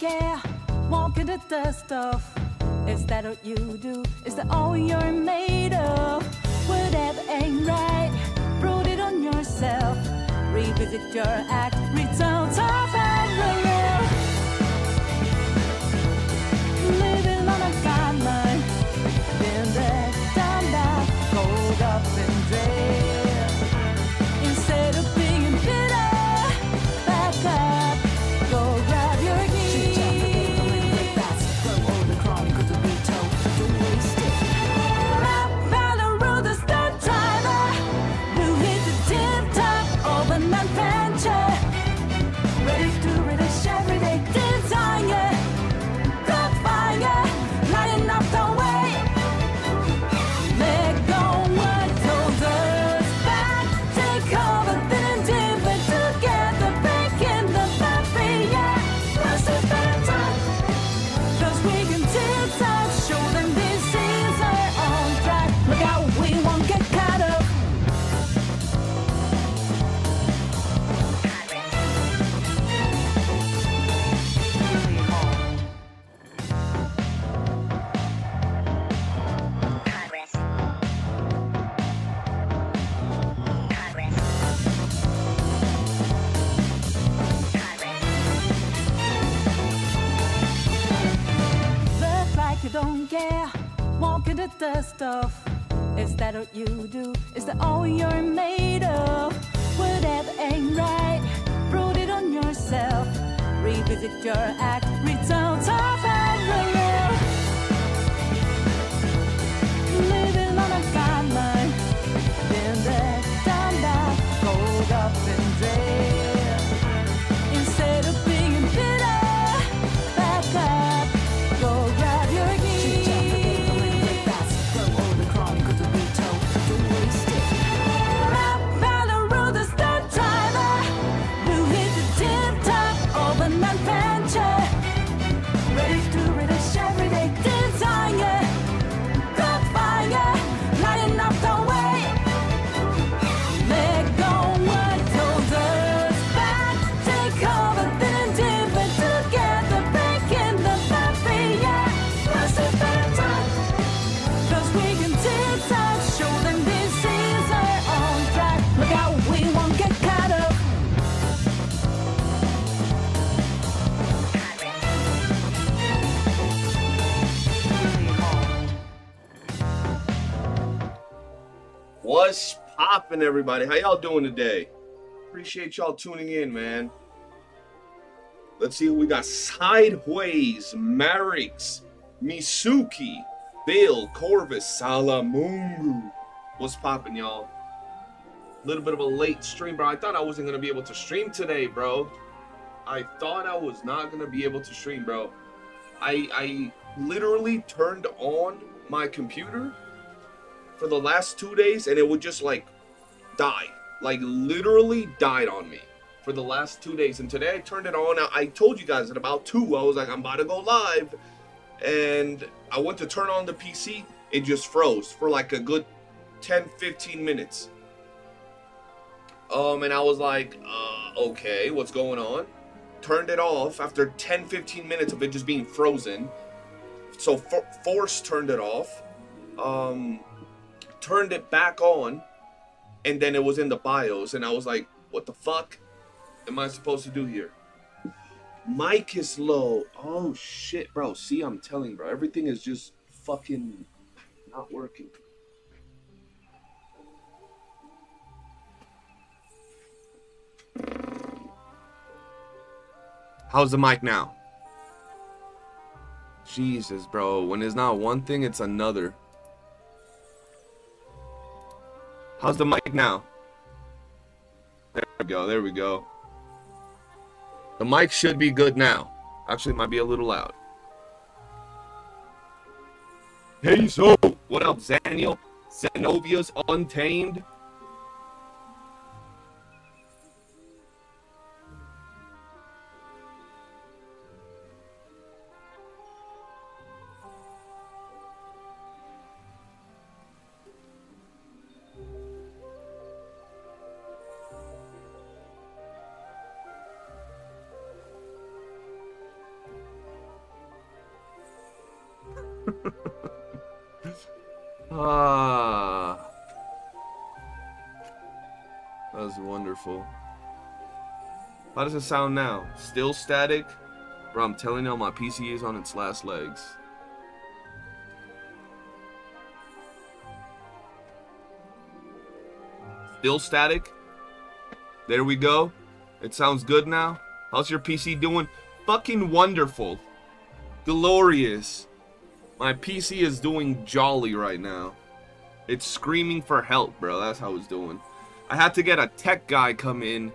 care, walking the dust off. Is that what you do? Is that all you're made of? Whatever ain't right, prove it on yourself. Revisit your act, return to parallel. Living on a guideline, been there, done that, rolled up and dread. Instead of being bitter, back up, go grab your keys. From all the chronicles of retold, don't waste it. Rap battle road, the stunt driver, who hit the tip top of an adventure. Ready to read a everyday desire. Got fire, lighting up the way. Let go what holds us back. Take over, then dip it together. Breaking the barrier. Plus it's better. Cause we can tip-top, show them this is our own track. Look out, we won't get caught up. Look like you don't care, walking the dust off. Is that what you do? Is that all you're made of? Whatever ain't right, prove it on yourself. Revisit your act, return to parallel. Living on a guideline, been there, done that, rolled up and dread. Instead of being bitter, back up, go grab your keys. From all the chronicles of retold, don't waste it. Rap battle road, the stunt driver, who hit the tip top of an adventure. Ready to read a everyday desire. Got fire, lighting up the way. Let go what holds us back. Take over, then dip it together. Breaking the barrier. Plus it's better. Cause we can tip-top, show them this is our own track. Look out, we won't get caught up. What's poppin', everybody? How y'all doing today? Appreciate y'all tuning in, man. Let's see who we got. Sideways, Marix, Misuki, Bill, Corvus, Salamungu. What's poppin', y'all? A little bit of a late stream, bro. I thought I wasn't gonna be able to stream today, bro. I thought I was not gonna be able to stream, bro. I literally turned on my computer for the last 2 days and it would just like die. Like literally died on me for the last 2 days. And today I turned it on. I told you guys at about 2, I was like, I'm about to go live. And I went to turn on the PC. It just froze for like a good 10-15 minutes. And I was like, okay, what's going on? Turned it off after 10-15 minutes of it just being frozen. So Force turned it off. Turned it back on, and then it was in the BIOS, and I was like, what the fuck am I supposed to do here? Mic is low. Oh shit, bro. See, I'm telling you, bro, everything is just fucking not working. How's the mic now? Jesus, bro. When it's not one thing, it's another. How's the mic now? There we go. There we go. The mic should be good now. Actually, it might be a little loud. Hey, so what up, Zaniel? Zenobia's Untamed. Ah, that was wonderful. How does it sound now? Still static? Bro, I'm telling you, my PC is on its last legs. Still static? There we go. It sounds good now. How's your PC doing? Fucking wonderful. Glorious. My PC is doing jolly right now. It's screaming for help, bro. That's how it's doing. I had to get a tech guy come in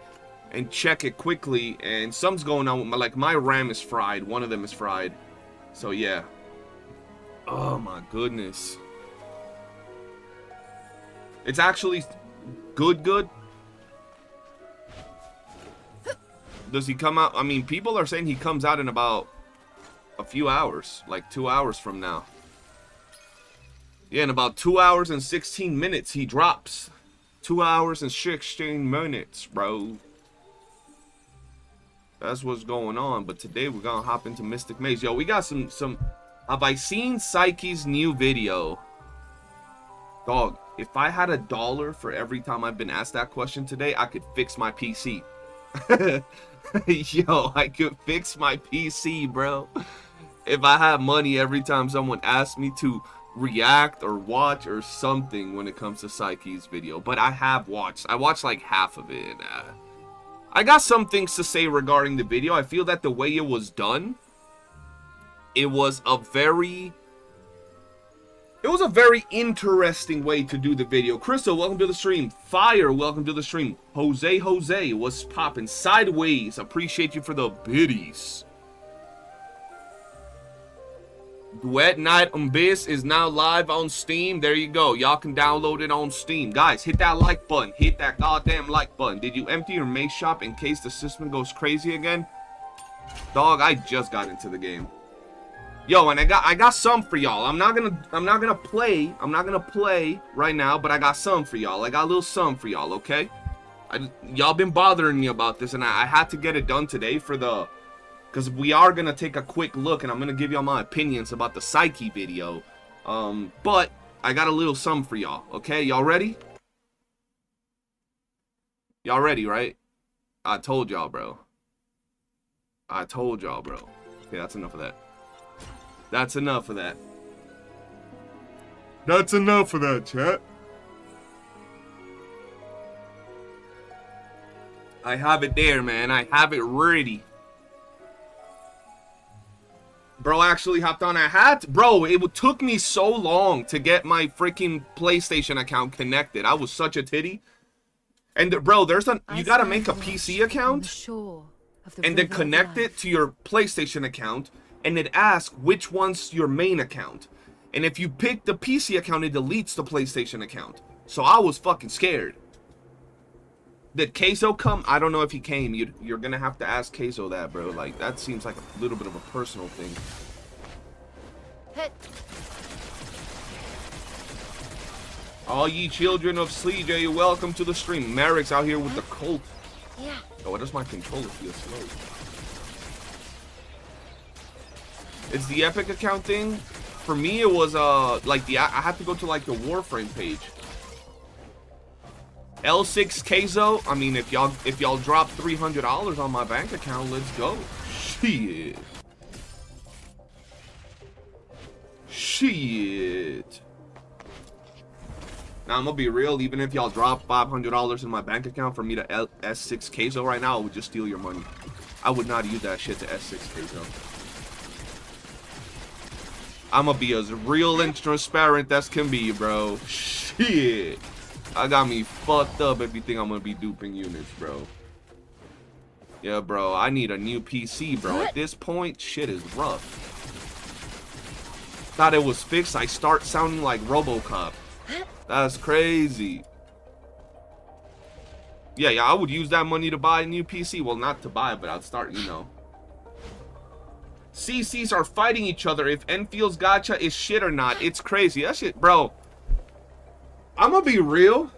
and check it quickly, and something's going on with my, like, my RAM is fried. One of them is fried. So yeah. Oh my goodness. It's actually good. Does he come out? I mean, people are saying he comes out in about a few hours, like 2 hours from now. Yeah, in about 2 hours and 16 minutes he drops. 2 hours and 16 minutes, bro. That's what's going on. But today we're gonna hop into Mystic Maze. Yo, we got some have I seen Psyche's new video? Dog, if I had $1 for every time I've been asked that question today, I could fix my PC. Yo, I could fix my PC, bro. If I had money every time someone asked me to react or watch or something when it comes to Psyche's video. But I have watched. I watched like half of it. I got some things to say regarding the video. I feel that the way it was done, it was a very interesting way to do the video. Crystal, welcome to the stream. Fire, welcome to the stream. Jose, what's poppin'? Sideways, appreciate you for the biddies. Duet Night Abyss is now live on Steam. There you go. Y'all can download it on Steam. Guys, hit that like button. Hit that goddamn like button. Did you empty your maze shop in case the system goes crazy again? Dog, I just got into the game. Yo, and I got some for y'all. I'm not gonna play right now, but I got some for y'all. I got a little some for y'all, okay? Y'all been bothering me about this, and I had to get it done today for the, because we are gonna take a quick look, and I'm gonna give y'all my opinions about the Psyche video. But I got a little some for y'all, okay? Y'all ready? Y'all ready, right? I told y'all, bro. Okay, that's enough of that. That's enough of that. That's enough of that, chat. I have it there, man. I have it ready. Bro actually hopped on. Bro, it took me so long to get my freaking PlayStation account connected. I was such a titty. And bro, you gotta make a PC account and then connect it to your PlayStation account, and it asks which one's your main account. And if you pick the PC account, it deletes the PlayStation account. So I was fucking scared. Did Kezhou come? I don't know if he came. You're gonna have to ask Kezhou that, bro. Like, that seems like a little bit of a personal thing. All ye children of Psyche, welcome to the stream. Merrick's out here with the cult. Yeah. Oh, why does my controller feel slow? It's the Epic account thing. For me, it was like I had to go to like the Warframe page. L6 Kezhou. I mean, if y'all drop $300 on my bank account, let's go. Shit. Now I'm gonna be real. Even if y'all drop $500 in my bank account for me to S6 Kezhou right now, I would just steal your money. I would not use that shit to S6 Kezhou. I'm gonna be as real and transparent as can be, bro. Shit. I got me fucked up if you think I'm gonna be duping units, bro. Yeah, bro. I need a new PC, bro. At this point, shit is rough. Thought it was fixed. I start sounding like RoboCop. That's crazy. Yeah, I would use that money to buy a new PC. Well, not to buy, but I'd start, you know. CCs are fighting each other if Enfield's gacha is shit or not. It's crazy. That shit, bro. I'm gonna be real.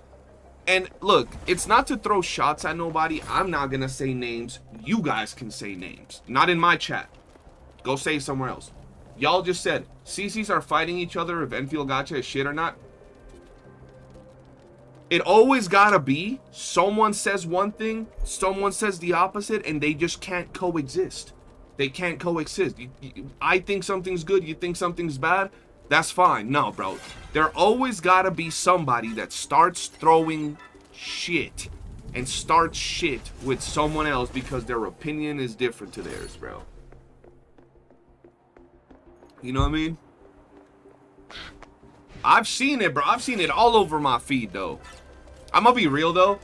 And look, it's not to throw shots at nobody. I'm not gonna say names. You guys can say names. Not in my chat. Go say somewhere else. Y'all just said CCs are fighting each other if Enfield Gacha is shit or not. It always gotta be someone says one thing, someone says the opposite, and they just can't coexist. They can't coexist. I think something's good, you think something's bad. That's fine. No, bro. There always gotta be somebody that starts throwing shit and starts shit with someone else because their opinion is different to theirs, bro. You know what I mean? I've seen it, bro. I've seen it all over my feed, though. I'm gonna be real, though.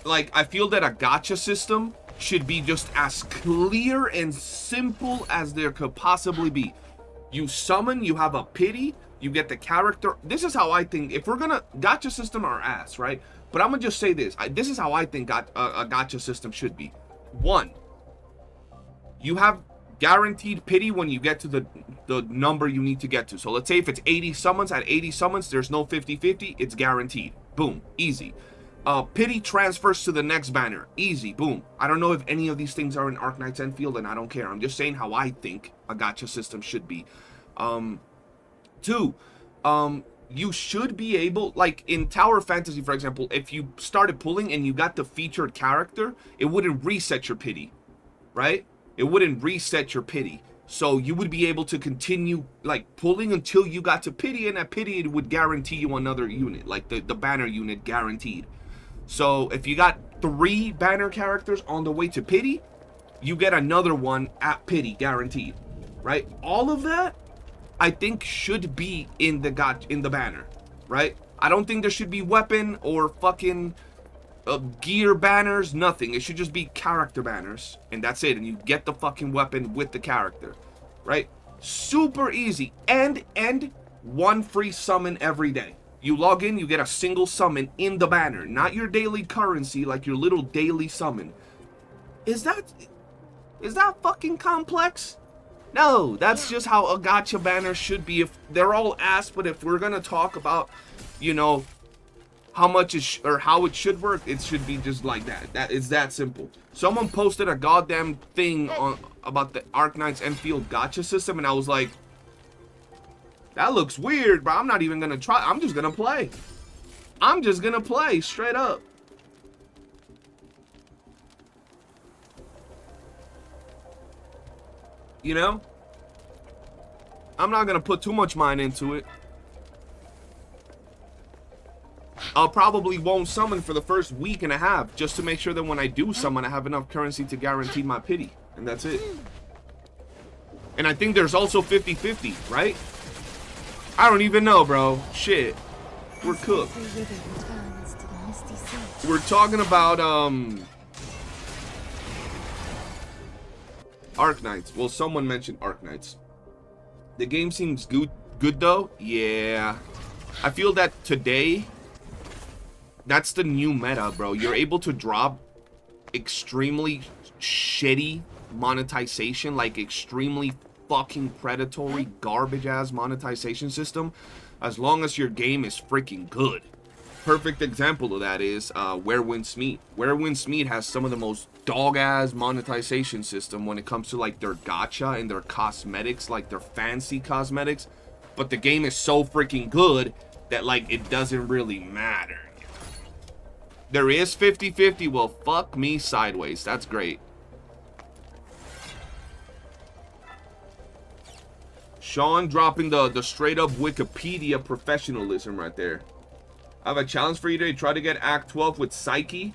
Like, I feel that a gacha system should be just as clear and simple as there could possibly be. You summon, you have a pity, you get the character. This is how I think, if we're gonna, gacha system are ass, right? But I'm gonna just say this. This is how I think a gacha system should be. 1, you have guaranteed pity when you get to the number you need to get to. So let's say if it's 80 summons, at 80 summons, there's no 50-50, it's guaranteed. Boom, easy. Pity transfers to the next banner. Easy, boom. I don't know if any of these things are in Arknight's Enfield, and I don't care. I'm just saying how I think a gacha system should be. 2, you should be able, like in Tower Fantasy, for example, if you started pulling and you got the featured character, it wouldn't reset your pity, right? It wouldn't reset your pity. So you would be able to continue like pulling until you got to pity, and that pity it would guarantee you another unit, like the banner unit guaranteed. So if you got 3 banner characters on the way to pity, you get another one at pity guaranteed, right? All of that I think should be in the banner, right? I don't think there should be weapon or fucking gear banners, nothing. It should just be character banners, and that's it. And you get the fucking weapon with the character, right? Super easy. And 1 free summon every day. You log in, you get a single summon in the banner, not your daily currency, like your little daily summon. Is that fucking complex? No, that's just how a gacha banner should be. If they're all ass, but if we're gonna talk about, you know, how much is or how it should work, it should be just like that. That is that simple. Someone posted a goddamn thing on about the Arknight's Enfield gacha system, and I was like, that looks weird, but I'm not even gonna try. I'm just gonna play. I'm just gonna play straight up. You know? I'm not gonna put too much mind into it. I'll probably won't summon for the first week and a half, just to make sure that when I do summon, I have enough currency to guarantee my pity. And that's it. And I think there's also 50-50, right? I don't even know, bro. Shit. We're cooked. We're talking about, Arknights. Well, someone mentioned Arknights. The game seems good though. Yeah. I feel that today, that's the new meta, bro. You're able to drop extremely shitty monetization, like extremely fucking predatory, garbage-ass monetization system, as long as your game is freaking good. Perfect example of that is Where Winds Meet. Where Winds Meet has some of the most dog-ass monetization system when it comes to like their gacha and their cosmetics, like their fancy cosmetics, but the game is so freaking good that like it doesn't really matter. There is 50-50. Well, fuck me sideways. That's great. Sean dropping the straight up Wikipedia professionalism right there. I have a challenge for you today. Try to get Act 12 with Psyche.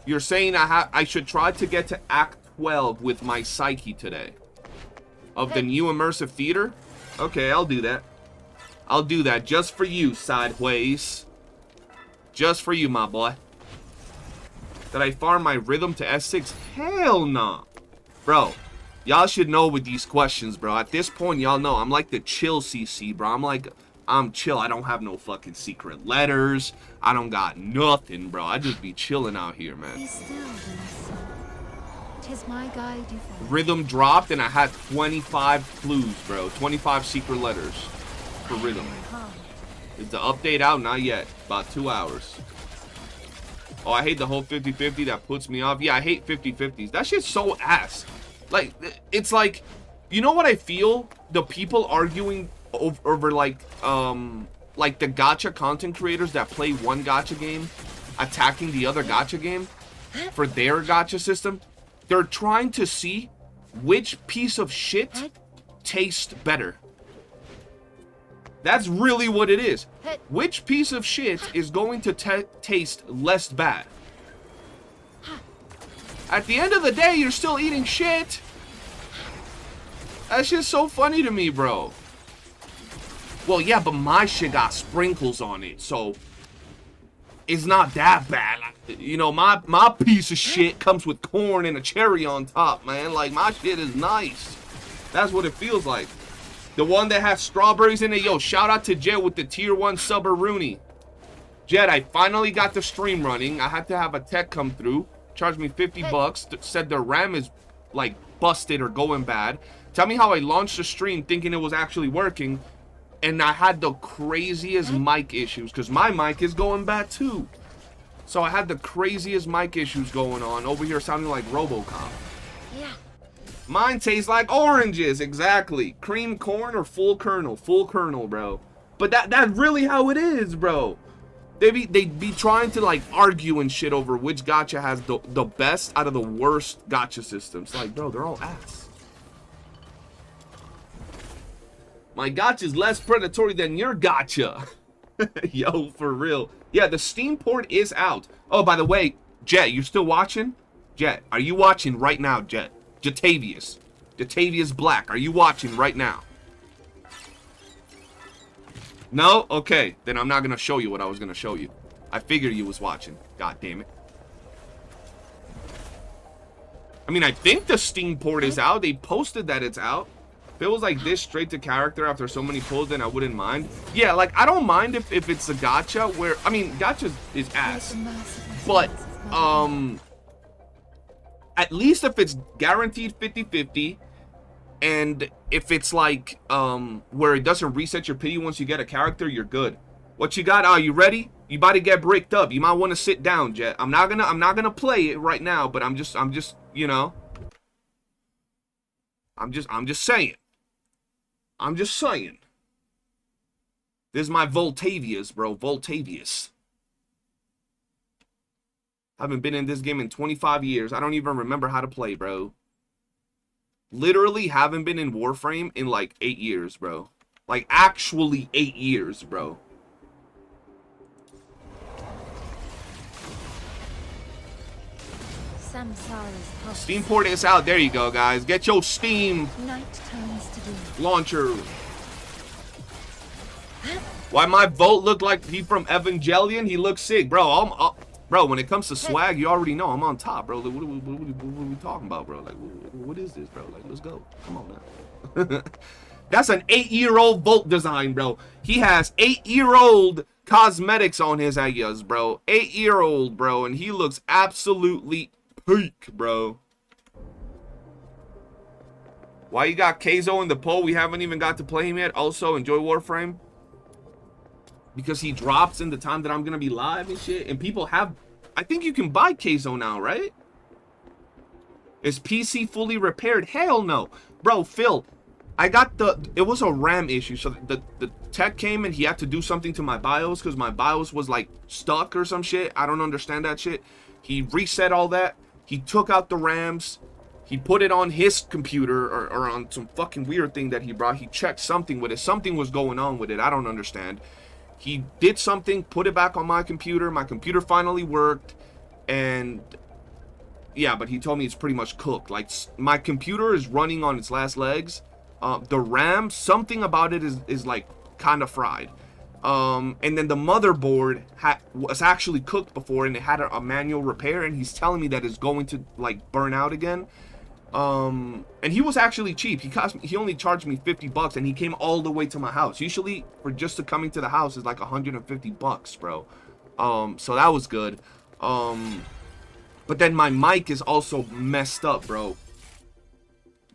You're saying I should try to get to Act 12 with my Psyche today. Of the new immersive theater? Okay, I'll do that. I'll do that just for you, Sideways. Just for you, my boy. Did I farm my rhythm to S6? Hell nah. Bro, y'all should know with these questions, bro. At this point, y'all know I'm like the chill CC, bro. I'm chill. I don't have no fucking secret letters. I don't got nothing, bro. I just be chilling out here, man. Rhythm dropped and I had 25 clues, bro. 25 secret letters for rhythm. Is the update out? Not yet. About 2 hours. Oh, I hate the whole 50-50. That puts me off. Yeah, I hate 50-50s. That shit's so ass. Like, it's like You know what I feel? The people arguing over like the gacha content creators that play one gacha game attacking the other gacha game for their gacha system. They're trying to see which piece of shit tastes better. That's really what it is. Which piece of shit is going to taste less bad? At the end of the day, you're still eating shit. That's just so funny to me, bro. Well, yeah, but my shit got sprinkles on it, so it's not that bad. Like, you know, my piece of shit comes with corn and a cherry on top, man. Like, my shit is nice. That's what it feels like. The one that has strawberries in it. Yo, shout out to Jet with the tier 1 subber Rooney. Jet, I finally got the stream running. I had to have a tech come through. Charged me 50 bucks. Said the RAM is, like, busted or going bad. Tell me how I launched the stream thinking it was actually working. And I had the craziest mic issues. Because my mic is going bad, too. So I had the craziest mic issues going on. Over here sounding like RoboCop. Yeah. Mine tastes like oranges, exactly. Cream corn or full kernel? Full kernel, bro. But that's really how it is, bro. They be trying to like argue and shit over which gacha has the best out of the worst gacha systems. Like, bro, they're all ass. My gacha is less predatory than your gacha. Yo, for real. Yeah, the Steam port is out. Oh, by the way, Jet, you still watching? Jet, are you watching right now, Jet? Jatavius Black, are you watching right now? No? Okay, then I'm not gonna show you what I was gonna show you. I figured you was watching. God damn it. I mean, I think the Steam port is out. They posted that it's out. If it was like this straight to character after so many pulls, then I wouldn't mind. Yeah, like, I don't mind if it's a gacha where... I mean, gacha is ass. But, at least if it's guaranteed 50-50, and if it's like where it doesn't reset your pity once you get a character, you're good. What you got? Are you ready? You about to get bricked up. You might want to sit down, Jet. I'm not gonna play it right now, but I'm just you know, I'm just saying. I'm just saying. This is my Voltavius, bro. Voltavius. Haven't been in this game in 25 years. I don't even remember how to play, bro. Literally haven't been in Warframe in like 8 years, bro. Like, actually 8 years, bro. Steam port is out. There you go, guys. Get your Steam launcher. Why my Volt look like he from Evangelion? He looks sick, bro. Bro, when it comes to swag, you already know I'm on top, bro. Like, what are we talking about, bro? Like, what is this, bro? Like, let's go. Come on now. That's an 8-year-old Volt design, bro. He has 8-year-old cosmetics on his ass, bro. 8-year-old, bro. And he looks absolutely peak, bro. Why you got Kezhou in the poll? We haven't even got to play him yet. Also, enjoy Warframe. Because he drops in the time that I'm going to be live and shit. And people have... I think you can buy Kezhou now, right? Is PC fully repaired? Hell no. Bro, Phil, I got the... It was a RAM issue. So the tech came and he had to do something to my BIOS. Because my BIOS was like stuck or some shit. I don't understand that shit. He reset all that. He took out the RAMs. He put it on his computer or on some fucking weird thing that he brought. He checked something with it. Something was going on with it. I don't understand. He did something, put it back on my computer. My computer finally worked. And yeah, but he told me it's pretty much cooked. Like, my computer is running on its last legs. The RAM, something about it is like kind of fried. And then the motherboard was actually cooked before and it had a manual repair. And he's telling me that it's going to like burn out again. And he was actually cheap. He only charged me 50 bucks and he came all the way to my house. Usually for just to coming to the house is like 150 bucks, bro. So that was good. But then my mic is also messed up, bro.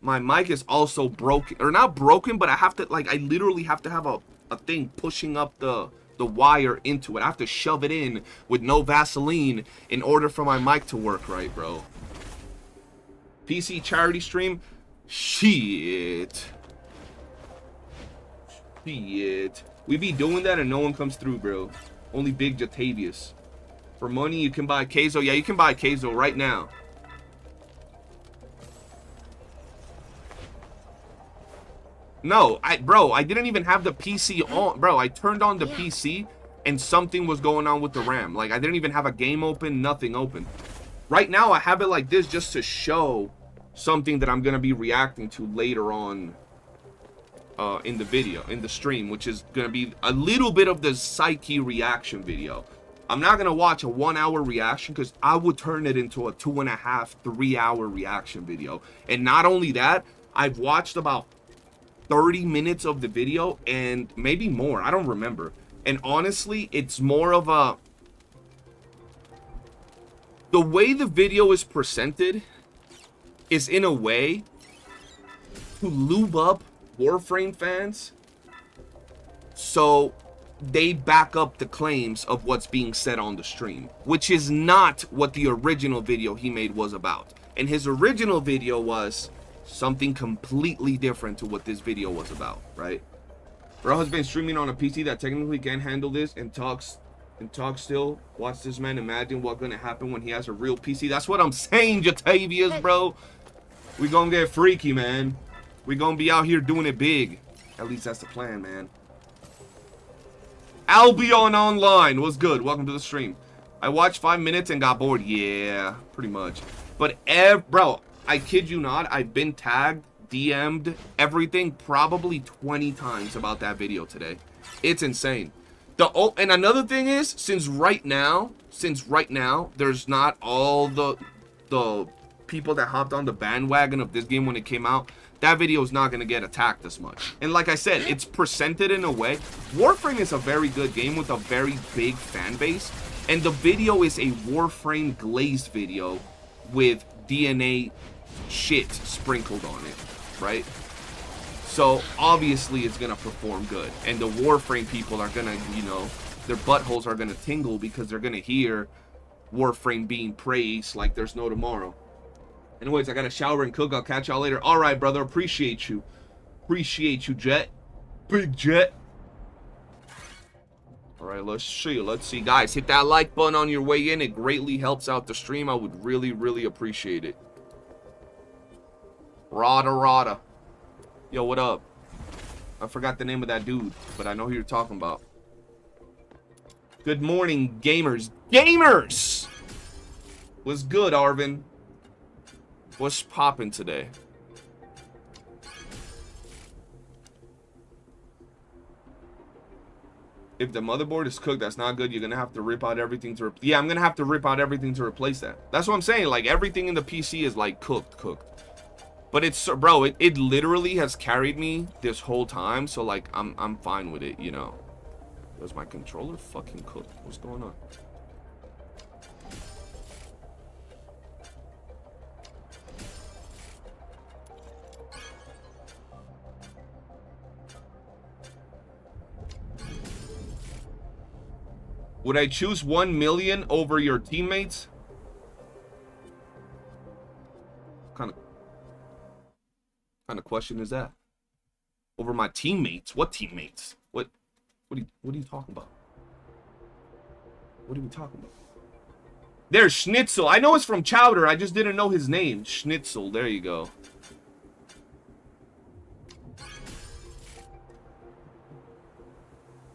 My mic is also broken, or not broken, but I have to, like, I literally have to have a thing pushing up the wire into it. I have to shove it in with no Vaseline in order for my mic to work right, bro. PC charity stream. Shit. Shit. We be doing that and no one comes through, bro. Only Big Jatavius. For money, you can buy Kezhou. Yeah, you can buy Kezhou right now. No, bro, I didn't even have the PC on. Bro, I turned on the PC and something was going on with the RAM. Like, I didn't even have a game open, nothing open. Right now, I have it like this just to show something that I'm going to be reacting to later on in the video, in the stream, which is going to be a little bit of the Psyche reaction video. I'm not going to watch a 1 hour reaction because I would turn it into a 2.5, 3 hour reaction video. And not only that, I've watched about 30 minutes of the video and maybe more. I don't remember. And honestly, it's more of a... The way the video is presented is in a way to lube up Warframe fans so they back up the claims of what's being said on the stream, which is not what the original video he made was about. And his original video was something completely different to what this video was about, right? Bro has been streaming on a PC that technically can't handle this and talks still. Watch this man imagine what's gonna happen when he has a real PC. That's what I'm saying, Jatavius, bro. We gonna get freaky, man. We gonna be out here doing it big. At least that's the plan, man. Albion Online, what's good? Welcome to the stream. I watched 5 minutes and got bored. Yeah, pretty much. But bro, I kid you not, I've been tagged, DM'd, everything probably 20 times about that video today. It's insane. And another thing is, since right now, there's not all the people that hopped on the bandwagon of this game when it came out, that video is not going to get attacked as much. And like I said, it's presented in a way. Warframe is a very good game with a very big fan base. And the video is a Warframe glazed video with DNA shit sprinkled on it, right? So obviously it's gonna perform good, and the Warframe people are gonna, you know, their buttholes are gonna tingle because they're gonna hear Warframe being praised like there's no tomorrow. Anyways, I gotta shower and cook. I'll catch y'all later. All right, brother, appreciate you, Jet, Big Jet. All right, let's see, guys, hit that like button on your way in. It greatly helps out the stream. I would really appreciate it. Rada. Yo, what up? I forgot the name of that dude, but I know who you're talking about. Good morning, gamers. Gamers! What's good, Arvin? What's poppin' today? If the motherboard is cooked, that's not good. You're gonna have to rip out everything to... Yeah, I'm gonna have to rip out everything to replace that. That's what I'm saying. Like, everything in the PC is, like, cooked. But it's, bro, it literally has carried me this whole time, so like I'm fine with it, you know. Was my controller fucking cooked? What's going on? Would I choose 1 million over your teammates? Kind of question is that? Over my teammates? What teammates? What are you talking about? What are we talking about? There's Schnitzel. I know it's from Chowder. I just didn't know his name. Schnitzel. There you go.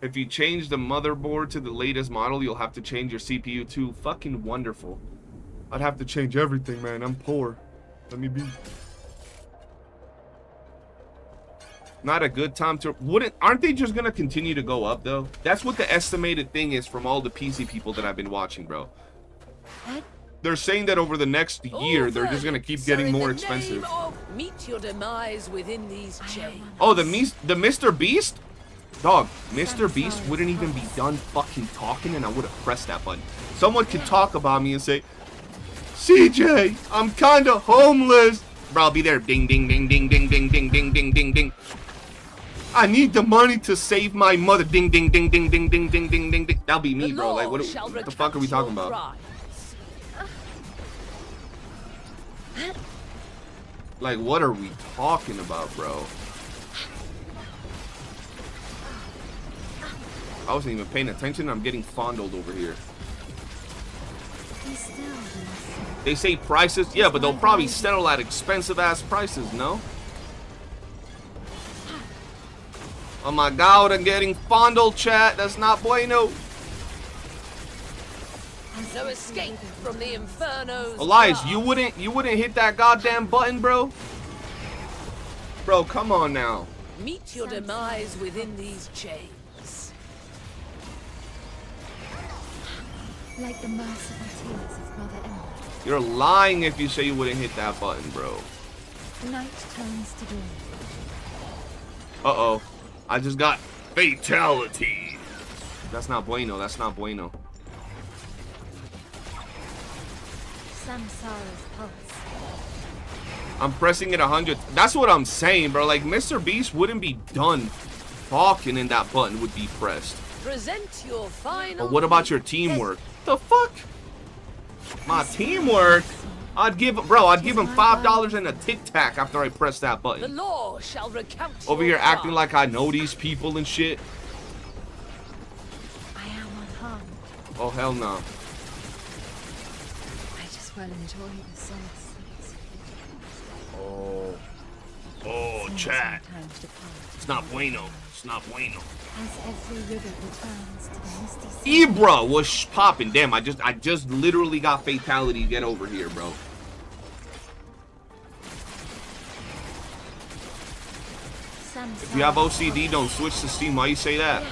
If you change the motherboard to the latest model, you'll have to change your CPU too. Fucking wonderful. I'd have to change everything, man. I'm poor. Let me be. Not a good time to... Aren't they just gonna continue to go up, though? That's what the estimated thing is from all the PC people that I've been watching, bro. They're saying that over the next year, they're just gonna keep getting more expensive. Meet your demise within these chains. Oh, the Mr. Beast? Dog, Mr. Beast wouldn't even be done fucking talking and I would have pressed that button. Someone could talk about me and say, CJ, I'm kinda homeless. Bro, I'll be there. Ding, ding, ding, ding, ding, ding, ding, ding, ding, ding, ding. I need the money to save my mother. Ding, ding, ding, ding, ding, ding, ding, ding, ding, ding. That'll be me, bro. Like, what the fuck are we talking about? Like, what are we talking about, bro? I wasn't even paying attention. I'm getting fondled over here. They say prices, yeah, but they'll probably settle at expensive ass prices, no? Oh my god, I'm getting fondled, chat. That's not bueno. No escape from the infernos. Elias, you wouldn't hit that goddamn button, bro? Bro, come on now. Meet your demise within these chains. Like the merciful tears of Mother Emma. You're lying if you say you wouldn't hit that button, bro. Night turns to dawn. Uh-oh. I just got fatality. That's not bueno. That's not bueno. Samsara's pulse. I'm pressing it 100. That's what I'm saying, bro. Like, Mr. Beast wouldn't be done talking and that button would be pressed. Present your final. But what about your teamwork? The fuck? My teamwork? I'd give him $5 and a Tic Tac after I press that The button. law shall recount. Over your here acting crime. like I know these people and shit. I am unharmed. Oh, hell no. I just will enjoy the solace. Oh. Oh, chat. Sometimes depart. It's not bueno. It's not bueno. As every river returns to the misty sea. Ibra was popping. Damn, I just literally got fatality. Get over here, bro. If you have OCD, don't switch to Steam. Why you say that?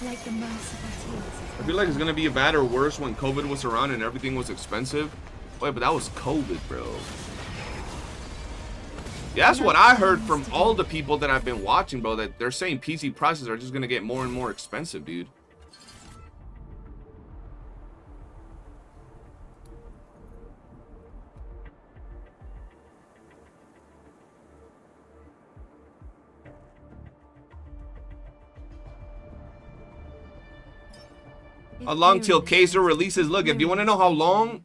Like the merciful tears I feel like it's gonna be bad or worse when COVID was around and everything was expensive. Wait, but that was COVID, bro. Yeah, that's what I heard from all the people that I've been watching, bro. That they're saying PC prices are just gonna get more and more expensive, dude. How long till Kezhou releases? Look, if you want to know how long,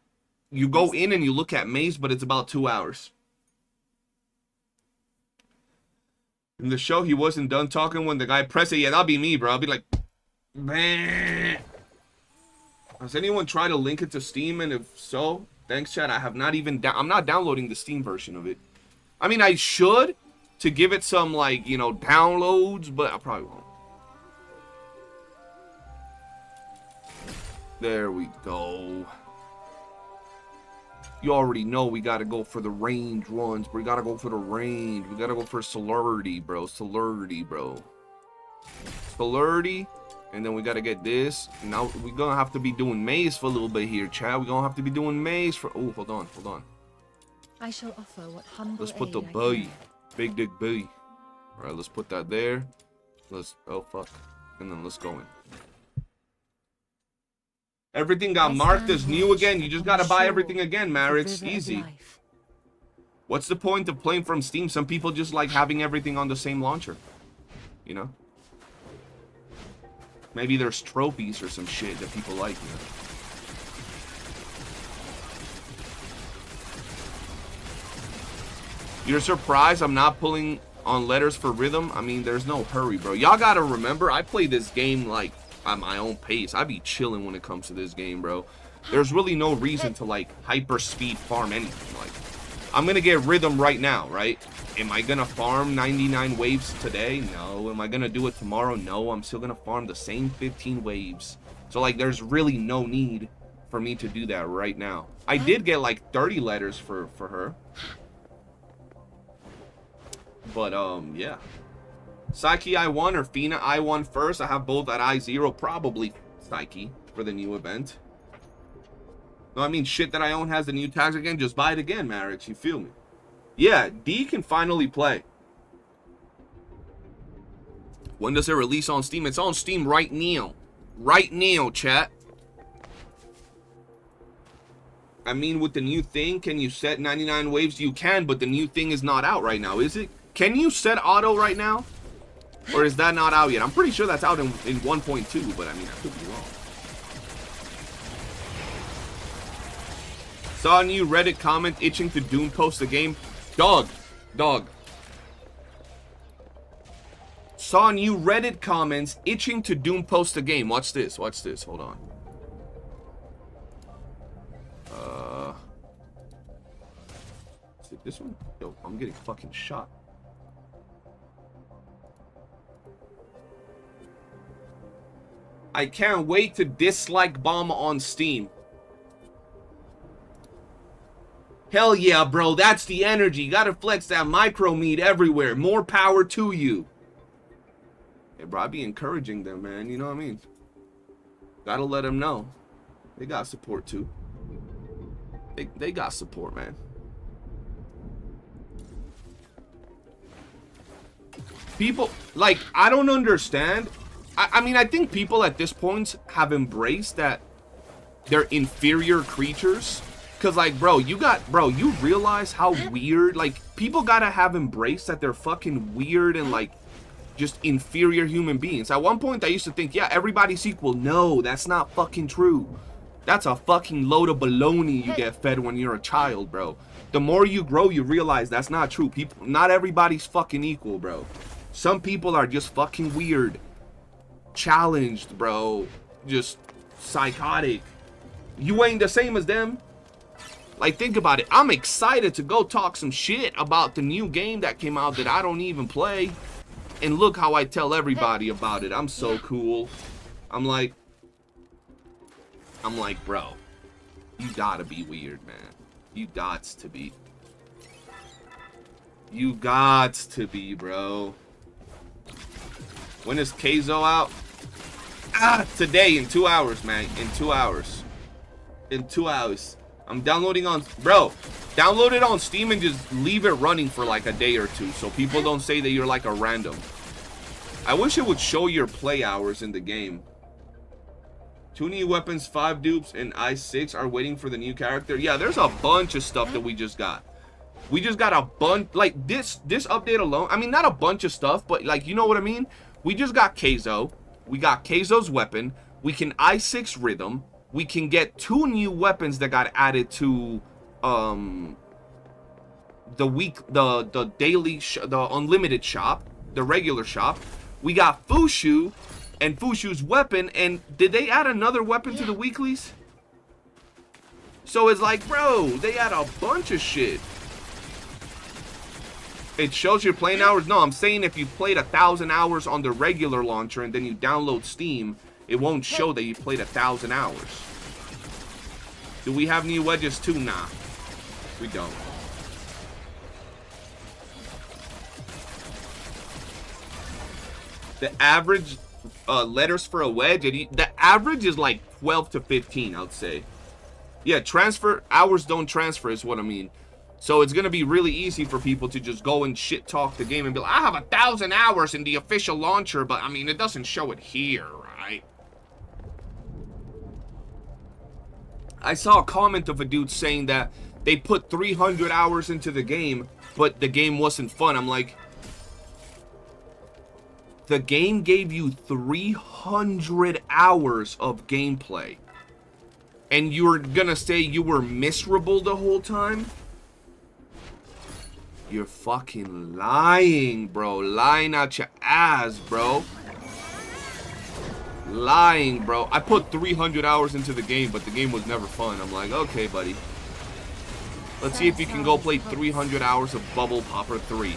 you go in and you look at Maze, but it's about 2 hours. In the show, he wasn't done talking when the guy pressed it. Yeah, that'll be me, bro. I'll be like, man. Has anyone tried to link it to Steam? And if so, thanks, chat. I have not even. I'm not downloading the Steam version of it. I mean, I should to give it some, like, you know, downloads, but I probably won't. There we go. You already know we gotta go for the range ones. We gotta go for the range. We gotta go for celerity, bro. Celerity, bro. Celerity. And then we gotta get this. Now we're gonna have to be doing maze for a little bit here, Chad. We're gonna have to be doing maze for... Oh, hold on, hold on. I shall offer what humble Let's put the aid I B. can. Big dick B. Alright, let's put that there. Let's... Oh, fuck. And then let's go in. Everything got marked as new again. You just gotta buy everything again, Marix. Easy. What's the point of playing from Steam? Some people just like having everything on the same launcher. You know? Maybe there's trophies or some shit that people like, you know? You're surprised I'm not pulling on letters for rhythm? I mean, there's no hurry, bro. Y'all gotta remember, I play this game like at my own pace. I be chilling when it comes to this game, bro. There's really no reason to like hyper speed farm anything. Like, I'm gonna get rhythm right now, right? Am I gonna farm 99 waves today? No. Am I gonna do it tomorrow? No. I'm still gonna farm the same 15 waves. So like, there's really no need for me to do that right now. I did get like 30 letters for her. But yeah. Psyche I1 or Fina I1 first. I have both at I0. Probably Psyche for the new event. No, I mean, shit that I own has the new tags again. Just buy it again, Marix. You feel me? Yeah, D can finally play. When does it release on Steam? It's on Steam right now. Right now, chat. I mean, with the new thing, can you set 99 waves? You can, but the new thing is not out right now, is it? Can you set auto right now? Or is that not out yet? I'm pretty sure that's out in 1.2, but I mean, I could be wrong. Saw a new Reddit comment itching to Doom post the game. Dog. Saw new Reddit comments itching to Doom post the game. Watch this. Hold on. Is it this one? Yo, I'm getting fucking shot. I can't wait to dislike bomb on Steam. Hell yeah, bro. That's the energy. You gotta flex that micro meat everywhere. More power to you. Hey, bro, I be encouraging them, man. You know what I mean? Gotta let them know. They got support, too. They got support, man. People, like, I don't understand. I mean, I think people at this point have embraced that they're inferior creatures. Because, like, bro, you realize how weird, like, people gotta have embraced that they're fucking weird and, like, just inferior human beings. At one point, I used to think, yeah, everybody's equal. No, that's not fucking true. That's a fucking load of baloney you get fed when you're a child, bro. The more you grow, you realize that's not true. People, not everybody's fucking equal, bro. Some people are just fucking weird. Challenged, bro. Just psychotic. You ain't the same as them. Like, think about it. I'm excited to go talk some shit about the new game that came out that I don't even play. And look how I tell everybody about it. I'm so cool. I'm like, bro, you gotta be weird, man. You gots to be. You gots to be, bro. When is Kezhou out? Today, in 2 hours, man. In 2 hours. In 2 hours. I'm downloading on, bro, download it on Steam and just leave it running for like a day or two so people don't say that you're like a random. I wish it would show your play hours in the game. 2 new weapons, 5 dupes, and I6 are waiting for the new character. Yeah, there's a bunch of stuff that we just got. We just got a bunch, like this update alone. I mean, not a bunch of stuff, but like, you know what I mean? We just got Kezhou. We got Kezhou's weapon. We can I6 rhythm. We can get 2 new weapons that got added to the daily the unlimited shop, the regular shop. We got Fushu and Fushu's weapon, and did they add another weapon to the weeklies? So it's like, bro, they add a bunch of shit. It shows your playing hours. No, I'm saying if you played 1,000 hours on the regular launcher and then you download Steam, it won't show that you played 1,000 hours. Do we have new wedges too? Nah, we don't. The average letters for a wedge, the average is like 12 to 15, I would say. Yeah, transfer hours don't transfer is what I mean. So it's gonna be really easy for people to just go and shit talk the game and be like, I have 1,000 hours in the official launcher, but I mean, it doesn't show it here, right? I saw a comment of a dude saying that they put 300 hours into the game, but the game wasn't fun. I'm like, the game gave you 300 hours of gameplay, and you're gonna say you were miserable the whole time? You're fucking lying, bro. Lying out your ass, bro. Lying, bro. I put 300 hours into the game, but the game was never fun. I'm like, okay, buddy. Let's see if you can go play 300 hours of Bubble Popper 3.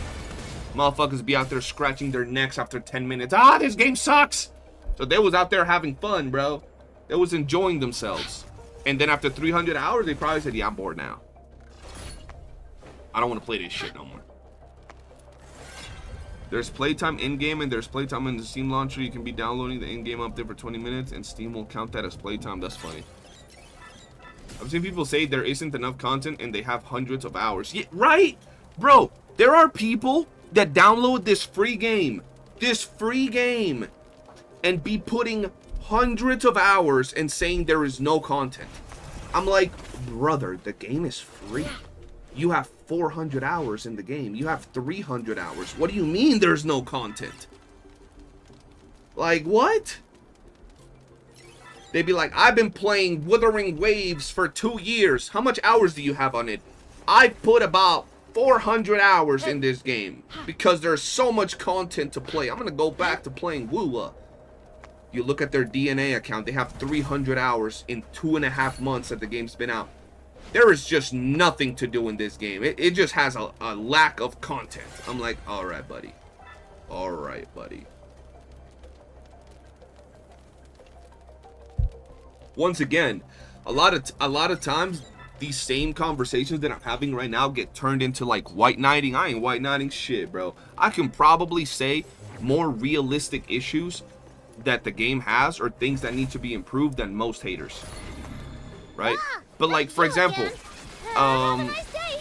Motherfuckers be out there scratching their necks after 10 minutes. Ah, this game sucks! So they was out there having fun, bro. They was enjoying themselves. And then after 300 hours, they probably said, yeah, I'm bored now. I don't want to play this shit no more. There's playtime in-game and there's playtime in the Steam launcher. You can be downloading the in-game update for 20 minutes and Steam will count that as playtime. That's funny. I've seen people say there isn't enough content and they have hundreds of hours. Yeah, right? Bro, there are people that download this free game. And be putting hundreds of hours and saying there is no content. I'm like, brother, the game is free. You have 400 hours in the game. You have 300 hours. What do you mean there's no content? Like, what? They'd be like, I've been playing Wuthering Waves for 2 years. How much hours do you have on it? I put about 400 hours in this game because there's so much content to play. I'm gonna go back to playing Wuwa. You look at their DNA account, they have 300 hours in 2.5 months that the game's been out. There is just nothing to do in this game. It just has a lack of content. I'm like, all right, buddy. All right, buddy. Once again, a lot of times these same conversations that I'm having right now get turned into like white knighting. I ain't white knighting shit, bro. I can probably say more realistic issues that the game has or things that need to be improved than most haters, right? But like, for example,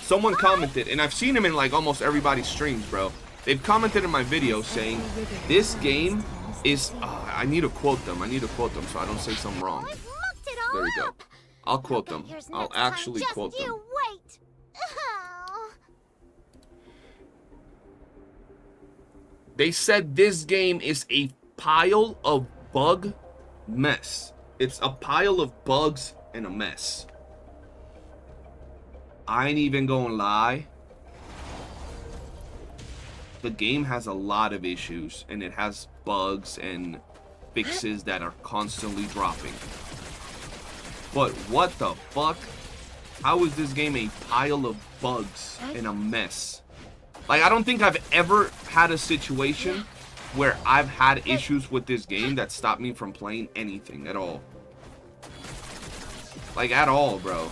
someone commented, and I've seen him in like almost everybody's streams, bro. They've commented in my video saying this game is I need to quote them so I don't say something wrong. There we go. I'll quote them. I'll actually quote them. They said this game is a pile of bug mess. It's a pile of bugs and a mess. I ain't even gonna lie. The game has a lot of issues, and it has bugs and fixes that are constantly dropping. But what the fuck? How is this game a pile of bugs and a mess? Like, I don't think I've ever had a situation where I've had issues with this game that stopped me from playing anything at all. Like, at all, bro.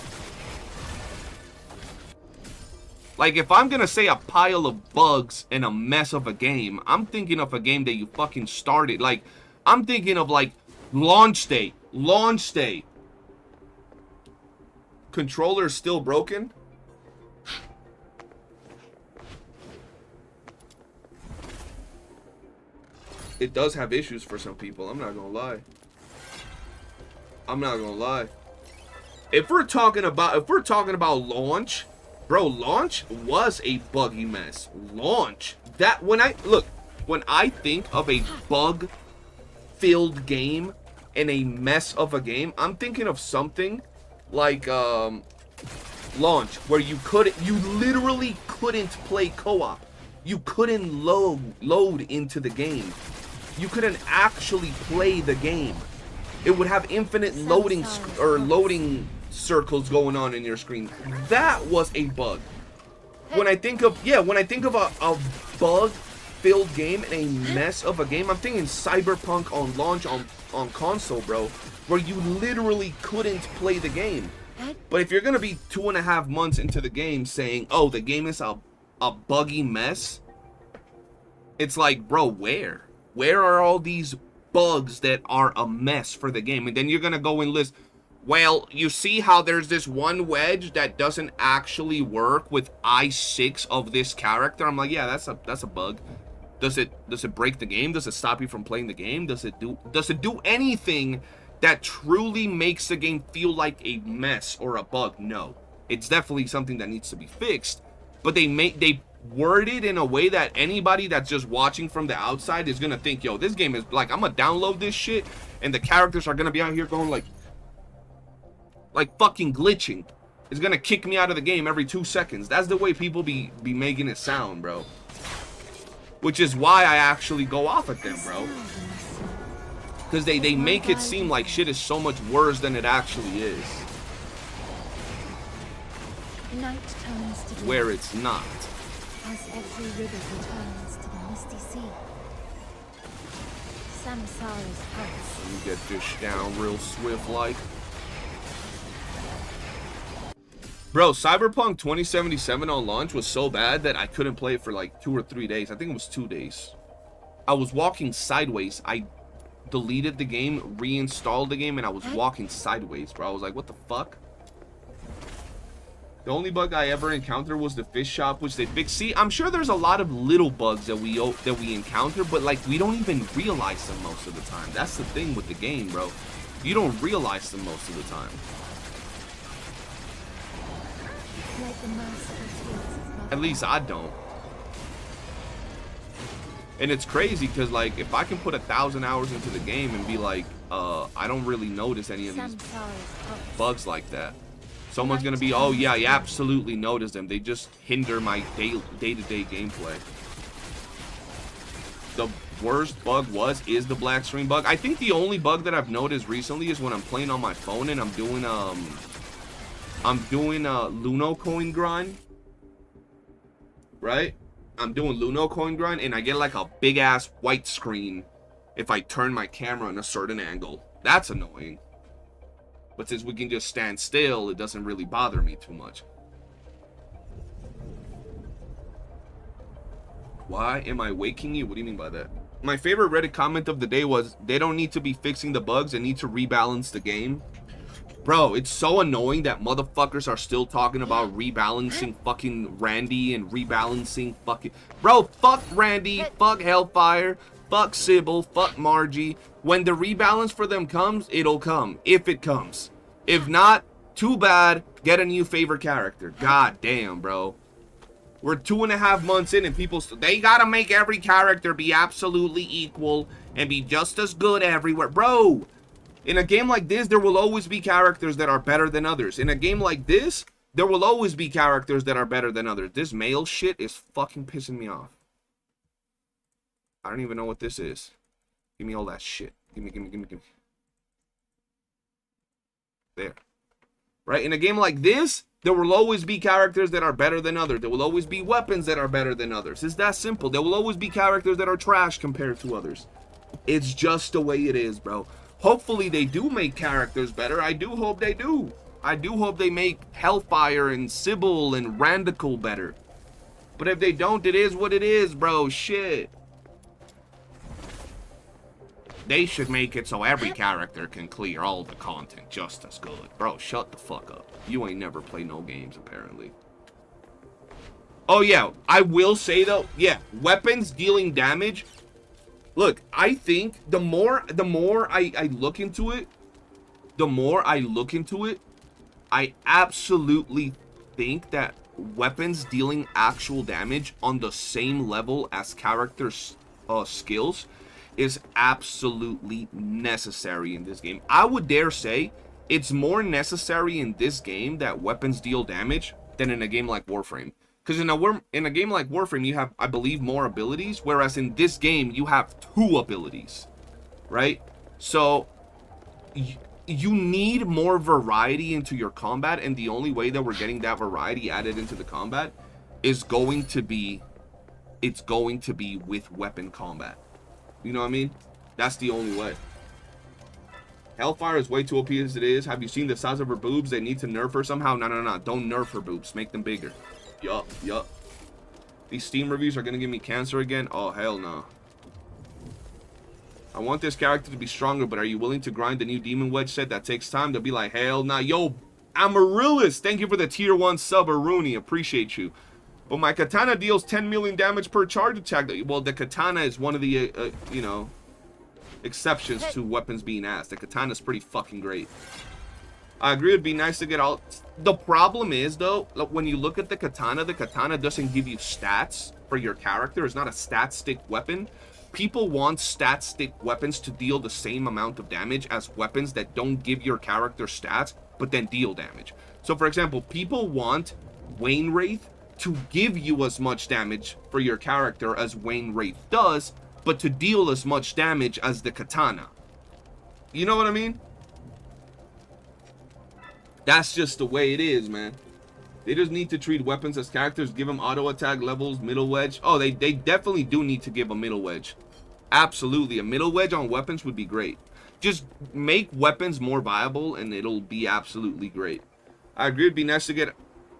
Like, if I'm gonna say a pile of bugs and a mess of a game, I'm thinking of a game that you fucking started. Like, I'm thinking of, like, launch day. Launch day. Controller is still broken? It does have issues for some people. I'm not gonna lie. I'm not gonna lie. If we're talking about launch, bro, launch was a buggy mess. Launch. That when I think of a bug-filled game and a mess of a game, I'm thinking of something like launch, where you literally couldn't play co-op. You couldn't load into the game. You couldn't actually play the game. It would have infinite loading circles going on in your screen. That was a bug. When I think of a bug-filled game and a mess of a game, I'm thinking Cyberpunk on launch on console, bro, where you literally couldn't play the game. But if you're gonna be 2.5 months into the game saying, oh, the game is a buggy mess, it's like, bro, where are all these bugs that are a mess for the game? And then you're gonna go and list, well, you see how there's this one wedge that doesn't actually work with I6 of this character? I'm like, yeah, that's a bug. Does it break the game? Does it stop you from playing the game? Does it do anything that truly makes the game feel like a mess or a bug? No. It's definitely something that needs to be fixed. But they word it in a way that anybody that's just watching from the outside is gonna think, yo, this game is like, I'm gonna download this shit and the characters are gonna be out here going like fucking glitching. It's gonna kick me out of the game every 2 seconds. That's the way people be making it sound, bro. Which is why I actually go off at them, bro. Because they make it seem like shit is so much worse than it actually is. Night turns to Where it's not. as every river returns to the misty sea. Samsara's pulse. Let me get this down real swift like. Bro, Cyberpunk 2077 on launch was so bad that I couldn't play it for like 2 or 3 days. I think it was 2 days. I was walking sideways. I deleted the game, reinstalled the game, and I was walking sideways, bro. I was like, what the fuck? The only bug I ever encountered was the fish shop, which they fixed. See, I'm sure there's a lot of little bugs that we encounter, but like we don't even realize them most of the time. That's the thing with the game, bro. You don't realize them most of the time. Like the master tears his mother. At least I don't. And it's crazy because, like, if I can put 1,000 hours into the game and be like, I don't really notice any of these bugs like that. Someone's gonna be, oh yeah, I absolutely notice them. They just hinder my day-to-day gameplay. The worst bug is the black screen bug. I think the only bug that I've noticed recently is when I'm playing on my phone and I'm doing a Luno coin grind, right? I'm doing Luno coin grind and I get like a big ass white screen if I turn my camera in a certain angle. That's annoying. But since we can just stand still, it doesn't really bother me too much. Why am I waking you? What do you mean by that? My favorite Reddit comment of the day was, they don't need to be fixing the bugs, they need to rebalance the game. Bro, it's so annoying that motherfuckers are still talking about rebalancing fucking Randy and rebalancing fucking... Bro, fuck Randy, fuck Hellfire, fuck Sybil, fuck Margie. When the rebalance for them comes, it'll come. If it comes. If not, too bad. Get a new favorite character. God damn, bro. We're 2.5 months in and people... They gotta make every character be absolutely equal and be just as good everywhere. Bro! In a game like this, there will always be characters that are better than others. In a game like this, there will always be characters that are better than others. This male shit is fucking pissing me off. I don't even know what this is. Give me all that shit. Give me. There. Right? In a game like this, there will always be characters that are better than others. There will always be weapons that are better than others. It's that simple. There will always be characters that are trash compared to others. It's just the way it is, bro. Hopefully they do make characters better. I do hope they do. I do hope they make Hellfire and Sybil and Randical better. But if they don't, it is what it is, bro. Shit. They should make it so every character can clear all the content just as good. Bro, shut the fuck up. You ain't never played no games, apparently. Oh, yeah. I will say, though, yeah, weapons dealing damage... Look, I think the more I look into it, I absolutely think that weapons dealing actual damage on the same level as characters' skills is absolutely necessary in this game. I would dare say it's more necessary in this game that weapons deal damage than in a game like Warframe. Because in a game like Warframe, you have, I believe, more abilities, whereas in this game, you have 2 abilities, right? So, you need more variety into your combat, and the only way that we're getting that variety added into the combat is going to be, with weapon combat. You know what I mean? That's the only way. Hellfire is way too OP as it is. Have you seen the size of her boobs? They need to nerf her somehow. No. Don't nerf her boobs. Make them bigger. Yup. These Steam reviews are gonna give me cancer again? Oh, hell no. I want this character to be stronger, but are you willing to grind the new Demon Wedge set? That takes time. They'll be like, hell nah. Yo, Amaryllis, thank you for the tier 1 sub, Rooney. Appreciate you. But my katana deals 10 million damage per charge attack. Well, the katana is one of the, you know, exceptions to weapons being asked. The katana is pretty fucking great. I agree, it'd be nice to get all... The problem is, though, when you look at the katana doesn't give you stats for your character. It's not a stat stick weapon. People want stat stick weapons to deal the same amount of damage as weapons that don't give your character stats, but then deal damage. So, for example, people want Wayne Wraith to give you as much damage for your character as Wayne Wraith does, but to deal as much damage as the katana. You know what I mean? That's just the way it is, man. They just need to treat weapons as characters, give them auto attack levels, middle wedge. Oh, they definitely do need to give a middle wedge. Absolutely. A middle wedge on weapons would be great. Just make weapons more viable and it'll be absolutely great. I agree, it'd be nice to get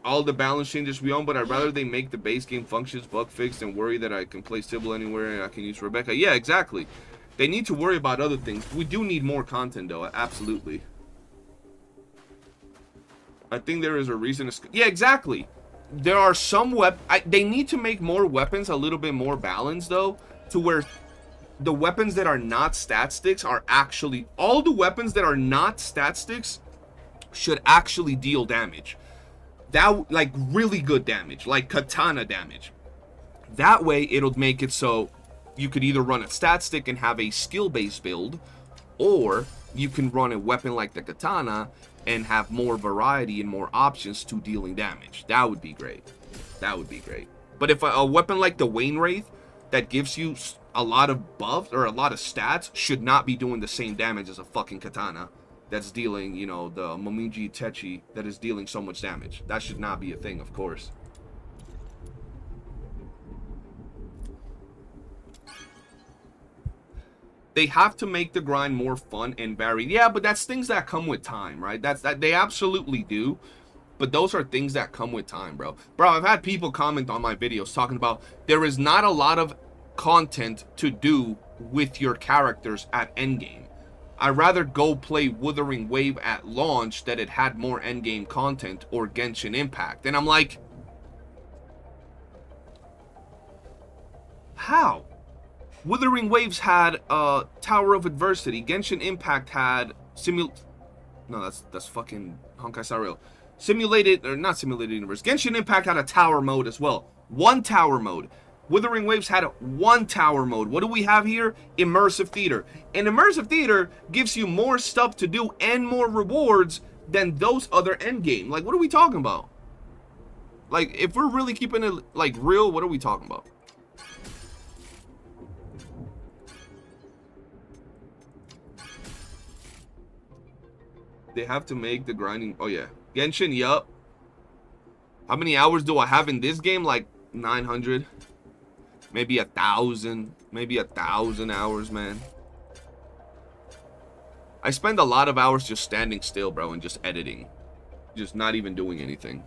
all the balance changes we own, but I'd rather they make the base game functions bug fixed and worry that I can play Sybil anywhere and I can use Rebecca. Yeah, exactly. They need to worry about other things. We do need more content, though. Absolutely. I think there is a reason to... Yeah, exactly. There are some they need to make more weapons a little bit more balanced, though, to where the weapons that are not stat sticks are actually... All the weapons that are not stat sticks should actually deal damage. That, like, really good damage. Like katana damage. That way, it'll make it so you could either run a stat stick and have a skill-based build, or you can run a weapon like the katana and have more variety and more options to dealing damage. That would be great. That would be great. But if a weapon like the Wayne Wraith that gives you a lot of buffs or a lot of stats should not be doing the same damage as a fucking katana that's dealing, you know, the Momiji Techi that is dealing so much damage. That should not be a thing, of course. They have to make the grind more fun and varied. Yeah, but that's things that come with time, right? That they absolutely do. But those are things that come with time, bro. Bro, I've had people comment on my videos talking about there is not a lot of content to do with your characters at endgame. I'd rather go play Wuthering Wave at launch that it had more endgame content, or Genshin Impact. And I'm like, how? Wuthering Waves had Tower of Adversity. Genshin Impact had no, that's fucking Honkai Star Rail. Simulated, or not simulated universe. Genshin Impact had a tower mode as well. One tower mode. Wuthering Waves had one tower mode. What do we have here? Immersive Theater. And Immersive Theater gives you more stuff to do and more rewards than those other endgame. Like, what are we talking about? Like, if we're really keeping it, like, real, what are we talking about? They have to make the grinding. Oh, yeah. Genshin, yup. How many hours do I have in this game? Like 900. Maybe 1,000. Maybe 1,000 hours, man. I spend a lot of hours just standing still, bro, and just editing. Just not even doing anything.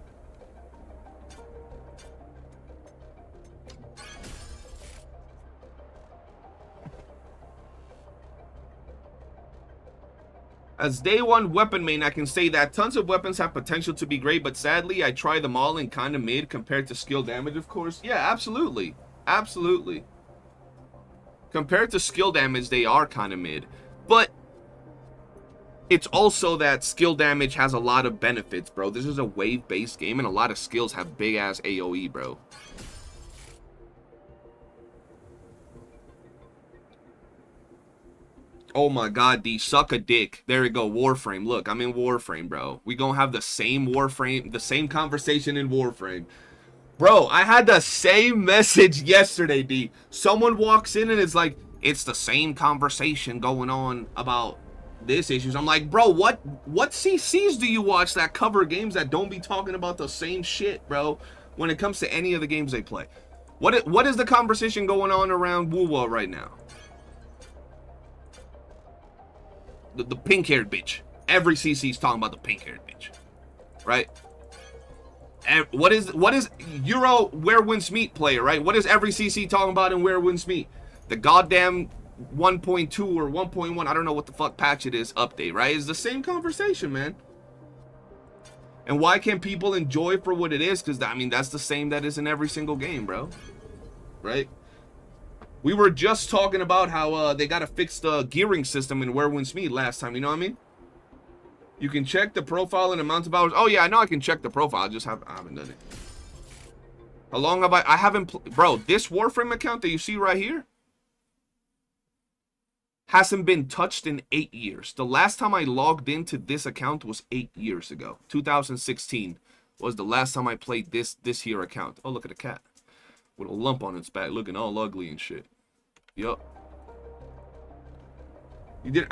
As day one weapon main, I can say that tons of weapons have potential to be great, but sadly, I try them all and kind of mid compared to skill damage, of course. Yeah, absolutely. Absolutely. Compared to skill damage, they are kind of mid. But it's also that skill damage has a lot of benefits, bro. This is a wave-based game, and a lot of skills have big-ass AoE, bro. Oh my god, D, suck a dick. There we go, Warframe. Look, I'm in Warframe, bro. We gonna have the same Warframe, the same conversation in Warframe. Bro, I had the same message yesterday, D. Someone walks in and it's like, it's the same conversation going on about this issues. I'm like, bro, what CCs do you watch that cover games that don't be talking about the same shit, bro, when it comes to any of the games they play? What is the conversation going on around Wuwa right now? The pink-haired bitch. Every CC's talking about the pink-haired bitch, right? And what is Euro Where Winds Meet player, right? What is every CC talking about in Where Winds Meet? The goddamn 1.2 or 1.1, I don't know what the fuck patch it is, update, right? It's the same conversation, man. And why can't people enjoy it for what it is? Because, I mean, that's the same that is in every single game, bro. Right? We were just talking about how they got to fix the gearing system in Where Winds Meet last time, you know what I mean? You can check the profile and amount of hours. Oh, yeah, I know I can check the profile. I haven't done it. How long have I haven't... Bro, this Warframe account that you see right here hasn't been touched in 8 years. The last time I logged into this account was 8 years ago. 2016 was the last time I played this here account. Oh, look at the cat. With a lump on its back, looking all ugly and shit. Yup.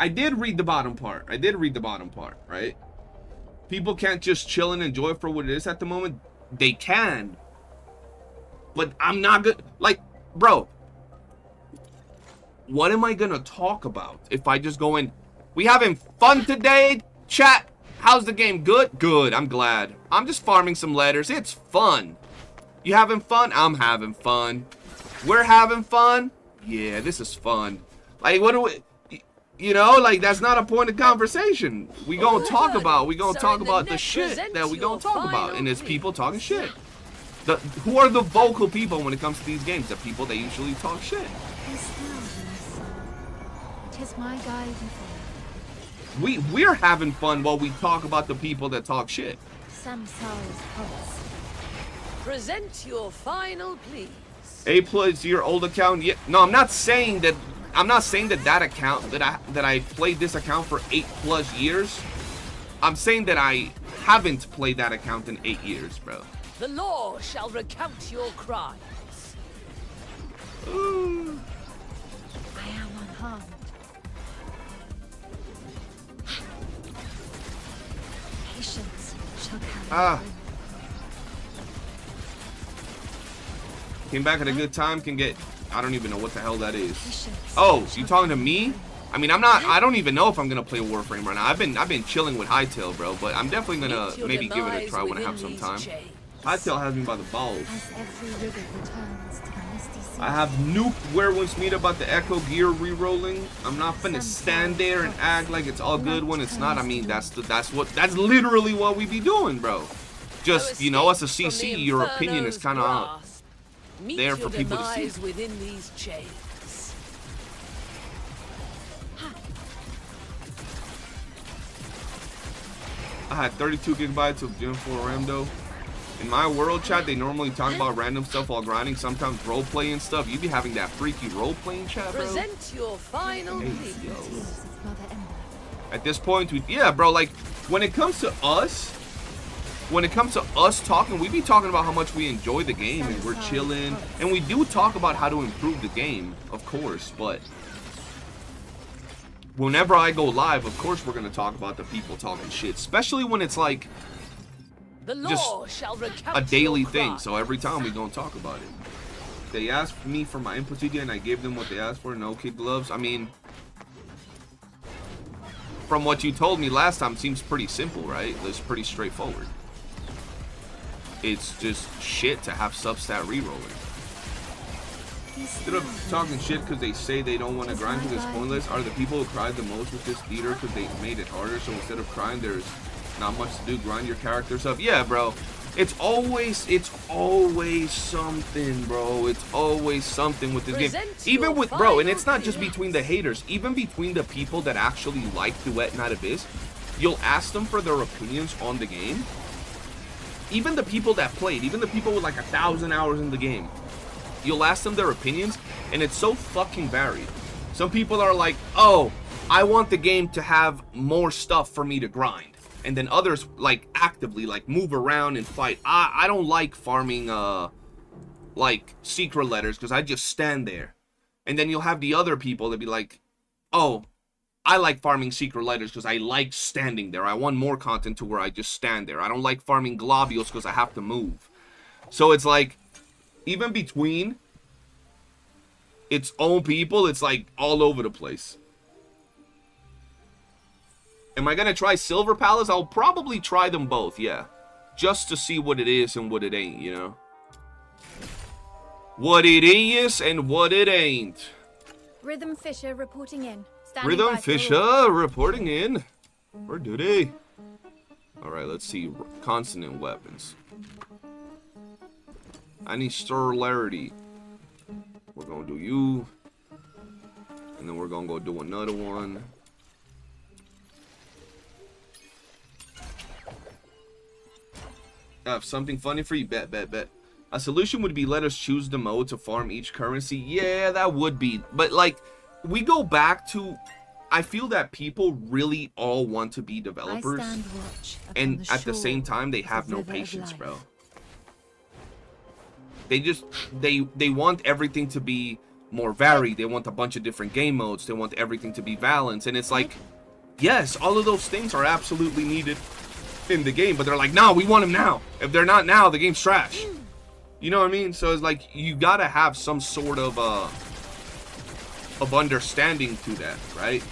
I did read the bottom part. I did read the bottom part, right? People can't just chill and enjoy it for what it is at the moment. They can. But I'm not good. Like, bro. What am I gonna talk about if I just go in? We having fun today? Chat. How's the game? Good? Good. I'm glad. I'm just farming some letters. It's fun. You having fun? I'm having fun. We're having fun? Yeah, this is fun. Like, what do we... You know, like, that's not a point of conversation. We gonna talk about the shit that we gonna talk about. And it's people talking shit. Who are the vocal people when it comes to these games? The people that usually talk shit. It is my guiding force. We're having fun while we talk about the people that talk shit. Samsara's pulse. Present your final pleas. A+ your old account. Yeah, no, I'm not saying that. I'm not saying that that account that I played this account for 8+ years. I'm saying that I haven't played that account in 8 years, bro. The law shall recount your crimes. Ooh. I am unharmed. Patience shall carry Ah. through. Came back at a good time. Can get. I don't even know what the hell that is. Patience Oh, shall you talking to carry me? through. I mean, I'm not. I don't even know if I'm gonna play Warframe right now. I've been chilling with Hightail, bro. But I'm definitely gonna Meet your maybe give it a demise try when I within have some these time. chains. Hightail has me by the balls. As every river returns to the misty sea. I have nuked where once meet about the Echo Gear re-rolling. I'm not finna stand there and act like it's all good when it's not. I mean, that's literally what we be doing, bro. Just, you know, as a CC, your opinion is kind of there for people to see. Within these chains. I had 32 gigabytes of Gen 4 RAM though. In my world chat, they normally talk about random stuff while grinding, sometimes role-playing stuff. You be having that freaky role-playing chat, bro? Present your final Hey, plea. yo. Tears of Mother Ember. At this point, yeah, bro, like, when it comes to us talking, we be talking about how much we enjoy the game and we're chilling. And we do talk about how to improve the game, of course, but whenever I go live, of course we're gonna talk about the people talking shit, especially when it's like The law shall recount a daily your thing. crimes. So every time we gonna talk about it. They asked me for my input again, and I gave them what they asked for. No kid gloves. I mean, from what you told me last time, seems pretty simple, right? It's pretty straightforward. It's just shit to have substat rerolling. Instead of talking shit because they say they don't want to grind because it's pointless, are the people who cried the most with this theater because they made it harder. So instead of crying, there's not much to do. Grind your characters up. Yeah, bro. It's always something, bro. It's always something with this game. Present Even your with, bro, and final it's not just plea. between the haters. Even between the people that actually like Duet Not Abyss, you'll ask them for their opinions on the game. Even the people that played, even the people with like 1,000 hours in the game, you'll ask them their opinions, and it's so fucking varied. Some people are like, oh, I want the game to have more stuff for me to grind. And then others, like, actively, like, move around and fight. I don't like farming, like, secret letters, because I just stand there. And then you'll have the other people that be like, oh, I like farming secret letters because I like standing there. I want more content to where I just stand there. I don't like farming globules because I have to move. So it's like, even between its own people, it's like all over the place. Am I gonna try Silver Palace? I'll probably try them both, yeah. Just to see what it is and what it ain't, you know? What it is and what it ain't. Rhythm Fisher reporting in. Standing Rhythm by for Fisher orders. reporting in. For duty. Alright, let's see. Consonant weapons. I need celerity. We're gonna do you. And then we're gonna go do another one. I have something funny for you. Bet. A solution would be let us choose the mode to farm each currency. Yeah, that would be. But like, we go back to, I feel that people really all want to be developers. I stand watch upon And the at the same shore time, they of have the no river of patience, life. bro. They just, they want everything to be more varied. They want a bunch of different game modes. They want everything to be balanced. And it's like, yes, all of those things are absolutely needed in the game, but they're like, no, we want them now. If they're not now, the game's trash. You know what I mean? So it's like, you gotta have some sort of understanding to that, right?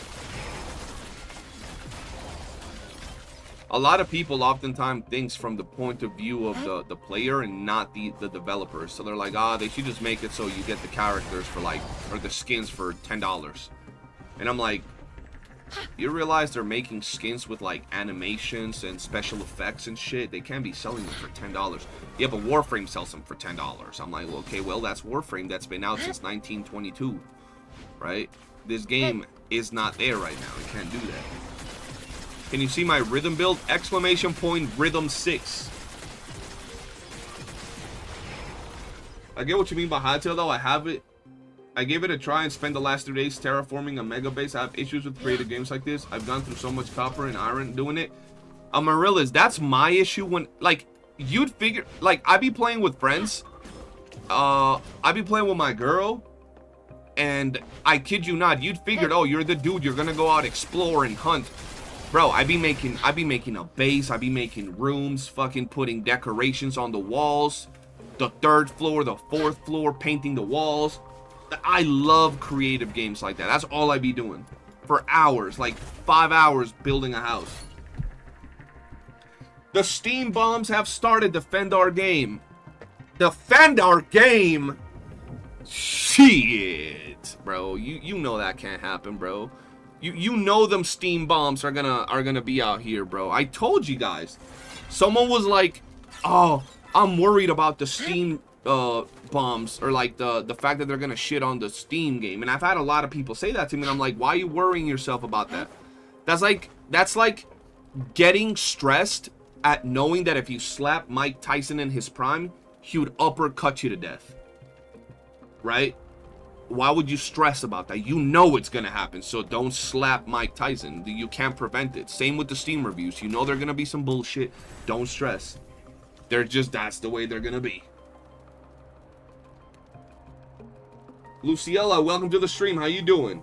A lot of people oftentimes thinks from the point of view of the player and not the developers. So they're like, they should just make it so you get the characters for like, or the skins for $10. And I'm like, you realize they're making skins with like animations and special effects and shit? They can't be selling them for $10. Yeah, but Warframe sells them for $10. I'm like, well, okay, well, that's Warframe. That's been out since 1922, right? This game is not there right now. It can't do that. Can you see my rhythm build? Exclamation point rhythm 6. I get what you mean by hightail though. I gave it a try and spent the last 3 days terraforming a mega base. I have issues with creative games like this. I've gone through so much copper and iron doing it. Marilla's, that's my issue when, like, you'd figure, like, I be playing with friends. I be playing with my girl. And I kid you not, you'd figured, oh, you're the dude, you're gonna go out, explore, and hunt. Bro, I be making a base, I be making rooms, fucking putting decorations on the walls. The 3rd floor, the 4th floor, painting the walls. I love creative games like that. That's all I be doing. For hours, like 5 hours building a house. The steam bombs have started. Defend our game. Defend our game? Shit, bro. You know that can't happen, bro. You know them steam bombs are gonna be out here, bro. I told you guys. Someone was like, oh, I'm worried about the steam bombs, or like the fact that they're gonna shit on the Steam game. And I've had a lot of people say that to me, and I'm like, why are you worrying yourself about that? That's like getting stressed at knowing that if you slap Mike Tyson in his prime, he would uppercut you to death. Right? Why would you stress about that? You know it's gonna happen, so don't slap Mike Tyson. You can't prevent it. Same with the Steam reviews. You know they're gonna be some bullshit. Don't stress. They're just, that's the way they're gonna be. Luciella, welcome to the stream. How you doing?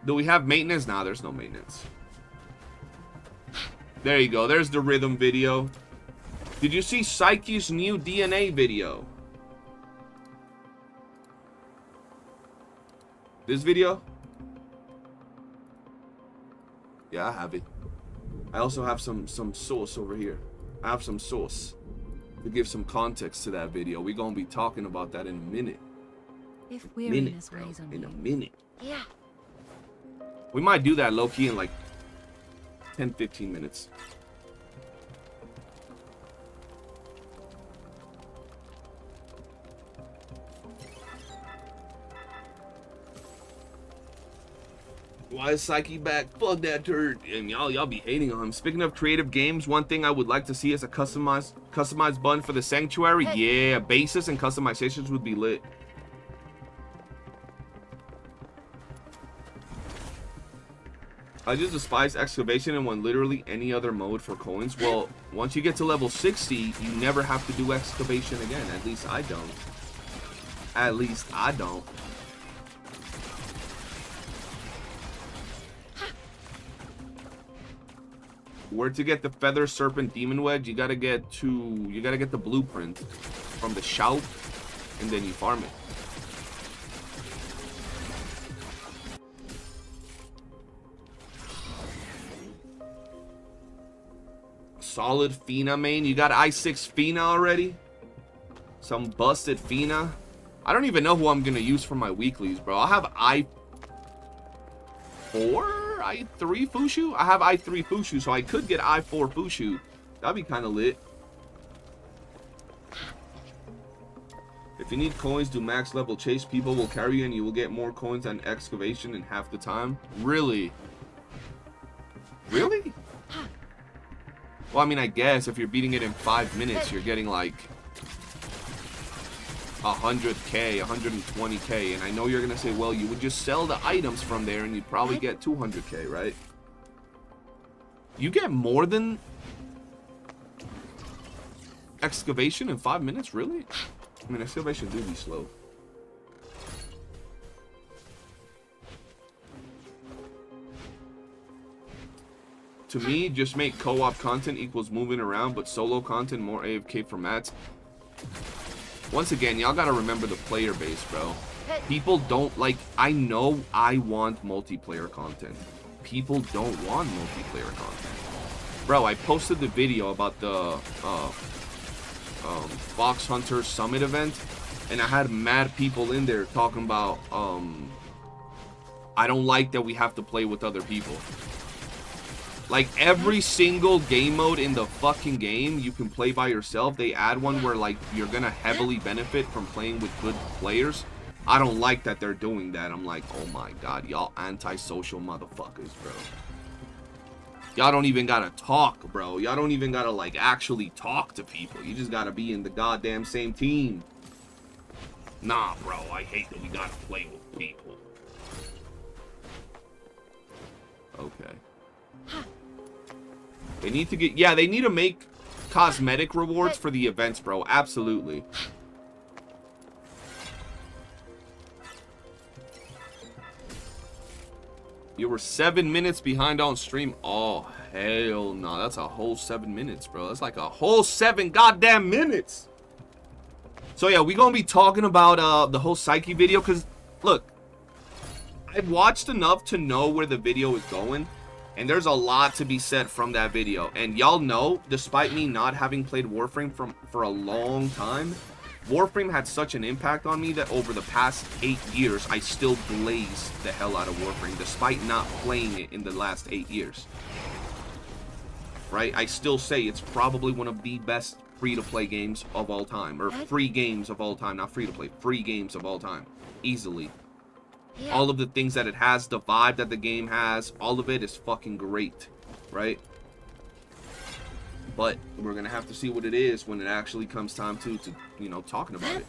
Do we have maintenance? Nah, there's no maintenance. There you go. There's the rhythm video. Did you see Psyche's new DNA video? This video? Yeah, I have it. I also have some sauce over here. I have some sauce to give some context to that video. We're gonna be talking about that in a minute. If weariness weighs on In a you. minute. Yeah. We might do that low-key in like 10-15 minutes. Why is Psyche back? Fuck that turd. And y'all be hating on him. Speaking of creative games, one thing I would like to see is a customized button for the Sanctuary. Yeah, bases and customizations would be lit. I just despise excavation and want literally any other mode for coins. Well, once you get to level 60, you never have to do excavation again. At least I don't. At least I don't. Where to get the Feather Serpent Demon Wedge? You gotta get the blueprint from the shout, and then you farm it. Solid Fina main. You got I6 Fina already? Some busted Fina. I don't even know who I'm gonna use for my weeklies, bro. I'll have I4, I3 Fushu? I have I3 Fushu, so I could get I4 Fushu. That'd be kind of lit. If you need coins, do max level chase. People will carry you and you will get more coins than excavation in half the time. Really? Really? Well, I mean, I guess if you're beating it in 5 minutes, you're getting like 100k, 120k, and I know you're gonna say, well, you would just sell the items from there and you'd probably get 200k, right? You get more than excavation in 5 minutes, really? I mean, excavation do be slow. To me, just make co-op content equals moving around, but solo content more AFK for mats. Once again, y'all gotta remember the player base, bro. People don't like, I know I want multiplayer content. People don't want multiplayer content. Bro, I posted the video about the Fox Hunter Summit event, and I had mad people in there talking about, I don't like that we have to play with other people. Like, every single game mode in the fucking game, you can play by yourself. They add one where, like, you're gonna heavily benefit from playing with good players. I don't like that they're doing that. I'm like, oh my god, y'all antisocial motherfuckers, bro. Y'all don't even gotta talk, bro. Y'all don't even gotta, like, actually talk to people. You just gotta be in the goddamn same team. Nah, bro. I hate that we gotta play with people. Okay. They need to get... Yeah, they need to make cosmetic rewards for the events, bro. Absolutely. You were 7 minutes behind on stream. Oh, hell no. That's a whole 7 minutes, bro. That's like a whole 7 goddamn minutes. So, yeah, we're going to be talking about the whole Psyche video. Because, look, I've watched enough to know where the video is going. And there's a lot to be said from that video. And y'all know, despite me not having played Warframe for a long time, Warframe had such an impact on me that over the past 8 years, I still blaze the hell out of Warframe, despite not playing it in the last 8 years. Right? I still say it's probably one of the best free-to-play games of all time. Or free games of all time. Not free-to-play. Free games of all time. Easily. Yeah. All of the things that it has, the vibe that the game has, all of it is fucking great. Right? But we're going to have to see what it is when it actually comes time to you know, talking about it.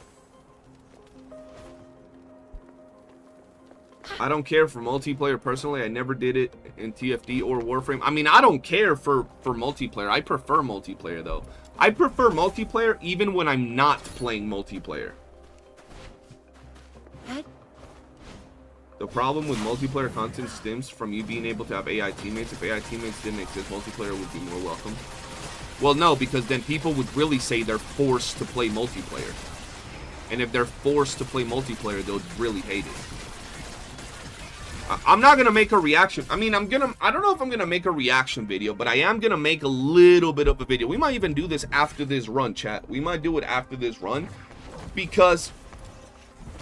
I don't care for multiplayer personally. I never did it in TFD or Warframe. I mean, I don't care for multiplayer. I prefer multiplayer, though. I prefer multiplayer even when I'm not playing multiplayer. The problem with multiplayer content stems from you being able to have AI teammates. If AI teammates didn't exist, multiplayer would be more welcome. Well, no, because then people would really say they're forced to play multiplayer. And if they're forced to play multiplayer, they'll really hate it. I'm not going to make a reaction. I mean, I don't know if I'm going to make a reaction video, but I am going to make a little bit of a video. We might even do this after this run, chat. We might do it after this run. Because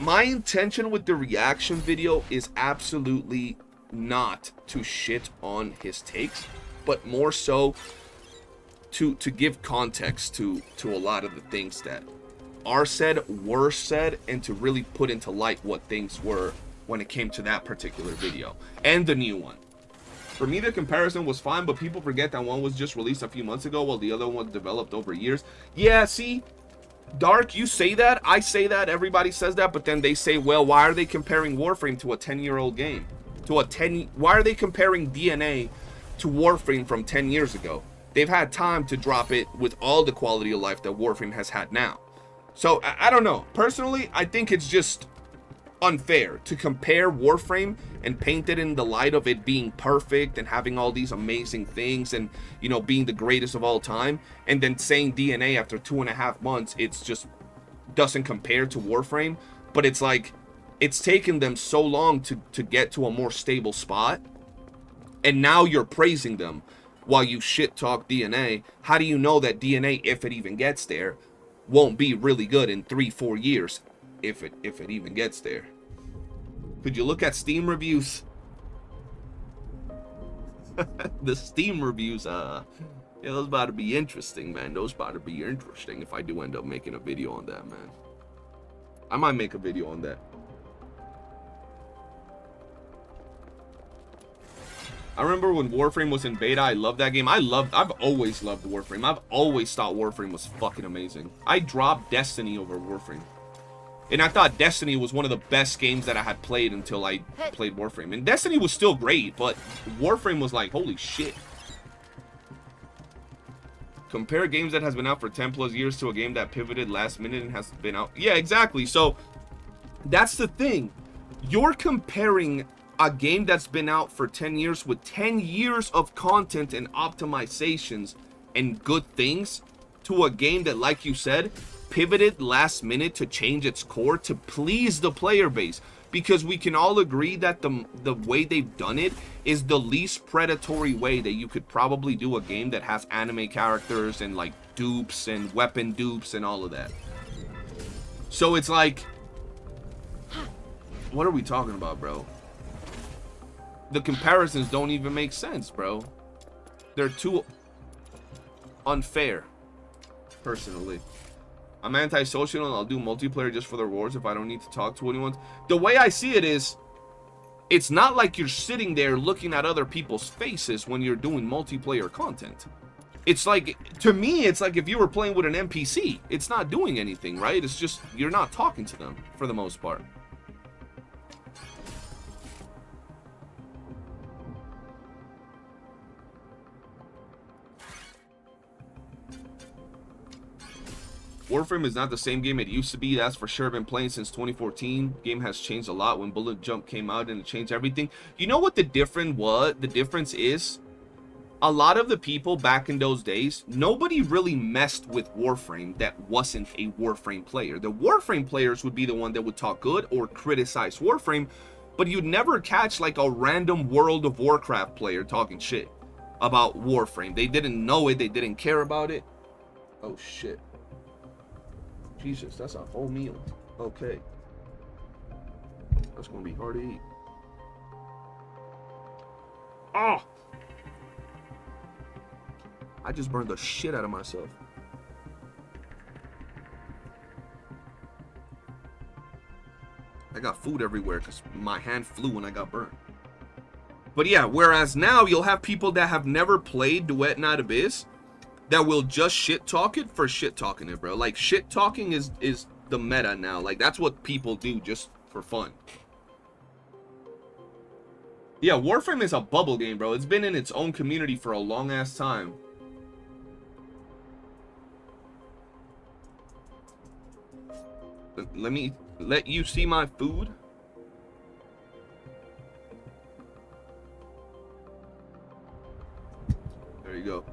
my intention with the reaction video is absolutely not to shit on his takes, but more so to give context to a lot of the things that are said, were said, and to really put into light what things were when it came to that particular video and the new one. For me, the comparison was fine, but people forget that one was just released a few months ago while the other one was developed over years. Yeah, see, Dark, you say that, I say that, everybody says that, but then they say, well, why are they comparing Warframe to a 10-year-old game? Why are they comparing DNA to Warframe from 10 years ago? They've had time to drop it with all the quality of life that Warframe has had now. So, I don't know. Personally, I think it's just unfair to compare Warframe and paint it in the light of it being perfect and having all these amazing things and, you know, being the greatest of all time. And then saying DNA after 2.5 months, it's just doesn't compare to Warframe. But it's like, it's taken them so long to get to a more stable spot. And now you're praising them while you shit talk DNA. How do you know that DNA, if it even gets there, won't be really good in 3-4 years, if it even gets there? Could you look at Steam reviews? The Steam reviews, yeah, those about to be interesting, man. Those about to be interesting if I do end up making a video on that, man. I might make a video on that. I remember when Warframe was in beta, I loved that game. I've always loved Warframe. I've always thought Warframe was fucking amazing. I dropped Destiny over Warframe. And I thought Destiny was one of the best games that I had played until I played Warframe. And Destiny was still great, but Warframe was like, holy shit. Compare games that has been out for 10 plus years to a game that pivoted last minute and has been out. Yeah, exactly. So that's the thing. You're comparing a game that's been out for 10 years with 10 years of content and optimizations and good things to a game that, like you said, pivoted last minute to change its core to please the player base. Because we can all agree that the way they've done it is the least predatory way that you could probably do a game that has anime characters and like dupes and weapon dupes and all of that. So it's like, what are we talking about, bro? The comparisons don't even make sense, bro. They're too unfair, personally. I'm antisocial and I'll do multiplayer just for the rewards if I don't need to talk to anyone. The way I see it is, it's not like you're sitting there looking at other people's faces when you're doing multiplayer content. It's like, to me, it's like if you were playing with an NPC. It's not doing anything, right? It's just, you're not talking to them for the most part. Warframe is not the same game it used to be, that's for sure. Been playing since 2014. Game has changed a lot. When Bullet Jump came out and it changed everything. You know what the difference is? A lot of the people back in those days, nobody really messed with Warframe that wasn't a Warframe player. The Warframe players would be the one that would talk good or criticize Warframe, but you'd never catch like a random World of Warcraft player talking shit about Warframe. They didn't know it, they didn't care about it. Oh shit. Jesus, that's a whole meal. Okay. That's gonna be hard to eat. Oh! I just burned the shit out of myself. I got food everywhere because my hand flew when I got burnt. But yeah, whereas now you'll have people that have never played Duet Not Abyss that will just shit talk it for shit talking it, bro. Like, shit talking is the meta now. Like, that's what people do just for fun. Yeah, Warframe is a bubble game, bro. It's been in its own community for a long ass time. Let me let you see my food. There you go.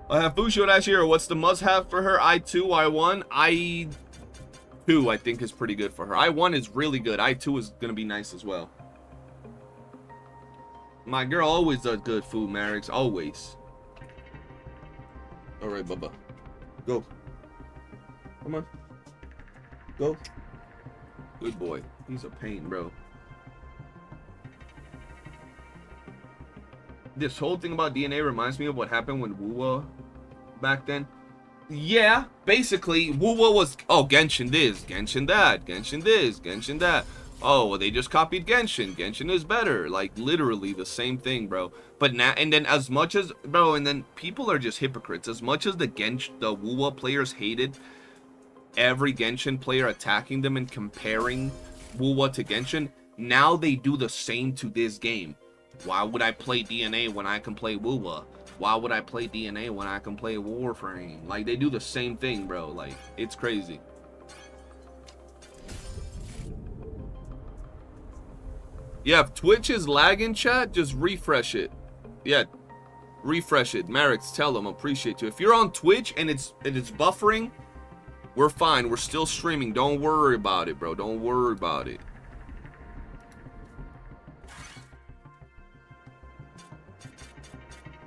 I have Fushio last year. What's the must-have for her? I2, I1, I2 I think is pretty good for her. I1 is really good. I2 is gonna be nice as well. My girl always does good food, Marix. Always. All right, Bubba. Go. Come on. Go. Good boy. He's a pain, bro. This whole thing about DNA reminds me of what happened with Wuwa back then. Yeah, basically, Wuwa was, oh, Genshin this, Genshin that, Genshin this, Genshin that. Oh, well, they just copied Genshin. Genshin is better. Like, literally the same thing, bro. But now, and then as much as, bro, and then people are just hypocrites. As much as the Wuwa players hated every Genshin player attacking them and comparing Wuwa to Genshin, now they do the same to this game. Why would I play DNA when I can play Wuwa? Why would I play DNA when I can play Warframe? Like, they do the same thing, bro. Like, it's crazy. Yeah, if Twitch is lagging, chat, just refresh it. Yeah, refresh it. Marix, tell them, appreciate you. If you're on Twitch and it's buffering, we're fine. We're still streaming. Don't worry about it, bro. Don't worry about it.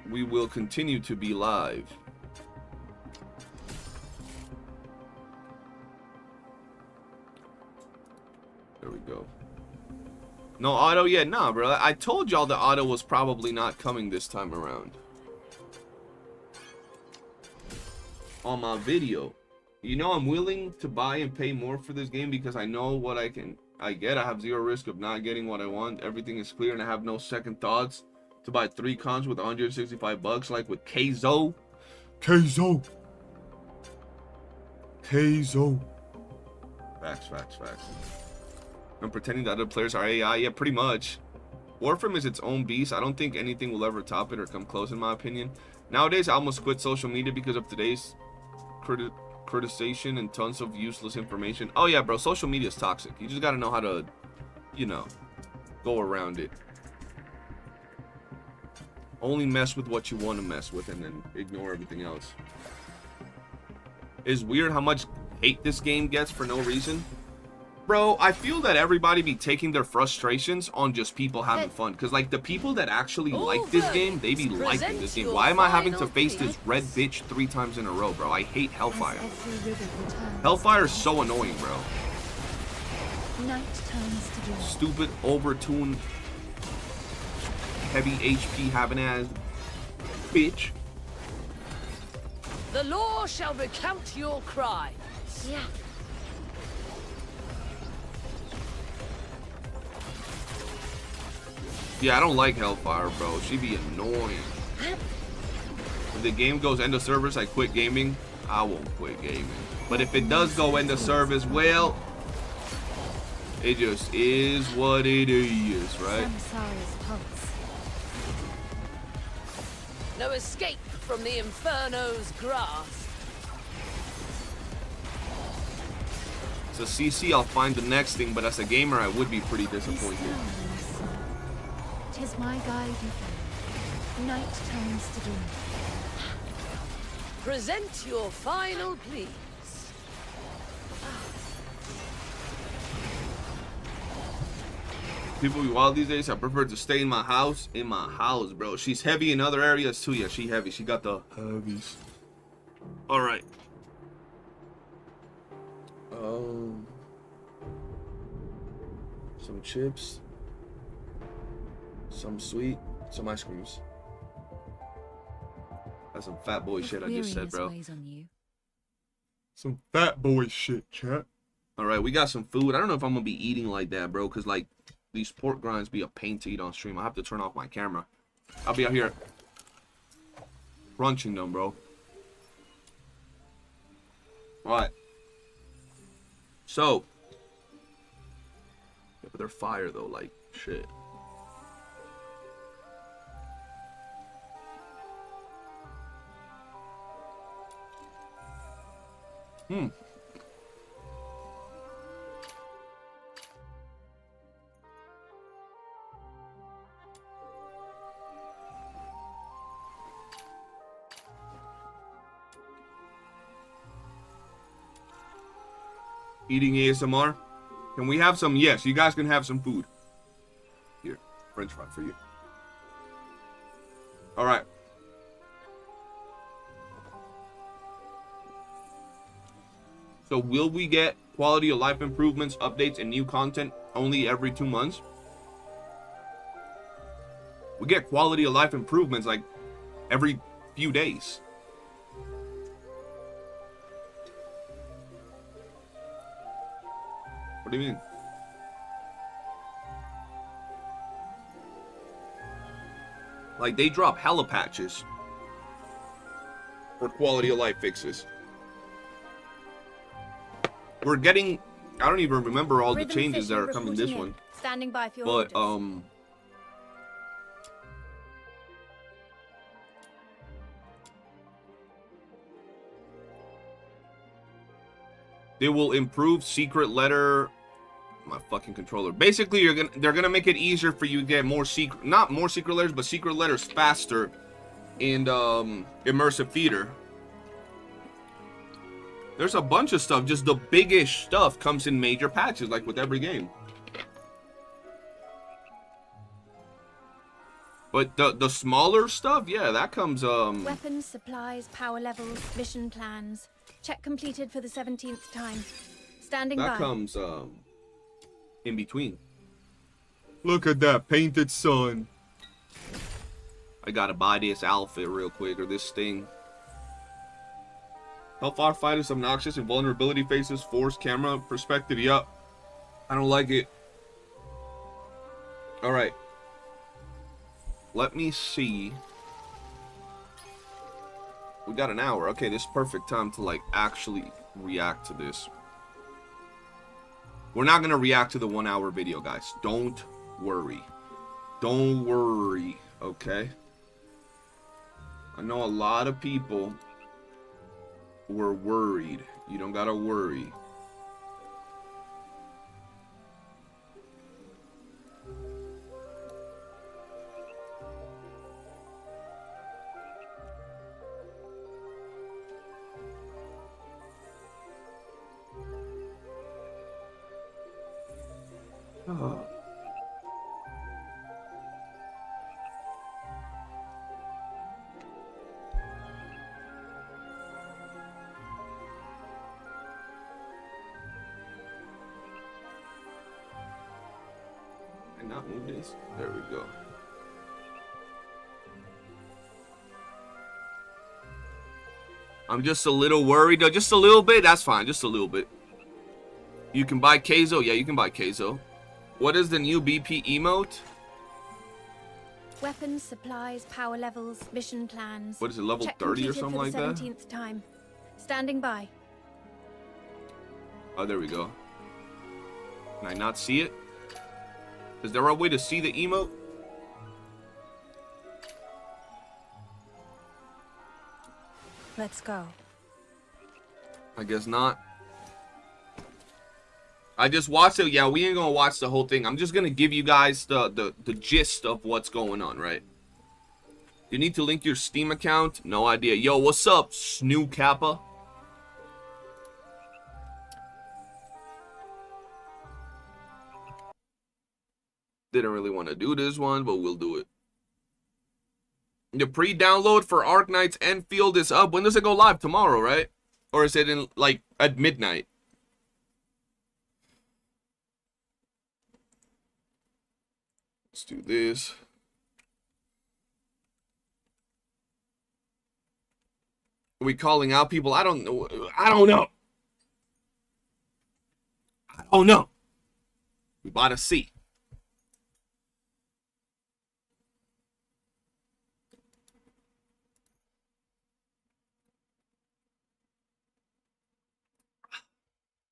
We will continue to be live. There we go. No auto yet? Nah, bro. I told y'all the auto was probably not coming this time around. On my video. You know, I'm willing to buy and pay more for this game because I know what I get. I have zero risk of not getting what I want. Everything is clear and I have no second thoughts to buy 3 cons with 165 bucks, like with Kezhou. Kezhou. Facts. I'm pretending that other players are AI. Yeah, pretty much. Warframe is its own beast. I don't think anything will ever top it or come close, in my opinion. Nowadays, I almost quit social media because of today's criticization and tons of useless information. Oh yeah, bro, social media is toxic. You just gotta know how to, you know, go around it. Only mess with what you want to mess with and then ignore everything else. It's weird how much hate this game gets for no reason. Bro, I feel that everybody be taking their frustrations on just people having fun. Because, like, the people that actually like this game, they be liking this game. Why am I having to face this red bitch 3 times in a row, bro? I hate Hellfire. Hellfire is so annoying, bro. Stupid, overtuned, heavy HP having ass bitch. The law shall recount your crimes. Yeah. Yeah, I don't like Hellfire, bro. She be annoying. If the game goes end of service, I quit gaming. I won't quit gaming. But if it does go end of service, well, it just is what it is, right? Samsara's pulse. No escape from the Inferno's grasp. So CC, I'll find the next thing, but as a gamer, I would be pretty Be disappointed. still, my son. 'Tis my guide you follow. Night turns to dawn. Present your final pleas. People be wild these days. I prefer to stay in my house. Bro. She's heavy in other areas too. Yeah, she heavy. She got the heavies. All right. Some chips. Some sweet. Some ice creams. That's some fat boy shit I just said, bro. Weighs on you. Some fat boy shit, chat. All right, we got some food. I don't know if I'm gonna be eating like that, bro, because like these pork grinds be a pain to eat on stream. I have to turn off my camera. I'll be out here crunching them, bro. All right. So, yeah, but they're fire though, like shit. Eating ASMR. Can we have some? Yes, you guys can have some food. Here, French fry for you. All right. So will we get quality of life improvements, updates, and new content only every 2 months? We get quality of life improvements like every few days. What do you mean? Like they drop hella patches for quality of life fixes. We're getting, I don't even remember all the Rhythm changes that Fisher are coming reporting this in. one. Standing by for your But orders. they will improve secret letter. My fucking controller. Basically, they're gonna make it easier for you to get more secret, not more secret letters, but secret letters faster in immersive theater. There's a bunch of stuff. Just the biggish stuff comes in major patches, like with every game. But the smaller stuff, yeah, that comes Weapons, supplies, power levels, mission plans. Check completed for the 17th time. Standing that by. comes in between. Look at that painted sun. I gotta buy this outfit real quick, or this thing. Hellfire fighters obnoxious and vulnerability faces, forced camera perspective. Yup. I don't like it. Alright. Let me see. We got an hour. Okay, this is perfect time to like actually react to this. We're not gonna react to the 1 hour video, guys. Don't worry. Don't worry, okay? I know a lot of people were worried. You don't gotta worry. Can I not move this? There we go. I'm just a little worried though. Just a little bit. That's fine. Just a little bit. You can buy Kezhou. Yeah, you can buy Kezhou. What is the new BP emote? Weapons, supplies, power levels, mission plans. What is it, level Check 30 or completed something for like the that? 17th time. Standing by. Oh, there we go. Can I not see it? Is there a way to see the emote? Let's go. I guess not. I just watched it. Yeah, we ain't gonna watch the whole thing. I'm just gonna give you guys the gist of what's going on, right? You need to link your Steam account? No idea. Yo, what's up, Snoo Kappa? Didn't really want to do this one, but we'll do it. The pre-download for Arknight's Enfield is up. When does it go live? Tomorrow, right? Or is it in, like, at midnight? Let's do this. Are we calling out people? I don't know. I don't know. I don't know. We about to see.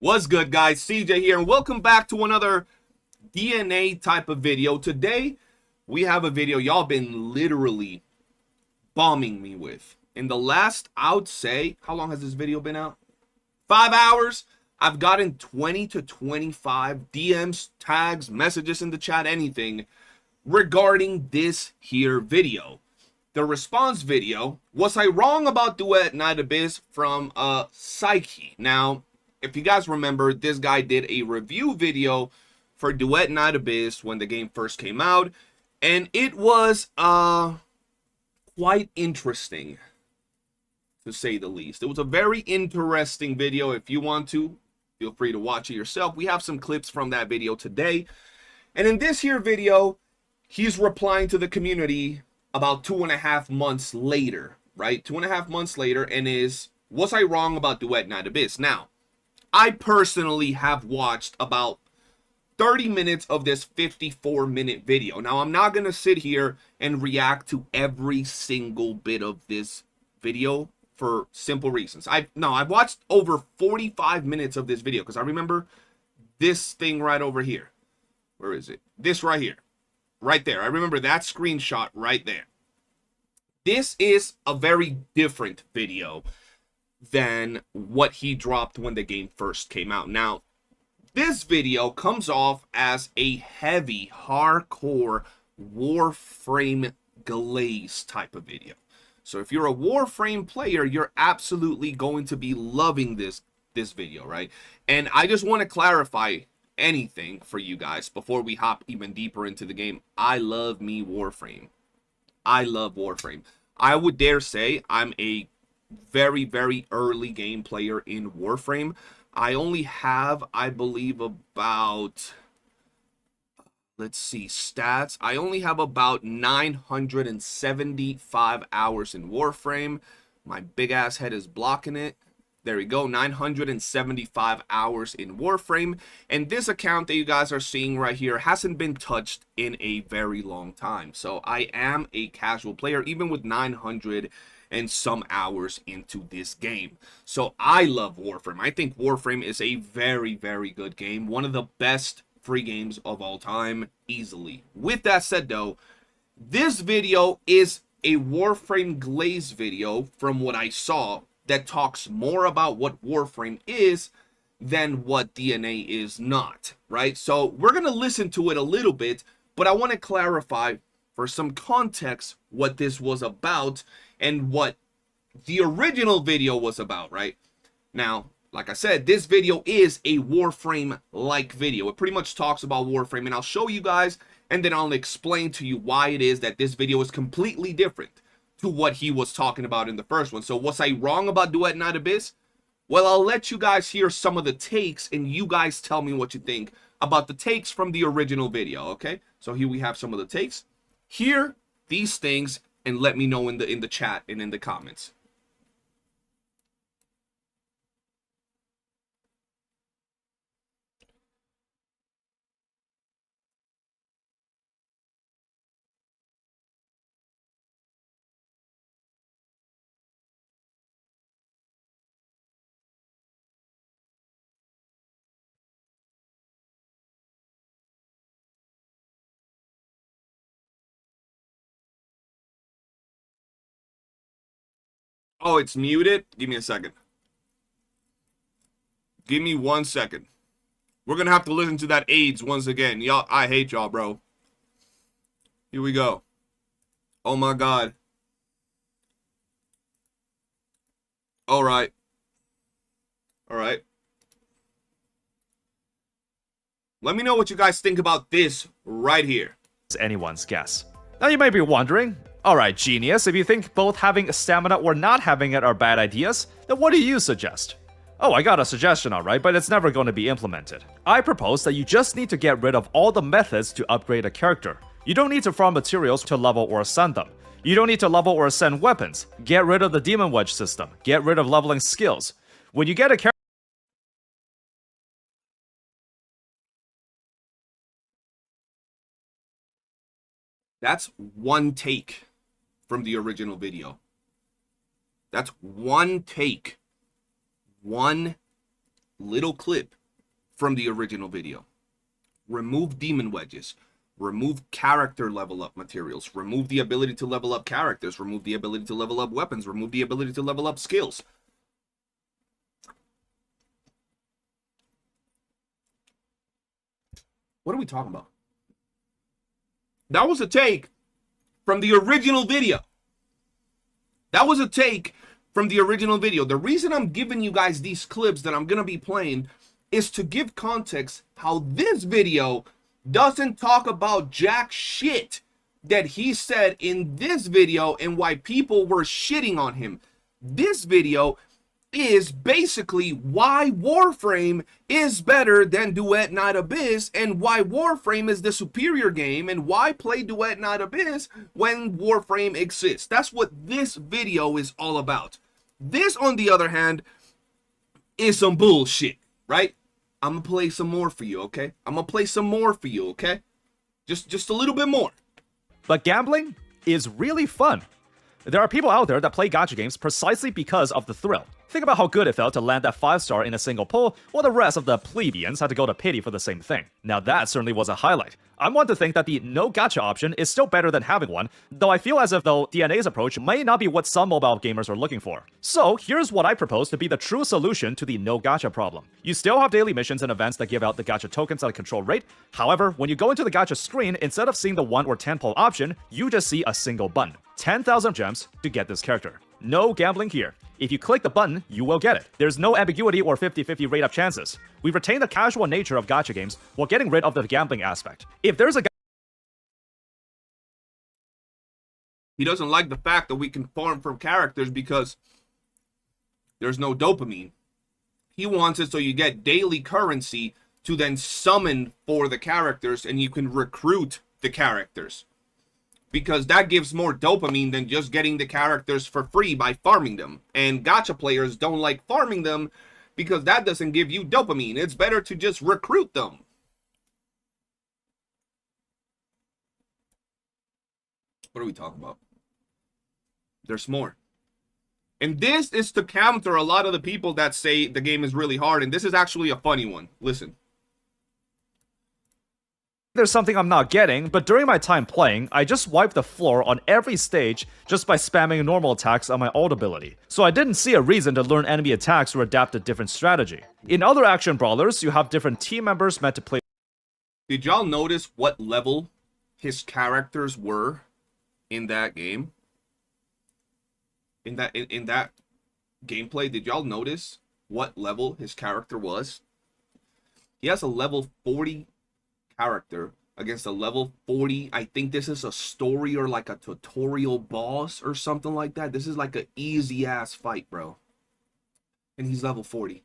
What's good, guys? CJ here, and welcome back to another DNA type of video. Today, we have a video y'all been literally bombing me with. In the last, I would say, how long has this video been out? 5 hours. I've gotten 20 to 25 DMs, tags, messages in the chat, anything regarding this here video. The response video, was I wrong about Duet Night Abyss from Psyche? Now, if you guys remember, this guy did a review video for Duet Night Abyss when the game first came out, and it was quite interesting, to say the least. It was a very interesting video. If you want to, feel free to watch it yourself. We have some clips from that video today, and in this here video, he's replying to the community about 2.5 months later, right? 2.5 months later, and was I wrong about Duet Night Abyss? Now, I personally have watched about 30 minutes of this 54-minute video. Now, I'm not going to sit here and react to every single bit of this video for simple reasons. I've watched over 45 minutes of this video because I remember this thing right over here. Where is it? This right here. Right there. I remember that screenshot right there. This is a very different video than what he dropped when the game first came out. Now, this video comes off as a heavy, hardcore Warframe glaze type of video. So if you're a Warframe player, you're absolutely going to be loving this video, right? And I just want to clarify anything for you guys before we hop even deeper into the game. I love me Warframe. I love Warframe. I would dare say I'm a very, very early game player in Warframe. I only have, I believe, about, let's see, stats. I only have about 975 hours in Warframe. My big ass head is blocking it. There we go, 975 hours in Warframe. And this account that you guys are seeing right here hasn't been touched in a very long time. So I am a casual player, even with 900 and some hours into this game. So I love Warframe. I think Warframe is a very, very good game. One of the best free games of all time, easily. With that said though, this video is a Warframe glaze video from what I saw that talks more about what Warframe is than what DNA is not, right? So we're going to listen to it a little bit, but I want to clarify for some context what this was about and what the original video was about, right? Now, like I said, this video is a Warframe-like video. It pretty much talks about Warframe, and I'll show you guys, and then I'll explain to you why it is that this video is completely different to what he was talking about in the first one. So was I wrong about Duet Night Abyss? Well, I'll let you guys hear some of the takes, and you guys tell me what you think about the takes from the original video, okay? So here we have some of the takes. Hear these things and let me know in the chat and in the comments. Oh, it's muted? Give me a second. Give me 1 second. We're gonna have to listen to that AIDS once again. Y'all, I hate y'all, bro. Here we go. Oh my god. Alright. Alright. Let me know what you guys think about this right here. It's anyone's guess. Now you might be wondering, alright genius, if you think both having stamina or not having it are bad ideas, then what do you suggest? Oh, I got a suggestion alright, but it's never going to be implemented. I propose that you just need to get rid of all the methods to upgrade a character. You don't need to farm materials to level or ascend them. You don't need to level or ascend weapons. Get rid of the Demon Wedge system. Get rid of leveling skills. When you get a character, That's one take from the original video. That's one take. One little clip from the original video. Remove demon wedges. Remove character level up materials. Remove the ability to level up characters. Remove the ability to level up weapons. Remove the ability to level up skills. What are we talking about? That was a take from the original video. That was a take from the original video. The reason I'm giving you guys these clips that I'm going to be playing is to give context how this video doesn't talk about jack shit that he said in this video and why people were shitting on him. This video is basically why Warframe is better than Duet Night Abyss and why Warframe is the superior game and why play Duet Night Abyss when Warframe exists. That's what this video is all about. This, on the other hand, is some bullshit, right? I'm gonna play some more for you, okay? I'm gonna play some more for you, okay? Just a little bit more. but gambling is really fun. There are people out there that play gacha games precisely because of the thrill. Think about how good it felt to land that 5-star in a single pull, while the rest of the plebeians had to go to pity for the same thing. Now that certainly was a highlight. I want to think that the no gacha option is still better than having one, though I feel as if though DNA's approach may not be what some mobile gamers are looking for. So here's what I propose to be the true solution to the no gacha problem. You still have daily missions and events that give out the gacha tokens at a controlled rate. However, when you go into the gacha screen, instead of seeing the 1 or 10 pull option, you just see a single button. 10,000 gems to get this character. No gambling here. If you click the button, you will get it. There's no ambiguity or 50-50 rate up chances. We retain the casual nature of gacha games while getting rid of the gambling aspect. If there's a He doesn't like the fact that we can farm from characters because there's no dopamine. He wants it so you get daily currency to then summon for the characters and you can recruit the characters. Because that gives more dopamine than just getting the characters for free by farming them. And gacha players don't like farming them because that doesn't give you dopamine. It's better to just recruit them. What are we talking about? There's more. And this is to counter a lot of the people that say the game is really hard. And this is actually a funny one. Listen. There's something I'm not getting, but during my time playing, I just wiped the floor on every stage just by spamming normal attacks on my ult ability. So I didn't see a reason to learn enemy attacks or adapt a different strategy. In other action brawlers, you have different team members meant to play. Did y'all notice what level his characters were in that game? In that gameplay, did y'all notice what level his character was? He has a level 40 character against a level 40. I think this is a story or like a tutorial boss or something like that. This is like an easy ass fight, bro. And he's level 40.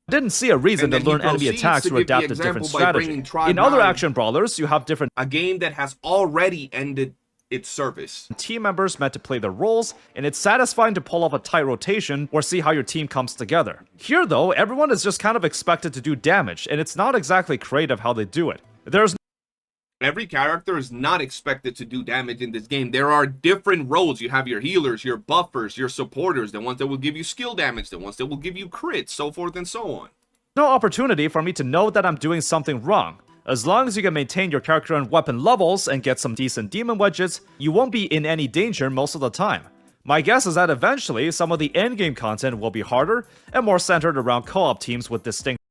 Didn't see a reason to learn enemy attacks or adapt a different strategy. In other action brawlers, you have different a game that has already ended its service. Team members meant to play their roles, and it's satisfying to pull off a tight rotation or see how your team comes together. Here though, everyone is just kind of expected to do damage, and it's not exactly creative how they do it. Every character is not expected to do damage in this game. There are different roles. You have your healers, your buffers, your supporters, the ones that will give you skill damage, the ones that will give you crits, so forth and so on. No opportunity for me to know that I'm doing something wrong. As long as you can maintain your character and weapon levels and get some decent demon wedges, you won't be in any danger most of the time. My guess is that eventually some of the in-game content will be harder and more centered around co-op teams with distinct.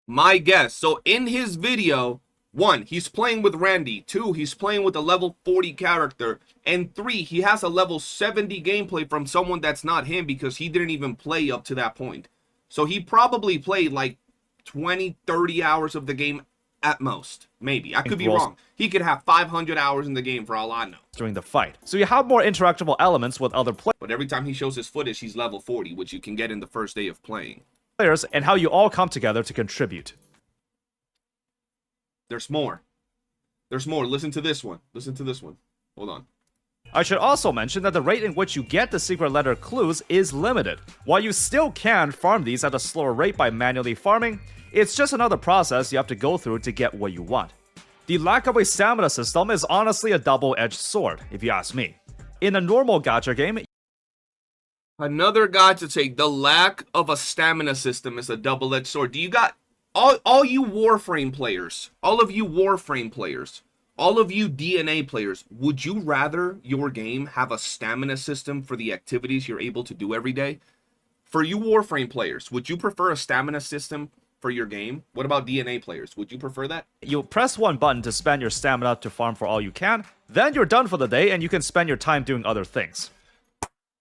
My guess. So in his video, 1, he's playing with Randy. 2, he's playing with a level 40 character. And 3, he has a level 70 gameplay from someone that's not him because he didn't even play up to that point. So he probably played like 20, 30 hours of the game at most. Maybe. I could be wrong. He could have 500 hours in the game for all I know. During the fight. So you have more interactable elements with other But every time he shows his footage, he's level 40, which you can get in the first day of playing. players and how you all come together to contribute. There's more. There's more. Listen to this one. Listen to this one. Hold on. I should also mention that the rate in which you get the secret letter clues is limited. While you still can farm these at a slower rate by manually farming, it's just another process you have to go through to get what you want. The lack of a stamina system is honestly a double-edged sword, if you ask me. In a normal gacha game, Another gacha take. The lack of a stamina system is a double-edged sword. Do you got all you Warframe players, all of you Warframe players, all of you DNA players, would you rather your game have a stamina system for the activities you're able to do every day? For you Warframe players, would you prefer a stamina system for your game? What about DNA players? Would you prefer that? you press one button to spend your stamina to farm for all you can, then you're done for the day and you can spend your time doing other things.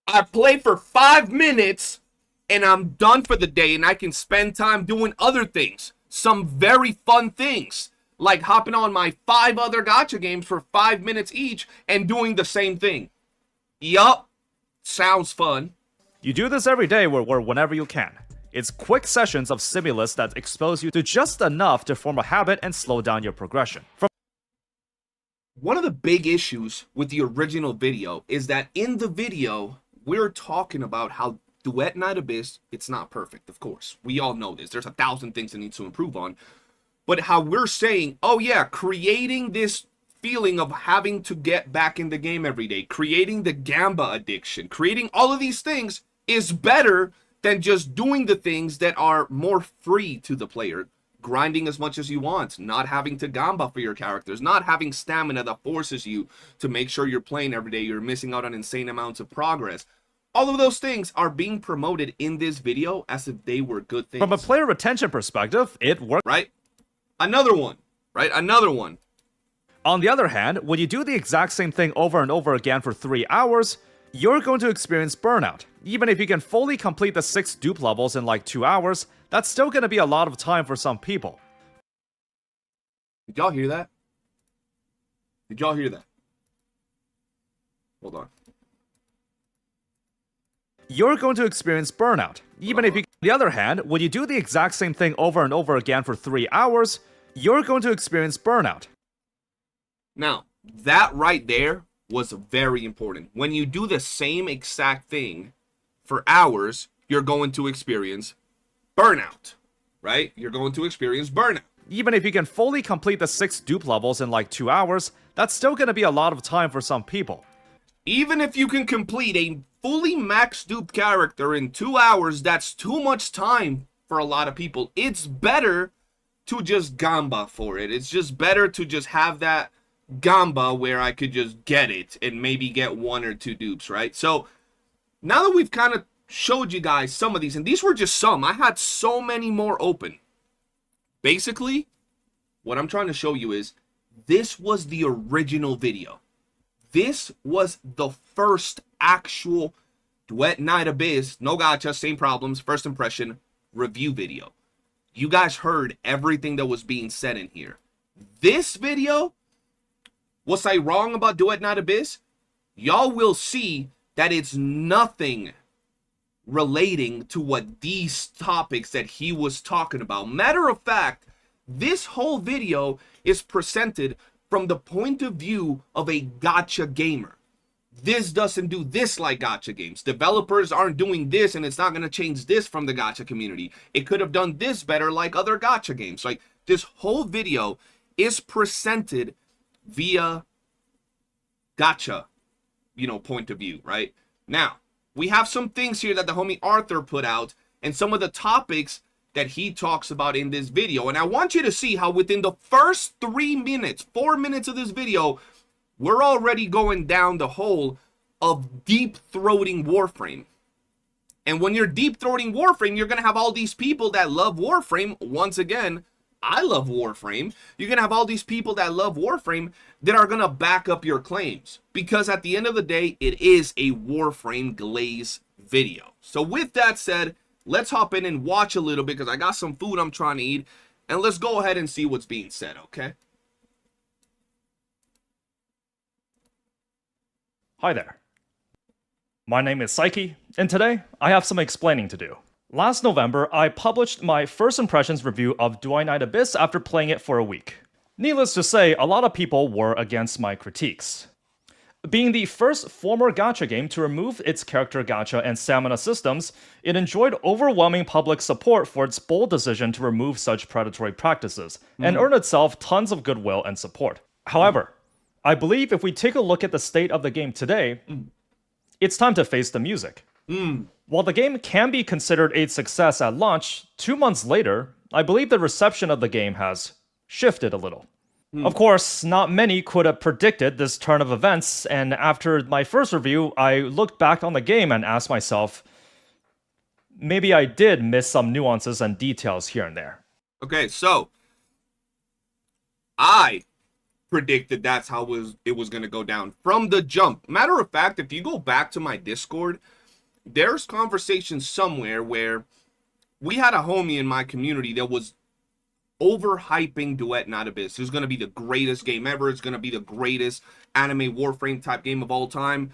I play for 5 minutes and I'm done for the day and I can spend time doing other things. Some very fun things. Like hopping on my 5 other gacha games for 5 minutes each and doing the same thing. Yup. Sounds fun. You do this every day or whenever you can. It's quick sessions of stimulus that expose you to just enough to form a habit and slow down your progression. One of the big issues with the original video is that in the video, we're talking about how Duet Night Abyss, it's not perfect, of course. We all know this. There's 1,000 things it needs to improve on. But how we're saying, oh yeah, creating this feeling of having to get back in the game every day, creating the Gamba addiction, creating all of these things is better than just doing the things that are more free to the player. Grinding as much as you want, not having to Gamba for your characters, not having stamina that forces you to make sure you're playing every day, you're missing out on insane amounts of progress. All of those things are being promoted in this video as if they were good things. From a player retention perspective, it works. Right? Another one. Right? Another one. On the other hand, when you do the exact same thing over and over again for 3 hours, you're going to experience burnout. Even if you can fully complete the 6 dupe levels in like 2 hours, that's still going to be a lot of time for some people. Did y'all hear that? Did y'all hear that? Hold on. You're going to experience burnout. Even if you... On the other hand, when you do the exact same thing over and over again for 3 hours, you're going to experience burnout. Now, that right there was very important. When you do the same exact thing for hours, you're going to experience burnout, right? You're going to experience burnout. Even if you can fully complete the 6 dupe levels in like 2 hours, that's still going to be a lot of time for some people. Even if you can complete a fully max dupe character in 2 hours, that's too much time for a lot of people. It's better to just Gamba for it. It's just better to just have that Gamba where I could just get it and maybe get 1 or 2 dupes, right? So now that we've kind of showed you guys some of these, and these were just some. I had so many more open. Basically, what I'm trying to show you is this was the original video. This was the first actual Duet Night Abyss, no gacha, same problems, first impression review video. You guys heard everything that was being said in here. This video, was I wrong about Duet Night Abyss? Y'all will see that it's nothing relating to what these topics that he was talking about. Matter of fact, this whole video is presented from the point of view of a gacha gamer. This doesn't do this like gacha games. Developers aren't doing this, and it's not going to change this from the gacha community. It could have done this better like other gacha games. Like, this whole video is presented via gacha, point of view, right? Now, we have some things here that the homie Arthur put out, and some of the topics that he talks about in this video. And I want you to see how within the first 4 minutes of this video, we're already going down the hole of deep-throating Warframe. And when you're deep-throating Warframe, you're going to have all these people that love Warframe. Once again, I love Warframe. You're going to have all these people that love Warframe that are going to back up your claims. Because at the end of the day, it is a Warframe glaze video. So with that said, let's hop in and watch a little bit because I got some food I'm trying to eat. And let's go ahead and see what's being said, okay? Hi there. My name is Psyche, and today I have some explaining to do. Last November, I published my first impressions review of Do I Knight Abyss after playing it for a week. Needless to say, a lot of people were against my critiques. Being the first former gacha game to remove its character gacha and stamina systems, it enjoyed overwhelming public support for its bold decision to remove such predatory practices, and earned itself tons of goodwill and support. However, I believe if we take a look at the state of the game today, it's time to face the music. While the game can be considered a success at launch, 2 months later, I believe the reception of the game has shifted a little. Of course, not many could have predicted this turn of events, and after my first review, I looked back on the game and asked myself, maybe I did miss some nuances and details here and there. Okay, so I predicted that's how it was going to go down from the jump. Matter of fact, if you go back to my Discord, there's conversations somewhere where we had a homie in my community that was overhyping Duet Not Abyss. It's going to be the greatest game ever. It's going to be the greatest anime Warframe type game of all time.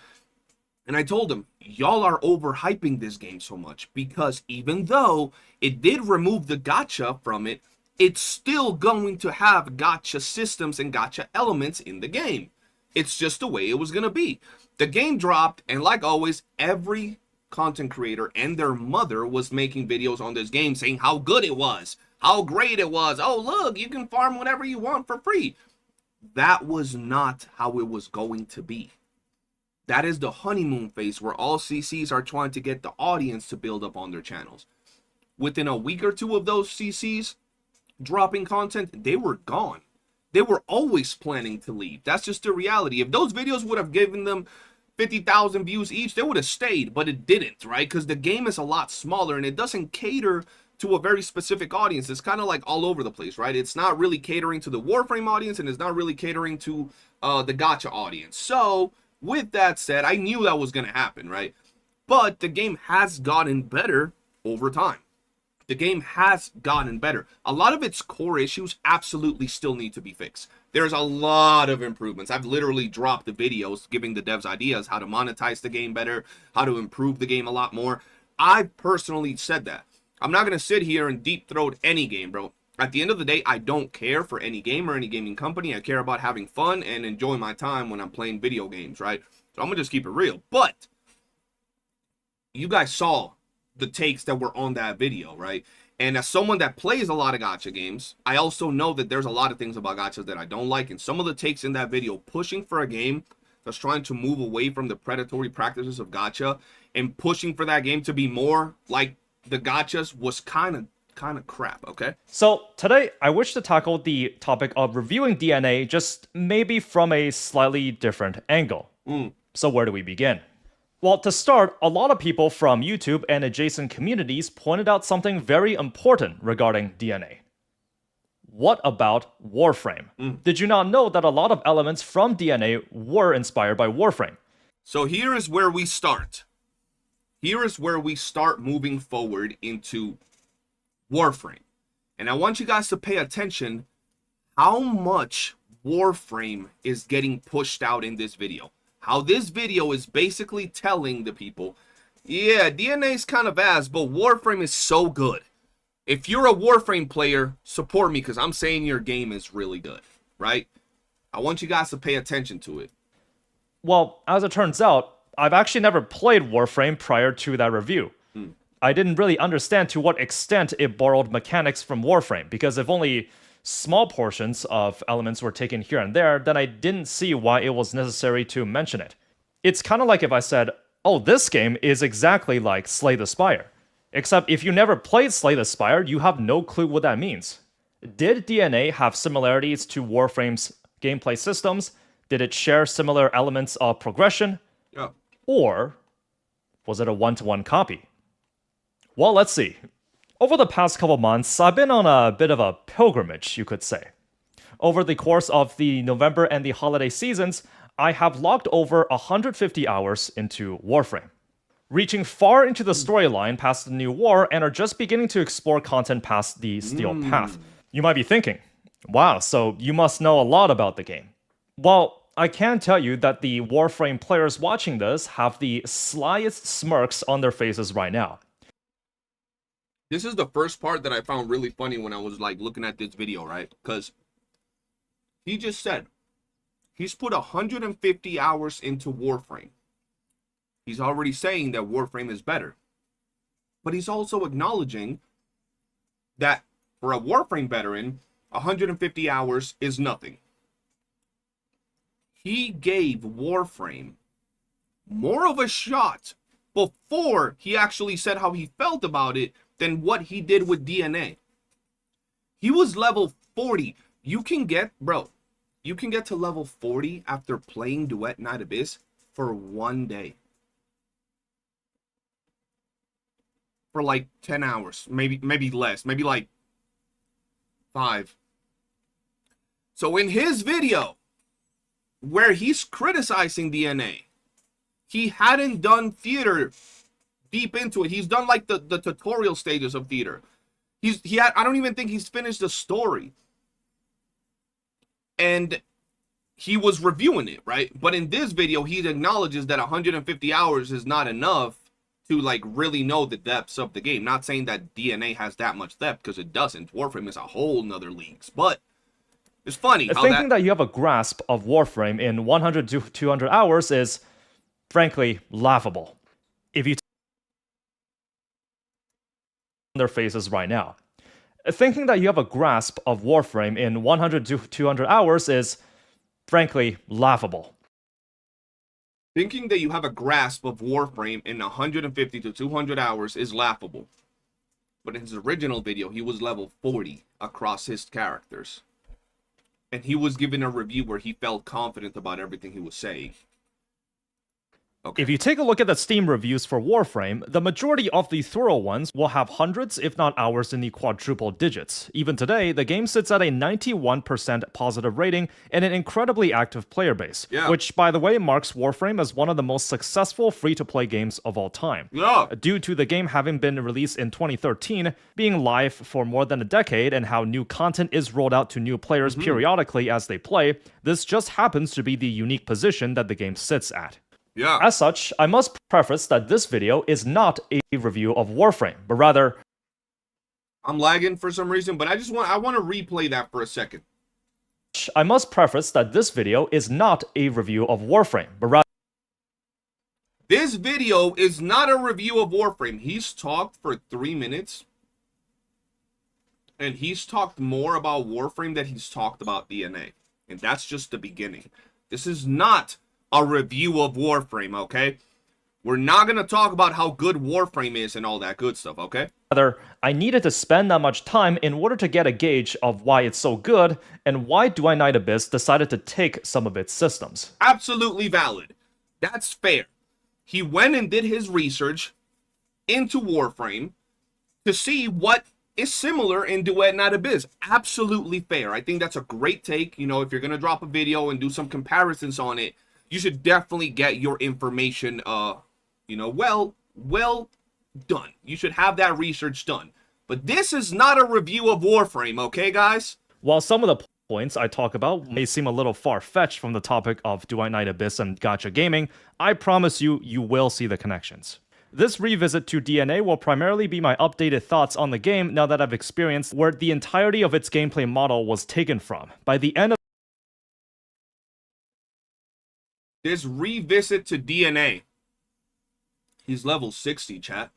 And I told him, y'all are overhyping this game so much because even though it did remove the gacha from it, it's still going to have gacha systems and gacha elements in the game. It's just the way it was going to be. The game dropped, and like always, every content creator and their mother was making videos on this game saying how good it was, how great it was. Oh, look, you can farm whatever you want for free. That was not how it was going to be. That is the honeymoon phase where all CCs are trying to get the audience to build up on their channels. Within a week or two of those CCs dropping content, they were gone. They were always planning to leave. That's just the reality. If those videos would have given them 50,000 views each, they would have stayed, but it didn't, right? Because the game is a lot smaller and it doesn't cater to a very specific audience. It's kind of like all over the place, right? It's not really catering to the Warframe audience and it's not really catering to the gacha audience. So with that said, I knew that was going to happen, right? But the game has gotten better over time. The game has gotten better. A lot of its core issues absolutely still need to be fixed. There's a lot of improvements. I've literally dropped the videos giving the devs ideas how to monetize the game better, how to improve the game a lot more. I've personally said that. I'm not going to sit here and deep throat any game, bro. At the end of the day, I don't care for any game or any gaming company. I care about having fun and enjoying my time when I'm playing video games, right? So I'm going to just keep it real. But you guys saw the takes that were on that video, right? And as someone that plays a lot of gacha games, I also know that there's a lot of things about gachas that I don't like. And some of the takes in that video pushing for a game that's trying to move away from the predatory practices of gacha and pushing for that game to be more like the gachas was kind of crap, okay? So today, I wish to tackle the topic of reviewing DNA just maybe from a slightly different angle. So where do we begin? Well, to start, a lot of people from YouTube and adjacent communities pointed out something very important regarding DNA. What about Warframe? Did you not know that a lot of elements from DNA were inspired by Warframe? So here is where we start. Here is where we start moving forward into Warframe. And I want you guys to pay attention how much Warframe is getting pushed out in this video. How this video is basically telling the people, yeah, DNA is kind of ass, but Warframe is so good. If you're a Warframe player, support me because I'm saying your game is really good, right? I want you guys to pay attention to it. Well, as it turns out, I've actually never played Warframe prior to that review. I didn't really understand to what extent it borrowed mechanics from Warframe, because if only small portions of elements were taken here and there, then I didn't see why it was necessary to mention it. It's kind of like if I said, oh, this game is exactly like Slay the Spire. Except if you never played Slay the Spire, you have no clue what that means. Did DNA have similarities to Warframe's gameplay systems? Did it share similar elements of progression? Yeah. Or was it a one-to-one copy? Well, let's see. Over the past couple months, I've been on a bit of a pilgrimage, you could say. Over the course of the November and the holiday seasons, I have logged over 150 hours into Warframe, reaching far into the storyline past the new war and are just beginning to explore content past the Steel Path. You might be thinking, wow, so you must know a lot about the game. Well, I can tell you that the Warframe players watching this have the slyest smirks on their faces right now. This is the first part that I found really funny when I was like looking at this video, right? Because he just said he's put 150 hours into Warframe. He's already saying that Warframe is better. But he's also acknowledging that for a Warframe veteran, 150 hours is nothing. He gave Warframe more of a shot before he actually said how he felt about it than what he did with DNA. He was level 40. You can get, bro, you can get to level 40 after playing Duet Night Abyss for 1 day. For like 10 hours, maybe less, maybe like 5. So in his video, where he's criticizing DNA, he hadn't done theater deep into it. He's done like the tutorial stages of theater. I don't even think he's finished the story. And he was reviewing it, right? But in this video, he acknowledges that 150 hours is not enough to like really know the depths of the game. Not saying that DNA has that much depth, because it doesn't. Warframe is a whole nother leagues. But it's funny how thinking that you have a grasp of Warframe in 100 to 200 hours is, frankly, laughable. If you their faces right now. Thinking that you have a grasp of Warframe in 100 to 200 hours is, frankly, laughable. Thinking that you have a grasp of Warframe in 150 to 200 hours is laughable. But in his original video, he was level 40 across his characters. And he was given a review where he felt confident about everything he was saying. Okay. If you take a look at the Steam reviews for Warframe, the majority of the thorough ones will have hundreds, if not hours, in the quadruple digits. Even today, the game sits at a 91% positive rating and an incredibly active player base, which, by the way, marks Warframe as one of the most successful free-to-play games of all time. Due to the game having been released in 2013, being live for more than a decade, and how new content is rolled out to new players periodically as they play, this just happens to be the unique position that the game sits at. As such, I must preface that this video is not a review of Warframe, but rather... I'm lagging for some reason, but I want to replay that for a second. I must preface that this video is not a review of Warframe, but rather... This video is not a review of Warframe. He's talked for 3 minutes. And he's talked more about Warframe than he's talked about DNA. And that's just the beginning. This is not a review of Warframe, okay? We're not going to talk about how good Warframe is and all that good stuff, okay? Rather, I needed to spend that much time in order to get a gauge of why it's so good, and why Duet Night Abyss decided to take some of its systems. Absolutely valid. That's fair. He went and did his research into Warframe to see what is similar in Duet Night Abyss. Absolutely fair. I think that's a great take. You know, if you're going to drop a video and do some comparisons on it, you should definitely get your information, you know, well done. You should have that research done. But this is not a review of Warframe, okay, guys? While some of the points I talk about may seem a little far-fetched from the topic of Duet Night Abyss and gacha gaming, I promise you, you will see the connections. This revisit to DNA will primarily be my updated thoughts on the game now that I've experienced where the entirety of its gameplay model was taken from. By the end of this revisit to DNA, he's level 60, chat.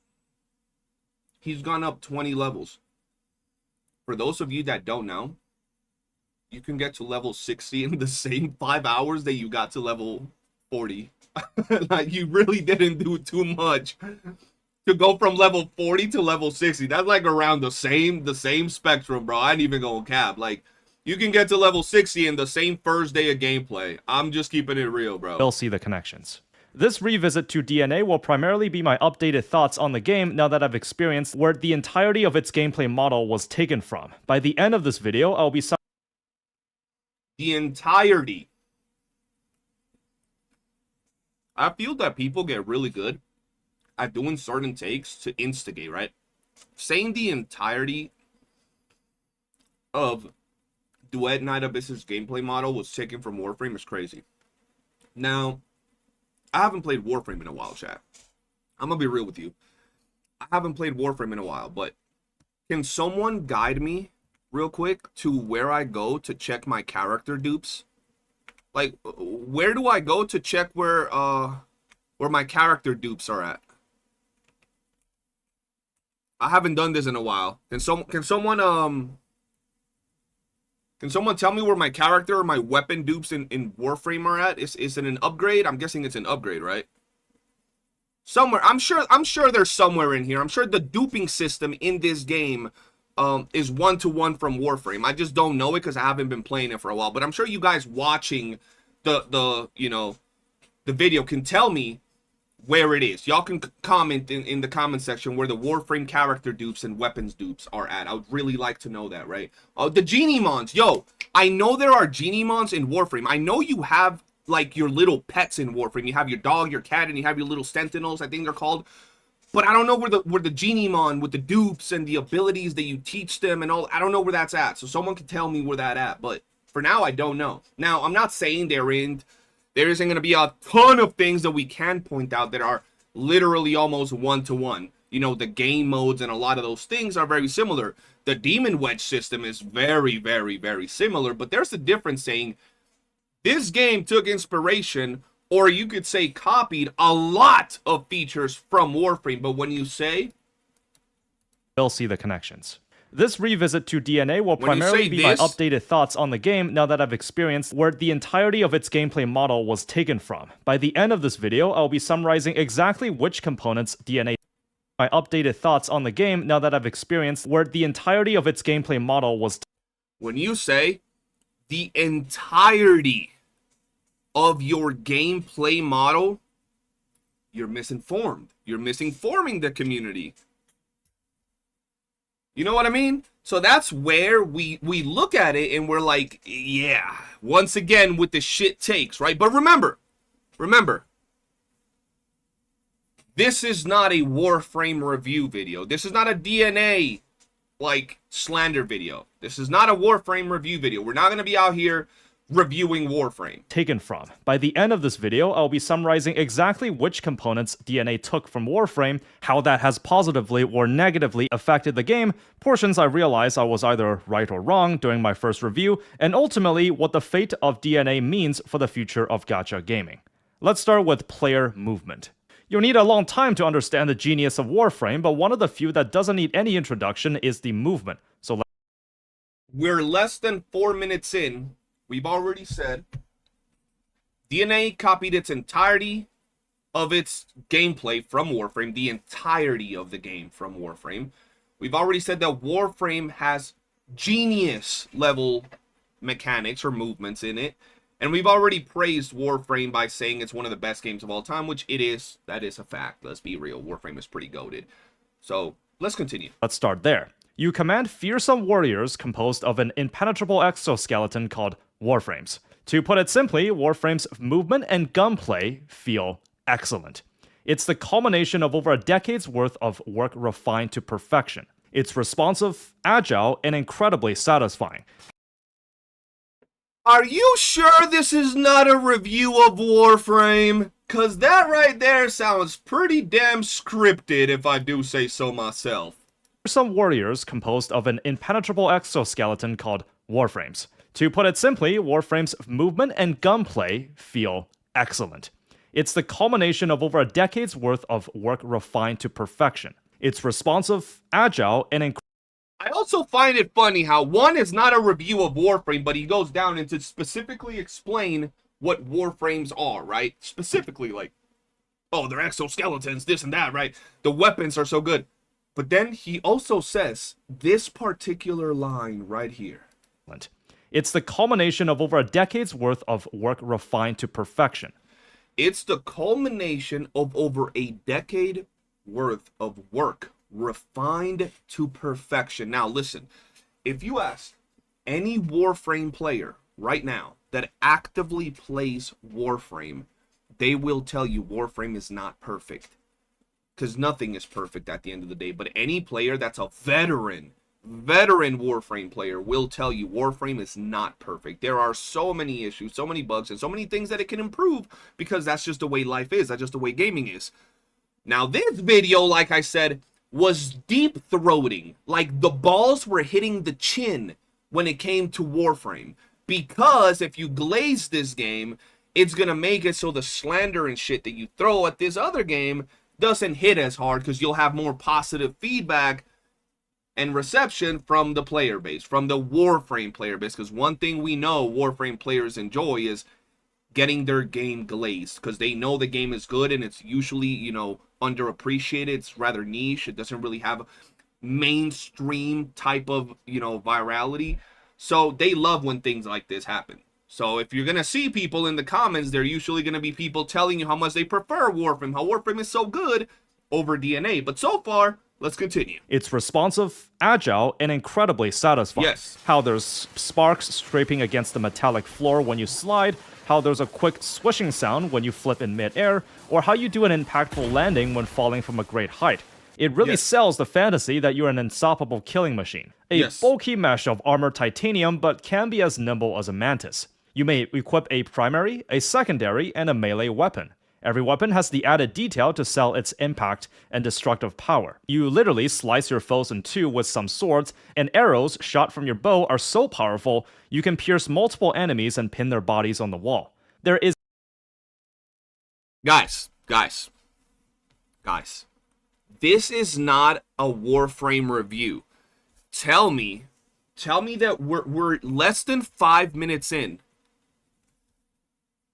He's gone up 20 levels. For those of you that don't know, you can get to level 60 in the same 5 hours that you got to level 40. Like, you really didn't do too much to go from level 40 to level 60. That's like around the same spectrum, bro. I ain't even going cap. Like, you can get to level 60 in the same first day of gameplay. I'm just keeping it real, bro. You'll see the connections. This revisit to DNA will primarily be my updated thoughts on the game now that I've experienced where the entirety of its gameplay model was taken from. By the end of this video, I'll be The entirety. I feel that people get really good at doing certain takes to instigate, right? Saying the entirety of Duet Night Abyss's gameplay model was taken from Warframe is crazy. Now, I haven't played Warframe in a while, chat. I'm gonna be real with you. I haven't played Warframe in a while, but can someone guide me real quick to where I go to check my character dupes? Like, where do I go to check where my character dupes are at? I haven't done this in a while. Can someone tell me where my character or my weapon dupes in Warframe are at? Is it an upgrade? I'm guessing it's an upgrade, right? Somewhere. I'm sure there's somewhere in here. I'm sure the duping system in this game is one-to-one from Warframe. I just don't know it because I haven't been playing it for a while. But I'm sure you guys watching the video can tell me where it is. Y'all can comment in the comment section where the Warframe character dupes and weapons dupes are at. I would really like to know that, right? The Genie Mons. Yo, I know there are Genie Mons in Warframe. I know you have, like, your little pets in Warframe. You have your dog, your cat, and you have your little Sentinels, I think they're called. But I don't know where the Genie Mon with the dupes and the abilities that you teach them and all. I don't know where that's at. So someone can tell me where that at. But for now, I don't know. Now, I'm not saying there isn't going to be a ton of things that we can point out that are literally almost one-to-one. You know, the game modes and a lot of those things are very similar. The Demon Wedge system is very, very, very similar. But there's a difference saying this game took inspiration, or you could say copied, a lot of features from Warframe. But when you say, you'll see the connections. This revisit to DNA will primarily be my updated thoughts on the game now that I've experienced where the entirety of its gameplay model was taken from. By the end of this video, I'll be summarizing exactly which components DNA. My updated thoughts on the game now that I've experienced where the entirety of its gameplay model was. When you say the entirety of your gameplay model, you're misinformed. You're misinforming the community. You know what I mean? So that's where we look at it and we're like, yeah, once again with the shit takes, right? But remember, this is not a Warframe review video. This is not a DNA, like, slander video. This is not a Warframe review video. We're not going to be out here reviewing Warframe. Taken from. By the end of this video, I'll be summarizing exactly which components DNA took from Warframe, how that has positively or negatively affected the game, portions I realized I was either right or wrong during my first review, and ultimately what the fate of DNA means for the future of gacha gaming. Let's start with player movement. You'll need a long time to understand the genius of Warframe, but one of the few that doesn't need any introduction is the movement. So we're less than 4 minutes in. We've already said DNA copied its entirety of its gameplay from Warframe, the entirety of the game from Warframe. We've already said that Warframe has genius level mechanics or movements in it. And we've already praised Warframe by saying it's one of the best games of all time, which it is. That is a fact. Let's be real. Warframe is pretty goated. So let's continue. Let's start there. You command fearsome warriors composed of an impenetrable exoskeleton called Warframes. To put it simply, Warframe's movement and gunplay feel excellent. It's the culmination of over a decade's worth of work refined to perfection. It's responsive, agile, and incredibly satisfying. Are you sure this is not a review of Warframe? Cause that right there sounds pretty damn scripted if I do say so myself. Some warriors composed of an impenetrable exoskeleton called Warframes. To put it simply, Warframe's movement and gunplay feel excellent. It's the culmination of over a decade's worth of work refined to perfection. It's responsive, agile, and I also find it funny how one is not a review of Warframe, but he goes down into specifically explain what Warframes are, right? Specifically, like, oh, they're exoskeletons, this and that, right? The weapons are so good. But then he also says this particular line right here. It's the culmination of over a decade's worth of work refined to perfection. It's the culmination of over a decade worth of work, refined to perfection. Now, listen, if you ask any Warframe player right now that actively plays Warframe, they will tell you Warframe is not perfect. Because nothing is perfect at the end of the day. But any player that's a veteran Warframe player will tell you Warframe is not perfect. There are so many issues, so many bugs, and so many things that it can improve, because that's just the way life is. That's just the way gaming is. Now, this video, like I said, was deep-throating. Like, the balls were hitting the chin when it came to Warframe. Because if you glaze this game, it's going to make it so the slander and shit that you throw at this other game doesn't hit as hard, because you'll have more positive feedback and reception from the player base, from the Warframe player base. Because one thing we know Warframe players enjoy is getting their game glazed, because they know the game is good, and it's usually, you know, underappreciated. It's rather niche. It doesn't really have mainstream type of, you know, virality. So they love when things like this happen. So if you're going to see people in the comments, they're usually going to be people telling you how much they prefer Warframe, how Warframe is so good over DNA. But so far, let's continue. It's responsive, agile, and incredibly satisfying. Yes. How there's sparks scraping against the metallic floor when you slide, how there's a quick swishing sound when you flip in midair, or how you do an impactful landing when falling from a great height. It really sells the fantasy that you're an unstoppable killing machine. A bulky mesh of armored titanium, but can be as nimble as a mantis. You may equip a primary, a secondary, and a melee weapon. Every weapon has the added detail to sell its impact and destructive power. You literally slice your foes in two with some swords, and arrows shot from your bow are so powerful, you can pierce multiple enemies and pin their bodies on the wall. There is... Guys. This is not a Warframe review. Tell me that we're less than 5 minutes in.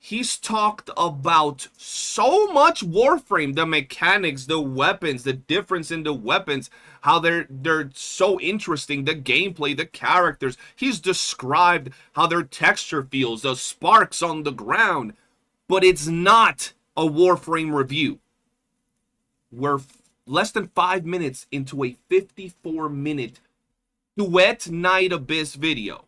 He's talked about so much Warframe, the mechanics, the weapons, the difference in the weapons, how they're so interesting, the gameplay, the characters. He's described how their texture feels, the sparks on the ground. But it's not a Warframe review. We're less than 5 minutes into a 54-minute Duet Night Abyss video.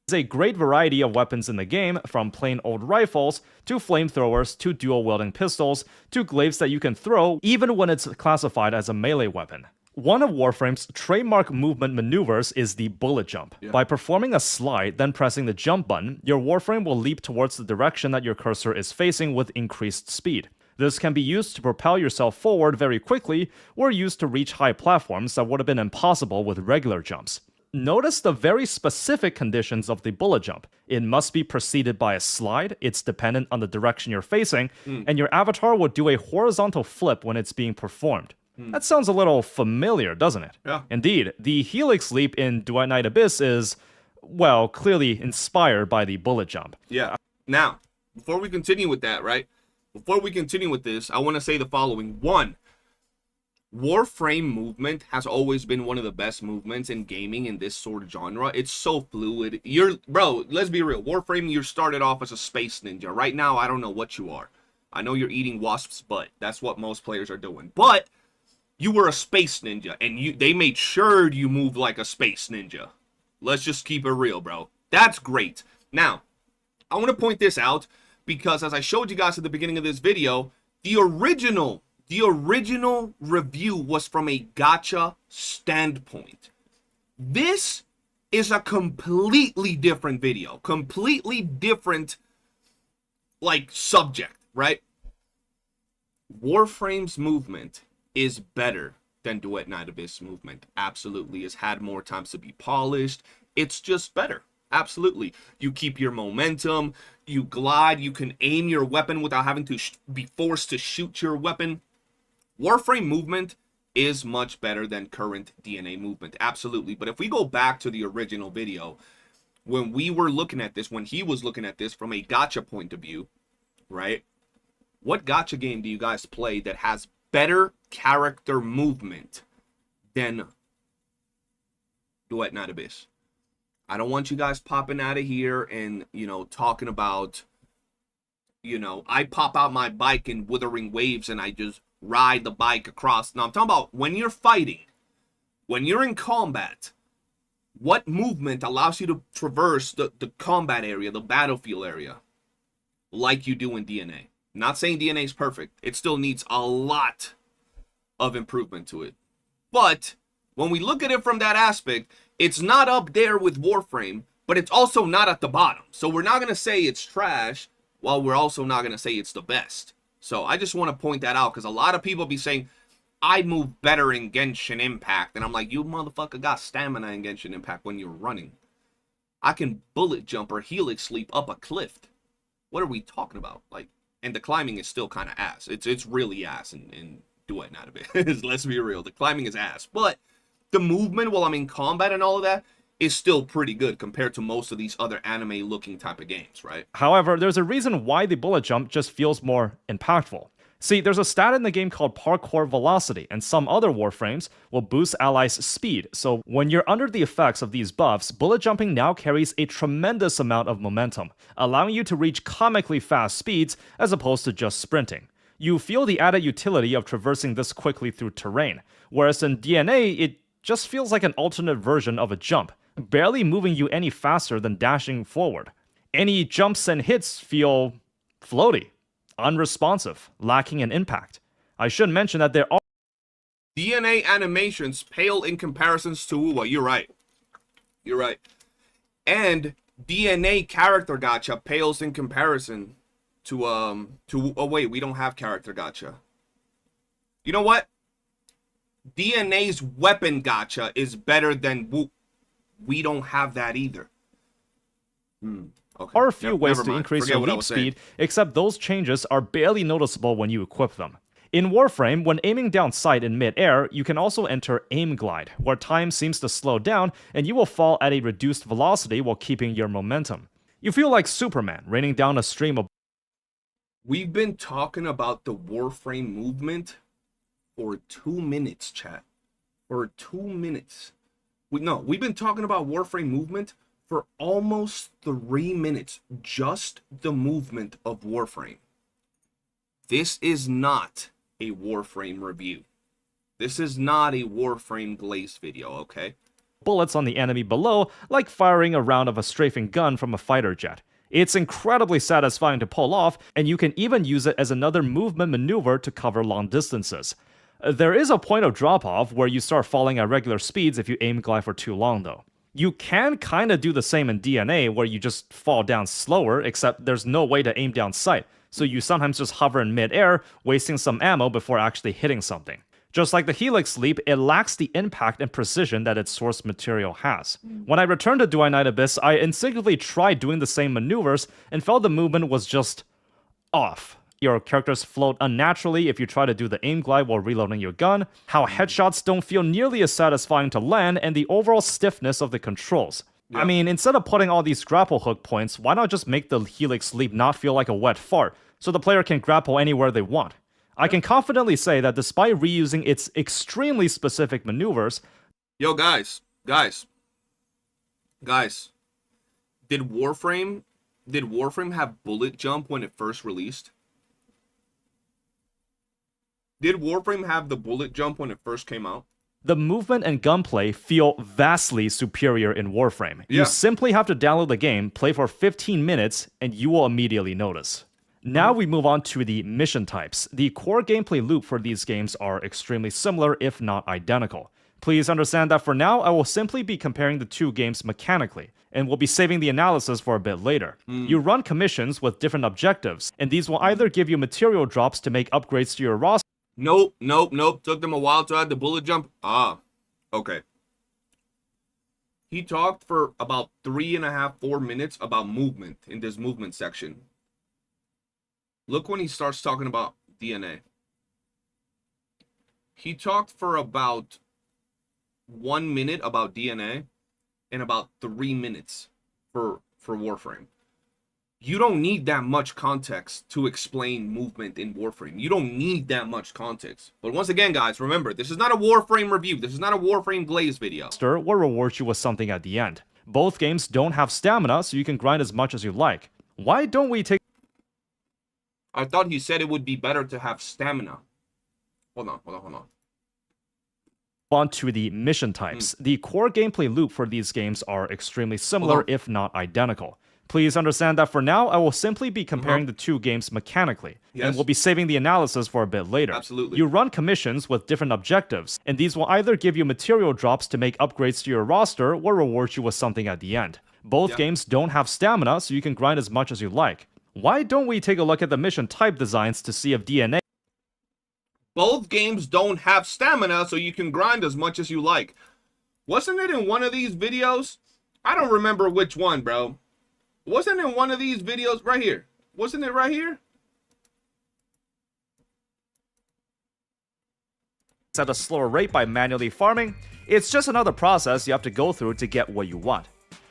There's a great variety of weapons in the game, from plain old rifles, to flamethrowers, to dual-wielding pistols, to glaives that you can throw even when it's classified as a melee weapon. One of Warframe's trademark movement maneuvers is the bullet jump. By performing a slide, then pressing the jump button, your Warframe will leap towards the direction that your cursor is facing with increased speed. This can be used to propel yourself forward very quickly, or used to reach high platforms that would have been impossible with regular jumps. Notice the very specific conditions of the bullet jump. It must be preceded by a slide, it's dependent on the direction you're facing, and your avatar will do a horizontal flip when it's being performed. That sounds a little familiar, doesn't it? Yeah. Indeed, the Helix Leap in Duet Night Abyss is, well, clearly inspired by the bullet jump. Yeah. Now, before we continue with that, right? Before we continue with this, I want to say the following. One, Warframe movement has always been one of the best movements in gaming in this sort of genre. It's so fluid. Bro, let's be real. Warframe, you started off as a space ninja. Right now, I don't know what you are. I know you're eating wasps' butt. That's what most players are doing. But you were a space ninja, and they made sure you moved like a space ninja. Let's just keep it real, bro. That's great. Now, I want to point this out because, as I showed you guys at the beginning of this video, the original review was from a gacha standpoint. This is a completely different video, completely different, like, subject, right? Warframe's movement is better than Duet Night Abyss movement. Absolutely. It's had more times to be polished. It's just better. Absolutely. You keep your momentum, you glide, you can aim your weapon without having to be forced to shoot your weapon. Warframe movement is much better than current DNA movement. Absolutely. But if we go back to the original video, when we were looking at this, when he was looking at this from a gacha point of view, right? What gacha game do you guys play that has better character movement than Duet Night Abyss? I don't want you guys popping out of here and, you know, talking about You know, I pop out my bike in Withering Waves and I just ride the bike across. Now, I'm talking about when you're fighting, when you're in combat, what movement allows you to traverse the combat area, the battlefield area, like you do in DNA? Not saying DNA is perfect. It still needs a lot of improvement to it. But when we look at it from that aspect, it's not up there with Warframe, but it's also not at the bottom. So we're not going to say it's trash, while we're also not going to say it's the best. So I just want to point that out, because a lot of people be saying, I move better in Genshin Impact. And I'm like, you motherfucker got stamina in Genshin Impact when you're running. I can bullet jump or helix leap up a cliff. What are we talking about? Like, and the climbing is still kind of ass. It's really ass in Duet Night a bit. Let's be real. The climbing is ass. But the movement while I'm in combat and all of that is still pretty good compared to most of these other anime-looking type of games, right? However, there's a reason why the bullet jump just feels more impactful. See, there's a stat in the game called parkour velocity, and some other Warframes will boost allies' speed, so when you're under the effects of these buffs, bullet jumping now carries a tremendous amount of momentum, allowing you to reach comically fast speeds as opposed to just sprinting. You feel the added utility of traversing this quickly through terrain, whereas in DNA, it just feels like an alternate version of a jump, barely moving you any faster than dashing forward. Any jumps and hits feel floaty, unresponsive, lacking in impact. I should mention that there are DNA animations pale in comparisons to Wuwa. You're right. You're right. And DNA character gacha pales in comparison to oh wait, we don't have character gacha. You know what? DNA's weapon gacha is better than WOOOO. We don't have that either. Okay. are a few ways never to mind. increase Forget your what I leap was saying. speed, except those changes are barely noticeable when you equip them. In Warframe, when aiming down sight in mid-air, you can also enter Aim Glide, where time seems to slow down and you will fall at a reduced velocity while keeping your momentum. You feel like Superman raining down a stream of We've been talking about the Warframe movement for 2 minutes, chat. For 2 minutes. We've been talking about Warframe movement for almost 3 minutes. Just the movement of Warframe. This is not a Warframe review. This is not a Warframe Glaze video, okay? bullets on the enemy below, like firing a round of a strafing gun from a fighter jet. It's incredibly satisfying to pull off, and you can even use it as another movement maneuver to cover long distances. There is a point of drop-off where you start falling at regular speeds if you aim glide for too long though. You can kinda do the same in DNA where you just fall down slower, except there's no way to aim down sight, so you sometimes just hover in mid-air, wasting some ammo before actually hitting something. Just like the Helix Leap, it lacks the impact and precision that its source material has. When I returned to Duet Night Abyss, I instinctively tried doing the same maneuvers and felt the movement was just off. Your characters float unnaturally if you try to do the aim glide while reloading your gun, how headshots don't feel nearly as satisfying to land, and the overall stiffness of the controls. I mean, instead of putting all these grapple hook points, why not just make the Helix Leap not feel like a wet fart, so the player can grapple anywhere they want? I can confidently say that despite reusing its extremely specific maneuvers... Yo, guys. Did Warframe have bullet jump when it first released? Did Warframe have the bullet jump when it first came out? The movement and gunplay feel vastly superior in Warframe. You simply have to download the game, play for 15 minutes, and you will immediately notice. Now we move on to the mission types. The core gameplay loop for these games are extremely similar, if not identical. Please understand that for now, I will simply be comparing the two games mechanically, and will be saving the analysis for a bit later. You run commissions with different objectives, and these will either give you material drops to make upgrades to your roster. Nope. Took them a while to add the bullet jump. Okay. He talked for about 3.5, 4 minutes about movement in this movement section. Look when he starts talking about DNA. He talked for about 1 minute about DNA and about 3 minutes for Warframe. You don't need that much context to explain movement in Warframe. You don't need that much context. But once again, guys, remember, this is not a Warframe review. This is not a Warframe Glaze video. Will reward you with something at the end. Both games don't have stamina, so you can grind as much as you like. Why don't we take I thought he said it would be better to have stamina. Hold on. On to the mission types. The core gameplay loop for these games are extremely similar, if not identical. Please understand that for now, I will simply be comparing the two games mechanically, and we'll be saving the analysis for a bit later. Absolutely. You run commissions with different objectives, and these will either give you material drops to make upgrades to your roster, or reward you with something at the end. Both games don't have stamina, so you can grind as much as you like. Why don't we take a look at the mission type designs to see if DNA... Both games don't have stamina, so you can grind as much as you like. Wasn't it in one of these videos? I don't remember which one, bro. Wasn't it in one of these videos right here? Wasn't it right here? At a slower rate by manually farming. It's just another process you have to go through to get what you want.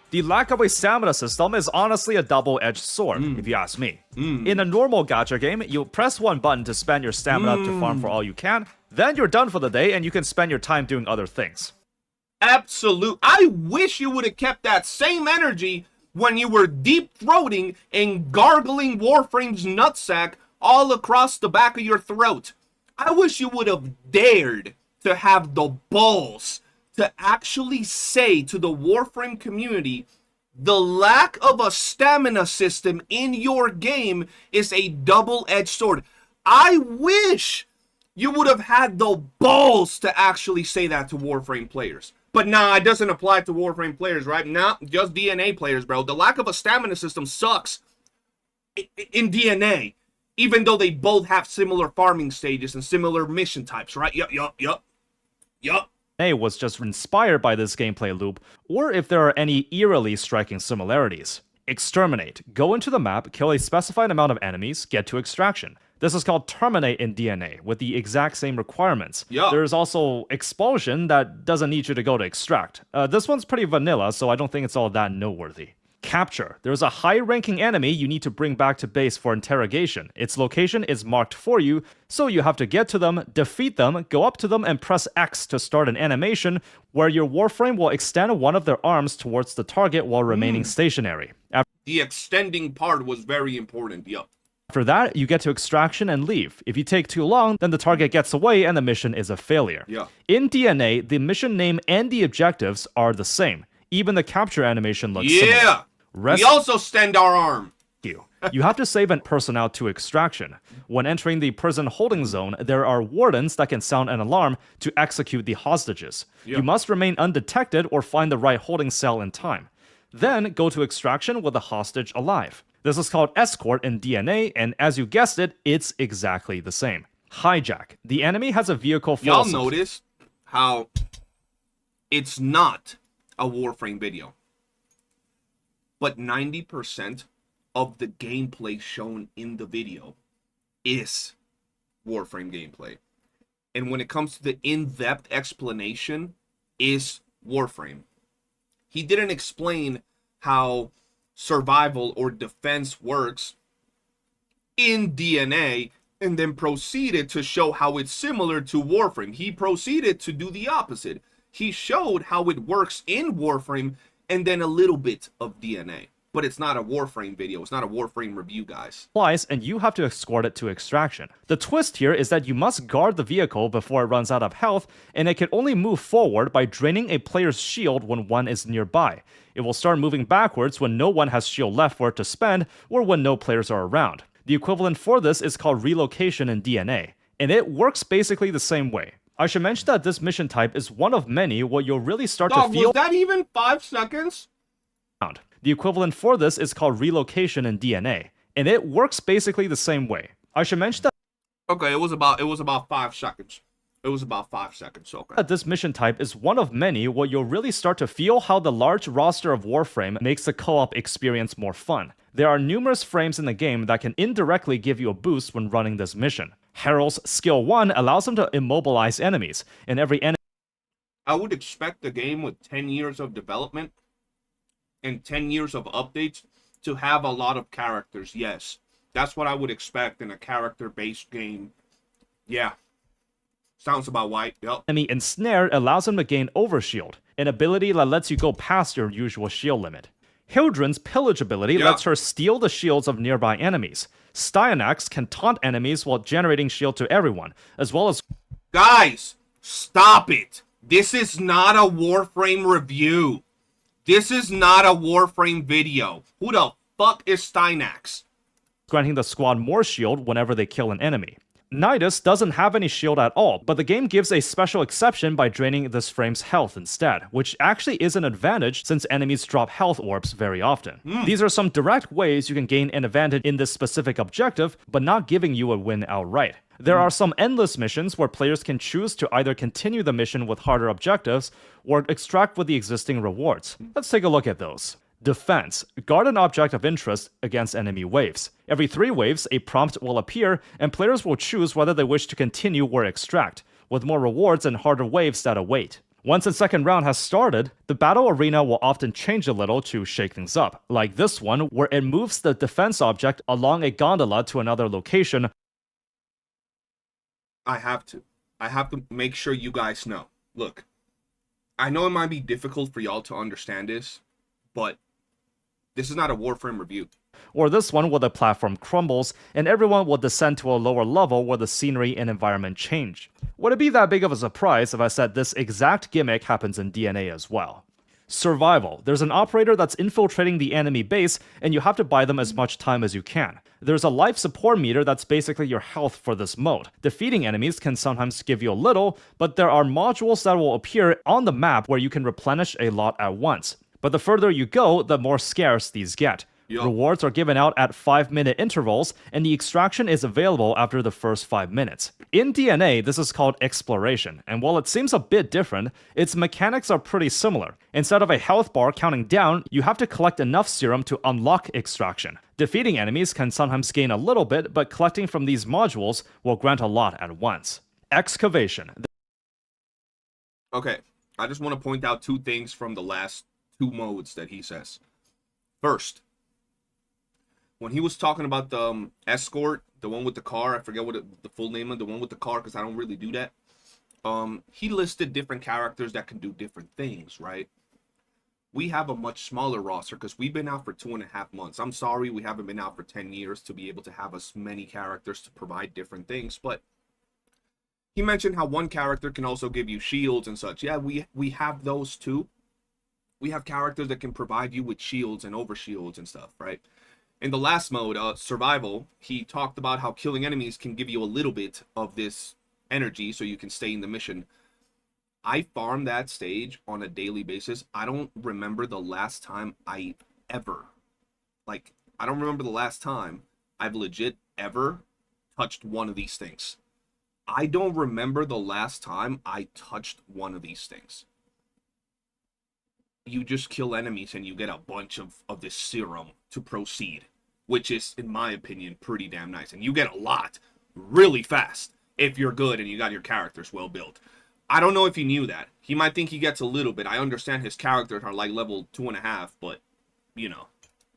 The lack of a stamina system is honestly a double-edged sword, if you ask me. In a normal gacha game, you press one button to spend your stamina to farm for all you can, then you're done for the day and you can spend your time doing other things. Absolute. I wish you would have kept that same energy when you were deep-throating and gargling Warframe's nutsack all across the back of your throat. I wish you would have dared to have the balls to actually say to the Warframe community, the lack of a stamina system in your game is a double-edged sword. I wish you would have had the balls to actually say that to Warframe players. But nah, it doesn't apply to Warframe players, right? Nah, just DNA players, bro. The lack of a stamina system sucks in DNA, even though they both have similar farming stages and similar mission types, right? Yup. Was just inspired by this gameplay loop, or if there are any eerily striking similarities. Exterminate. Go into the map, kill a specified amount of enemies, get to extraction. This is called terminate in DNA, with the exact same requirements. There's also expulsion that doesn't need you to go to extract. This one's pretty vanilla, so I don't think it's all that noteworthy. Capture. There's a high-ranking enemy you need to bring back to base for interrogation. Its location is marked for you, so you have to get to them, defeat them, go up to them, and press X to start an animation where your Warframe will extend one of their arms towards the target while remaining stationary. The extending part was very important, After that, you get to extraction and leave. If you take too long, then the target gets away and the mission is a failure. In DNA, the mission name and the objectives are the same. Even the capture animation looks similar. We also stand our arm. You have to save a personnel to extraction. When entering the prison holding zone, there are wardens that can sound an alarm to execute the hostages. You must remain undetected or find the right holding cell in time. Then go to extraction with the hostage alive. This is called escort in DNA, and as you guessed it, it's exactly the same. Hijack. The enemy has a vehicle full of... Y'all notice how it's not a Warframe video, but 90% of the gameplay shown in the video is Warframe gameplay. And when it comes to the in-depth explanation, is Warframe. He didn't explain how survival or defense works in DNA and then proceeded to show how it's similar to Warframe. He proceeded to do the opposite. He showed how it works in Warframe and then a little bit of DNA. But it's not a Warframe video. It's not a Warframe review, guys. And you have to escort it to extraction. The twist here is that you must guard the vehicle before it runs out of health, and it can only move forward by draining a player's shield when one is nearby. It will start moving backwards when no one has shield left for it to spend, or when no players are around. The equivalent for this is called relocation in DNA, and it works basically the same way. I should mention that this mission type is one of many where you'll really start to feel... Was that even 5 seconds? The equivalent for this is called relocation in DNA, and it works basically the same way. I should mention that... Okay, it was about 5 seconds. It was about 5 seconds, okay. This mission type is one of many where you'll really start to feel how the large roster of Warframe makes the co-op experience more fun. There are numerous frames in the game that can indirectly give you a boost when running this mission. Herald's Skill 1 allows him to immobilize enemies, and every enemy... I would expect the game with 10 years of development and 10 years of updates to have a lot of characters, yes. That's what I would expect in a character-based game. Yeah. Sounds about right, yep. Enemy Ensnared allows him to gain Overshield, an ability that lets you go past your usual shield limit. Hildren's Pillage ability lets her steal the shields of nearby enemies. Styanax can taunt enemies while generating shield to everyone, as well as... Guys, stop it. This is not a Warframe review. This is not a Warframe video. Who the fuck is Styanax? Granting the squad more shield whenever they kill an enemy. Nidus doesn't have any shield at all, but the game gives a special exception by draining this frame's health instead, which actually is an advantage since enemies drop health orbs very often. These are some direct ways you can gain an advantage in this specific objective, but not giving you a win outright. There are some endless missions where players can choose to either continue the mission with harder objectives or extract with the existing rewards. Let's take a look at those. Defense. Guard an object of interest against enemy waves. Every 3 waves, a prompt will appear, and players will choose whether they wish to continue or extract, with more rewards and harder waves that await. Once the second round has started, the battle arena will often change a little to shake things up, like this one, where it moves the defense object along a gondola to another location. I have to make sure you guys know. Look, I know it might be difficult for y'all to understand this, but this is not a Warframe review. Or this one where the platform crumbles and everyone will descend to a lower level where the scenery and environment change. Would it be that big of a surprise if I said this exact gimmick happens in DNA as well? Survival. There's an operator that's infiltrating the enemy base and you have to buy them as much time as you can. There's a life support meter that's basically your health for this mode. Defeating enemies can sometimes give you a little, but there are modules that will appear on the map where you can replenish a lot at once. But the further you go, the more scarce these get. Rewards are given out at 5-minute intervals, and the extraction is available after the first 5 minutes. In DNA, this is called exploration, and while it seems a bit different, its mechanics are pretty similar. Instead of a health bar counting down, you have to collect enough serum to unlock extraction. Defeating enemies can sometimes gain a little bit, but collecting from these modules will grant a lot at once. Excavation. Okay, I just want to point out 2 things from the last 2 modes that he says. First, when he was talking about the escort, the one with the car, I forget what the full name of the one with the car because I don't really do that. He listed different characters that can do different things, right? We have a much smaller roster because we've been out for 2.5 months. I'm sorry we haven't been out for 10 years to be able to have as many characters to provide different things, but he mentioned how one character can also give you shields and such. Yeah, we have those too. We have characters that can provide you with shields and overshields and stuff, right? In the last mode, survival, he talked about how killing enemies can give you a little bit of this energy so you can stay in the mission. I farm that stage on a daily basis. I don't remember the last time I don't remember the last time I've legit ever touched one of these things. I don't remember the last time I touched one of these things. You just kill enemies and you get a bunch of this serum to proceed, which is, in my opinion, pretty damn nice. And you get a lot really fast if you're good and you got your characters well built. I don't know if he knew that. He might think he gets a little bit. I understand his characters are like level 2.5, but, you know.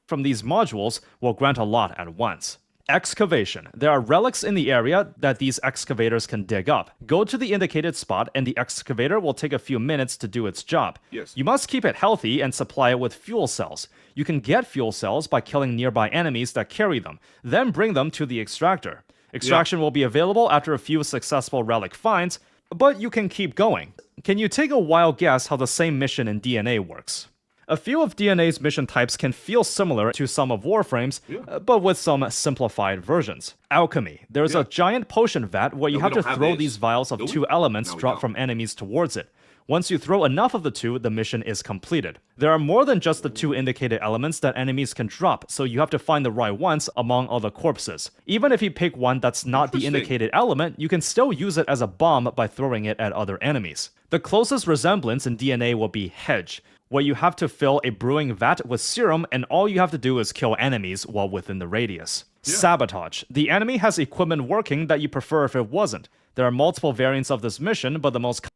From these modules will grant a lot at once. Excavation. There are relics in the area that these excavators can dig up. Go to the indicated spot and the excavator will take a few minutes to do its job. Yes. You must keep it healthy and supply it with fuel cells. You can get fuel cells by killing nearby enemies that carry them, then bring them to the extractor. Extraction will be available after a few successful relic finds, but you can keep going. Can you take a wild guess how the same mission in DNA works? A few of DNA's mission types can feel similar to some of Warframe's, but with some simplified versions. Alchemy. There's a giant potion vat where you have to throw these vials of 2 elements dropped from enemies towards it. Once you throw enough of the 2, the mission is completed. There are more than just the 2 indicated elements that enemies can drop, so you have to find the right ones among all the corpses. Even if you pick one that's not the indicated element, you can still use it as a bomb by throwing it at other enemies. The closest resemblance in DNA will be Hedge, where you have to fill a brewing vat with serum and all you have to do is kill enemies while within the radius. Sabotage. The enemy has equipment working that you prefer if it wasn't. There are multiple variants of this mission, but the most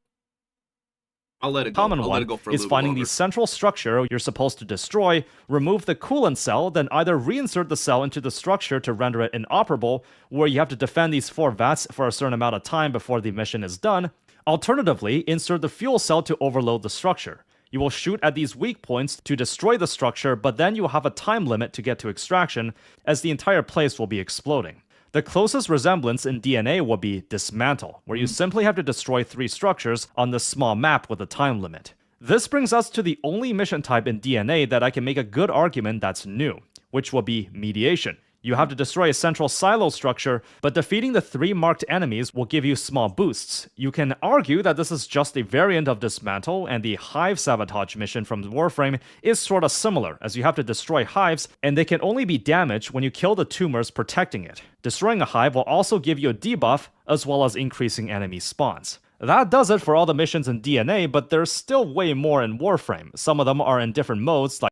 common one is finding the central structure you're supposed to destroy, remove the coolant cell, then either reinsert the cell into the structure to render it inoperable, where you have to defend these 4 vats for a certain amount of time before the mission is done. Alternatively, insert the fuel cell to overload the structure. You will shoot at these weak points to destroy the structure, but then you will have a time limit to get to extraction, as the entire place will be exploding. The closest resemblance in DNA will be Dismantle, where you simply have to destroy 3 structures on this small map with a time limit. This brings us to the only mission type in DNA that I can make a good argument that's new, which will be Mediation. You have to destroy a central silo structure, but defeating the 3 marked enemies will give you small boosts. You can argue that this is just a variant of Dismantle, and the Hive Sabotage mission from Warframe is sorta similar, as you have to destroy hives, and they can only be damaged when you kill the tumors protecting it. Destroying a hive will also give you a debuff, as well as increasing enemy spawns. That does it for all the missions in DNA, but there's still way more in Warframe. Some of them are in different modes, like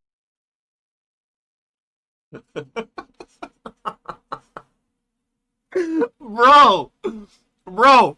Bro,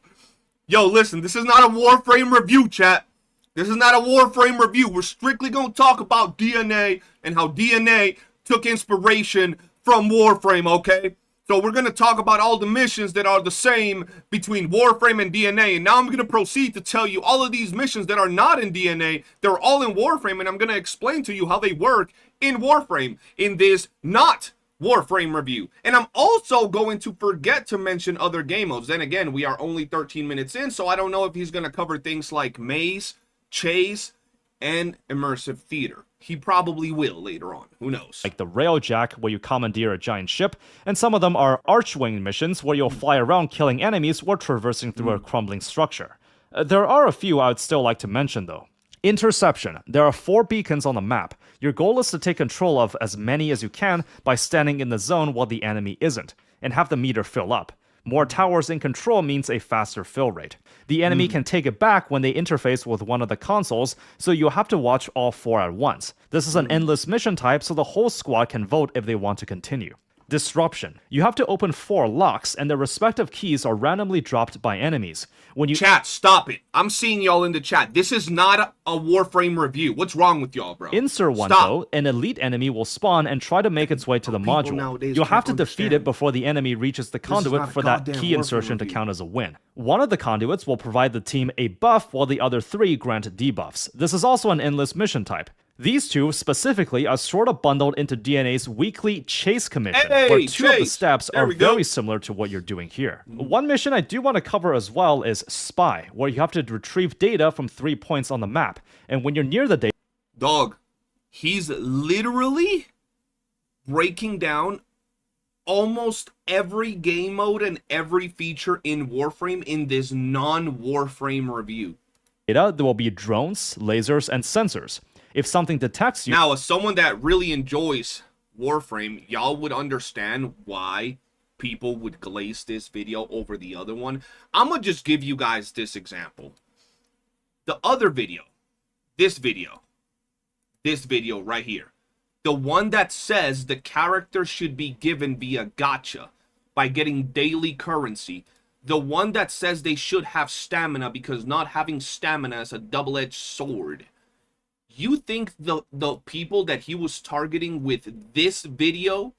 yo, listen, this is not a Warframe review, chat. This is not a Warframe review. We're strictly gonna talk about DNA and how DNA took inspiration from Warframe, okay? So we're gonna talk about all the missions that are the same between Warframe and DNA, and now I'm gonna proceed to tell you all of these missions that are not in DNA. They're all in Warframe, and I'm gonna explain to you how they work in Warframe in this not Warframe review. And I'm also going to forget to mention other game modes. Then again, we are only 13 minutes in, so I don't know if he's going to cover things like maze, chase, and immersive theater. He probably will later on. Who knows? like the Railjack, where you commandeer a giant ship, and some of them are Archwing missions, where you'll fly around killing enemies or traversing through a crumbling structure. There are a few I would still like to mention, though. Interception. There are 4 beacons on the map. Your goal is to take control of as many as you can by standing in the zone while the enemy isn't, and have the meter fill up. More towers in control means a faster fill rate. The enemy can take it back when they interface with one of the consoles, so you'll have to watch all 4 at once. This is an endless mission type, so the whole squad can vote if they want to continue. Disruption. You have to open 4 locks, and their respective keys are randomly dropped by enemies. When you Chat, stop it. I'm seeing y'all in the chat. This is not a Warframe review. What's wrong with y'all, bro? insert one, Stop. though, an elite enemy will spawn and try to make its way to the People module. nowadays You'll have to can't defeat understand. it before the enemy reaches the is conduit not a for that goddamn key Warframe insertion to review. count as a win. One of the conduits will provide the team a buff, while the other 3 grant debuffs. This is also an endless mission type. These 2 specifically are sort of bundled into DNA's weekly chase commission, Hey, where 2 of the chase. steps There are we go. very similar to what you're doing here. One mission I do want to cover as well is Spy, where you have to retrieve data from 3 points on the map, and when you're near the data, Dog, he's literally breaking down almost every game mode and every feature in Warframe in this non-Warframe review. there will be drones, lasers, and sensors. If something detects you, Now, as someone that really enjoys Warframe, y'all would understand why people would glaze this video over the other one. I'm gonna just give you guys this example. The other video, this video right here, the one that says the character should be given via gacha by getting daily currency, the one that says they should have stamina because not having stamina is a double-edged sword. You think the people that he was targeting with this video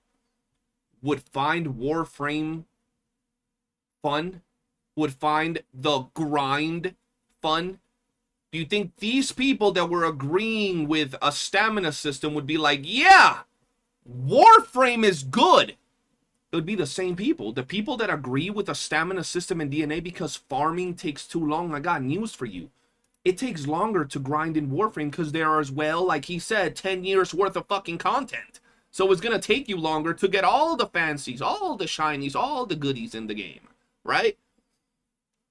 would find Warframe fun? Would find the grind fun? Do you think these people that were agreeing with a stamina system would be like, yeah, Warframe is good? It would be the same people. The people that agree with a stamina system in DNA because farming takes too long. I got news for you. It takes longer to grind in Warframe because there are, as well, like he said, 10 years worth of fucking content. So it's going to take you longer to get all the fancies, all the shinies, all the goodies in the game, right?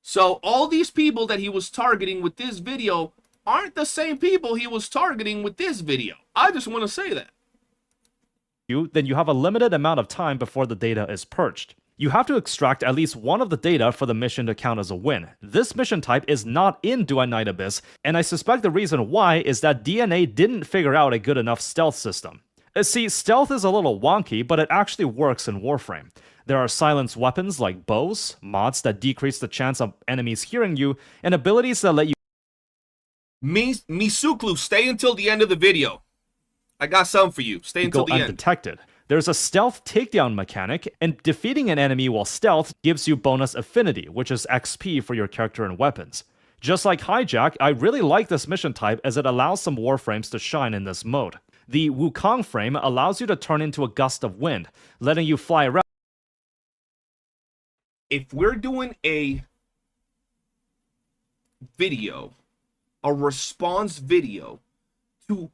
So all these people that he was targeting with this video aren't the same people he was targeting with this video. I just want to say that. then you have a limited amount of time before the data is purged. You have to extract at least one of the data for the mission to count as a win. This mission type is not in Do I Night Abyss, and I suspect the reason why is that DNA didn't figure out a good enough stealth system. See, stealth is a little wonky, but it actually works in Warframe. There are silenced weapons like bows, mods that decrease the chance of enemies hearing you, and abilities that let you Misuklu, stay until the end of the video. I got something for you. Stay until go the end. undetected. There's a stealth takedown mechanic, and defeating an enemy while stealth gives you bonus affinity, which is XP for your character and weapons. Just like Hijack, I really like this mission type as it allows some Warframes to shine in this mode. The Wukong frame allows you to turn into a gust of wind, letting you fly around. If we're doing a video, a response video to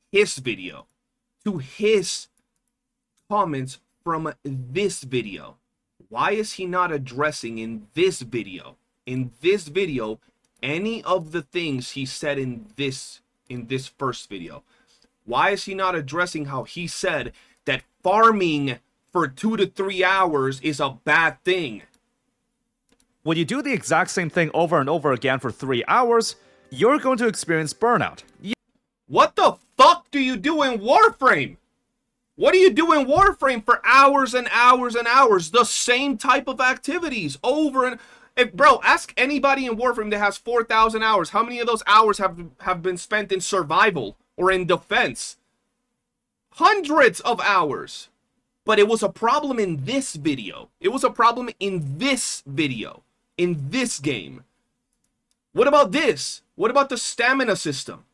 his video, to his comments from this video, why is he not addressing in this video any of the things he said in this first video? Why is he not addressing how he said that farming for 2 to 3 hours is a bad thing? When you do the exact same thing over and over again for 3 hours, you're going to experience burnout. What the fuck do you do in Warframe? What do you do in Warframe for hours and hours and hours? The same type of activities over and... Bro, ask anybody in Warframe that has 4,000 hours. How many of those hours have been spent in survival or in defense? Hundreds of hours. But it was a problem in this video. It was a problem in this video. In this game. What about this? What about the stamina system?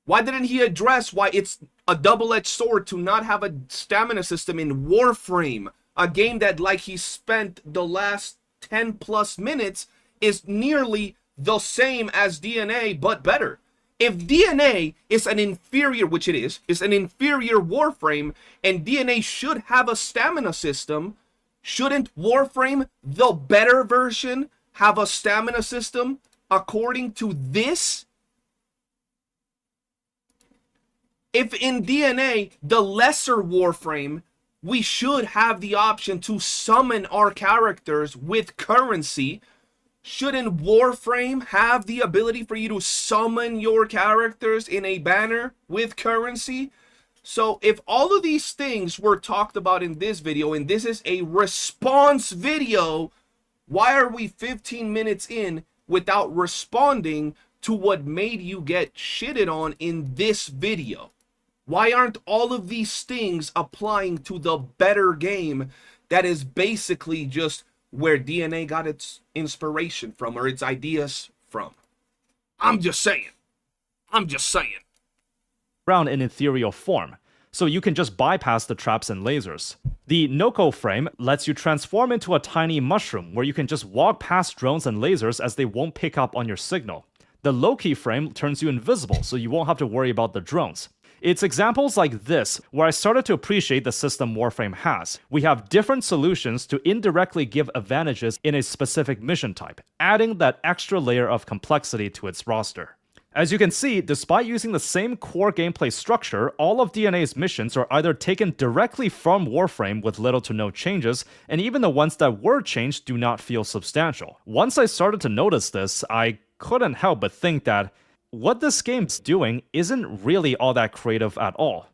Why didn't he address why it's a double-edged sword to not have a stamina system in Warframe? A game that, like, he spent the last 10 plus minutes is nearly the same as DNA, but better. If DNA is an inferior, which it is an inferior Warframe, and DNA should have a stamina system, shouldn't Warframe, the better version, have a stamina system according to this? If in DNA, the lesser Warframe, we should have the option to summon our characters with currency, shouldn't Warframe have the ability for you to summon your characters in a banner with currency? So if all of these things were talked about in this video, and this is a response video, why are we 15 minutes in without responding to what made you get shitted on in this video? Why aren't all of these things applying to the better game that is basically just where DNA got its inspiration from or its ideas from? I'm just saying. Around in ethereal form, so you can just bypass the traps and lasers. The Noko frame lets you transform into a tiny mushroom where you can just walk past drones and lasers as they won't pick up on your signal. The Loki frame turns you invisible so you won't have to worry about the drones. It's examples like this where I started to appreciate the system Warframe has. We have different solutions to indirectly give advantages in a specific mission type, adding that extra layer of complexity to its roster. As you can see, despite using the same core gameplay structure, all of DNA's missions are either taken directly from Warframe with little to no changes, and even the ones that were changed do not feel substantial. Once I started to notice this, I couldn't help but think that what this game's doing isn't really all that creative at all.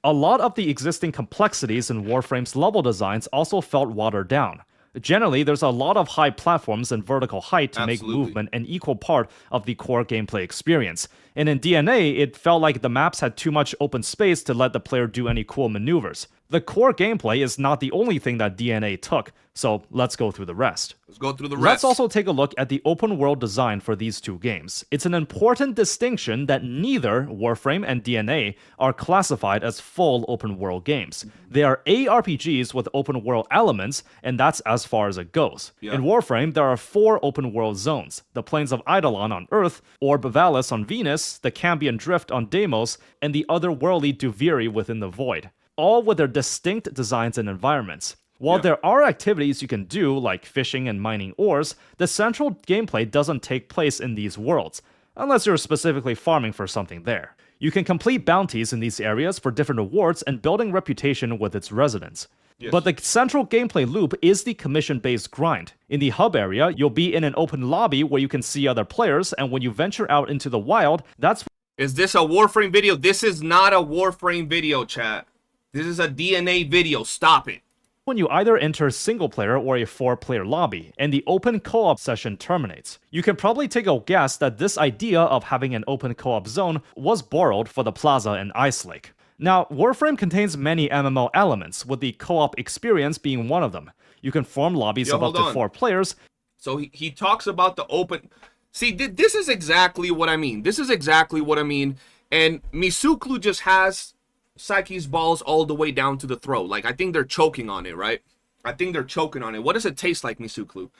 A lot of the existing complexities in Warframe's level designs also felt watered down. Generally, there's a lot of high platforms and vertical height to make movement an equal part of the core gameplay experience. And in DNA, it felt like the maps had too much open space to let the player do any cool maneuvers. The core gameplay is not the only thing that DNA took, so let's go through the rest. Let's also take a look at the open world design for these two games. It's an important distinction that neither Warframe and DNA are classified as full open world games. They are ARPGs with open world elements, and that's as far as it goes. In Warframe, there are 4 open world zones: the Plains of Eidolon on Earth, Orb Valis on Venus, the Cambion Drift on Deimos, and the otherworldly Duviri within the Void, all with their distinct designs and environments. While there are activities you can do, like fishing and mining ores, the central gameplay doesn't take place in these worlds, unless you're specifically farming for something there. You can complete bounties in these areas for different rewards and building reputation with its residents. But the central gameplay loop is the commission-based grind. In the hub area, you'll be in an open lobby where you can see other players, and when you venture out into the wild, that's... Is this a Warframe video? This is not a Warframe video, chat. This is a DNA video. Stop it. When you either enter single player or a 4-player lobby, and the open co-op session terminates. You can probably take a guess that this idea of having an open co-op zone was borrowed for the Plaza and Ice Lake. Now, Warframe contains many MMO elements, with the co-op experience being one of them. You can form lobbies of up to 4 players. So he talks about the open... See, this is exactly what I mean. This is exactly what I mean. And Misuklu just has Psyche's balls all the way down to the throat. Like, I think they're choking on it, right? I think they're choking on it. What does it taste like, Misuklu?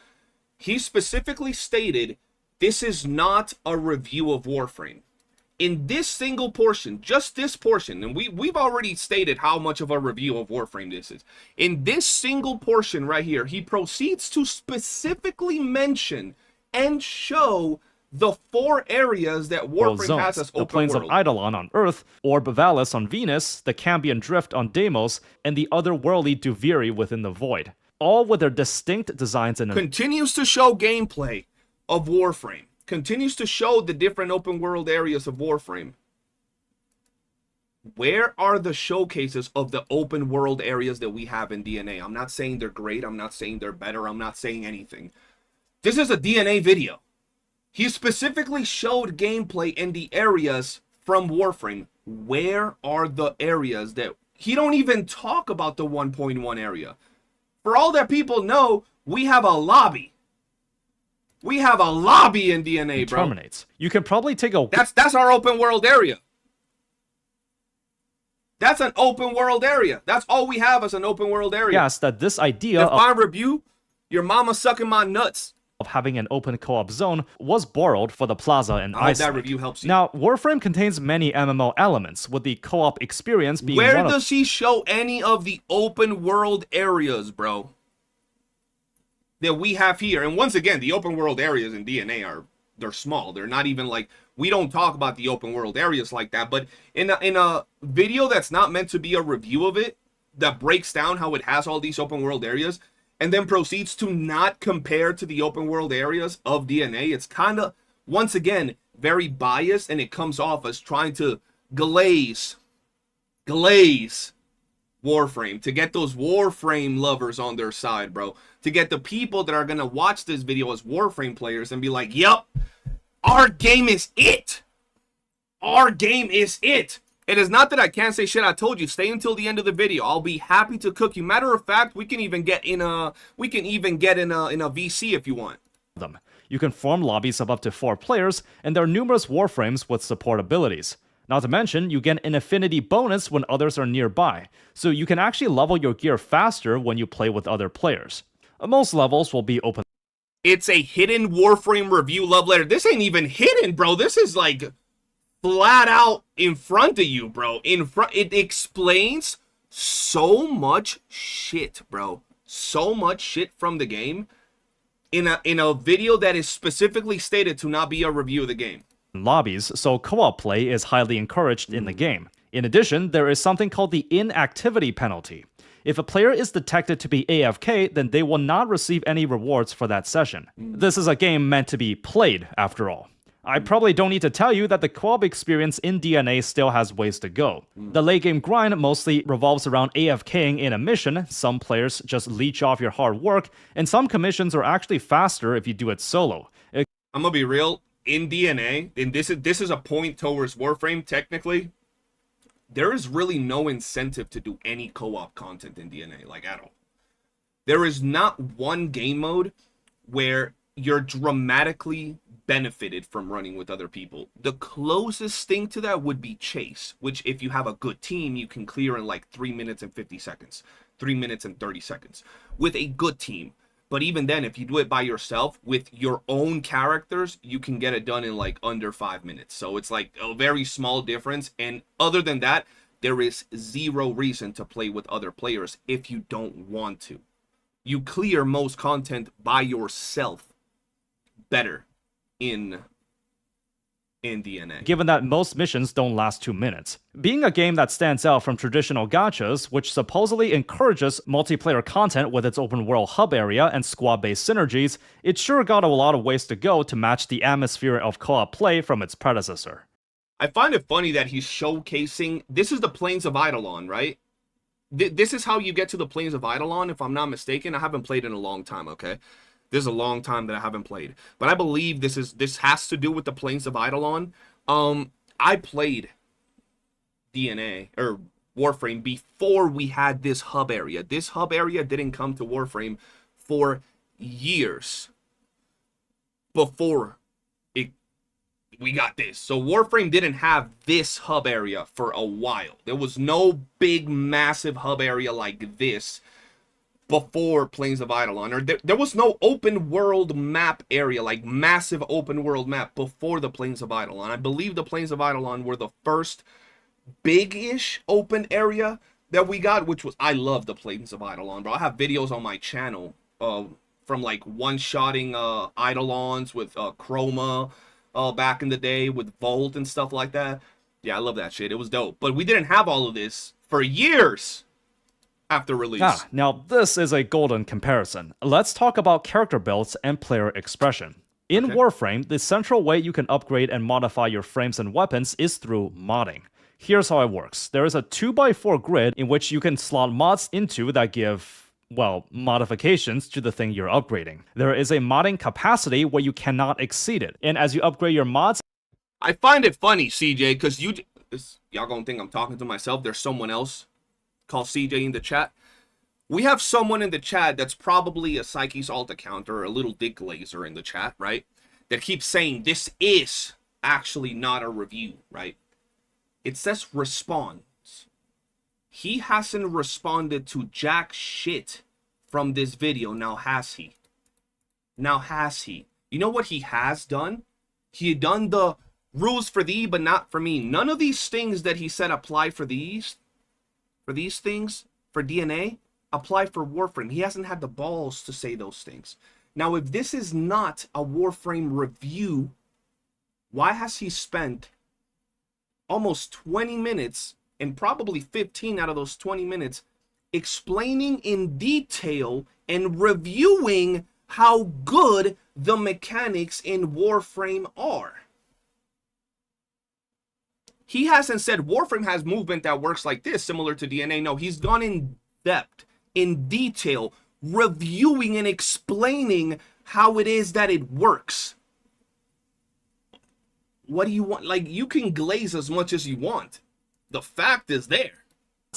He specifically stated, this is not a review of Warframe. In this single portion, just this portion, and we've already stated how much of a review of Warframe this is. In this single portion right here, he proceeds to specifically mention and show the 4 areas that Warframe has as the open plains world. of Eidolon on Earth, Orb Valis on Venus, the Cambion Drift on Deimos, and the otherworldly Duviri within the Void. All with their distinct designs and Continues to show gameplay of Warframe. Continues to show the different open world areas of Warframe. Where are the showcases of the open world areas that we have in DNA? I'm not saying they're great. I'm not saying they're better. I'm not saying anything. This is a DNA video. He specifically showed gameplay in the areas from Warframe. Where are the areas that... He don't even talk about the 1.1 area. For all that people know, we have a lobby. We have a lobby in DNA, bro. terminates. You can probably take a... That's our open world area. That's an open world area. That's all we have as an open world area. Yes, that this idea If I review, your mama sucking my nuts. of having an open co-op zone was borrowed for the Plaza and I hope Ice that Lake. review helps you. Now, Warframe contains many MMO elements, with the co-op experience being Where one of... does he show any of the open world areas, bro, that we have here? And once again, the open world areas in DNA they're small. They're not even like, we don't talk about the open world areas like that. But in a video that's not meant to be a review of it, that breaks down how it has all these open world areas, and then proceeds to not compare to the open world areas of DNA, it's kind of, once again, very biased, and it comes off as trying to glaze Warframe, to get those Warframe lovers on their side, bro. To get the people that are going to watch this video as Warframe players and be like, yup, our game is it. Our game is it. It is not that I can't say shit. I told you, stay until the end of the video. I'll be happy to cook you. Matter of fact, we can even get in a VC if you want. them. You can form lobbies of up to 4 players, and there are numerous Warframes with support abilities. Not to mention, you get an affinity bonus when others are nearby, so you can actually level your gear faster when you play with other players. Most levels will be open. It's a hidden Warframe review love letter. This ain't even hidden, bro. This is like flat out in front of you, bro. It explains so much shit, bro. So much shit from the game in a video that is specifically stated to not be a review of the game. Lobbies, so co-op play is highly encouraged in the game. In addition, there is something called the inactivity penalty. If a player is detected to be AFK, then they will not receive any rewards for that session. This is a game meant to be played, after all. I probably don't need to tell you that the co-op experience in DNA still has ways to go. The late game grind mostly revolves around AFKing in a mission. Some players just leech off your hard work, and some commissions are actually faster if you do it solo. I'm gonna be real. In DNA, and this is a point towards Warframe, technically, there is really no incentive to do any co-op content in DNA, like at all. There is not one game mode where you're dramatically benefited from running with other people. The closest thing to that would be Chase, which if you have a good team, you can clear in like 3 minutes and 50 seconds, 3 minutes and 30 seconds with a good team. But even then, if you do it by yourself with your own characters, you can get it done in like under 5 minutes. So it's like a very small difference. And other than that, there is zero reason to play with other players if you don't want to. You clear most content by yourself better in DNA. Given that most missions don't last 2 minutes. Being a game that stands out from traditional gachas, which supposedly encourages multiplayer content with its open world hub area and squad-based synergies, it sure got a lot of ways to go to match the atmosphere of co-op play from its predecessor. I find it funny that he's showcasing, this is the Plains of Eidolon, right? This is how you get to the Plains of Eidolon, if I'm not mistaken. I haven't played in a long time, okay? This is a long time that I haven't played. But I believe this has to do with the Plains of Eidolon. I played DNA, or Warframe, before we had this hub area. This hub area didn't come to Warframe for years before we got this. So Warframe didn't have this hub area for a while. There was no big, massive hub area like this before Plains of Eidolon. Or there was no open world map area, like massive open world map before the Plains of Eidolon. I believe the Plains of Eidolon were the first big-ish open area that we got, which was, I love the Plains of Eidolon, bro. I have videos on my channel from like one-shotting Eidolons with Chroma back in the day with Volt and stuff like that. Yeah, I love that shit. It was dope. But we didn't have all of this for years after release. Now this is a golden comparison. Let's talk about character builds and player expression. In Warframe, the central way you can upgrade and modify your frames and weapons is through modding. Here's how it works. There is a 2x4 grid in which you can slot mods into that give, well, modifications to the thing you're upgrading. There is a modding capacity where you cannot exceed it. And as you upgrade your mods... I find it funny, CJ, because y'all gonna think I'm talking to myself. There's someone else called CJ in the chat. We have someone in the chat that's probably a Psyche's alt account or a little dick laser in the chat, right? That keeps saying this is actually not a review, right? It says responds. He hasn't responded to jack shit from this video, now has he? Now has he? You know what he has done? He had done the rules for thee, but not for me. None of these things that he said apply for these things, for DNA, apply for Warframe. He hasn't had the balls to say those things. Now, if this is not a Warframe review, why has he spent almost 20 minutes, and probably 15 out of those 20 minutes, explaining in detail and reviewing how good the mechanics in Warframe are? He hasn't said Warframe has movement that works like this, similar to DNA. No, he's gone in depth, in detail, reviewing and explaining how it is that it works. What do you want? Like, you can glaze as much as you want. The fact is there.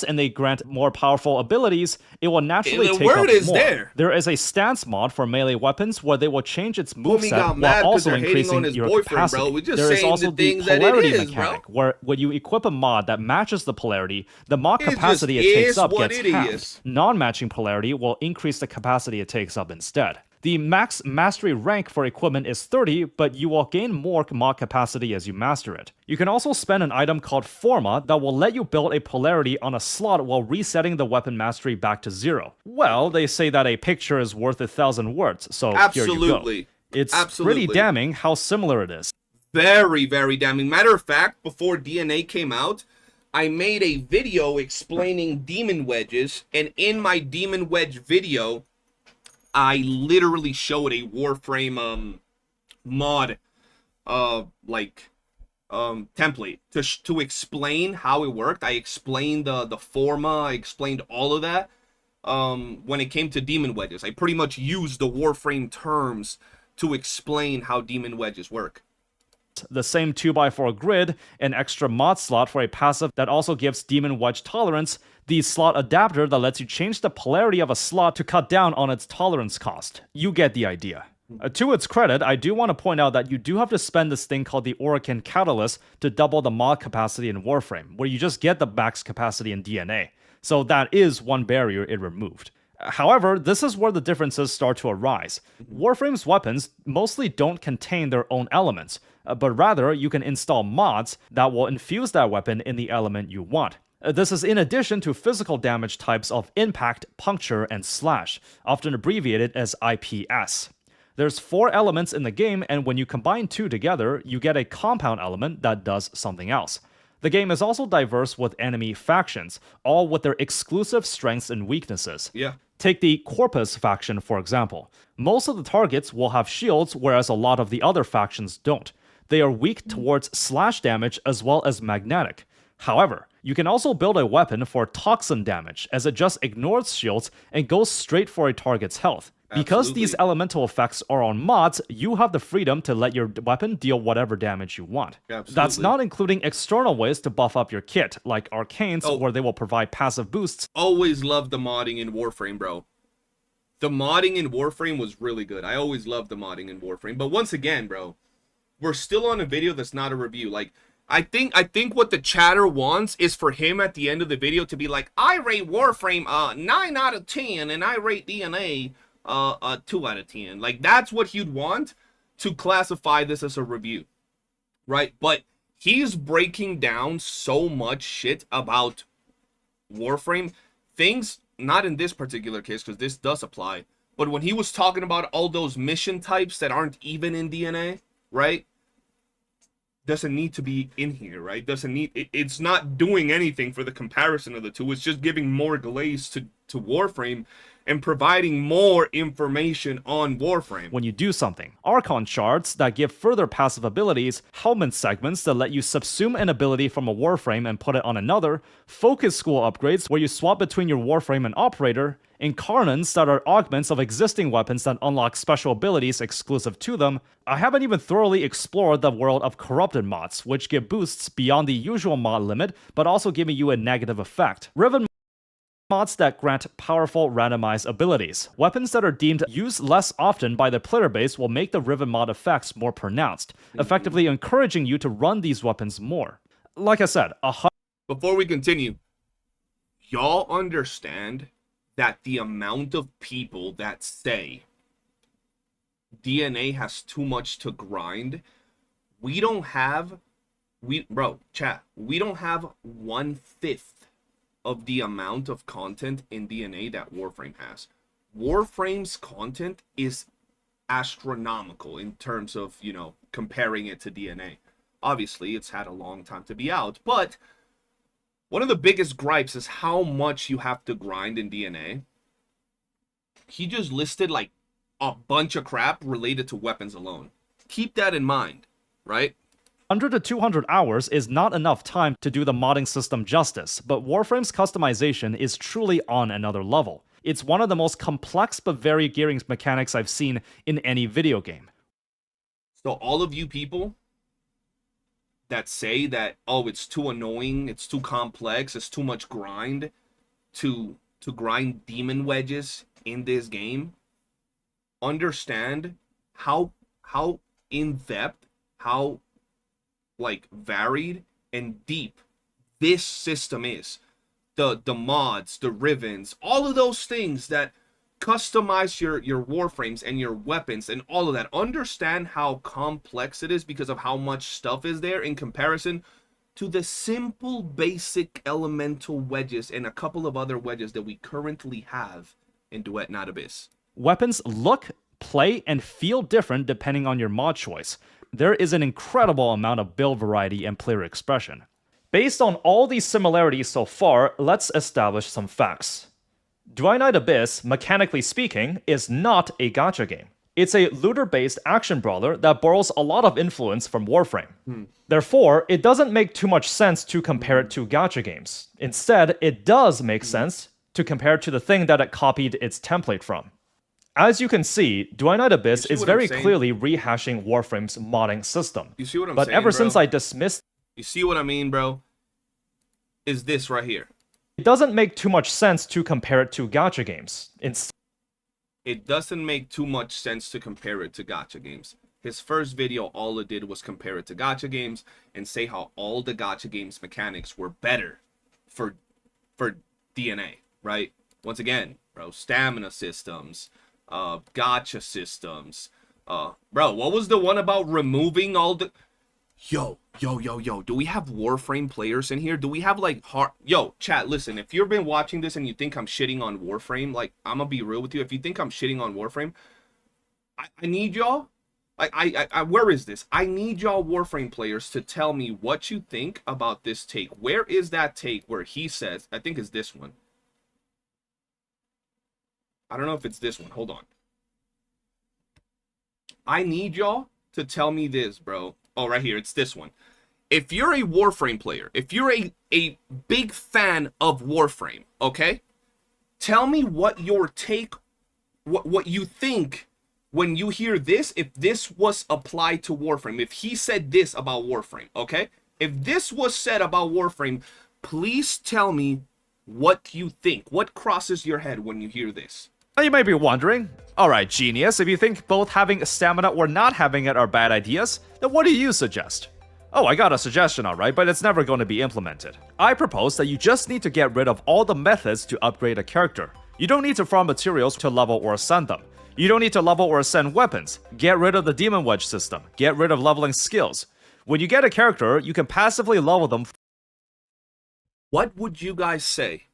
And they grant more powerful abilities, it will naturally the take word up is more. there. There is a stance mod for melee weapons where they will change its Homie got moveset mad while 'cause also they're hating increasing on his your boyfriend, capacity. bro. We're just There is saying also the things that it polarity is, mechanic, bro. where when you equip a mod that matches the polarity, the mod It capacity just it takes is up what gets it halved. is. Non-matching polarity will increase the capacity it takes up instead. The max mastery rank for equipment is 30, but you will gain more mod capacity as you master it. You can also spend an item called Forma that will let you build a polarity on a slot while resetting the weapon mastery back to 0. Well, they say that a picture is worth 1,000 words, so here you Absolutely. go. It's Absolutely. pretty damning how similar it is. Very, very damning. Matter of fact, before DNA came out, I made a video explaining demon wedges, and in my demon wedge video, I literally showed a Warframe mod template to explain how it worked. I explained the forma, I explained all of that when it came to demon wedges. I pretty much used the Warframe terms to explain how demon wedges work. The same 2x4 grid, an extra mod slot for a passive that also gives demon wedge tolerance, the slot adapter that lets you change the polarity of a slot to cut down on its tolerance cost. You get the idea. To its credit, I do want to point out that you do have to spend this thing called the Orokin Catalyst to double the mod capacity in Warframe, where you just get the max capacity in DNA. So that is one barrier it removed. However, this is where the differences start to arise. Warframe's weapons mostly don't contain their own elements, but rather you can install mods that will infuse that weapon in the element you want. This is in addition to physical damage types of impact, puncture, and slash, often abbreviated as IPS. There's 4 elements in the game, and when you combine 2 together, you get a compound element that does something else. The game is also diverse with enemy factions, all with their exclusive strengths and weaknesses. Yeah. Take the Corpus faction, for example. Most of the targets will have shields, whereas a lot of the other factions don't. They are weak towards slash damage as well as magnetic. However, you can also build a weapon for toxin damage, as it just ignores shields and goes straight for a target's health. Because Absolutely. these elemental effects are on mods, you have the freedom to let your weapon deal whatever damage you want. Absolutely. That's not including external ways to buff up your kit, like arcanes, where they will provide passive boosts. Always loved the modding in Warframe, bro. The modding in Warframe was really good. I always loved the modding in Warframe. But once again, bro, we're still on a video that's not a review. Like, I think what the chatter wants is for him at the end of the video to be like, I rate Warframe 9 out of 10, and I rate DNA 2 out of 10. Like, that's what he'd want to classify this as a review, right? But he's breaking down so much shit about Warframe, things, not in this particular case, because this does apply, but when he was talking about all those mission types that aren't even in DNA, right? Doesn't need to be in here, right? Doesn't need, it's not doing anything for the comparison of the two. It's just giving more glaze to Warframe and providing more information on Warframe. When you do something, Archon shards that give further passive abilities, helmet segments that let you subsume an ability from a Warframe and put it on another, focus school upgrades where you swap between your Warframe and operator, incarnates that are augments of existing weapons that unlock special abilities exclusive to them. I haven't even thoroughly explored the world of corrupted mods, which give boosts beyond the usual mod limit, but also giving you a negative effect. Riven mods that grant powerful randomized abilities. Weapons that are deemed used less often by the player base will make the Riven mod effects more pronounced, effectively encouraging you to run these weapons more. Like I said, Before we continue, y'all understand that the amount of people that say DNA has too much to grind, we don't have 1/5 of the amount of content in DNA that Warframe has. Warframe's content is astronomical in terms of, you know, comparing it to DNA. Obviously, it's had a long time to be out, but one of the biggest gripes is how much you have to grind in DNA. He just listed like a bunch of crap related to weapons alone. Keep that in mind, right? 100 to 200 hours is not enough time to do the modding system justice, but Warframe's customization is truly on another level. It's one of the most complex but varied gearing mechanics I've seen in any video game. So all of you people that say that, oh, it's too annoying, it's too complex, it's too much grind to grind demon wedges in this game, understand how in-depth, how like varied and deep this system is. The mods, the rivens, all of those things that customize your Warframes and your weapons and all of that. Understand how complex it is because of how much stuff is there in comparison to the simple basic elemental wedges and a couple of other wedges that we currently have in Duet Not Abyss. Weapons look, play, and feel different depending on your mod choice. There is an incredible amount of build variety and player expression. Based on all these similarities so far, let's establish some facts. Duet Not Abyss, mechanically speaking, is not a gacha game. It's a looter-based action brawler that borrows a lot of influence from Warframe. Therefore, it doesn't make too much sense to compare it to gacha games. Instead, it does make sense to compare it to the thing that it copied its template from. As you can see, Duet Not Abyss is very clearly rehashing Warframe's modding system. You see what I'm but saying, ever bro? since I dismissed... You see what I mean, bro? Is this right here. It doesn't make too much sense to compare it to gacha games. It doesn't make too much sense to compare it to gacha games. His first video, all it did was compare it to gacha games and say how all the gacha games mechanics were better for DNA, right? Once again, bro, stamina systems, gacha systems. Bro, what was the one about removing all the... Yo, do we have Warframe players in here? Do we have like hard... Yo, chat, listen, if you've been watching this and you think I'm shitting on Warframe, like, I'm gonna be real with you. If you think I'm shitting on Warframe, I need y'all, like, I where is this? I need y'all Warframe players to tell me what you think about this take. Where is that take where he says, I think it's this one. I don't know if it's this one. Hold on. I need y'all to tell me this, bro. Oh, right here. It's this one. If you're a Warframe player, if you're a big fan of Warframe, okay? Tell me what your take, what you think when you hear this, if this was applied to Warframe. If he said this about Warframe, okay? If this was said about Warframe, please tell me what you think. What crosses your head when you hear this? Now you may be wondering, alright genius, if you think both having stamina or not having it are bad ideas, then what do you suggest? Oh, I got a suggestion alright, but it's never going to be implemented. I propose that you just need to get rid of all the methods to upgrade a character. You don't need to farm materials to level or ascend them. You don't need to level or ascend weapons. Get rid of the Demon Wedge system. Get rid of leveling skills. When you get a character, you can passively level them. What would you guys say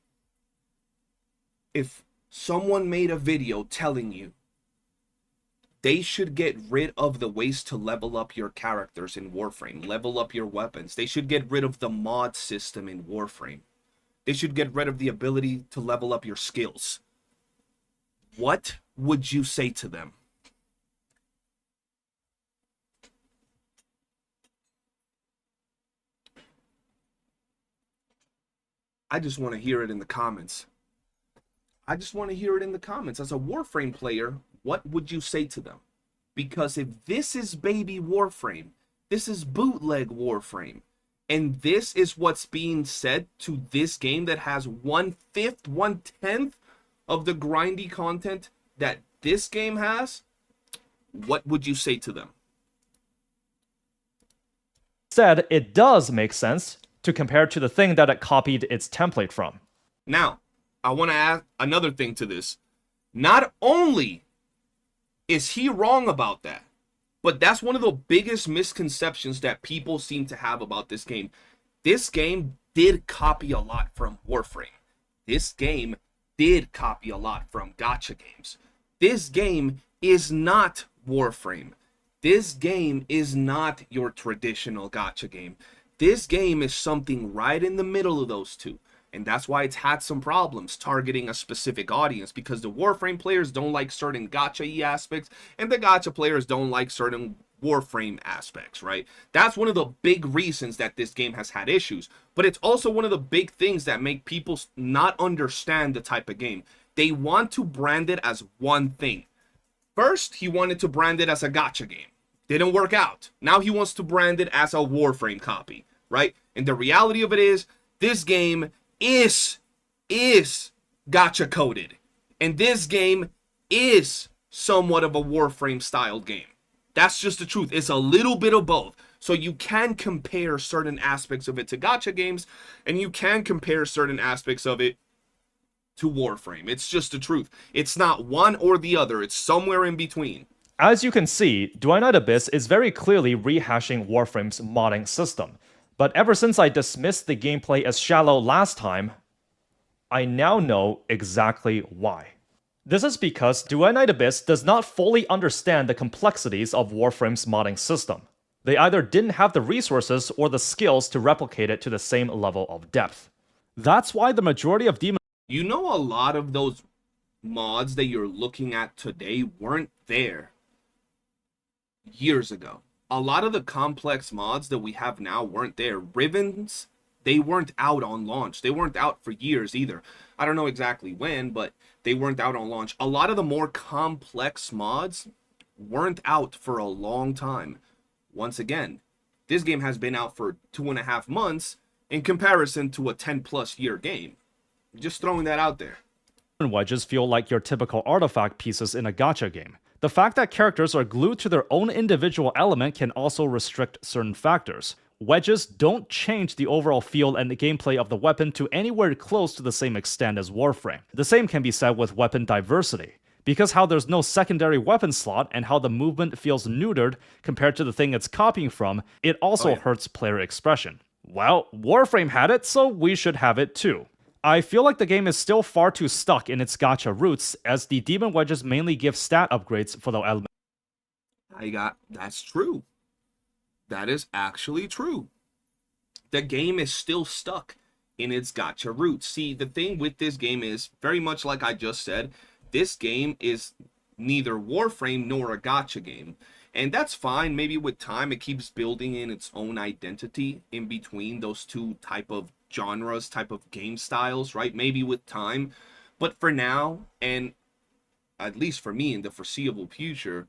if someone made a video telling you they should get rid of the ways to level up your characters in Warframe, level up your weapons? They should get rid of the mod system in Warframe. They should get rid of the ability to level up your skills. What would you say to them? I just want to hear it in the comments. I just want to hear it in the comments. As a Warframe player, what would you say to them? Because if this is baby Warframe, this is bootleg Warframe, and this is what's being said to this game that has 1/5, 1/10 of the grindy content that this game has, what would you say to them? Instead, it does make sense to compare to the thing that it copied its template from. Now, I want to add another thing to this. Not only is he wrong about that, but that's one of the biggest misconceptions that people seem to have about this game. This game did copy a lot from Warframe. This game did copy a lot from gacha games. This game is not Warframe. This game is not your traditional gacha game. This game is something right in the middle of those two. And that's why it's had some problems targeting a specific audience, because the Warframe players don't like certain gacha-y aspects, and the gacha players don't like certain Warframe aspects, right? That's one of the big reasons that this game has had issues. But it's also one of the big things that make people not understand the type of game. They want to brand it as one thing. First, he wanted to brand it as a gacha game. Didn't work out. Now he wants to brand it as a Warframe copy, right? And the reality of it is, this game is gacha coded, and this game is somewhat of a Warframe styled game. That's just the truth. It's a little bit of both. So you can compare certain aspects of it to gacha games, and you can compare certain aspects of it to Warframe. It's just the truth. It's not one or the other. It's somewhere in between. As you can see, Duinite Abyss is very clearly rehashing Warframe's modding system. But ever since I dismissed the gameplay as shallow last time, I now know exactly why. This is because Duinite Abyss does not fully understand the complexities of Warframe's modding system. They either didn't have the resources or the skills to replicate it to the same level of depth. That's why the majority of demon... You know, a lot of those mods that you're looking at today weren't there years ago. A lot of the complex mods that we have now weren't there. Ribbons, they weren't out on launch. They weren't out for years either. I don't know exactly when, but they weren't out on launch. A lot of the more complex mods weren't out for a long time. Once again, this game has been out for 2.5 months in comparison to a 10+ year game. Just throwing that out there. wedges feel like your typical artifact pieces in a gacha game. The fact that characters are glued to their own individual element can also restrict certain factors. Wedges don't change the overall feel and the gameplay of the weapon to anywhere close to the same extent as Warframe. The same can be said with weapon diversity. Because how there's no secondary weapon slot and how the movement feels neutered compared to the thing it's copying from, it also hurts player expression. Well, Warframe had it, so we should have it too. I feel like the game is still far too stuck in its gacha roots, as the demon wedges mainly give stat upgrades for the element. That's true. That is actually true. The game is still stuck in its gacha roots. See, the thing with this game is, very much like I just said, this game is neither Warframe nor a gacha game. And that's fine. Maybe with time it keeps building in its own identity in between those two type of genres, type of game styles, right? Maybe with time. But for now, and at least for me in the foreseeable future,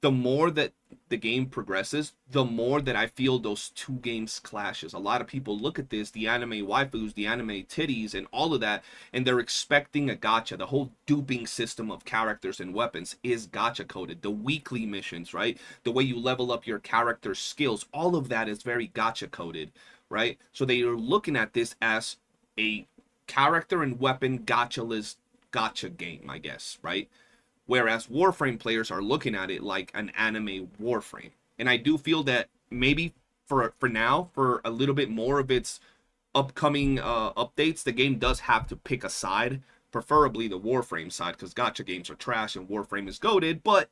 the more that the game progresses, the more that I feel those two games clashes. A lot of people look at this, the anime waifus, the anime titties, and all of that, and they're expecting a gacha. The whole duping system of characters and weapons is gacha coded. The weekly missions, right? The way you level up your character's skills, all of that is very gacha coded, right? So they are looking at this as a character and weapon gacha-less gacha game, I guess, right? Whereas Warframe players are looking at it like an anime Warframe. And I do feel that maybe for now, for a little bit more of its upcoming updates, the game does have to pick a side, preferably the Warframe side, because gacha games are trash and Warframe is goated, but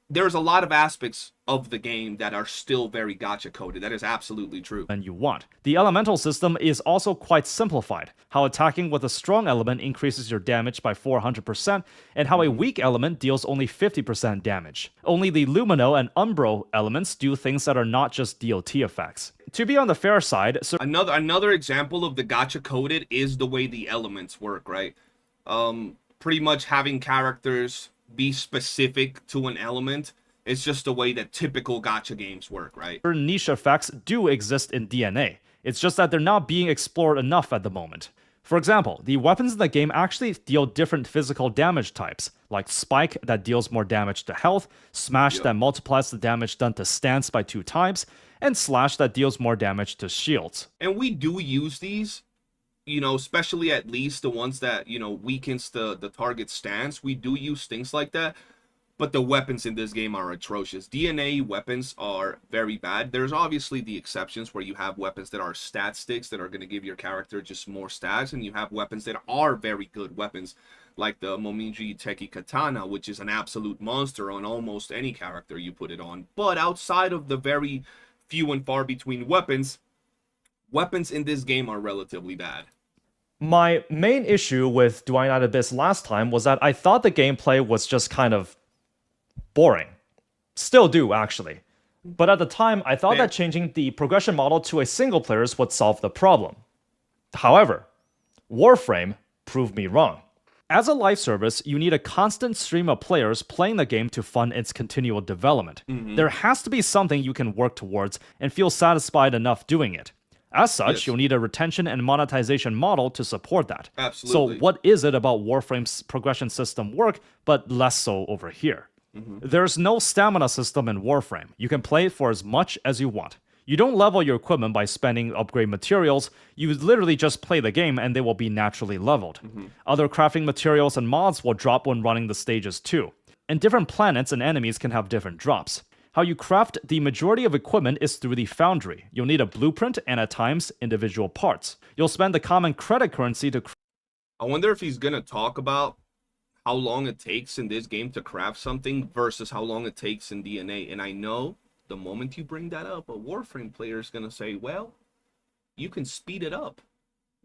there's a lot of aspects of the game that are still very gacha coded. That is absolutely true. And you want. The elemental system is also quite simplified. How attacking with a strong element increases your damage by 400%, and how a weak element deals only 50% damage. Only the Lumino and Umbro elements do things that are not just DOT effects. To be on the fair side, so Another example of the gacha coded is the way the elements work, right? Pretty much having characters be specific to an element. It's just the way that typical gacha games work, right? certain niche effects do exist in DNA. It's just that they're not being explored enough at the moment. For example, the weapons in the game actually deal different physical damage types, like Spike that deals more damage to health, Smash that multiplies the damage done to stance by 2 times, and Slash that deals more damage to shields. And we do use these, you know, especially at least the ones that, you know, weakens the target stance. We do use things like that, but the weapons in this game are atrocious. DNA weapons are very bad. There's obviously the exceptions where you have weapons that are stat sticks that are going to give your character just more stats, and you have weapons that are very good weapons, like the Momiji Teki Katana, which is an absolute monster on almost any character you put it on. But outside of the very few and far between weapons in this game are relatively bad. My main issue with Do I Not Abyss last time was that I thought the gameplay was just kind of boring. Still do, actually. But at the time, I thought that changing the progression model to a single player's would solve the problem. However, Warframe proved me wrong. As a live service, you need a constant stream of players playing the game to fund its continual development. There has to be something you can work towards and feel satisfied enough doing it. As such, you'll need a retention and monetization model to support that. Absolutely. So what is it about Warframe's progression system work, but less so over here? There's no stamina system in Warframe. You can play it for as much as you want. You don't level your equipment by spending upgrade materials. You literally just play the game and they will be naturally leveled. Other crafting materials and mods will drop when running the stages too. And different planets and enemies can have different drops. How you craft the majority of equipment is through the foundry. You'll need a blueprint and at times individual parts. You'll spend the common credit currency to I wonder if he's gonna talk about how long it takes in this game to craft something versus how long it takes in DNA. And I know the moment you bring that up, a Warframe player is gonna say, well, you can speed it up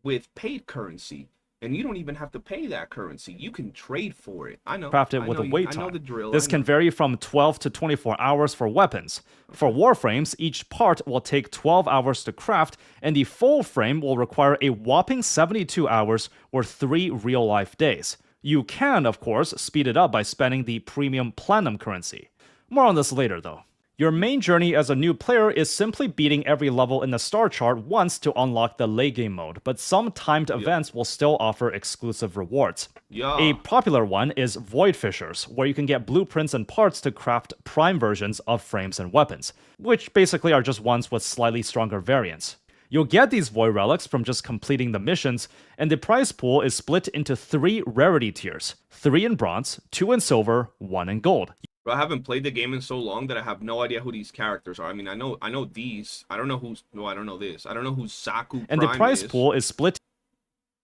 with paid currency. And you don't even have to pay that currency. You can trade for it. I know. craft it with a wait I time. know the drill. This can vary from 12 to 24 hours for weapons. For Warframes, each part will take 12 hours to craft, and the full frame will require a whopping 72 hours or 3 real-life days. You can, of course, speed it up by spending the premium platinum currency. More on this later, though. Your main journey as a new player is simply beating every level in the star chart once to unlock the late game mode, but some timed events will still offer exclusive rewards. A popular one is Void Fissures, where you can get blueprints and parts to craft prime versions of frames and weapons, which basically are just ones with slightly stronger variants. You'll get these Void Relics from just completing the missions, and the prize pool is split into 3 rarity tiers, 3 in bronze, 2 in silver, 1 in gold. I haven't played the game in so long that I have no idea who these characters are. I mean, I know these. I don't know who's. No, I don't know this. I don't know who Saku And Prime the prize is. pool is split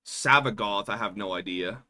Savagoth, I have no idea.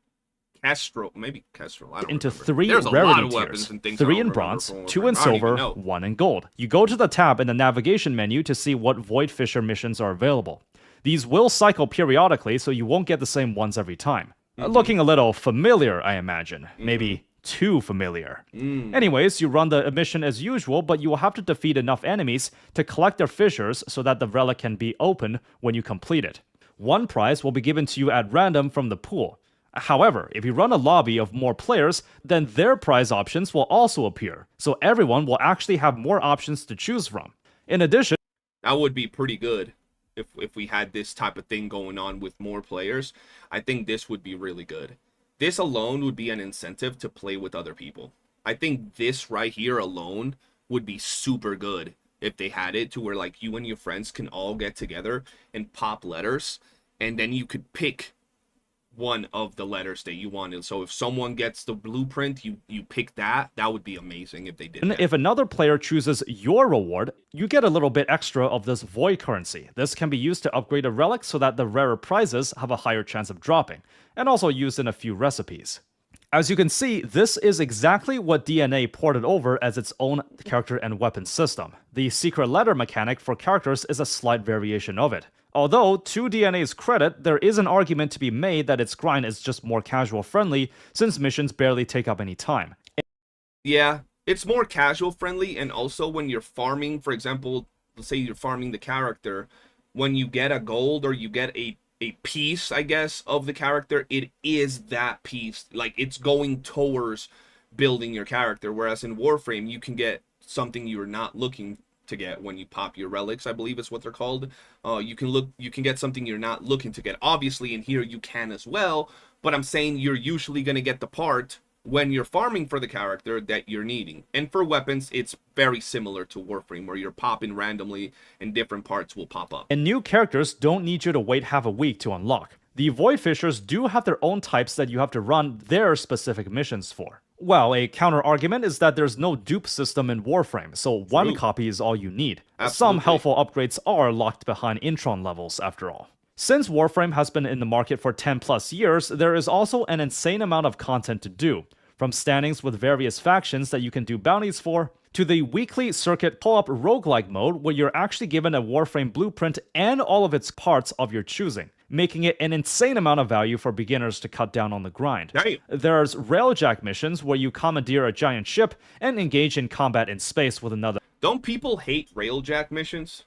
Kestrel, maybe Kestrel. I don't into remember. 3 There's a rarity lot of weapons tiers, and things 3 I in don't bronze, remember 2 from in Warframe. I don't even silver, know. 1 in gold. You go to the tab in the navigation menu to see what Void Fissure missions are available. These will cycle periodically, so you won't get the same ones every time. Looking a little familiar, I imagine. Maybe too familiar. Anyways, you run the mission as usual, but you will have to defeat enough enemies to collect their fissures so that the relic can be opened when you complete it. One prize will be given to you at random from the pool. However, if you run a lobby of more players, then their prize options will also appear, so everyone will actually have more options to choose from. In addition, that would be pretty good if we had this type of thing going on with more players. I think this would be really good. This alone would be an incentive to play with other people. I think this right here alone would be super good if they had it to where like you and your friends can all get together and pop letters, and then you could pick one of the letters that you wanted. So if someone gets the blueprint, you pick that. That would be amazing if they did that. If another player chooses your reward, you get a little bit extra of this void currency. This can be used to upgrade a relic so that the rarer prizes have a higher chance of dropping, and also used in a few recipes. As you can see, this is exactly what DNA ported over as its own character and weapon system. The secret letter mechanic for characters is a slight variation of it. Although, to DNA's credit, there is an argument to be made that its grind is just more casual friendly, since missions barely take up any time. Yeah, it's more casual friendly, and also when you're farming, for example, let's say you're farming the character, when you get a gold or you get a piece, I guess, of the character, it is that piece. Like, it's going towards building your character, whereas in Warframe, you can get something you're not looking to get when you pop your relics, I believe is what they're called. You can get something you're not looking to get. Obviously, in here you can as well, but I'm saying you're usually going to get the part when you're farming for the character that you're needing. And for weapons, it's very similar to Warframe, where you're popping randomly and different parts will pop up. And new characters don't need you to wait half a week to unlock. The Void Fishers do have their own types that you have to run their specific missions for. Well, a counter-argument is that there's no dupe system in Warframe, so one copy is all you need. Absolutely. Some helpful upgrades are locked behind Intron levels, after all. Since Warframe has been in the market for 10 plus years, there is also an insane amount of content to do. From standings with various factions that you can do bounties for, to the weekly circuit co-op roguelike mode where you're actually given a Warframe blueprint and all of its parts of your choosing, making it an insane amount of value for beginners to cut down on the grind. Damn. There's railjack missions where you commandeer a giant ship and engage in combat in space with another. Don't people hate railjack missions?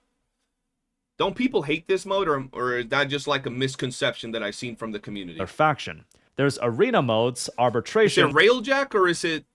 Don't people hate this mode, or is that just like a misconception that I've seen from the community? Faction. There's arena modes, Is arbitration. it railjack or is it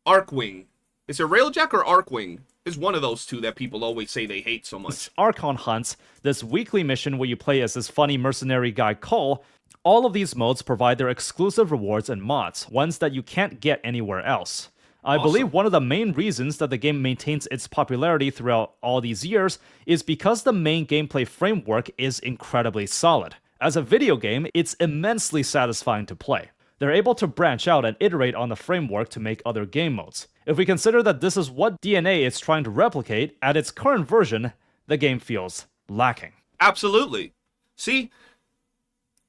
Arcwing? Is it railjack or Arcwing? It's one of those two that people always say they hate so much. Archon hunts, this weekly mission where you play as this funny mercenary guy Cole. All of these modes provide their exclusive rewards and mods, ones that you can't get anywhere else. I believe one of the main reasons that the game maintains its popularity throughout all these years is because the main gameplay framework is incredibly solid. As a video game, it's immensely satisfying to play. They're able to branch out and iterate on the framework to make other game modes. If we consider that this is what DNA is trying to replicate, at its current version, the game feels lacking. Absolutely. See,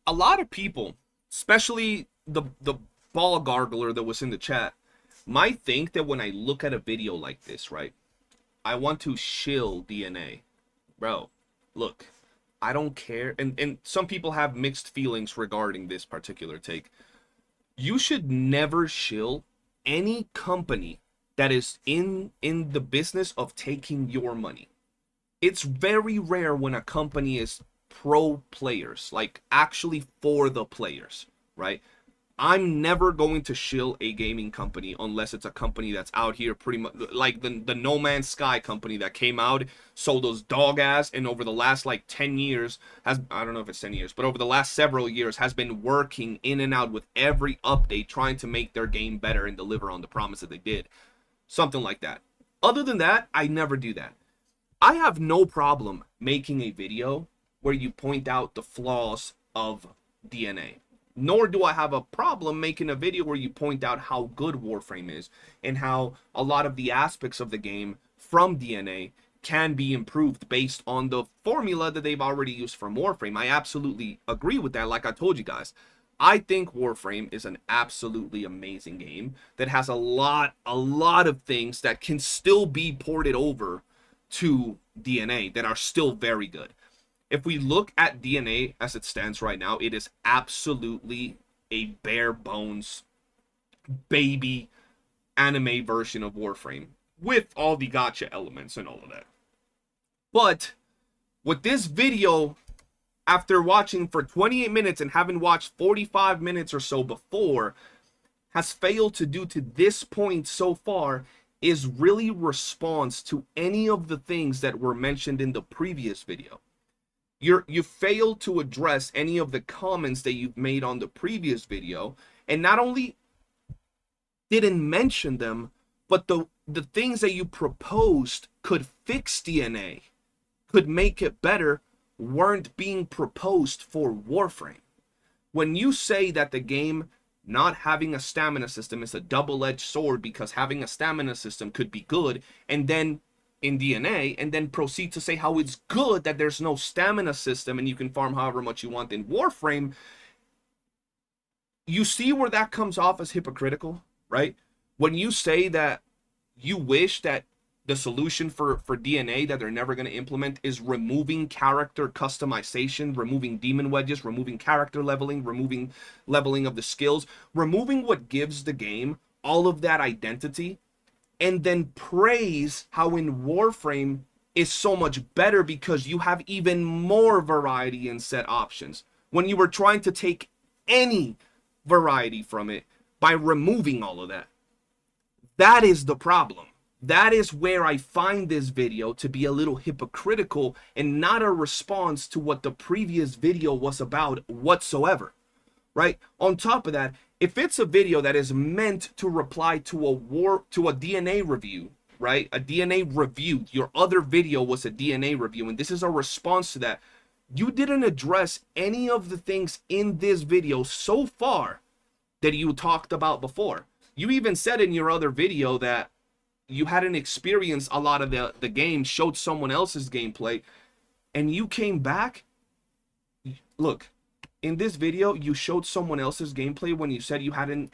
a lot of people, especially the ball gargler that was in the chat, might think that when I look at a video like this, right, I want to shill DNA. Bro, look, I don't care. And some people have mixed feelings regarding this particular take. You should never shill any company that is in the business of taking your money. It's very rare when a company is pro players, like actually for the players, right? I'm never going to shill a gaming company unless it's a company that's out here pretty much like the No Man's Sky company that came out, sold those dog ass, and over the last like 10 years has, I don't know if it's 10 years, but over the last several years has been working in and out with every update, trying to make their game better and deliver on the promise that they did. Something like that. Other than that, I never do that. I have no problem making a video where you point out the flaws of DNA. Nor do I have a problem making a video where you point out how good Warframe is and how a lot of the aspects of the game from DNA can be improved based on the formula that they've already used from Warframe. I absolutely agree with that, like I told you guys. I think Warframe is an absolutely amazing game that has a lot of things that can still be ported over to DNA that are still very good. If we look at DNA as it stands right now, it is absolutely a bare bones baby anime version of Warframe with all the gacha elements and all of that. But what this video after watching for 28 minutes and having watched 45 minutes or so before, has failed to do to this point so far is really response to any of the things that were mentioned in the previous video. You failed to address any of the comments that you've made on the previous video, and not only didn't mention them, but the things that you proposed could fix DNA, could make it better, weren't being proposed for Warframe. When you say that the game not having a stamina system is a double-edged sword because having a stamina system could be good, and then in DNA, and then proceed to say how it's good that there's no stamina system and you can farm however much you want in Warframe, you see where that comes off as hypocritical, right? When you say that you wish that the solution for DNA that they're never going to implement is removing character customization, removing demon wedges, removing character leveling, removing leveling of the skills, removing what gives the game all of that identity, and then praise how in Warframe is so much better because you have even more variety in set options, when you were trying to take any variety from it by removing all of that. That is the problem. That is where I find this video to be a little hypocritical and not a response to what the previous video was about whatsoever, right? On top of that, if it's a video that is meant to reply to a DNA review, right? A DNA review, your other video was a DNA review, and this is a response to that. You didn't address any of the things in this video so far that you talked about before. You even said in your other video that you hadn't experienced a lot of the game, showed someone else's gameplay, and you came back. Look, in this video, you showed someone else's gameplay when you said you hadn't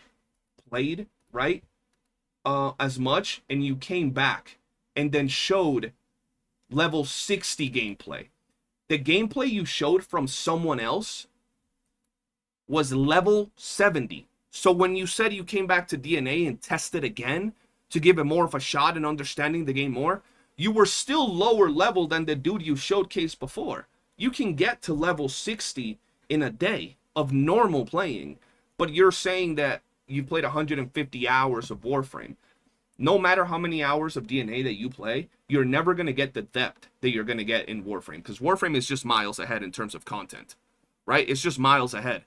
played, right? As much, and you came back and then showed level 60 gameplay. The gameplay you showed from someone else was level 70. So when you said you came back to DNA and tested again to give it more of a shot and understanding the game more, you were still lower level than the dude you showcased before. You can get to level 60 in a day of normal playing, but you're saying that you played 150 hours of Warframe. No matter how many hours of DNA that you play, you're never going to get the depth that you're going to get in Warframe, because Warframe is just miles ahead in terms of content, right? It's just miles ahead.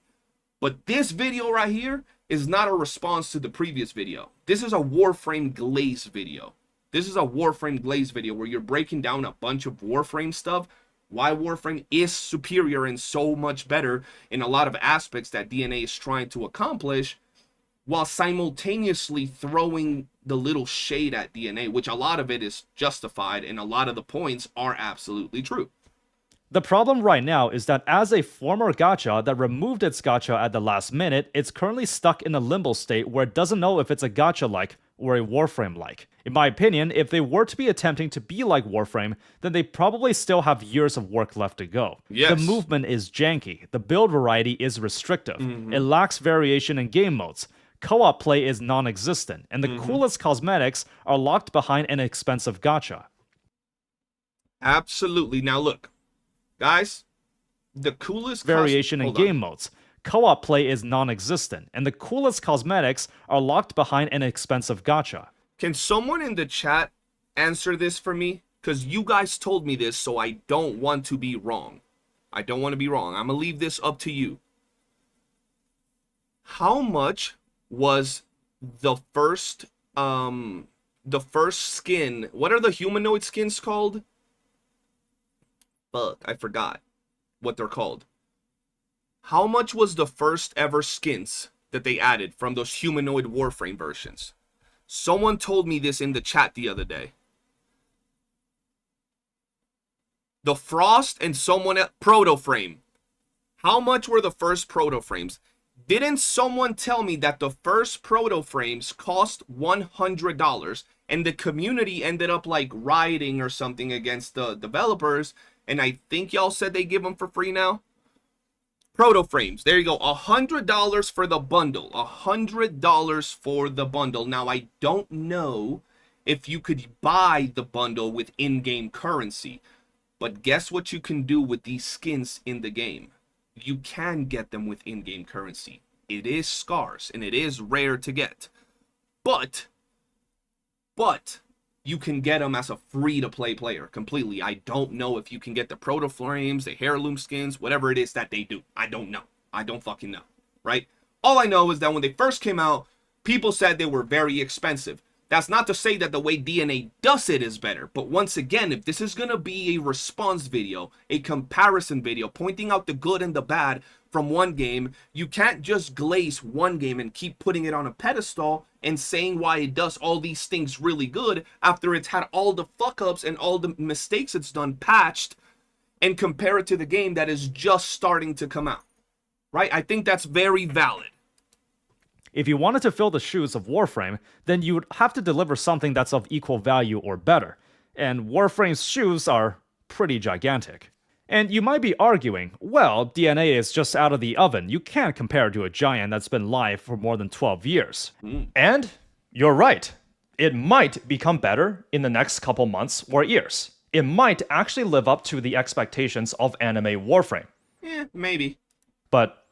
But this video right here is not a response to the previous video. This is a Warframe Glaze video. This is a Warframe Glaze video where you're breaking down a bunch of Warframe stuff, why Warframe is superior and so much better in a lot of aspects that DNA is trying to accomplish, while simultaneously throwing the little shade at DNA, which a lot of it is justified and a lot of the points are absolutely true. The problem right now is that as a former gacha that removed its gacha at the last minute, it's currently stuck in a limbo state where it doesn't know if it's a gacha-like or a Warframe-like. In my opinion, if they were to be attempting to be like Warframe, then they probably still have years of work left to go. Yes. The movement is janky, the build variety is restrictive, it lacks variation in game modes, co-op play is non-existent, and the coolest cosmetics are locked behind an expensive gacha. Absolutely. Now look, guys, the coolest variation in game modes. Co-op play is non-existent, and the coolest cosmetics are locked behind an expensive gacha. Can someone in the chat answer this for me? Because you guys told me this, so I don't want to be wrong. I don't want to be wrong. I'm going to leave this up to you. How much was the first skin? What are the humanoid skins called? Fuck, I forgot what they're called. How much was the first ever skins that they added from those humanoid Warframe versions? Someone told me this in the chat the other day. The Frost and someone at Proto-Frame. How much were the first Proto-Frames? Didn't someone tell me that the first Proto-Frames cost $100 and the community ended up like rioting or something against the developers, and I think y'all said they give them for free now? Proto-Frames, there you go, $100 for the bundle, $100 for the bundle. Now, I don't know if you could buy the bundle with in-game currency. But guess what you can do with these skins in the game? You can get them with in-game currency. It is scarce and it is rare to get. But you can get them as a free-to-play player completely. I don't know if you can get the Proto Flames, the Heirloom skins, whatever it is that they do. I don't know. I don't fucking know, right? All I know is that when they first came out, people said they were very expensive. That's not to say that the way DNA does it is better, but once again, if this is going to be a response video, a comparison video, pointing out the good and the bad from one game, you can't just glaze one game and keep putting it on a pedestal and saying why it does all these things really good after it's had all the fuck-ups and all the mistakes it's done patched, and compare it to the game that is just starting to come out, right? I think that's very valid. If you wanted to fill the shoes of Warframe, then you would have to deliver something that's of equal value or better. And Warframe's shoes are pretty gigantic. And you might be arguing, well, DNA is just out of the oven. You can't compare it to a giant that's been live for more than 12 years. And you're right. It might become better in the next couple months or years. It might actually live up to the expectations of anime Warframe. Maybe. But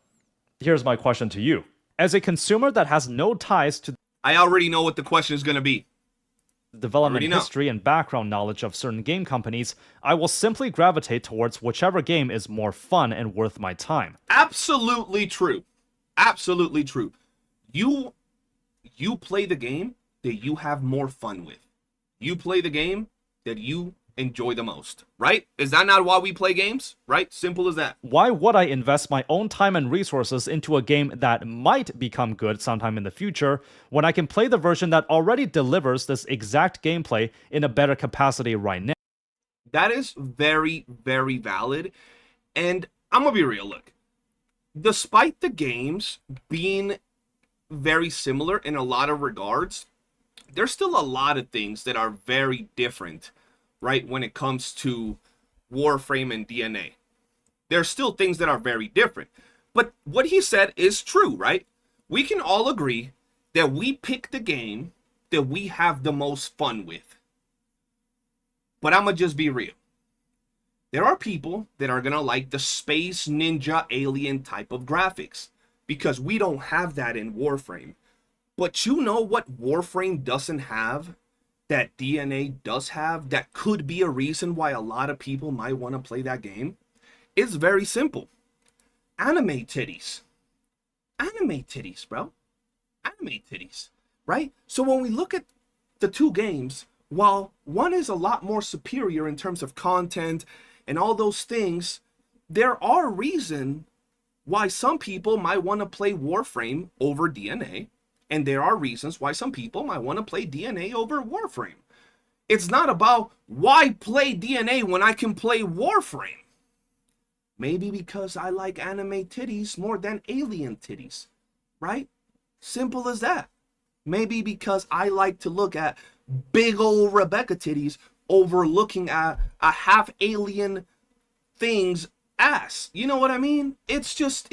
here's my question to you. As a consumer that has no ties to I already know what the question is going to be. development Already know. history and background knowledge of certain game companies, I will simply gravitate towards whichever game is more fun and worth my time. Absolutely true. Absolutely true. You play the game that you have more fun with. You play the game that you enjoy the most, right? Is that not why we play games, right? Simple as that. Why would I invest my own time and resources into a game that might become good sometime in the future when I can play the version that already delivers this exact gameplay in a better capacity right now? That is very, very valid. And I'm going to be real, look. Despite the games being very similar in a lot of regards, there's still a lot of things that are very different, right, when it comes to Warframe and DNA. There's still things that are very different. But what he said is true, right? We can all agree that we pick the game that we have the most fun with. But I'm going to just be real. There are people that are going to like the space ninja alien type of graphics because we don't have that in Warframe. But you know what Warframe doesn't have that DNA does have that could be a reason why a lot of people might want to play that game? It's very simple. Anime titties. Anime titties, bro. Anime titties, right? So when we look at the two games, while one is a lot more superior in terms of content and all those things, there are reasons why some people might want to play Warframe over DNA. And there are reasons why some people might want to play DNA over Warframe. It's not about why play DNA when I can play Warframe. Maybe because I like anime titties more than alien titties, right? Simple as that. Maybe because I like to look at big old Rebecca titties over looking at a half alien thing's ass. You know what I mean? It's just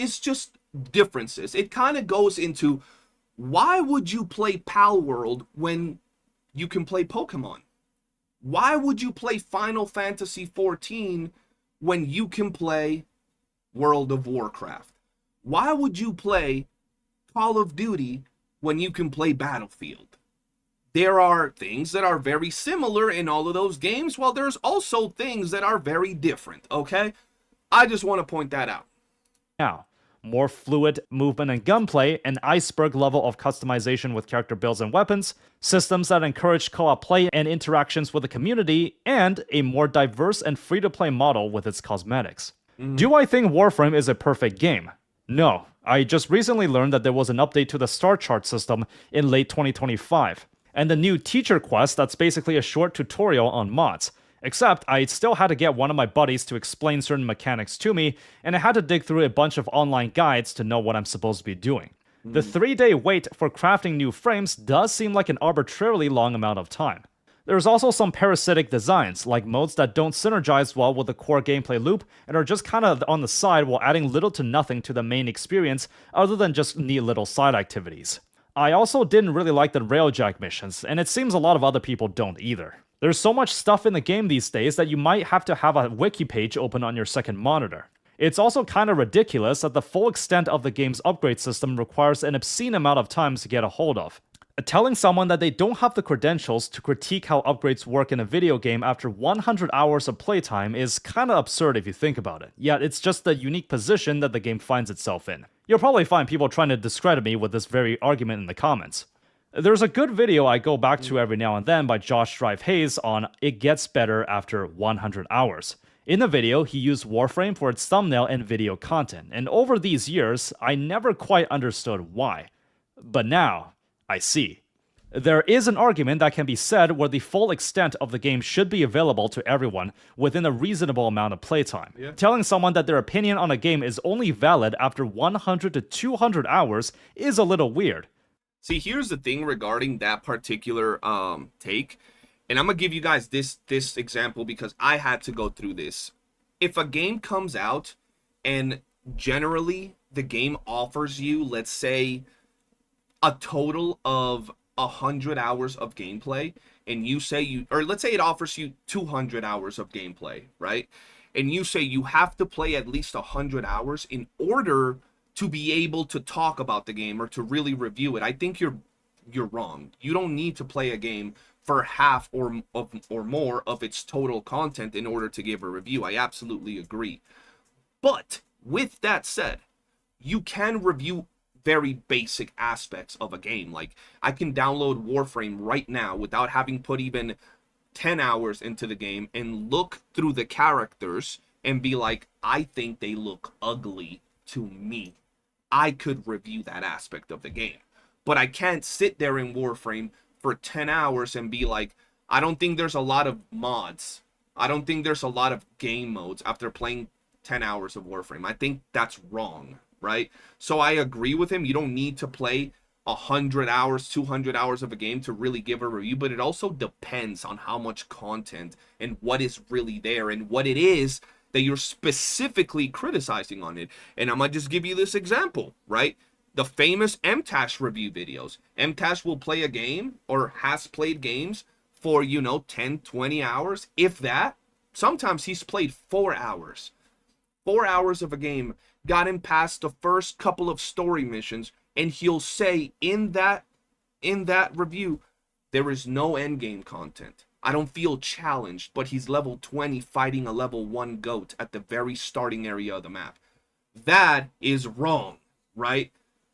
differences. It kind of goes into, why would you play Pal World when you can play Pokemon? Why would you play Final Fantasy XIV when you can play World of Warcraft? Why would you play Call of Duty when you can play Battlefield? There are things that are very similar in all of those games, while there's also things that are very different, okay? I just want to point that out. Now, more fluid movement and gunplay, an iceberg level of customization with character builds and weapons, systems that encourage co-op play and interactions with the community, and a more diverse and free-to-play model with its cosmetics. Do I think Warframe is a perfect game? No. I just recently learned that there was an update to the star chart system in late 2025, and the new teacher quest that's basically a short tutorial on mods. Except, I still had to get one of my buddies to explain certain mechanics to me, and I had to dig through a bunch of online guides to know what I'm supposed to be doing. The 3-day wait for crafting new frames does seem like an arbitrarily long amount of time. There's also some parasitic designs, like modes that don't synergize well with the core gameplay loop and are just kinda on the side while adding little to nothing to the main experience other than just neat little side activities. I also didn't really like the railjack missions, and it seems a lot of other people don't either. There's so much stuff in the game these days that you might have to have a wiki page open on your second monitor. It's also kind of ridiculous that the full extent of the game's upgrade system requires an obscene amount of time to get a hold of. Telling someone that they don't have the credentials to critique how upgrades work in a video game after 100 hours of playtime is kinda absurd if you think about it, yet it's just the unique position that the game finds itself in. You'll probably find people trying to discredit me with this very argument in the comments. There's a good video I go back to every now and then by Josh Drive Hayes on It Gets Better After 100 Hours. In the video, he used Warframe for its thumbnail and video content, and over these years, I never quite understood why. But now, I see. There is an argument that can be said where the full extent of the game should be available to everyone within a reasonable amount of playtime. Telling someone that their opinion on a game is only valid after 100 to 200 hours is a little weird. See, here's the thing regarding that particular take, and I'm gonna give you guys this example because I had to go through this. If a game comes out and generally the game offers you, let's say, a total of 100 hours of gameplay, and you say or let's say it offers you 200 hours of gameplay, right? And you say you have to play at least 100 hours in order to be able to talk about the game or to really review it. I think you're wrong. You don't need to play a game for half or more of its total content in order to give a review. I absolutely agree. But with that said, you can review very basic aspects of a game. Like, I can download Warframe right now without having put even 10 hours into the game and look through the characters and be like, I think they look ugly to me. I could review that aspect of the game. But I can't sit there in Warframe for 10 hours and be like, I don't think there's a lot of mods. I don't think there's a lot of game modes after playing 10 hours of Warframe. I think that's wrong, right? So I agree with him. You don't need to play 100 hours, 200 hours of a game to really give a review, but it also depends on how much content and what is really there and what it is that you're specifically criticizing on it. And I'm gonna just give you this example, right? The famous MTash review videos. MTash will play a game or has played games for, 10, 20 hours, if that. Sometimes he's played 4 hours. 4 hours of a game got him past the first couple of story missions, and he'll say in that review, there is no endgame content. I don't feel challenged, but he's level 20 fighting a level 1 goat at the very starting area of the map. That is wrong, right?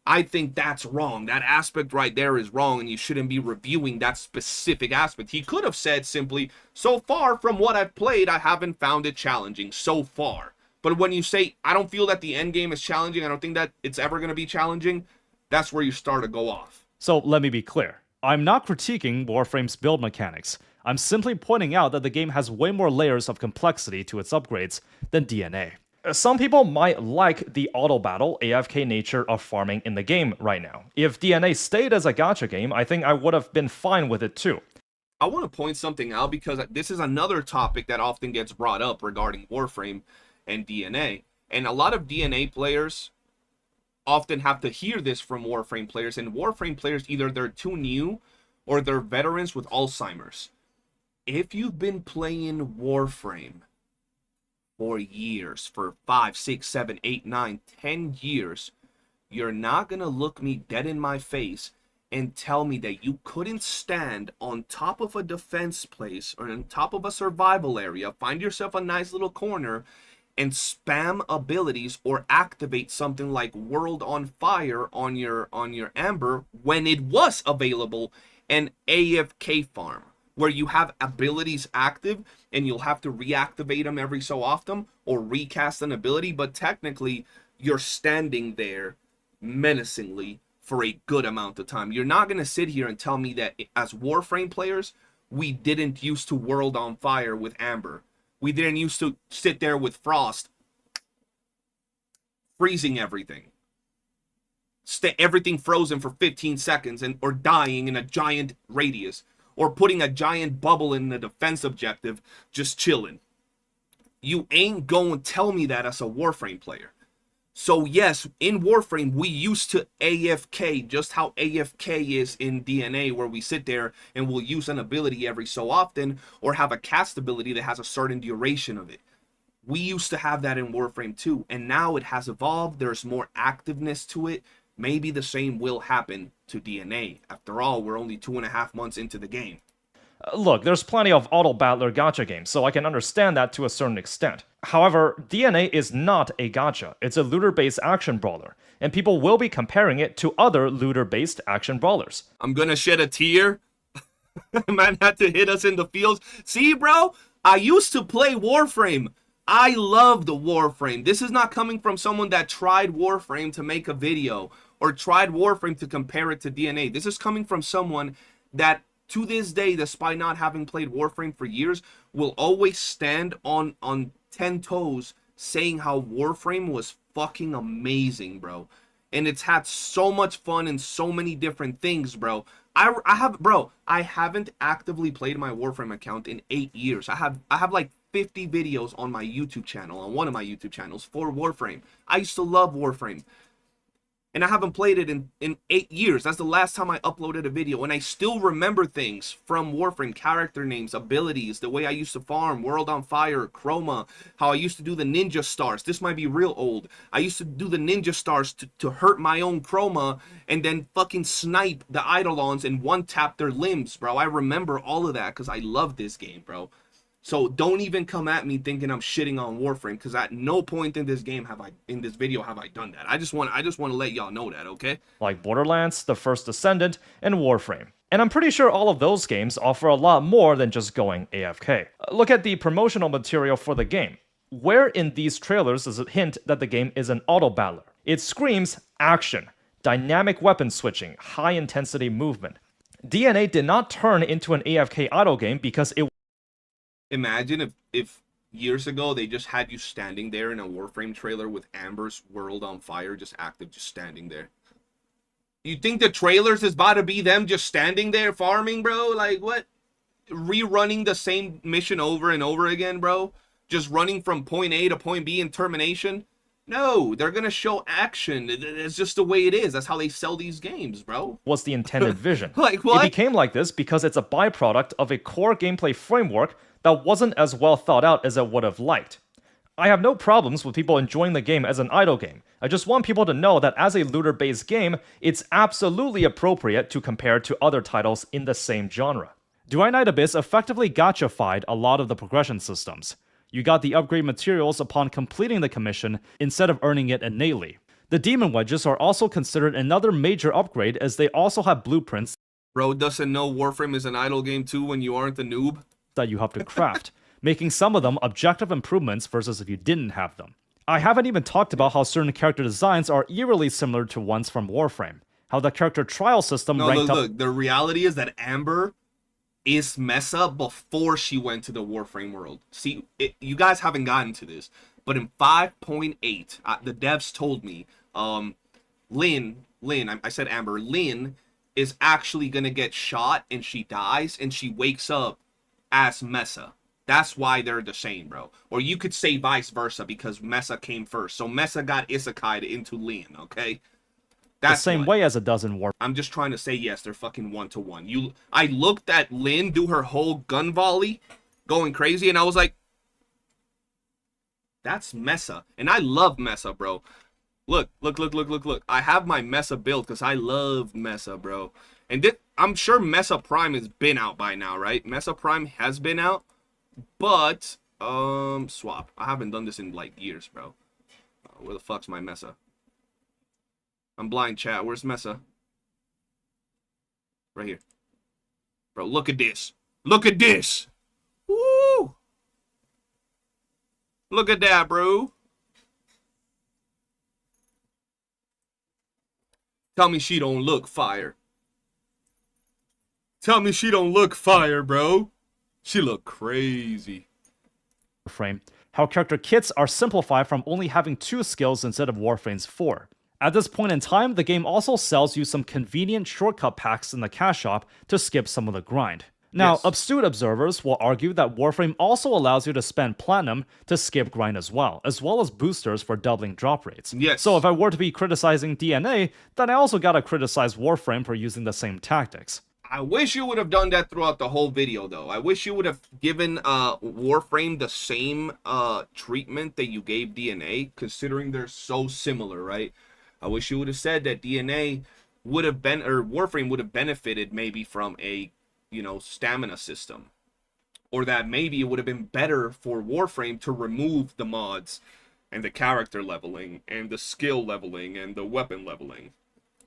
I think that's wrong. That aspect right there is wrong, and you shouldn't be reviewing that specific aspect. He could have said simply, so far from what I've played, I haven't found it challenging so far. But when you say, I don't feel that the end game is challenging, I don't think that it's ever going to be challenging, that's where you start to go off. So let me be clear. I'm not critiquing Warframe's build mechanics. I'm simply pointing out that the game has way more layers of complexity to its upgrades than DNA. Some people might like the auto-battle, AFK nature of farming in the game right now. If DNA stayed as a gacha game, I think I would have been fine with it too. I want to point something out because this is another topic that often gets brought up regarding Warframe and DNA. And a lot of DNA players often have to hear this from Warframe players. And Warframe players, either they're too new or they're veterans with Alzheimer's. If you've been playing Warframe for years, for 5, 6, 7, 8, 9, 10 years, you're not going to look me dead in my face and tell me that you couldn't stand on top of a defense place or on top of a survival area, find yourself a nice little corner, and spam abilities or activate something like World on Fire on your Amber when it was available, and AFK farm, where you have abilities active and you'll have to reactivate them every so often or recast an ability, but technically you're standing there menacingly for a good amount of time. You're not going to sit here and tell me that as Warframe players, we didn't used to World on Fire with Amber. We didn't used to sit there with Frost, freezing everything. Everything frozen for 15 seconds or dying in a giant radius. Or putting a giant bubble in the defense objective, just chilling. You ain't going to tell me that as a Warframe player. So yes, in Warframe, we used to AFK, just how AFK is in DNA, where we sit there and we'll use an ability every so often, or have a cast ability that has a certain duration of it. We used to have that in Warframe too, and now it has evolved. There's more activeness to it. Maybe the same will happen to DNA. After all, we're only 2.5 months into the game. Look, there's plenty of auto-battler gacha games, so I can understand that to a certain extent. However, DNA is not a gacha, it's a looter-based action brawler, and people will be comparing it to other looter-based action brawlers. I'm gonna shed a tear. Man had to hit us in the fields. See, bro? I used to play Warframe. I loved Warframe. This is not coming from someone that tried Warframe to make a video, or tried Warframe to compare it to DNA. This is coming from someone that, to this day, despite not having played Warframe for years, will always stand on 10 toes saying how Warframe was fucking amazing, bro. And it's had so much fun and so many different things, bro. I haven't actively played my Warframe account in 8 years. I have like 50 videos on my YouTube channel, on one of my YouTube channels, for Warframe. I used to love Warframe. And I haven't played it in 8 years. That's the last time I uploaded a video. And I still remember things from Warframe. Character names, abilities, the way I used to farm, World on Fire, Chroma, how I used to do the ninja stars. This might be real old. I used to do the ninja stars to hurt my own Chroma and then fucking snipe the Eidolons and one-tap their limbs, bro. I remember all of that because I love this game, bro. So don't even come at me thinking I'm shitting on Warframe, because at no point in this game in this video have I done that. I just want to let y'all know that, okay? Like Borderlands, The First Descendant, and Warframe. And I'm pretty sure all of those games offer a lot more than just going AFK. Look at the promotional material for the game. Where in these trailers is a hint that the game is an auto-battler? It screams action, dynamic weapon switching, high-intensity movement. DNA did not turn into an AFK idle game because it... Imagine if years ago they just had you standing there in a Warframe trailer with Amber's World on Fire, just active, just standing there. You think the trailers is about to be them just standing there farming, bro? Like, what? Rerunning the same mission over and over again, bro? Just running from point A to point B in termination? No, they're gonna show action. It's just the way it is. That's how they sell these games, bro. Was the intended vision. Like, what? It became like this because it's a byproduct of a core gameplay framework that wasn't as well thought out as I would have liked. I have no problems with people enjoying the game as an idle game. I just want people to know that as a looter-based game, it's absolutely appropriate to compare to other titles in the same genre. Dual Knight Abyss effectively gacha-fied a lot of the progression systems. You got the upgrade materials upon completing the commission instead of earning it innately. The demon wedges are also considered another major upgrade, as they also have blueprints Bro doesn't know Warframe is an idle game too when you aren't a noob. that you have to craft, making some of them objective improvements versus if you didn't have them. I haven't even talked about how certain character designs are eerily similar to ones from Warframe. How the character trial system ranked up... Look, the reality is that Amber is Mesa before she went to the Warframe world. See, you guys haven't gotten to this, but in 5.8, the devs told me, Lynn, I said Amber, Lynn is actually gonna get shot and she dies and she wakes up as Mesa. That's why they're the same, bro. Or you could say vice versa because Mesa came first. So Mesa got isekai'd into Lynn, okay? That's the same way as it does in Warframe. I'm just trying to say, yes, they're fucking 1-to-1. I looked at Lynn do her whole gun volley, going crazy, and I was like, that's Mesa. And I love Mesa, bro. Look. I have my Mesa build because I love Mesa, bro. And I'm sure Mesa Prime has been out by now, right? Mesa Prime has been out. But, swap. I haven't done this in, like, years, bro. Where the fuck's my Mesa? I'm blind, chat. Where's Mesa? Right here. Bro, look at this. Look at this. Woo! Look at that, bro. Tell me she don't look fire. Tell me she don't look fire, bro. She look crazy. Warframe, how character kits are simplified from only having 2 skills instead of Warframe's 4. At this point in time, the game also sells you some convenient shortcut packs in the cash shop to skip some of the grind. Now, Yes. astute observers will argue that Warframe also allows you to spend platinum to skip grind as well as boosters for doubling drop rates. Yes. So if I were to be criticizing DNA, then I also gotta criticize Warframe for using the same tactics. I wish you would have done that throughout the whole video, though. I wish you would have given Warframe the same treatment that you gave DNA, considering they're so similar, right? I wish you would have said that DNA would have been, or Warframe would have benefited maybe from a, you know, stamina system, or that maybe it would have been better for Warframe to remove the mods and the character leveling and the skill leveling and the weapon leveling.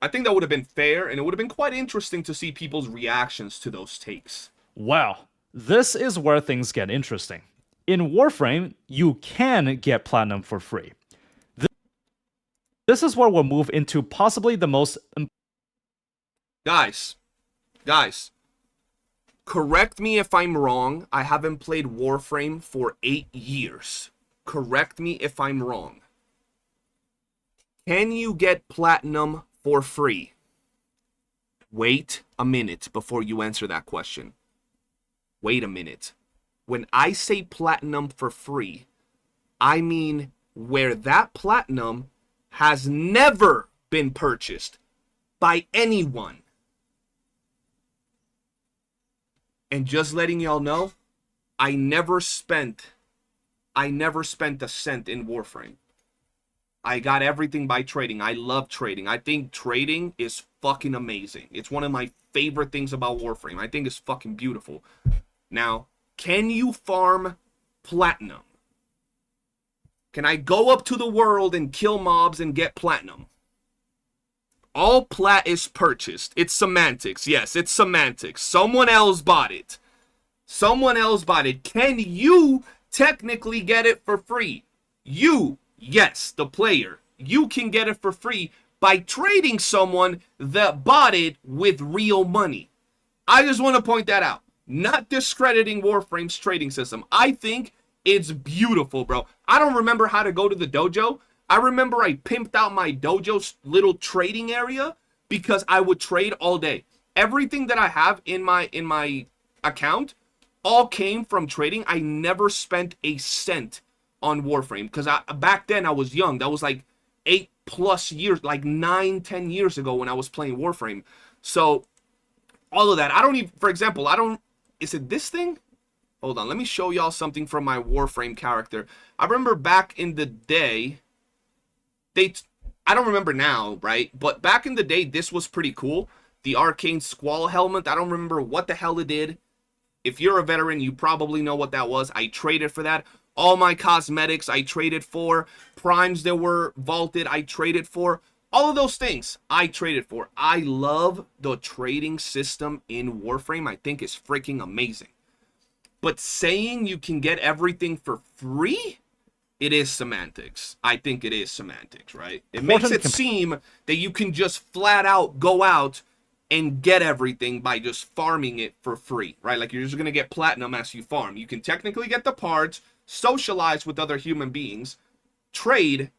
I think that would have been fair, and it would have been quite interesting to see people's reactions to those takes. Wow, this is where things get interesting. In Warframe, you can get platinum for free. This is where we'll move into possibly the most... Guys, correct me if I'm wrong. I haven't played Warframe for 8 years. Correct me if I'm wrong. Can you get platinum for free? Wait a minute before you answer that question. Wait a minute. When I say platinum for free, I mean where that platinum has never been purchased by anyone. And just letting y'all know, I never spent a cent in Warframe. I got everything by trading. I love trading. I think trading is fucking amazing. It's one of my favorite things about Warframe. I think it's fucking beautiful. Now, can you farm platinum? Can I go up to the world and kill mobs and get platinum? All plat is purchased. It's semantics. Yes, it's semantics. Someone else bought it. Someone else bought it. Can you technically get it for free? You, yes, the player. You can get it for free by trading someone that bought it with real money. I just want to point that out. Not discrediting Warframe's trading system. I think it's beautiful, bro. I don't remember how to go to the dojo. I remember I pimped out my dojo's little trading area because I would trade all day. Everything that I have in my account all came from trading. I never spent a cent on Warframe because back then I was young. That was like 8+ years, like 9-10 years ago when I was playing Warframe. So all of that, I don't even, for example, is it this thing? Hold on, let me show y'all something from my Warframe character. I remember back in the day, I don't remember now, right? But back in the day, this was pretty cool. The Arcane Squall helmet, I don't remember what the hell it did. If you're a veteran, you probably know what that was. I traded for that. All my cosmetics, I traded for. Primes that were vaulted, I traded for. All of those things, I traded for. I love the trading system in Warframe. I think it's freaking amazing. But saying you can get everything for free? It is semantics. I think it is semantics, right? It makes it seem that you can just flat out go out and get everything by just farming it for free, right? Like you're just going to get platinum as you farm. You can technically get the parts, socialize with other human beings, trade,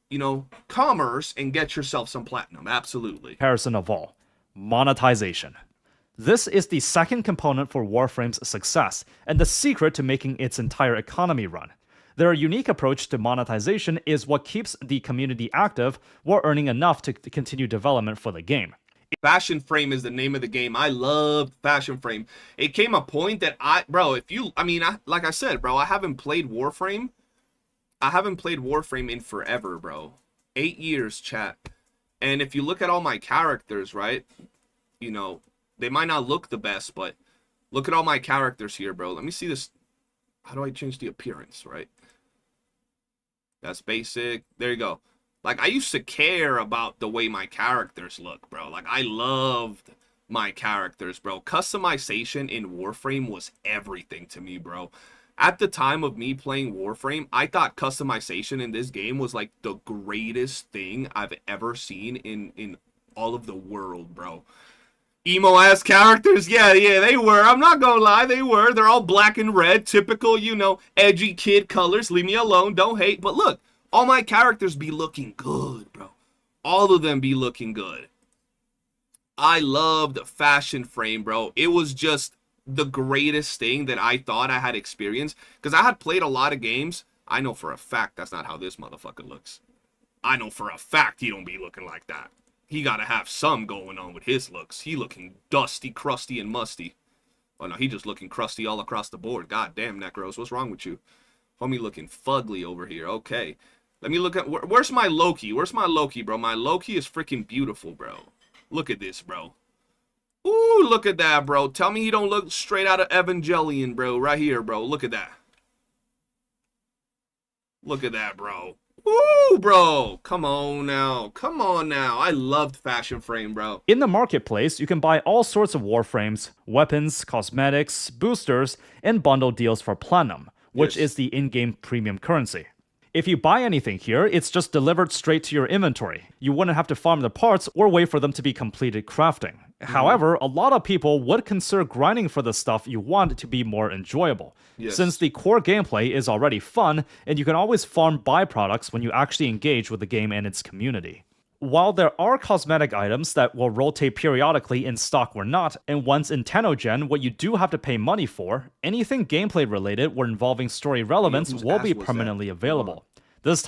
you know, commerce, and get yourself some platinum. Absolutely. Comparison of all, monetization. This is the second component for Warframe's success and the secret to making its entire economy run. Their unique approach to monetization is what keeps the community active while earning enough to continue development for the game. Fashion Frame is the name of the game. I loved Fashion Frame. It came a point that like I said, bro, I haven't played Warframe. I haven't played Warframe in forever, bro. 8 years, chat. And if you look at all my characters, right, you know, they might not look the best, but look at all my characters here, bro. Let me see this. How do I change the appearance, right? That's basic. There you go. Like, I used to care about the way my characters look, bro. Like, I loved my characters, bro. Customization in Warframe was everything to me, bro. At the time of me playing Warframe, I thought customization in this game was, like, the greatest thing I've ever seen in all of the world, bro. Emo-ass characters? Yeah, they were. I'm not gonna lie, they were. They're all black and red, typical, you know, edgy kid colors. Leave me alone, don't hate. But look, all my characters be looking good, bro. All of them be looking good. I loved Fashion Frame, bro. It was just the greatest thing that I thought I had experienced, because I had played a lot of games. I know for a fact that's not how this motherfucker looks. I know for a fact he don't be looking like that. He gotta have some going on with his looks. He looking dusty, crusty, and musty. Oh no, he just looking crusty all across the board. God damn, Necros, what's wrong with you? Homie looking fugly over here. Okay. Let me look at, where's my Loki? Where's my Loki, bro? My Loki is freaking beautiful, bro. Look at this, bro. Ooh, look at that, bro. Tell me he don't look straight out of Evangelion, bro. Right here, bro. Look at that. Look at that, bro. Ooh, bro. Come on now. Come on now. I loved Fashion Frame, bro. In the marketplace, you can buy all sorts of Warframes, weapons, cosmetics, boosters, and bundle deals for Platinum, which is the in-game premium currency. If you buy anything here, it's just delivered straight to your inventory. You wouldn't have to farm the parts or wait for them to be completed crafting. However, a lot of people would consider grinding for the stuff you want to be more enjoyable, since the core gameplay is already fun, and you can always farm byproducts when you actually engage with the game and its community. While there are cosmetic items that will rotate periodically in stock or not, and once in Tennogen, what you do have to pay money for, anything gameplay related or involving story relevance will be permanently available. This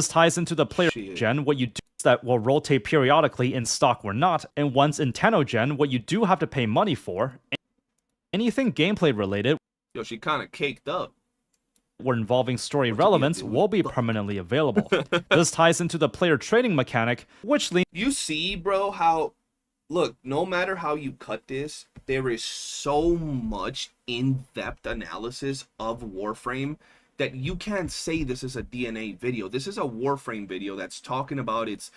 ties into the player gen, what you do that will rotate periodically in stock or not, and once in Tennogen, what you do have to pay money for, anything gameplay related Yo, she kind of caked up. or involving story relevance will be permanently available. This ties into the player trading mechanic, which leans You see, bro, how, look, no matter how you cut this, there is so much in-depth analysis of Warframe that you can't say this is a DNA video. This is a Warframe video that's talking about its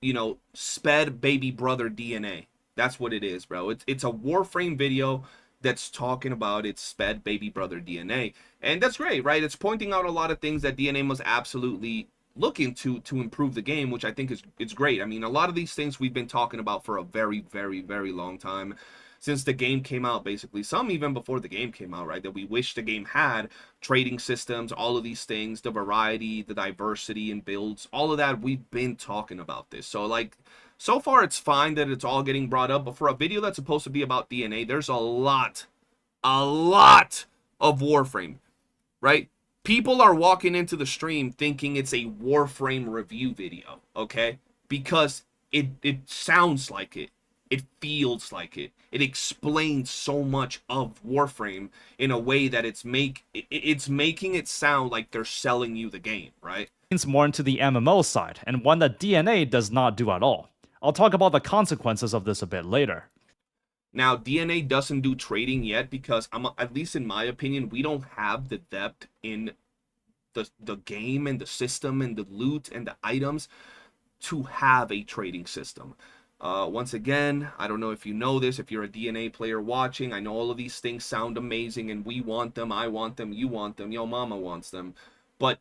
you know, sped baby brother DNA. That's what it is, bro. It's a Warframe video that's talking about its sped baby brother DNA. And that's great, right? It's pointing out a lot of things that DNA must absolutely look into to improve the game, which I think it's great. I mean, a lot of these things we've been talking about for a very, very, very long time. Since the game came out, basically. Some even before the game came out, right? That we wish the game had trading systems, all of these things, the variety, the diversity in builds, all of that. We've been talking about this. So, like, so far it's fine that it's all getting brought up. But for a video that's supposed to be about DNA, there's a lot of Warframe, right? People are walking into the stream thinking it's a Warframe review video, okay? Because it sounds like it. It feels like it. It explains so much of Warframe in a way that it's making it sound like they're selling you the game, right? more into the MMO side, and one that DNA does not do at all. I'll talk about the consequences of this a bit later. Now, DNA doesn't do trading yet because, at least in my opinion, we don't have the depth in the game and the system and the loot and the items to have a trading system. Once again, I don't know if you know this, if you're a DNA player watching, I know all of these things sound amazing and we want them, I want them, you want them, yo mama wants them. But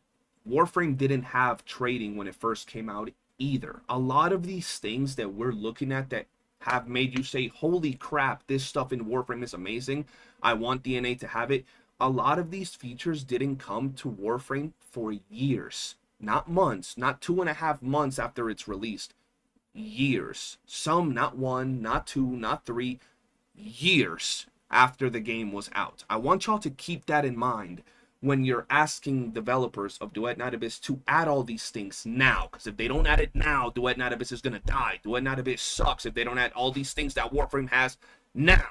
Warframe didn't have trading when it first came out either. A lot of these things that we're looking at that have made you say, holy crap, this stuff in Warframe is amazing, I want DNA to have it. A lot of these features didn't come to Warframe for years. Not months, not 2.5 months after it's released. Years. Some, not 1, not 2, not 3, years after the game was out. I want y'all to keep that in mind when you're asking developers of Duet Night Abyss to add all these things now. Because if they don't add it now, Duet Night Abyss is going to die. Duet Night Abyss sucks if they don't add all these things that Warframe has now.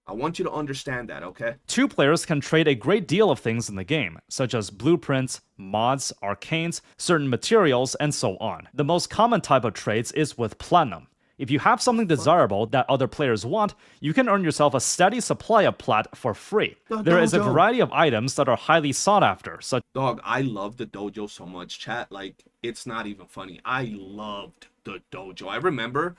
I want you to understand that, okay? Two players can trade a great deal of things in the game, such as blueprints, mods, arcanes, certain materials, and so on. The most common type of trades is with Platinum. If you have something desirable that other players want, you can earn yourself a steady supply of plat for free. There is a variety of items that are highly sought after, such Dog, I love the dojo so much, chat. Like, it's not even funny. I loved the dojo. I remember,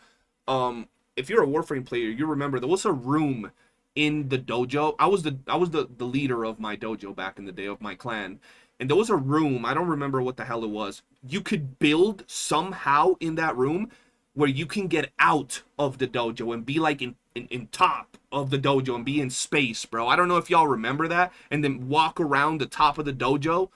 if you're a Warframe player, you remember there was a room in the dojo. I was the leader of my dojo back in the day, of my clan, and there was a room, I don't remember what the hell it was. You could build somehow in that room where you can get out of the dojo and be like in top of the dojo and be in space, bro. I don't know if y'all remember that, and then walk around the top of the dojo.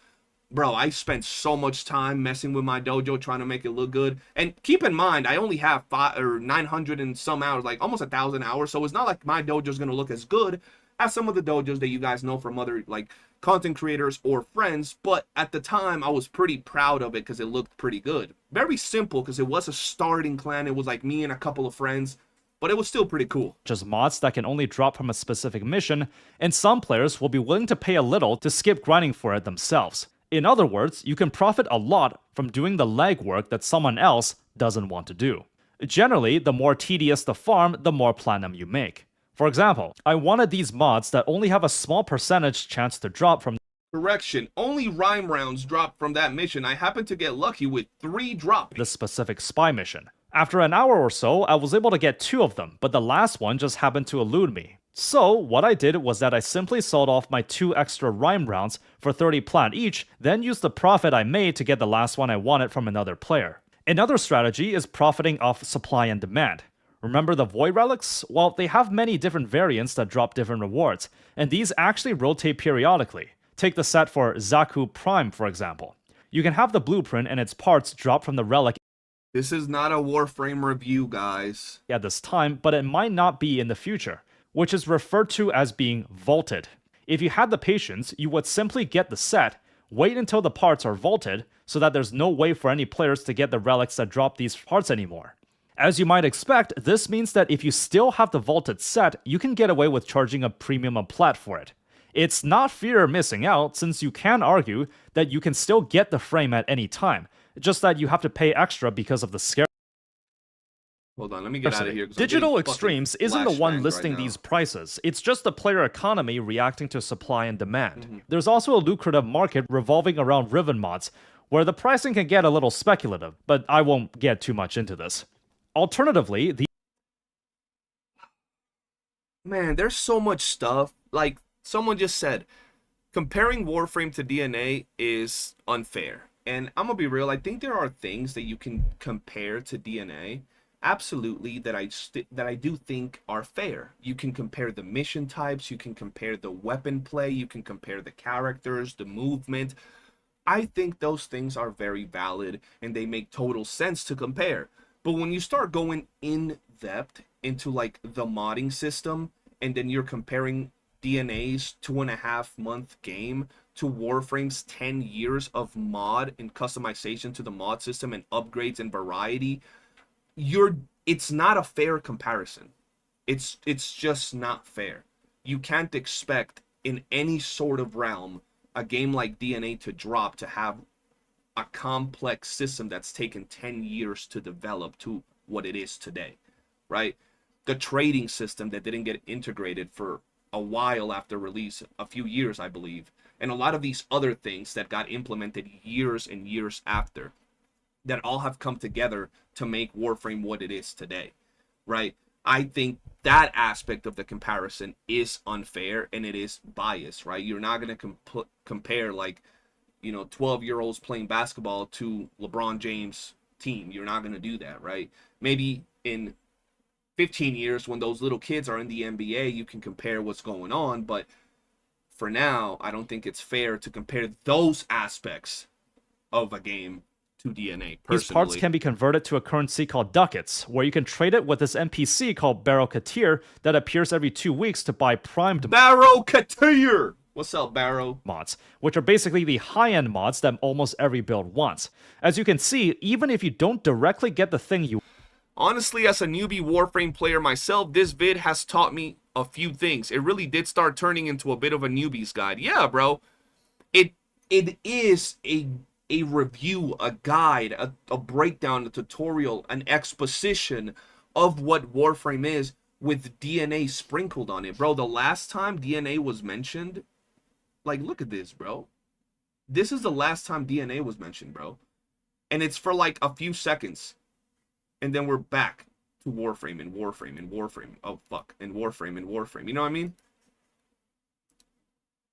bro, I spent so much time messing with my dojo trying to make it look good. And keep in mind, I only have 900 and some hours, like almost 1,000 hours. So it's not like my dojo is going to look as good as some of the dojos that you guys know from other like content creators or friends. But at the time, I was pretty proud of it because it looked pretty good. Very simple because it was a starting clan. It was like me and a couple of friends, but it was still pretty cool. Just mods that can only drop from a specific mission, and some players will be willing to pay a little to skip grinding for it themselves. In other words, you can profit a lot from doing the legwork that someone else doesn't want to do. Generally, the more tedious the farm, the more platinum you make. For example, I wanted these mods that only have a small percentage chance to drop from Correction, only rhyme rounds dropped from that mission. I happened to get lucky with 3 dropping. the specific spy mission. After an hour or so, I was able to get 2 of them, but the last one just happened to elude me. So, what I did was that I simply sold off my 2 extra rhyme rounds for 30 plat each, then used the profit I made to get the last one I wanted from another player. Another strategy is profiting off supply and demand. Remember the Void Relics? Well, they have many different variants that drop different rewards, and these actually rotate periodically. Take the set for Zaku Prime, for example. You can have the blueprint and its parts drop from the relic This is not a Warframe review, guys. at this time, but it might not be in the future, which is referred to as being vaulted. If you had the patience, you would simply get the set, wait until the parts are vaulted, so that there's no way for any players to get the relics that drop these parts anymore. As you might expect, this means that if you still have the vaulted set, you can get away with charging a premium of plat for it. It's not fear of missing out, since you can argue that you can still get the frame at any time, just that you have to pay extra because of the scarcity. Hold on, let me get out of here. 'cause I'm Digital getting fucking Extremes isn't the one flashbanged listing right now. these prices, it's just the player economy reacting to supply and demand. There's also a lucrative market revolving around Riven mods, where the pricing can get a little speculative, but I won't get too much into this. Alternatively, the Man, there's so much stuff. Like someone just said, comparing Warframe to DNA is unfair. And I'm gonna be real, I think there are things that you can compare to DNA, absolutely, that I do think are fair. You can compare the mission types, you can compare the weapon play, you can compare the characters, the movement. I think those things are very valid and they make total sense to compare. But when you start going in depth into like the modding system, and then you're comparing DNA's 2.5-month game to Warframe's 10 years of mod and customization to the mod system and upgrades and variety, it's not a fair comparison. It's just not fair. You can't expect in any sort of realm a game like DNA to drop to have a complex system that's taken 10 years to develop to what it is today, right? The trading system that didn't get integrated for a while after release, a few years, I believe, and a lot of these other things that got implemented years and years after, that all have come together to make Warframe what it is today, right? I think that aspect of the comparison is unfair and it is biased, right? You're not going to compare like, 12-year-olds playing basketball to LeBron James' team. You're not going to do that, right? Maybe in 15 years when those little kids are in the NBA, you can compare what's going on, but for now, I don't think it's fair to compare those aspects of a game to DNA, personally. These parts can be converted to a currency called ducats, where you can trade it with this NPC called Barrow Katir that appears every 2 weeks to buy primed Barrow Katir! What's up, Barrow? mods, which are basically the high-end mods that almost every build wants. As you can see, even if you don't directly get the thing you Honestly, as a newbie Warframe player myself, this vid has taught me a few things. It really did start turning into a bit of a newbie's guide. Yeah, bro. It is a review, a guide, a breakdown, a tutorial, an exposition of what Warframe is with DNA sprinkled on it. Bro, the last time DNA was mentioned, like, look at this, bro. This is the last time DNA was mentioned, bro. And it's for like a few seconds. And then we're back to Warframe and Warframe and Warframe. Oh, fuck. And Warframe and Warframe. You know what I mean?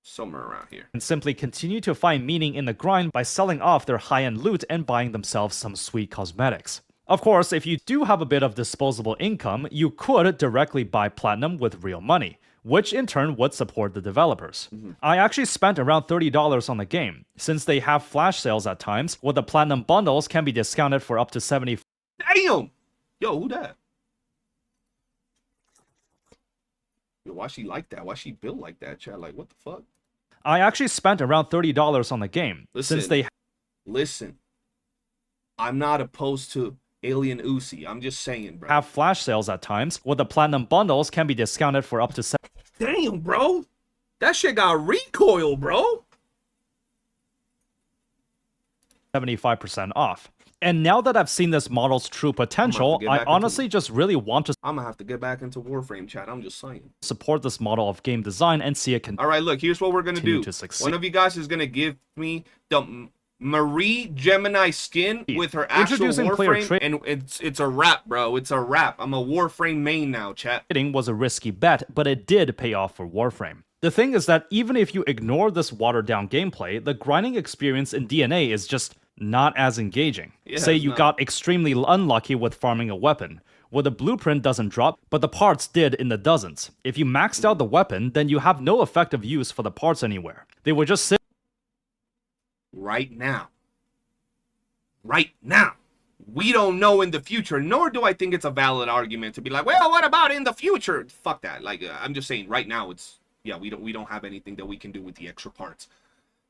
Somewhere around here. can simply continue to find meaning in the grind by selling off their high-end loot and buying themselves some sweet cosmetics. Of course, if you do have a bit of disposable income, you could directly buy platinum with real money, which in turn would support the developers. I actually spent around $30 on the game, since they have flash sales at times, where the platinum bundles can be discounted for up to 70. Damn! Yo, who that? Yo, why she like that? Why she built like that, chat? Like, what the fuck? I actually spent around $30 on the game, Listen, since they listen. I'm not opposed to Alien Uzi. I'm just saying, bro. have flash sales at times, where the platinum bundles can be discounted for up to Damn, bro. That shit got recoil, bro. 75% off. And now that I've seen this model's true potential, I honestly just really want to I'm gonna have to get back into Warframe, chat. I'm just saying. support this model of game design and see it continue All right, look, here's what we're gonna do. to succeed. One of you guys is gonna give me the Marie Gemini skin with her actual Introducing player Warframe, and it's a wrap, bro. It's a wrap. I'm a Warframe main now, chat. Trading was a risky bet, but it did pay off for Warframe. The thing is that even if you ignore this watered-down gameplay, the grinding experience in DNA is just not as engaging. Yeah, Say it's you not. got extremely unlucky with farming a weapon, where the blueprint doesn't drop, but the parts did in the dozens. If you maxed out the weapon, then you have no effective use for the parts anywhere. They would just sit Right now. Right now. We don't know in the future, nor do I think it's a valid argument to be like, well, what about in the future? Fuck that. Like, I'm just saying right now it's, yeah, we don't have anything that we can do with the extra parts.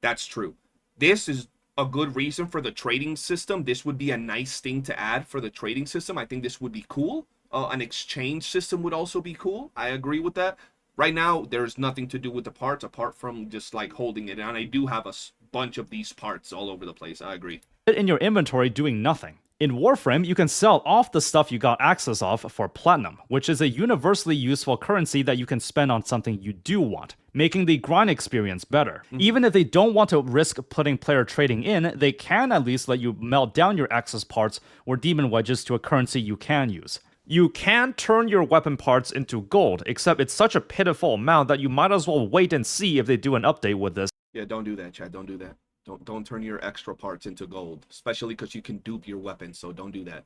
That's true. This is a good reason for the trading system. This would be a nice thing to add for the trading system. I think this would be cool. An exchange system would also be cool. I agree with that. Right now, there's nothing to do with the parts apart from just like holding it. And I do have a bunch of these parts all over the place. I agree. in your inventory doing nothing. In Warframe, you can sell off the stuff you got access of for platinum, which is a universally useful currency that you can spend on something you do want, making the grind experience better. Even if they don't want to risk putting player trading in, they can at least let you melt down your access parts or demon wedges to a currency you can use. You can turn your weapon parts into gold, except it's such a pitiful amount that you might as well wait and see if they do an update with this. Yeah, don't do that, Chad. Don't do that. Don't turn your extra parts into gold, especially because you can dupe your weapons, so don't do that.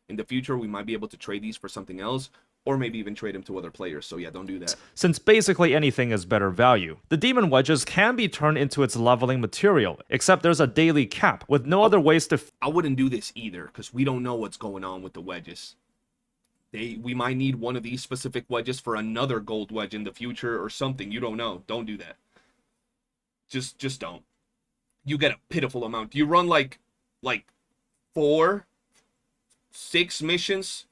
In the future, we might be able to trade these for something else, or maybe even trade them to other players, so yeah, don't do that. Since basically anything is better value. The demon wedges can be turned into its leveling material, except there's a daily cap, with no other ways to I wouldn't do this either, because we don't know what's going on with the wedges. We might need one of these specific wedges for another gold wedge in the future or something. You don't know. Don't do that. Just don't. You get a pitiful amount. You run like 4, 6 missions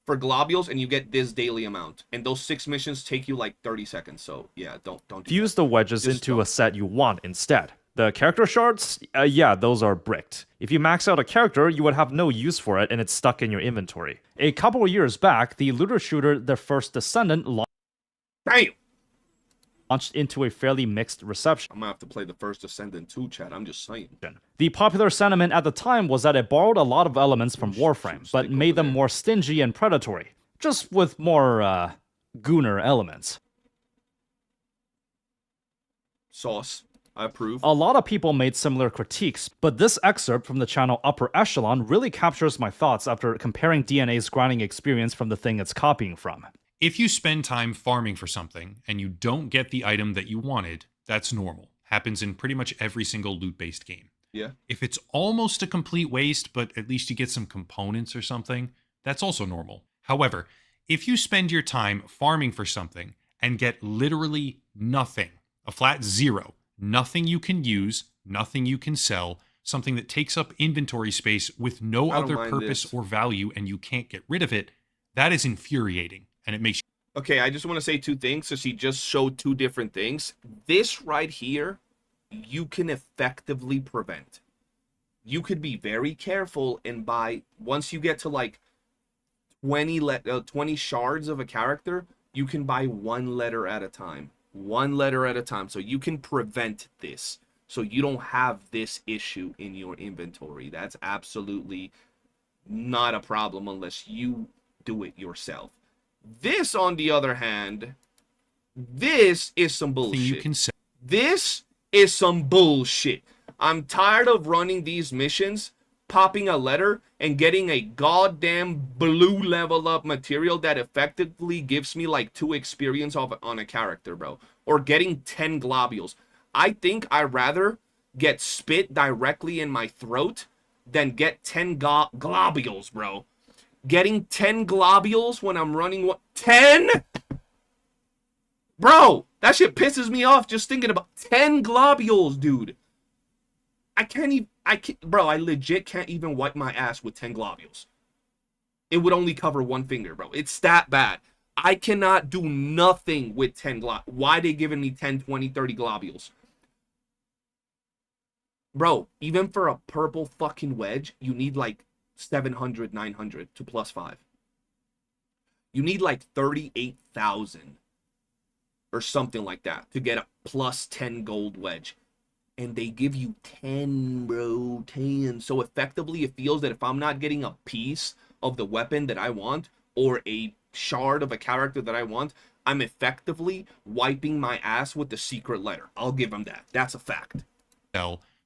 for globules, and you get this daily amount. And those 6 missions take you like 30 seconds. So yeah, don't do fuse that. the wedges Just into don't. a set you want instead. The character shards, yeah, those are bricked. If you max out a character, you would have no use for it and it's stuck in your inventory. A couple of years back, the looter shooter The First Descendant Damn! launched into a fairly mixed reception. I'm gonna have to play The First Descendant too, Chad. I'm just saying. The popular sentiment at the time was that it borrowed a lot of elements from Warframe, but made them more stingy and predatory, just with more, gooner elements. Sauce. I approve. A lot of people made similar critiques, but this excerpt from the channel Upper Echelon really captures my thoughts after comparing DNA's grinding experience from the thing it's copying from. If you spend time farming for something and you don't get the item that you wanted, that's normal. Happens in pretty much every single loot-based game. Yeah. If it's almost a complete waste, but at least you get some components or something, that's also normal. However, if you spend your time farming for something and get literally nothing, a flat 0, nothing you can use, nothing you can sell, something that takes up inventory space with no I don't other mind purpose this. or value and you can't get rid of it, that is infuriating. And it makes Okay, I just want to say 2 things, since he just showed 2 different things. This right here, you can effectively prevent. You could be very careful and buy, once you get to like 20 shards of a character, you can buy 1 letter at a time. 1 letter at a time. So you can prevent this. So you don't have this issue in your inventory. That's absolutely not a problem unless you do it yourself. This, on the other hand, this is some bullshit. you can sell. This is some bullshit. I'm tired of running these missions popping a letter and getting a goddamn blue level up material that effectively gives me like 2 experience on a character, bro. Or getting 10 globules. I think I'd rather get spit directly in my throat than get 10 globules, bro. Getting 10 globules when I'm running 10? Bro, that shit pisses me off just thinking about 10 globules, dude. I can't even, bro, I legit can't even wipe my ass with 10 globules. It would only cover 1 finger, bro. It's that bad. I cannot do nothing with 10 globules. Why they giving me 10, 20, 30 globules? Bro, even for a purple fucking wedge, you need like 700, 900 to +5. You need like 38,000 or something like that to get a +10 gold wedge. And they give you 10, bro, 10. So effectively, it feels that if I'm not getting a piece of the weapon that I want or a shard of a character that I want, I'm effectively wiping my ass with the secret letter. I'll give them that. That's a fact.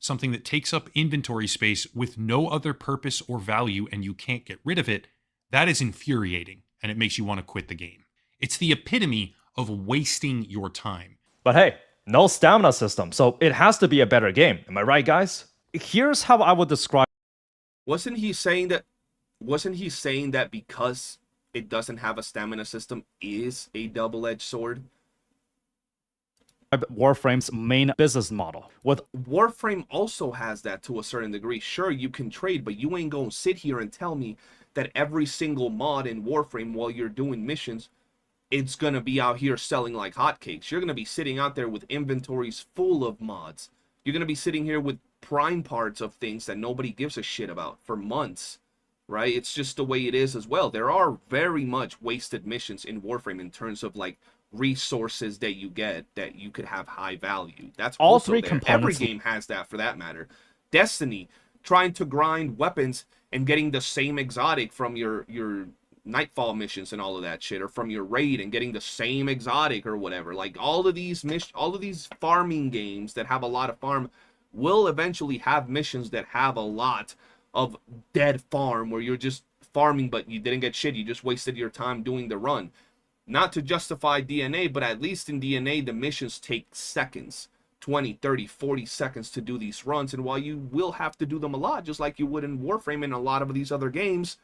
Something that takes up inventory space with no other purpose or value and you can't get rid of it, that is infuriating and it makes you want to quit the game. It's the epitome of wasting your time. But hey, no stamina system, so it has to be a better game. Am I right, guys? Here's how I would describe. Wasn't he saying that because it doesn't have a stamina system is a double-edged sword? Warframe's main business model. With Warframe also has that to a certain degree. Sure, you can trade, but you ain't gonna sit here and tell me that every single mod in Warframe while you're doing missions, it's gonna be out here selling like hotcakes. You're gonna be sitting out there with inventories full of mods. You're gonna be sitting here with prime parts of things that nobody gives a shit about for months, right? It's just the way it is as well. There are very much wasted missions in Warframe in terms of like resources that you get that you could have high value. That's all also 3 there. components. Every game has that for that matter. Destiny, trying to grind weapons and getting the same exotic from your Nightfall missions and all of that shit, or from your raid and getting the same exotic or whatever. Like all of these farming games that have a lot of farm will eventually have missions that have a lot of dead farm where you're just farming but you didn't get shit. You just wasted your time doing the run. Not to justify DNA, but at least in DNA, the missions take seconds, 20, 30, 40 seconds to do these runs. And while you will have to do them a lot, just like you would in Warframe and a lot of these other games,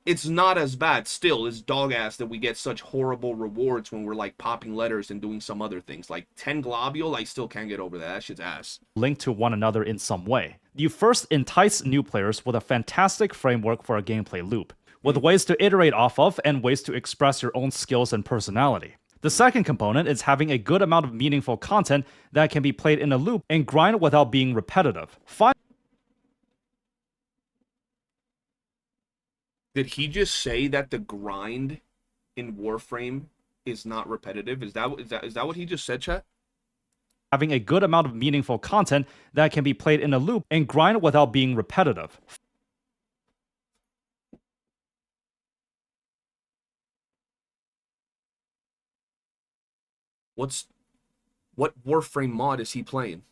it's not as bad. Still, it's dog ass that we get such horrible rewards when we're like popping letters and doing some other things. Like 10 globule, I still can't get over that. That shit's ass. Linked to one another in some way. You first entice new players with a fantastic framework for a gameplay loop, with ways to iterate off of and ways to express your own skills and personality. The second component is having a good amount of meaningful content that can be played in a loop and grind without being repetitive. Did he just say that the grind in Warframe is not repetitive? Is that what he just said, chat? Having a good amount of meaningful content that can be played in a loop and grind without being repetitive. What Warframe mod is he playing?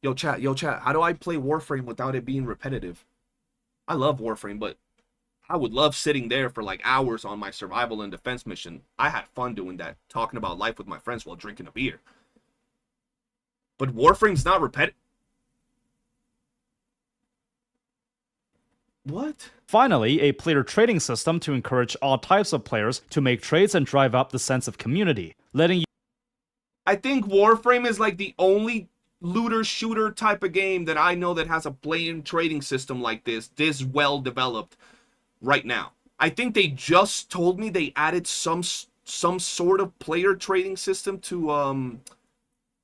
Yo chat, how do I play Warframe without it being repetitive? I love Warframe, but I would love sitting there for like hours on my survival and defense mission. I had fun doing that, talking about life with my friends while drinking a beer. But Warframe's not repetitive. What? Finally, a player trading system to encourage all types of players to make trades and drive up the sense of community, letting you... I think Warframe is like the only looter shooter type of game that I know that has a player trading system like this well developed right now. I think they just told me they added some sort of player trading system to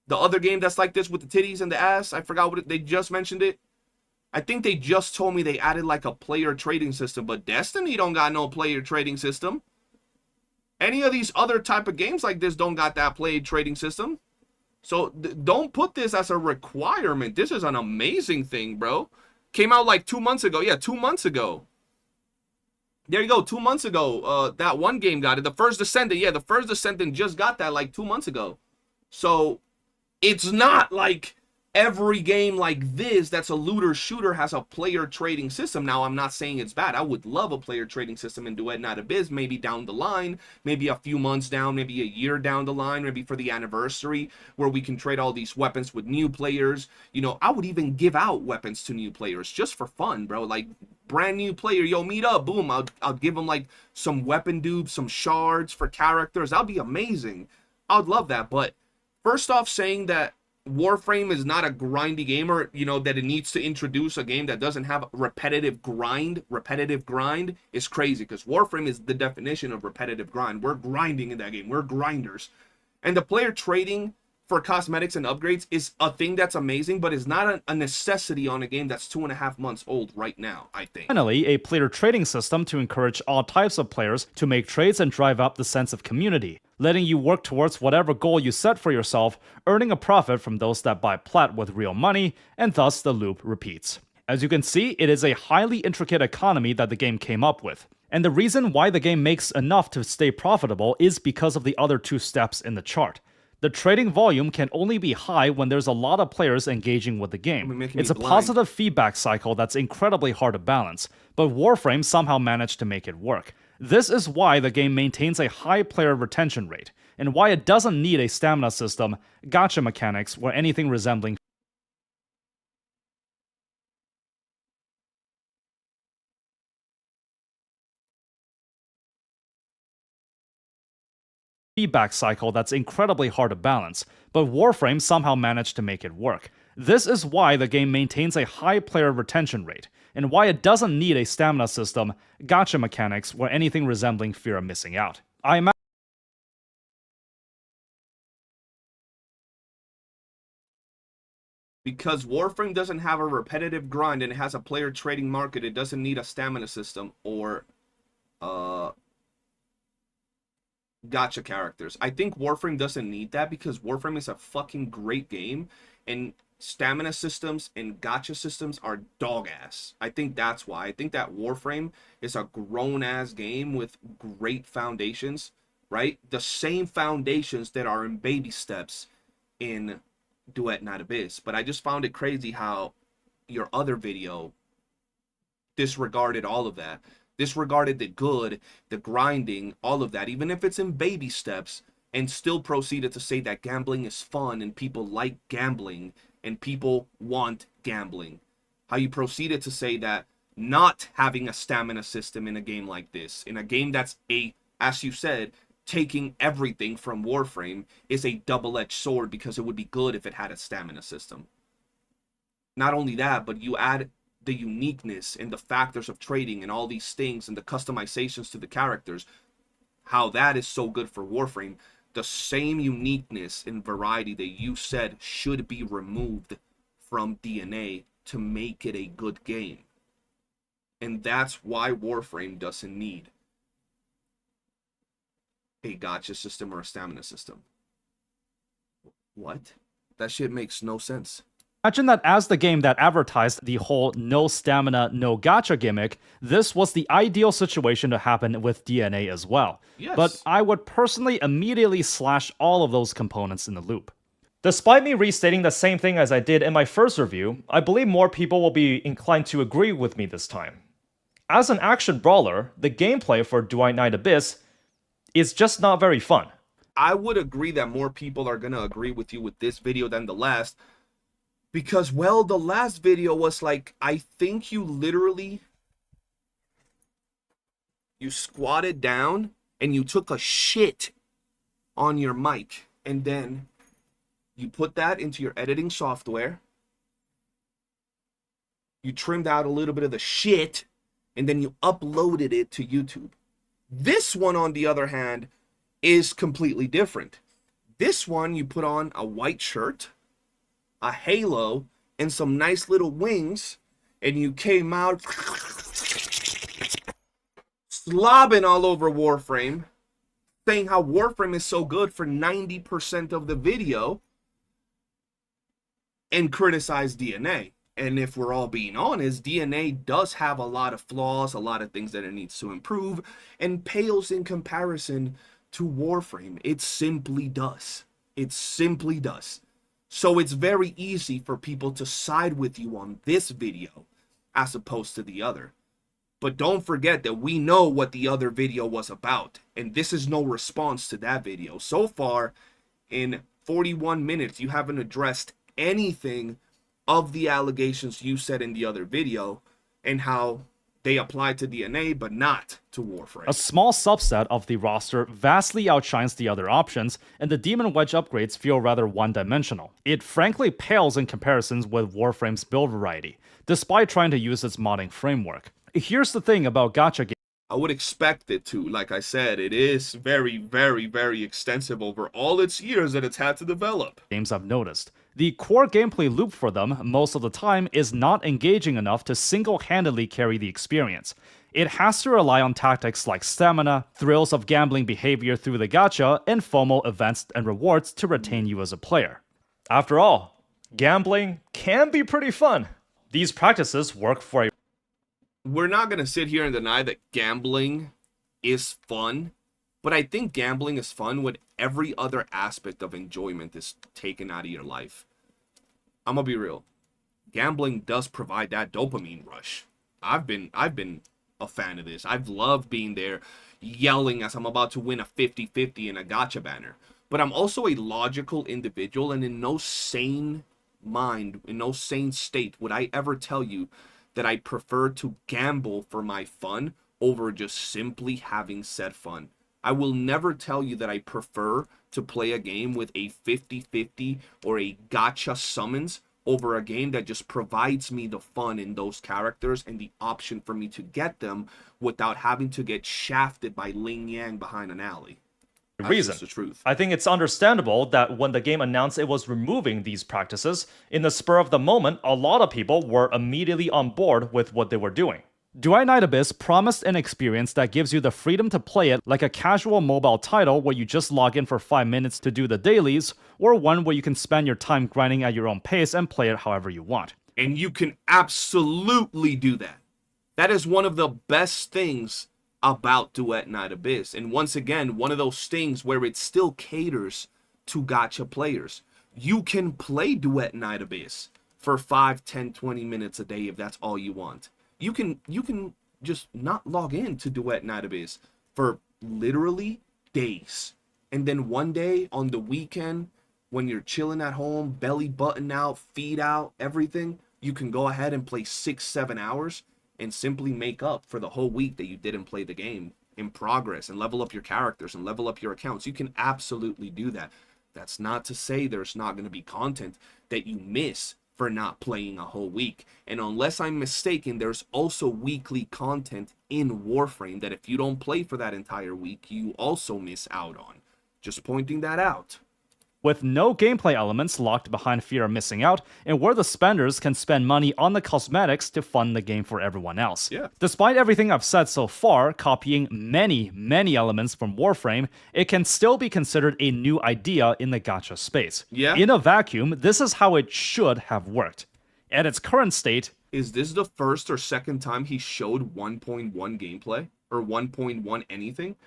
the other game that's like this with the titties and the ass. I forgot what they just mentioned it. I think they just told me they added like a player trading system, but Destiny don't got no player trading system. Any of these other type of games like this don't got that player trading system. So don't put this as a requirement. This is an amazing thing, bro. Came out like 2 months ago. Yeah, 2 months ago. There you go, 2 months ago. That one game got it. The First Descendant. Yeah, the First Descendant just got that like 2 months ago. So it's not like every game like this that's a looter shooter has a player trading system. Now, I'm not saying it's bad. I would love a player trading system in Duet Not Abyss, maybe down the line, maybe a few months down, maybe a year down the line, maybe for the anniversary, where we can trade all these weapons with new players. You know, I would even give out weapons to new players just for fun, bro. Like, brand new player, yo, meet up, boom, I'll give them like some weapon dupes, some shards for characters. That'd be amazing. I'd love that. But first off, saying that Warframe is not a grindy game, or, you know, that it needs to introduce a game that doesn't have repetitive grind is crazy, because Warframe is the definition of repetitive grind. We're grinding in that game. We're grinders. And the player trading for cosmetics and upgrades is a thing that's amazing, but is not a necessity on a game that's 2.5 months old right now, I think. Finally, a player trading system to encourage all types of players to make trades and drive up the sense of community, letting you work towards whatever goal you set for yourself, earning a profit from those that buy plat with real money, and thus the loop repeats. As you can see, it is a highly intricate economy that the game came up with. And the reason why the game makes enough to stay profitable is because of the other two steps in the chart. The trading volume can only be high when there's a lot of players engaging with the game. It's a positive feedback cycle that's incredibly hard to balance, but Warframe somehow managed to make it work. This is why the game maintains a high player retention rate, and why it doesn't need a stamina system, gacha mechanics, or anything resembling feedback cycle that's incredibly hard to balance, but Warframe somehow managed to make it work. This is why the game maintains a high player retention rate, and why it doesn't need a stamina system, gacha mechanics, or anything resembling fear of missing out. I imagine because Warframe doesn't have a repetitive grind and it has a player trading market, it doesn't need a stamina system or gacha characters. I think Warframe doesn't need that because Warframe is a fucking great game, and stamina systems and gacha systems are dog ass. I think that's why. I think that Warframe is a grown ass game with great foundations, right? The same foundations that are in baby steps in Duet Not Abyss. But I just found it crazy how your other video disregarded all of that. Disregarded the good, the grinding, all of that, even if it's in baby steps, and still proceeded to say that gambling is fun and people like gambling and people want gambling. How you proceeded to say that not having a stamina system in a game like this, in a game that's as you said, taking everything from Warframe, is a double-edged sword, because it would be good if it had a stamina system. Not only that, but you add the uniqueness and the factors of trading and all these things and the customizations to the characters, how that is so good for Warframe. The same uniqueness and variety that you said should be removed from DNA to make it a good game. And that's why Warframe doesn't need a gacha system or a stamina system. What? That shit makes no sense. Imagine that as the game that advertised the whole no stamina, no gacha gimmick, this was the ideal situation to happen with DNA as well. Yes. But I would personally immediately slash all of those components in the loop. Despite me restating the same thing as I did in my first review, I believe more people will be inclined to agree with me this time. As an action brawler, the gameplay for Duet Not Abyss is just not very fun. I would agree that more people are going to agree with you with this video than the last. Because, well, the last video was like, I think you literally, you squatted down and you took a shit on your mic. And then you put that into your editing software. You trimmed out a little bit of the shit. And then you uploaded it to YouTube. This one, on the other hand, is completely different. This one, you put on a white shirt, a halo, and some nice little wings, and you came out slobbing all over Warframe, saying how Warframe is so good for 90% of the video, and criticize DNA. And if we're all being honest, DNA does have a lot of flaws, a lot of things that it needs to improve, and pales in comparison to Warframe. It simply does. It simply does. So it's very easy for people to side with you on this video as opposed to the other. But don't forget that we know what the other video was about, and this is no response to that video. So far, in 41 minutes, you haven't addressed anything of the allegations you said in the other video and how they apply to DNA but not to Warframe. A small subset of the roster vastly outshines the other options, and the Demon Wedge upgrades feel rather one-dimensional. It frankly pales in comparisons with Warframe's build variety, despite trying to use its modding framework. Here's the thing about gacha games. I would expect it to. Like I said, it is very, very, very extensive over all its years that it's had to develop. Games I've noticed. The core gameplay loop for them, most of the time, is not engaging enough to single-handedly carry the experience. It has to rely on tactics like stamina, thrills of gambling behavior through the gacha, and FOMO events and rewards to retain you as a player. After all, gambling can be pretty fun. These practices work for a We're not going to sit here and deny that gambling is fun, but I think gambling is fun when every other aspect of enjoyment is taken out of your life. I'm going to be real. Gambling does provide that dopamine rush. I've been a fan of this. I've loved being there yelling as I'm about to win a 50-50 in a gacha banner. But I'm also a logical individual, and in no sane mind, in no sane state would I ever tell you that I prefer to gamble for my fun over just simply having said fun. I will never tell you that I prefer to play a game with a 50-50 or a gacha summons over a game that just provides me the fun in those characters and the option for me to get them without having to get shafted by Ling Yang behind an alley. That's reason. just the truth. I think it's understandable that when the game announced it was removing these practices, in the spur of the moment, a lot of people were immediately on board with what they were doing. Duet Night Abyss promised an experience that gives you the freedom to play it like a casual mobile title where you just log in for 5 minutes to do the dailies, or one where you can spend your time grinding at your own pace and play it however you want. And you can absolutely do that. That is one of the best things about Duet Night Abyss. And once again, one of those things where it still caters to gacha players. You can play Duet Night Abyss for 5, 10, 20 minutes a day if that's all you want. You can just not log in to Duet Night Abyss for literally days. And then one day on the weekend, when you're chilling at home, belly button out, feet out, everything, you can go ahead and play 6-7 hours and simply make up for the whole week that you didn't play the game in progress and level up your characters and level up your accounts. You can absolutely do that. That's not to say there's not going to be content that you miss for not playing a whole week. And unless I'm mistaken, there's also weekly content in Warframe that if you don't play for that entire week, you also miss out on. Just pointing that out. With no gameplay elements locked behind fear of missing out, and where the spenders can spend money on the cosmetics to fund the game for everyone else. Yeah. Despite everything I've said so far, copying many elements from Warframe, it can still be considered a new idea in the gacha space. Yeah. In a vacuum, this is how it should have worked. At its current state, Is this the first or second time he showed 1.1 gameplay? Or 1.1 anything?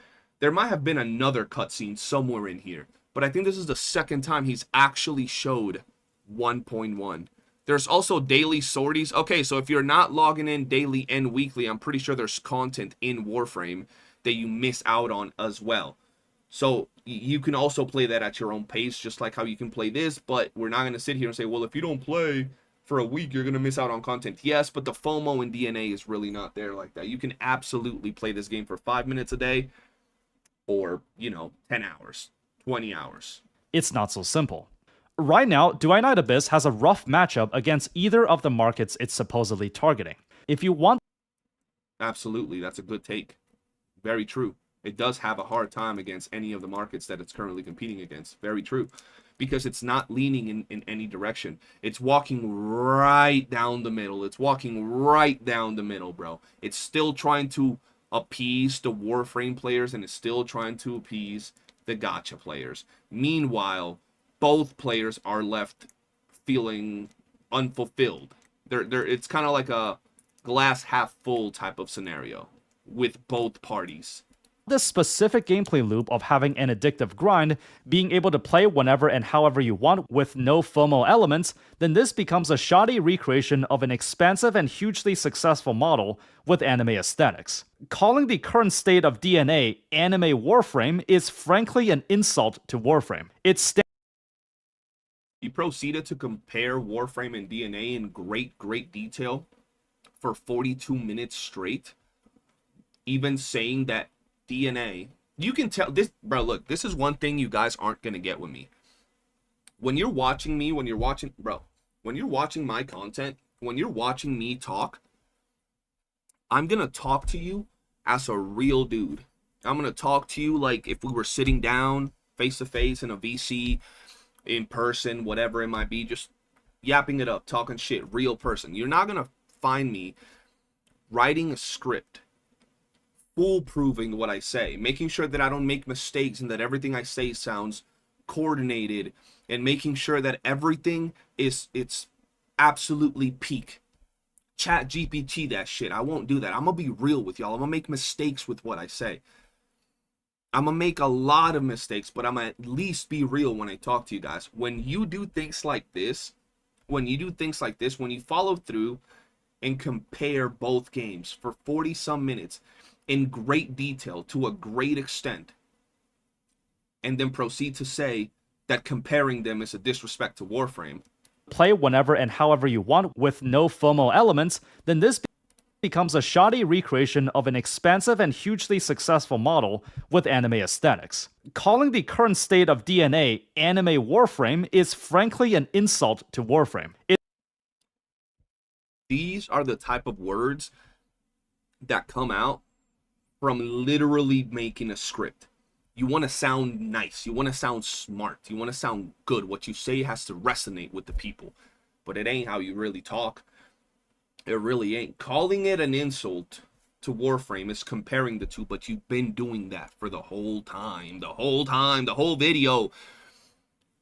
There might have been another cutscene somewhere in here, but I think this is the second time he's actually showed 1.1. There's also daily sorties. Okay, so if you're not logging in daily and weekly, I'm pretty sure there's content in Warframe that you miss out on as well. So you can also play that at your own pace, just like how you can play this, but we're not going to sit here and say, well, if you don't play for a week, you're going to miss out on content. Yes, but the FOMO and DNA is really not there like that. You can absolutely play this game for 5 minutes a day or, 10 hours. 20 hours. it's not so simple. Right now, Duet Night Abyss has a rough matchup against either of the markets it's supposedly targeting. If you want Absolutely, that's a good take. Very true. It does have a hard time against any of the markets that it's currently competing against. Very true. Because it's not leaning in any direction. It's walking right down the middle. It's walking right down the middle, bro. It's still trying to appease the Warframe players, and it's still trying to appease the gacha players. Meanwhile, both players are left feeling unfulfilled. It's kind of like a glass half full type of scenario with both parties. this specific gameplay loop of having an addictive grind, being able to play whenever and however you want with no FOMO elements, then this becomes a shoddy recreation of an expansive and hugely successful model with anime aesthetics. Calling the current state of DNA anime Warframe is frankly an insult to Warframe. He proceeded to compare Warframe and DNA in great detail for 42 minutes straight, even saying that DNA, you can tell this, bro. Look, this is one thing you guys aren't gonna get with me. When you're watching me, when you're watching my content, when you're watching me talk, I'm gonna talk to you as a real dude. I'm gonna talk to you like if we were sitting down face to face in a VC, in person, whatever it might be, just yapping it up, talking shit, real person. You're not gonna find me writing a script, foolproofing what I say, making sure that I don't make mistakes and that everything I say sounds coordinated, and making sure that everything it's absolutely peak. Chat GPT that shit. I won't do that. I'm gonna be real with y'all. I'm gonna make mistakes with what I say. I'm gonna make a lot of mistakes, but I'm gonna at least be real when I talk to you guys. When you do things like this, when you follow through and compare both games for 40 some minutes in great detail to a great extent, and then proceed to say that comparing them is a disrespect to Warframe. Play whenever and however you want with no FOMO elements, then this becomes a shoddy recreation of an expansive and hugely successful model with anime aesthetics. Calling the current state of DNA anime Warframe is frankly an insult to Warframe. These are the type of words that come out from literally making a script. You want to sound nice. You want to sound smart. You want to sound good. What you say has to resonate with the people. But it ain't how you really talk. It really ain't. Calling it an insult to Warframe is comparing the two, but you've been doing that for the whole time. The whole video.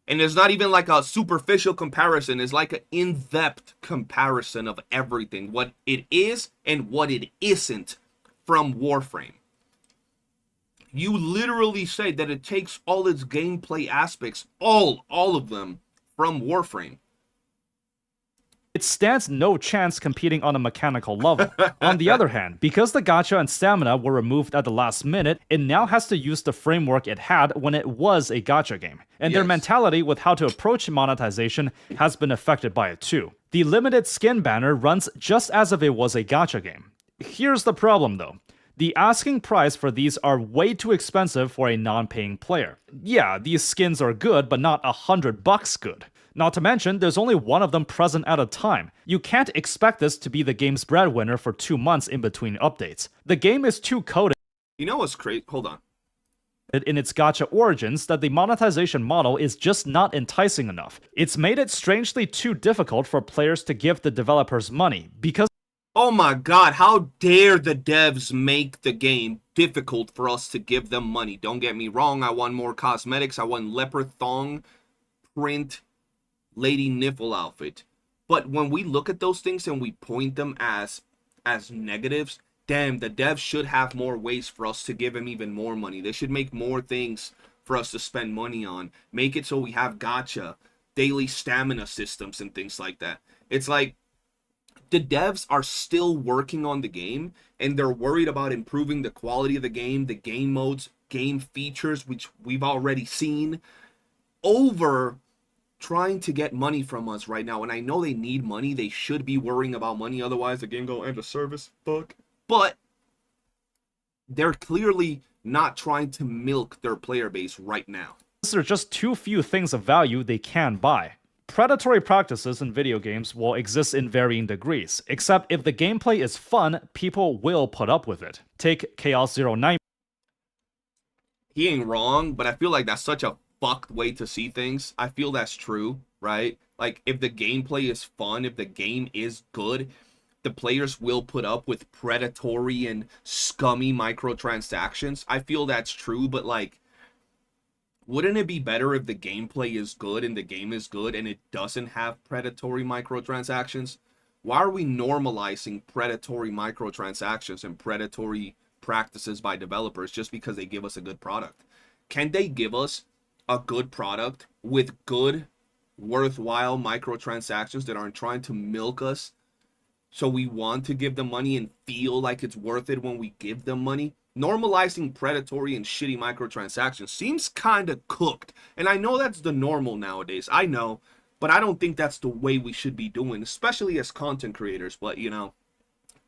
And there's not even like a superficial comparison. It's like an in-depth comparison of everything. What it is and what it isn't from Warframe. You literally say that it takes all its gameplay aspects, all of them, from Warframe. It stands no chance competing on a mechanical level. On the other hand, because the gacha and stamina were removed at the last minute, it now has to use the framework it had when it was a gacha game. And their mentality with how to approach monetization has been affected by it too. The limited skin banner runs just as if it was a gacha game. Here's the problem though. The asking price for these are way too expensive for a non-paying player. Yeah, these skins are good, but not $100 good. Not to mention, there's only one of them present at a time. You can't expect this to be the game's breadwinner for 2 months in between updates. The game is too coded. You know what's crazy? Hold on. In its gacha origins that the monetization model is just not enticing enough. It's made it strangely too difficult for players to give the developers money because oh my god, how dare the devs make the game difficult for us to give them money. Don't get me wrong, I want more cosmetics, I want leopard thong print lady nipple outfit. But when we look at those things and we point them as negatives, damn, the devs should have more ways for us to give them even more money. They should make more things for us to spend money on. Make it so we have gacha, daily stamina systems and things like that. It's like, the devs are still working on the game, and they're worried about improving the quality of the game modes, game features, which we've already seen, over trying to get money from us right now. And I know they need money. They should be worrying about money. Otherwise, the game go end of service. Fuck. But they're clearly not trying to milk their player base right now. there are just too few things of value they can buy. Predatory practices in video games will exist in varying degrees, except if the gameplay is fun, people will put up with it. Take Chaos 09. He ain't wrong, but I feel like that's such a fucked way to see things. I feel that's true, right? Like, if the gameplay is fun, if the game is good, the players will put up with predatory and scummy microtransactions. I feel that's true, but like, wouldn't it be better if the gameplay is good and the game is good and it doesn't have predatory microtransactions? Why are we normalizing predatory microtransactions and predatory practices by developers just because they give us a good product. Can they give us a good product with good, worthwhile microtransactions that aren't trying to milk us so we want to give them money and feel like it's worth it when we give them money? Normalizing predatory and shitty microtransactions seems kind of cooked. And I know that's the normal nowadays. I know. But I don't think that's the way we should be doing, especially as content creators. But, you know,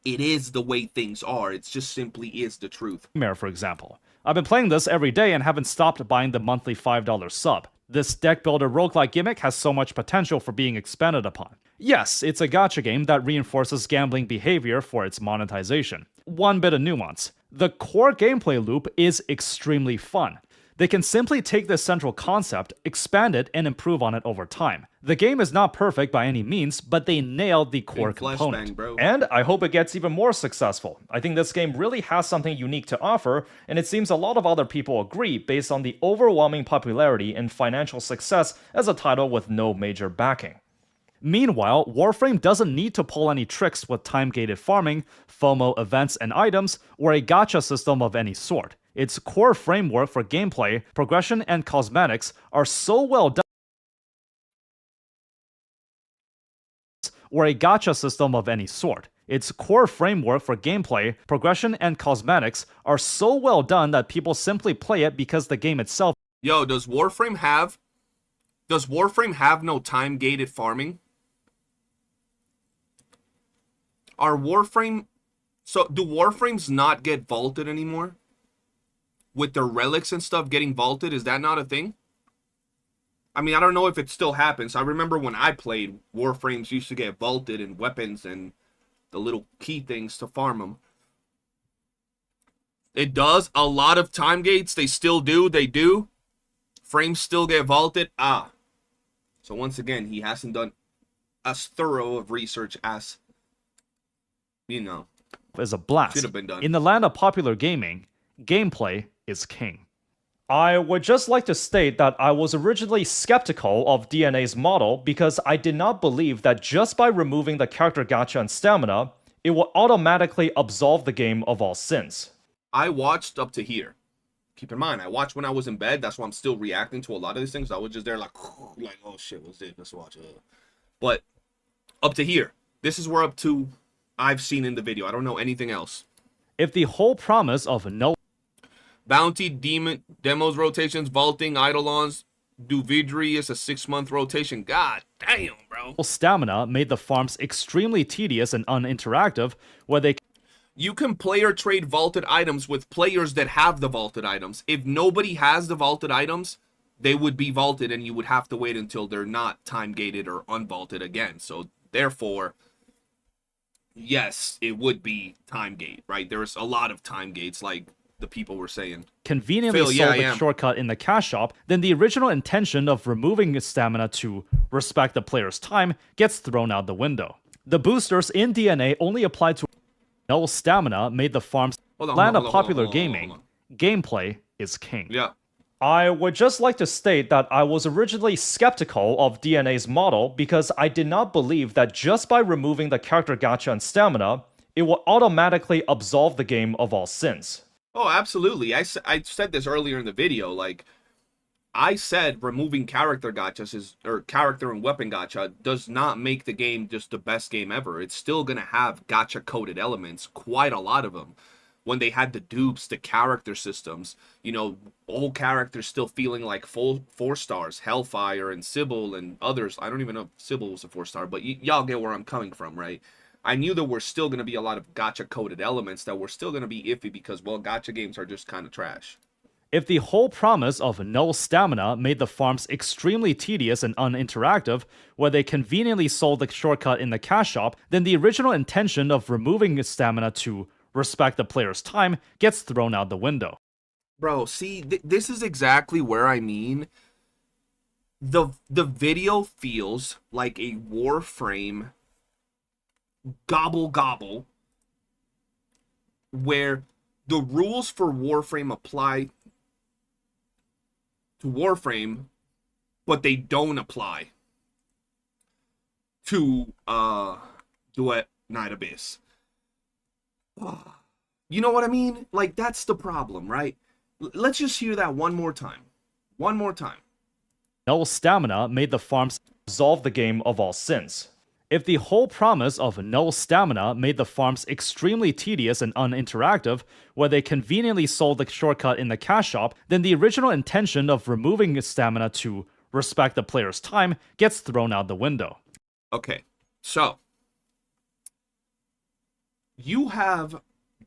it is the way things are. It just simply is the truth. For example. I've been playing this every day and haven't stopped buying the monthly $5 sub. This deck builder roguelike gimmick has so much potential for being expanded upon. Yes, it's a gacha game that reinforces gambling behavior for its monetization. One bit of nuance. The core gameplay loop is extremely fun. They can simply take this central concept, expand it, and improve on it over time. The game is not perfect by any means, but they nailed the core component. Bang, And I hope it gets even more successful. I think this game really has something unique to offer, and it seems a lot of other people agree based on the overwhelming popularity and financial success as a title with no major backing. Meanwhile, Warframe doesn't need to pull any tricks with time-gated farming, FOMO events and items, or a gacha system of any sort. Its core framework for gameplay, progression, and cosmetics are so well done, or a gacha system of any sort. Its core framework for gameplay, progression, and cosmetics are so well done that people simply play it because the game itself. Yo, does Warframe have no time-gated farming? Do Warframes not get vaulted anymore? With their relics and stuff getting vaulted, is that not a thing? I mean, I don't know if it still happens. I remember when I played, Warframes used to get vaulted and weapons and the little key things to farm them. It does. A lot of time gates, they still do. They do. Frames still get vaulted. So once again, he hasn't done as thorough of research as, you know, Is a blast. should have been done. In the land of popular gaming, gameplay is king. I would just like to state that I was originally skeptical of DNA's model because I did not believe that just by removing the character gacha and stamina, it would automatically absolve the game of all sins. I watched up to here. Keep in mind, I watched when I was in bed. That's why I'm still reacting to a lot of these things. I was just there like oh shit, what's this? Let's watch it. But up to here, this is where up to I've seen in the video. I don't know anything else. If the whole promise of no Bounty, demon, demos, rotations, vaulting, eidolons, Duvidry is a 6-month rotation. God damn, bro. stamina made the farms extremely tedious and uninteractive, where they You can player trade vaulted items with players that have the vaulted items. If nobody has the vaulted items, they would be vaulted and you would have to wait until they're not time gated or unvaulted again. So therefore, yes, it would be time gate, right? There's a lot of time gates like the people were saying. conveniently Phil, yeah, sold I the am. shortcut in the cash shop, then the original intention of removing stamina to respect the player's time gets thrown out the window. The boosters in DNA only apply to no stamina made the farms land of popular gaming. Gameplay is king. Yeah. I would just like to state that I was originally skeptical of DNA's model because I did not believe that just by removing the character gacha and stamina, it would automatically absolve the game of all sins. Oh, absolutely. I said this earlier in the video. Like, I said removing character gachas or character and weapon gacha does not make the game just the best game ever. It's still going to have gacha coded elements, quite a lot of them. When they had the dupes, the character systems, you know, old characters still feeling like full 4 stars, Hellfire and Sybil and others. I don't even know if Sybil was a 4-star, but y'all get where I'm coming from, right? I knew there were still going to be a lot of gacha coded elements that were still going to be iffy because, well, gacha games are just kind of trash. If the whole promise of no stamina made the farms extremely tedious and uninteractive, where they conveniently sold the shortcut in the cash shop, then the original intention of removing stamina to respect the player's time gets thrown out the window. Bro, see, this is exactly where I mean. The video feels like a Warframe gobble, where the rules for Warframe apply to Warframe, but they don't apply to Duet Night Abyss. You know what I mean? Like, that's the problem, right? Let's just hear that one more time. One more time. No stamina made the farms absolve the game of all sins. If the whole promise of no stamina made the farms extremely tedious and uninteractive, where they conveniently sold the shortcut in the cash shop, then the original intention of removing stamina to respect the player's time gets thrown out the window. Okay, so you have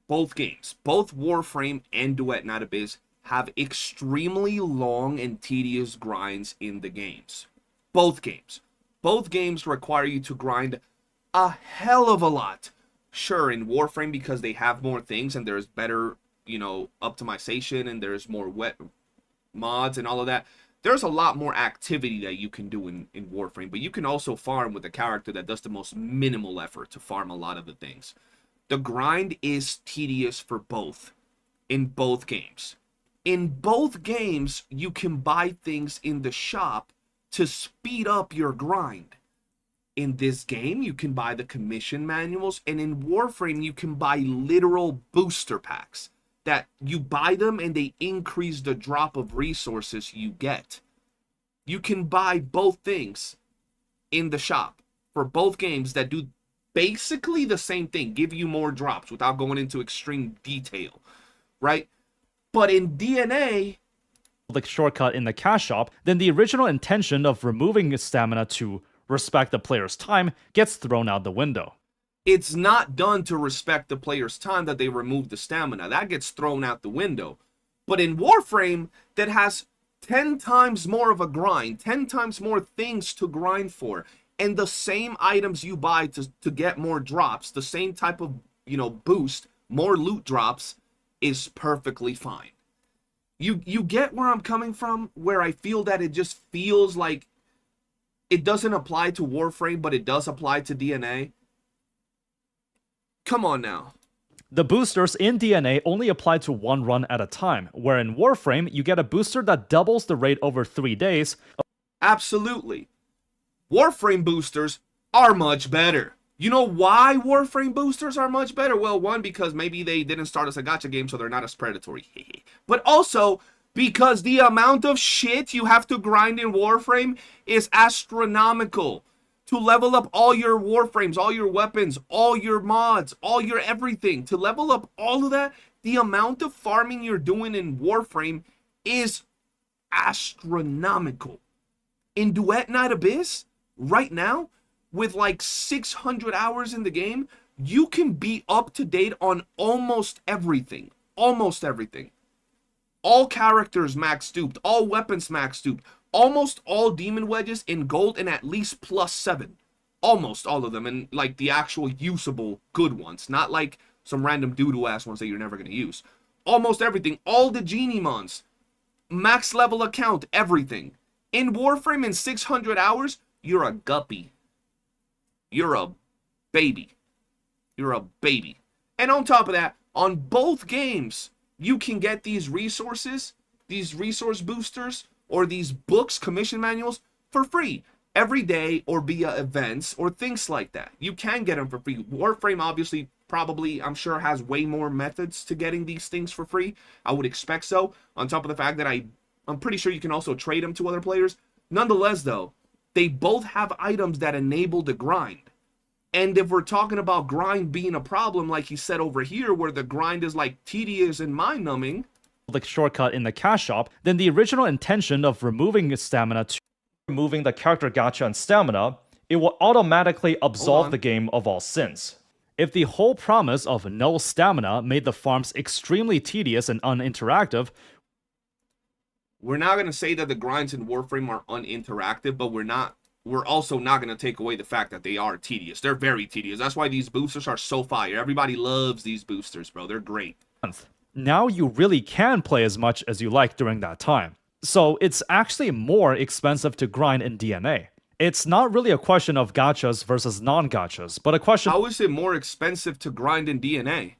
both games, both Warframe and Duet Not Abyss, have extremely long and tedious grinds in the games. Both games. Both games require you to grind a hell of a lot. Sure, in Warframe, because they have more things and there's better, optimization and there's more wet mods and all of that, there's a lot more activity that you can do in Warframe. But you can also farm with a character that does the most minimal effort to farm a lot of the things. The grind is tedious for both, in both games. In both games, you can buy things in the shop to speed up your grind. In this game, you can buy the commission manuals, and in Warframe, you can buy literal booster packs that you buy them and they increase the drop of resources you get. You can buy both things in the shop for both games that do basically the same thing, give you more drops without going into extreme detail, right? But in DNA, the shortcut in the cash shop, then the original intention of removing stamina to respect the player's time gets thrown out the window. It's not done to respect the player's time that they remove the stamina. That gets thrown out the window. But in Warframe, that has 10 times more of a grind, 10 times more things to grind for, and the same items you buy to get more drops, the same type of, boost, more loot drops, is perfectly fine. You get where I'm coming from, where I feel that it just feels like it doesn't apply to Warframe, but it does apply to DNA? Come on now. The boosters in DNA only apply to one run at a time, where in Warframe, you get a booster that doubles the rate over 3 days. Absolutely. Warframe boosters are much better. You know why Warframe boosters are much better? Well, one, because maybe they didn't start as a gacha game, so they're not as predatory. But also, because the amount of shit you have to grind in Warframe is astronomical. To level up all your Warframes, all your weapons, all your mods, all your everything. To level up all of that, the amount of farming you're doing in Warframe is astronomical. In Duet Night Abyss, right now, with like 600 hours in the game, you can be up to date on almost everything. Almost everything. All characters max stooped, all weapons max stooped, almost all demon wedges in gold and at least +7. Almost all of them, and like the actual usable good ones, not like some random doo-doo ass ones that you're never going to use. Almost everything, all the genie mons, max level account, everything. In Warframe in 600 hours, you're a guppy. You're a baby. You're a baby. And on top of that, on both games, you can get these resources, these resource boosters, or these books, commission manuals, for free. Every day, or via events, or things like that. You can get them for free. Warframe, obviously, probably, I'm sure, has way more methods to getting these things for free. I would expect so. On top of the fact that I'm pretty sure you can also trade them to other players. Nonetheless, though, they both have items that enable the grind. And if we're talking about grind being a problem, like he said over here, where the grind is like tedious and mind-numbing, the shortcut in the cash shop, then the original intention of removing stamina to removing the character gacha and stamina, it will automatically absolve the game of all sins. If the whole promise of no stamina made the farms extremely tedious and uninteractive, we're not going to say that the grinds in Warframe are uninteractive, but we're also not going to take away the fact that they are tedious. They're very tedious. That's why these boosters are so fire. Everybody loves these boosters, bro. They're great. Now you really can play as much as you like during that time. So it's actually more expensive to grind in DNA. It's not really a question of gachas versus non-gachas, but a question... How is it more expensive to grind in DNA?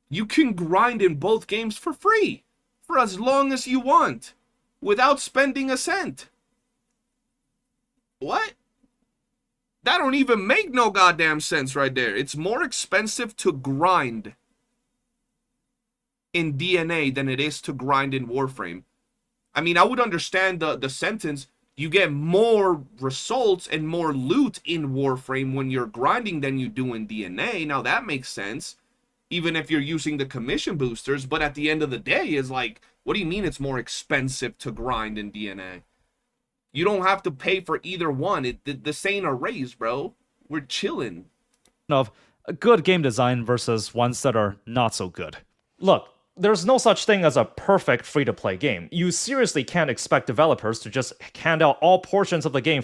You can grind in both games for free, for as long as you want, without spending a cent. What? That don't even make no goddamn sense right there. It's more expensive to grind in DNA than it is to grind in Warframe. I mean, I would understand the sentence. You get more results and more loot in Warframe when you're grinding than you do in DNA. Now, that makes sense, even if you're using the commission boosters. But at the end of the day, is like, what do you mean it's more expensive to grind in DNA? You don't have to pay for either one. This ain't a raise, bro. We're chilling. Of good game design versus ones that are not so good. Look, there's no such thing as a perfect free-to-play game. You seriously can't expect developers to just hand out all portions of the game.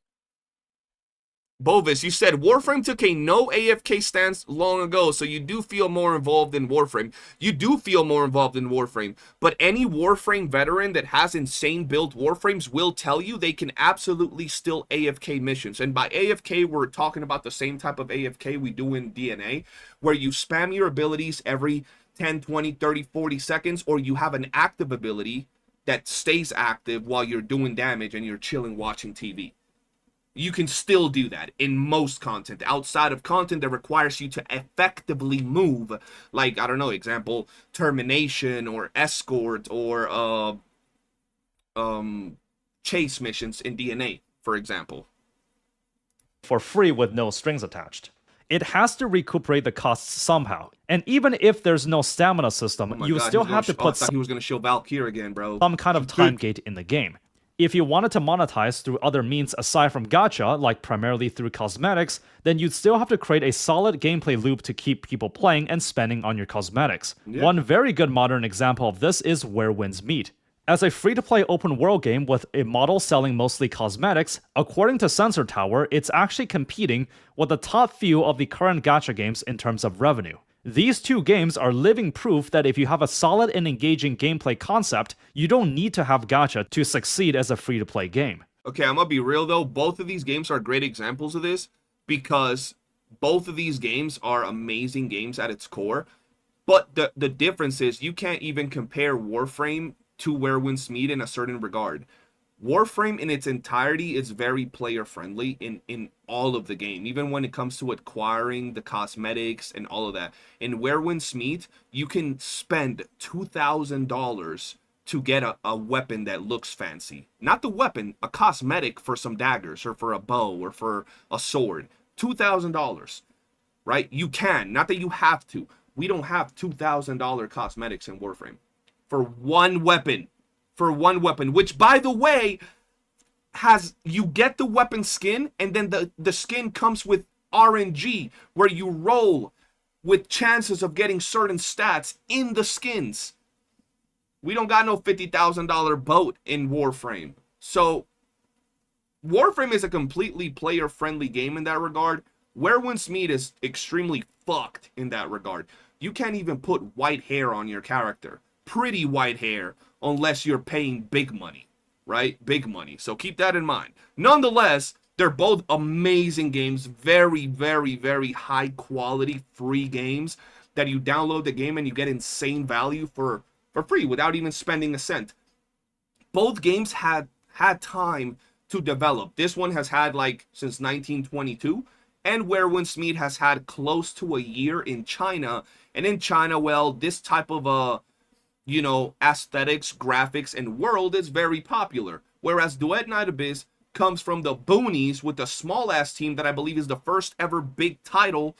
Bovis, you said Warframe took a no AFK stance long ago, so you do feel more involved in Warframe. You do feel more involved in Warframe, but any Warframe veteran that has insane built Warframes will tell you they can absolutely still AFK missions. And by AFK, we're talking about the same type of AFK we do in DNA, where you spam your abilities every 10, 20, 30, 40 seconds, or you have an active ability that stays active while you're doing damage and you're chilling watching TV. You can still do that in most content. Outside of content that requires you to effectively move, like, I don't know, example, termination or escort or chase missions in DNA, for example. For free with no strings attached. It has to recuperate the costs somehow. And even if there's no stamina system, you still have to put he was going to show Valkyrie again, bro. some kind of time gate in the game. If you wanted to monetize through other means aside from gacha, like primarily through cosmetics, then you'd still have to create a solid gameplay loop to keep people playing and spending on your cosmetics. Yeah. One very good modern example of this is Where Winds Meet. As a free-to-play open-world game with a model selling mostly cosmetics, according to Sensor Tower, it's actually competing with the top few of the current gacha games in terms of revenue. These two games are living proof that if you have a solid and engaging gameplay concept, you don't need to have gacha to succeed as a free-to-play game. Okay, I'm gonna be real though. Both of these games are great examples of this because both of these games are amazing games at its core. But the difference is you can't even compare Warframe to Where Winds Meet in a certain regard. Warframe in its entirety is very player friendly in all of the game, even when it comes to acquiring the cosmetics and all of that. In Where Winds Meet, you can spend $2,000 to get a weapon that looks fancy. Not the weapon, a cosmetic for some daggers or for a bow or for a sword. $2,000, right? You can, not that you have to. We don't have $2,000 cosmetics in Warframe for one weapon. For one weapon, which, by the way, you get the weapon skin, and then the skin comes with RNG, where you roll with chances of getting certain stats in the skins. We don't got no $50,000 boat in Warframe. So, Warframe is a completely player-friendly game in that regard. Where Winds Meet is extremely fucked in that regard. You can't even put white hair on your character. Pretty white hair, unless you're paying big money, right? Big money. So keep that in mind. Nonetheless, they're both amazing games. Very, very, very high quality free games that you download the game and you get insane value for free without even spending a cent. Both games had time to develop. This one has had like since 1922, and Where Winds Meet has had close to a year in China. And in China, well, this type of aesthetics, graphics, and world is very popular. Whereas Duet Night Abyss comes from the boonies with a small-ass team that I believe is the first ever big title.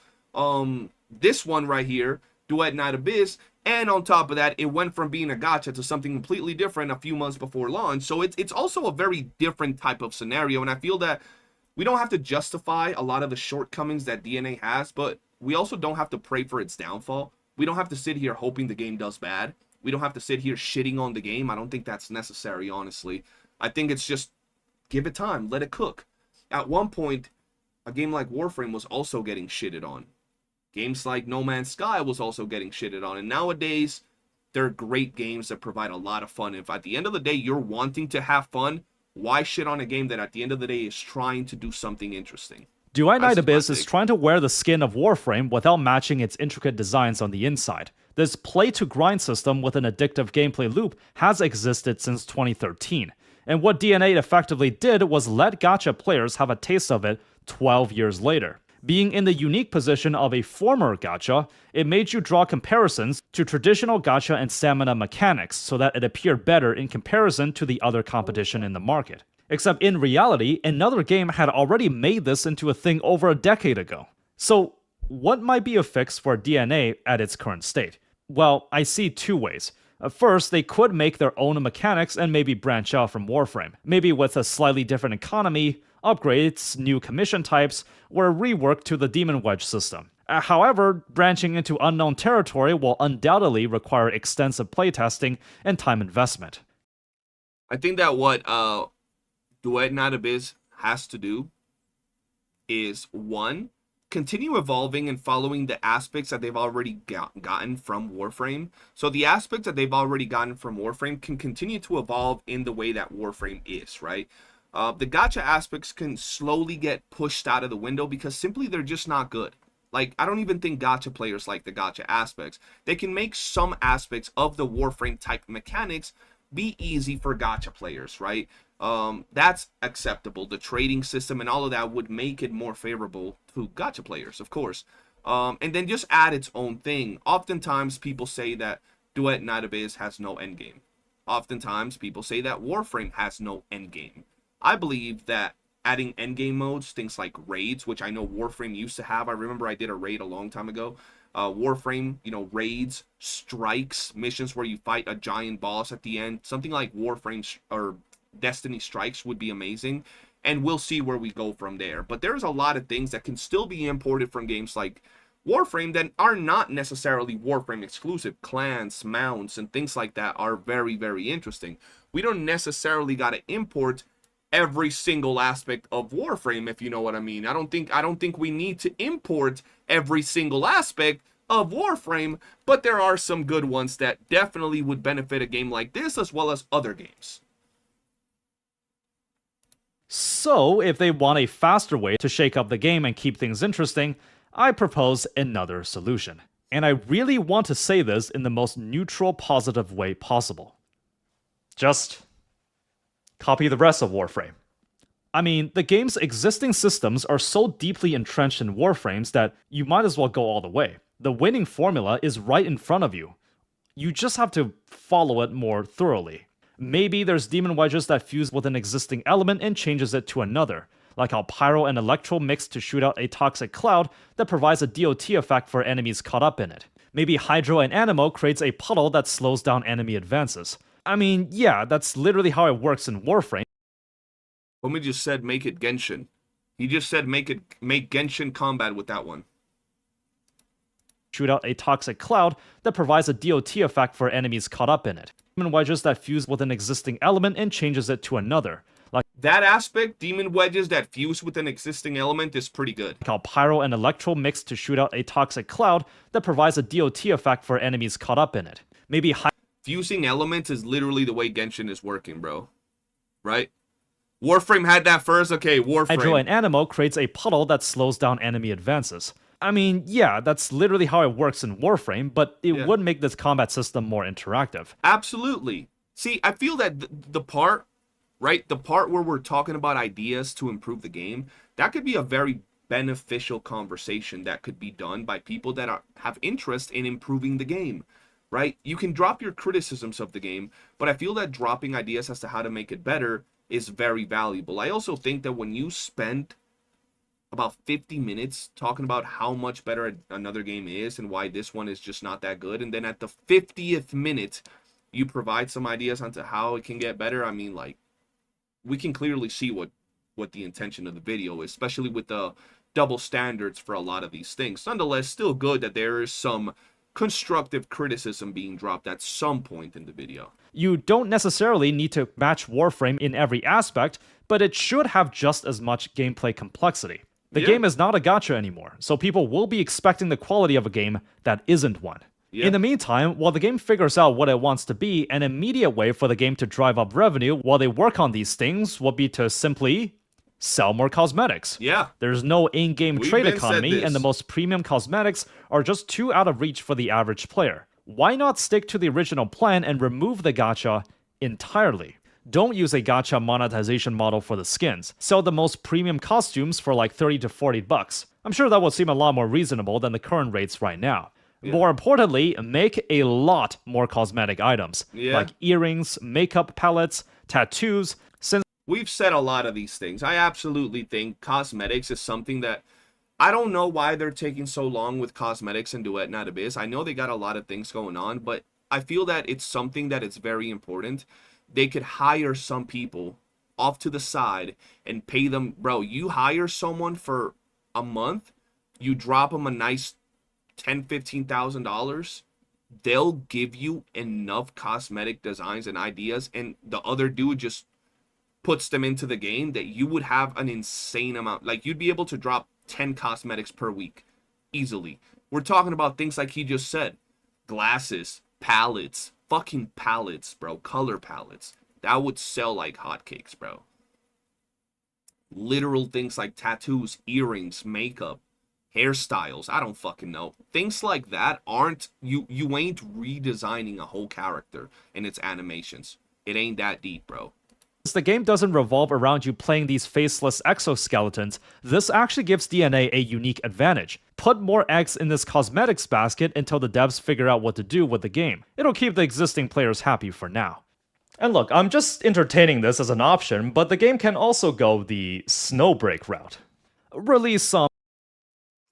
This one right here, Duet Night Abyss. And on top of that, it went from being a gacha to something completely different a few months before launch. So it's also a very different type of scenario. And I feel that we don't have to justify a lot of the shortcomings that DNA has, but we also don't have to pray for its downfall. We don't have to sit here hoping the game does bad. We don't have to sit here shitting on the game. I don't think that's necessary, honestly. I think it's just give it time, let it cook. At one point, a game like Warframe was also getting shitted on. Games like No Man's Sky was also getting shitted on. And nowadays, they're great games that provide a lot of fun. If at the end of the day, you're wanting to have fun, why shit on a game that at the end of the day is trying to do something interesting? Duet Night Abyss is trying to wear the skin of Warframe without matching its intricate designs on the inside. This play-to-grind system with an addictive gameplay loop has existed since 2013, and what DNA effectively did was let gacha players have a taste of it 12 years later. Being in the unique position of a former gacha, it made you draw comparisons to traditional gacha and stamina mechanics so that it appeared better in comparison to the other competition in the market. Except in reality, another game had already made this into a thing over a decade ago. So, what might be a fix for DNA at its current state? Well, I see two ways. First, they could make their own mechanics and maybe branch out from Warframe, maybe with a slightly different economy, upgrades, new commission types, or a rework to the Demon Wedge system. However, branching into unknown territory will undoubtedly require extensive playtesting and time investment. I think that what Duet Not Abyss has to do is, one, continue evolving and following the aspects that they've already gotten from Warframe. So the aspects that they've already gotten from Warframe can continue to evolve in the way that Warframe is, right? The gacha aspects can slowly get pushed out of the window because simply they're just not good. Like, I don't even think gacha players like the gacha aspects. They can make some aspects of the Warframe type mechanics be easy for gacha players, right? That's acceptable. The trading system and all of that would make it more favorable to gacha players, of course. And then just add its own thing. Oftentimes people say that Duet Not Abyss has no endgame. Oftentimes people say that Warframe has no endgame. I believe that adding endgame modes, things like raids, which I know Warframe used to have. I remember I did a raid a long time ago. Warframe, you know, raids, strikes, missions where you fight a giant boss at the end. Something like Warframe or Destiny Strikes would be amazing, and we'll see where we go from there. But there's a lot of things that can still be imported from games like Warframe that are not necessarily Warframe exclusive. Clans, mounts, and things like that are very, very interesting. We don't necessarily got to import every single aspect of Warframe, if you know what I mean. I don't think we need to import every single aspect of Warframe, but there are some good ones that definitely would benefit a game like this as well as other games. So, if they want a faster way to shake up the game and keep things interesting, I propose another solution. And I really want to say this in the most neutral, positive way possible. Just copy the rest of Warframe. I mean, the game's existing systems are so deeply entrenched in Warframes that you might as well go all the way. The winning formula is right in front of you. You just have to follow it more thoroughly. Maybe there's demon wedges that fuse with an existing element and changes it to another, like how Pyro and Electro mix to shoot out a toxic cloud that provides a DOT effect for enemies caught up in it. Maybe Hydro and Anemo creates a puddle that slows down enemy advances. I mean, yeah, that's literally how it works in Warframe. Homie just said make it Genshin. He just said make Genshin combat with that one. Shoot out a toxic cloud that provides a DOT effect for enemies caught up in it. Demon wedges that fuse with an existing element and changes it to another. Like that aspect, demon wedges that fuse with an existing element, is pretty good. How Pyro and Electro mix to shoot out a toxic cloud that provides a DOT effect for enemies caught up in it. Maybe fusing elements is literally the way Genshin is working, bro. Right? Warframe had that first. Okay, Warframe. Hydro and Anemo creates a puddle that slows down enemy advances. I mean, yeah, that's literally how it works in Warframe, but it would make this combat system more interactive. Absolutely. See, I feel that the part, right, the part where we're talking about ideas to improve the game, that could be a very beneficial conversation that could be done by people that have interest in improving the game, right? You can drop your criticisms of the game, but I feel that dropping ideas as to how to make it better is very valuable. I also think that when you spend about 50 minutes talking about how much better another game is and why this one is just not that good, and then at the 50th minute you provide some ideas onto how it can get better, I mean, like, we can clearly see what the intention of the video is, especially with the double standards for a lot of these things. Nonetheless, still good that there is some constructive criticism being dropped at some point in the video. You don't necessarily need to match Warframe in every aspect, but it should have just as much gameplay complexity. The game is not a gacha anymore, so people will be expecting the quality of a game that isn't one. In the meantime, while the game figures out what it wants to be, an immediate way for the game to drive up revenue while they work on these things would be to simply sell more cosmetics. There's no in-game trade economy, and the most premium cosmetics are just too out of reach for the average player. Why not stick to the original plan and remove the gacha entirely? don't use a gacha monetization model for the skins. Sell the most premium costumes for like 30 to 40 bucks. I'm sure that would seem a lot more reasonable than the current rates right now. More importantly, make a lot more cosmetic items, like earrings, makeup palettes, tattoos. Since we've said a lot of these things, I absolutely think cosmetics is something that I don't know why they're taking so long with cosmetics and Duet Not Abyss. I know they got a lot of things going on, but I feel that it's something that it's very important. They could hire some people off to the side and pay them. Bro, you hire someone for a month, you drop them a nice $10,000-$15,000, they'll give you enough cosmetic designs and ideas, and the other dude just puts them into the game that you would have an insane amount. Like, you'd be able to drop 10 cosmetics per week easily. We're talking about things like he just said, glasses, palettes, fucking palettes, bro, color palettes. That would sell like hotcakes, bro. Literal things like tattoos, earrings, makeup, hairstyles, I don't fucking know. Things like that aren't, you ain't redesigning a whole character and its animations. It ain't that deep, bro. The game doesn't revolve around you playing these faceless exoskeletons. This actually gives DNA a unique advantage. Put more eggs in this cosmetics basket until the devs figure out what to do with the game. It'll keep the existing players happy for now. And look, I'm just entertaining this as an option, but the game can also go the Snowbreak route. Release some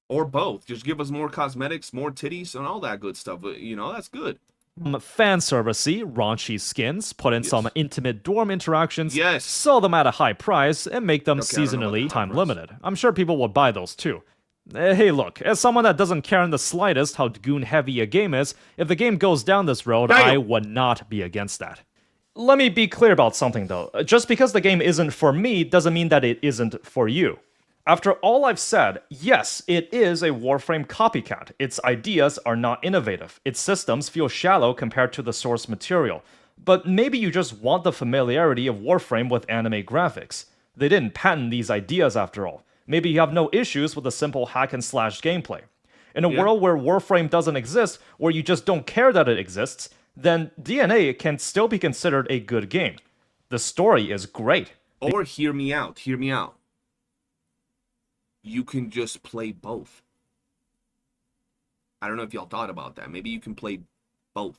or both. Just give us more cosmetics, more titties, and all that good stuff. You know, that's good. Fan servicey, raunchy skins, put in some intimate dorm interactions, Yes. sell them at a high price, and make them Okay, I don't know about seasonally the high time price. limited. I'm sure people would buy those too. Hey look, as someone that doesn't care in the slightest how goon heavy a game is, if the game goes down this road, Damn. I would not be against that. Let me be clear about something though. Just because the game isn't for me doesn't mean that it isn't for you. After all I've said, yes, it is a Warframe copycat. Its ideas are not innovative. Its systems feel shallow compared to the source material. But maybe you just want the familiarity of Warframe with anime graphics. They didn't patent these ideas after all. Maybe you have no issues with the simple hack and slash gameplay. In a world where Warframe doesn't exist, where you just don't care that it exists, then DNA can still be considered a good game. The story is great. Or hear me out. You can just play both. I don't know if y'all thought about that. Maybe you can play both.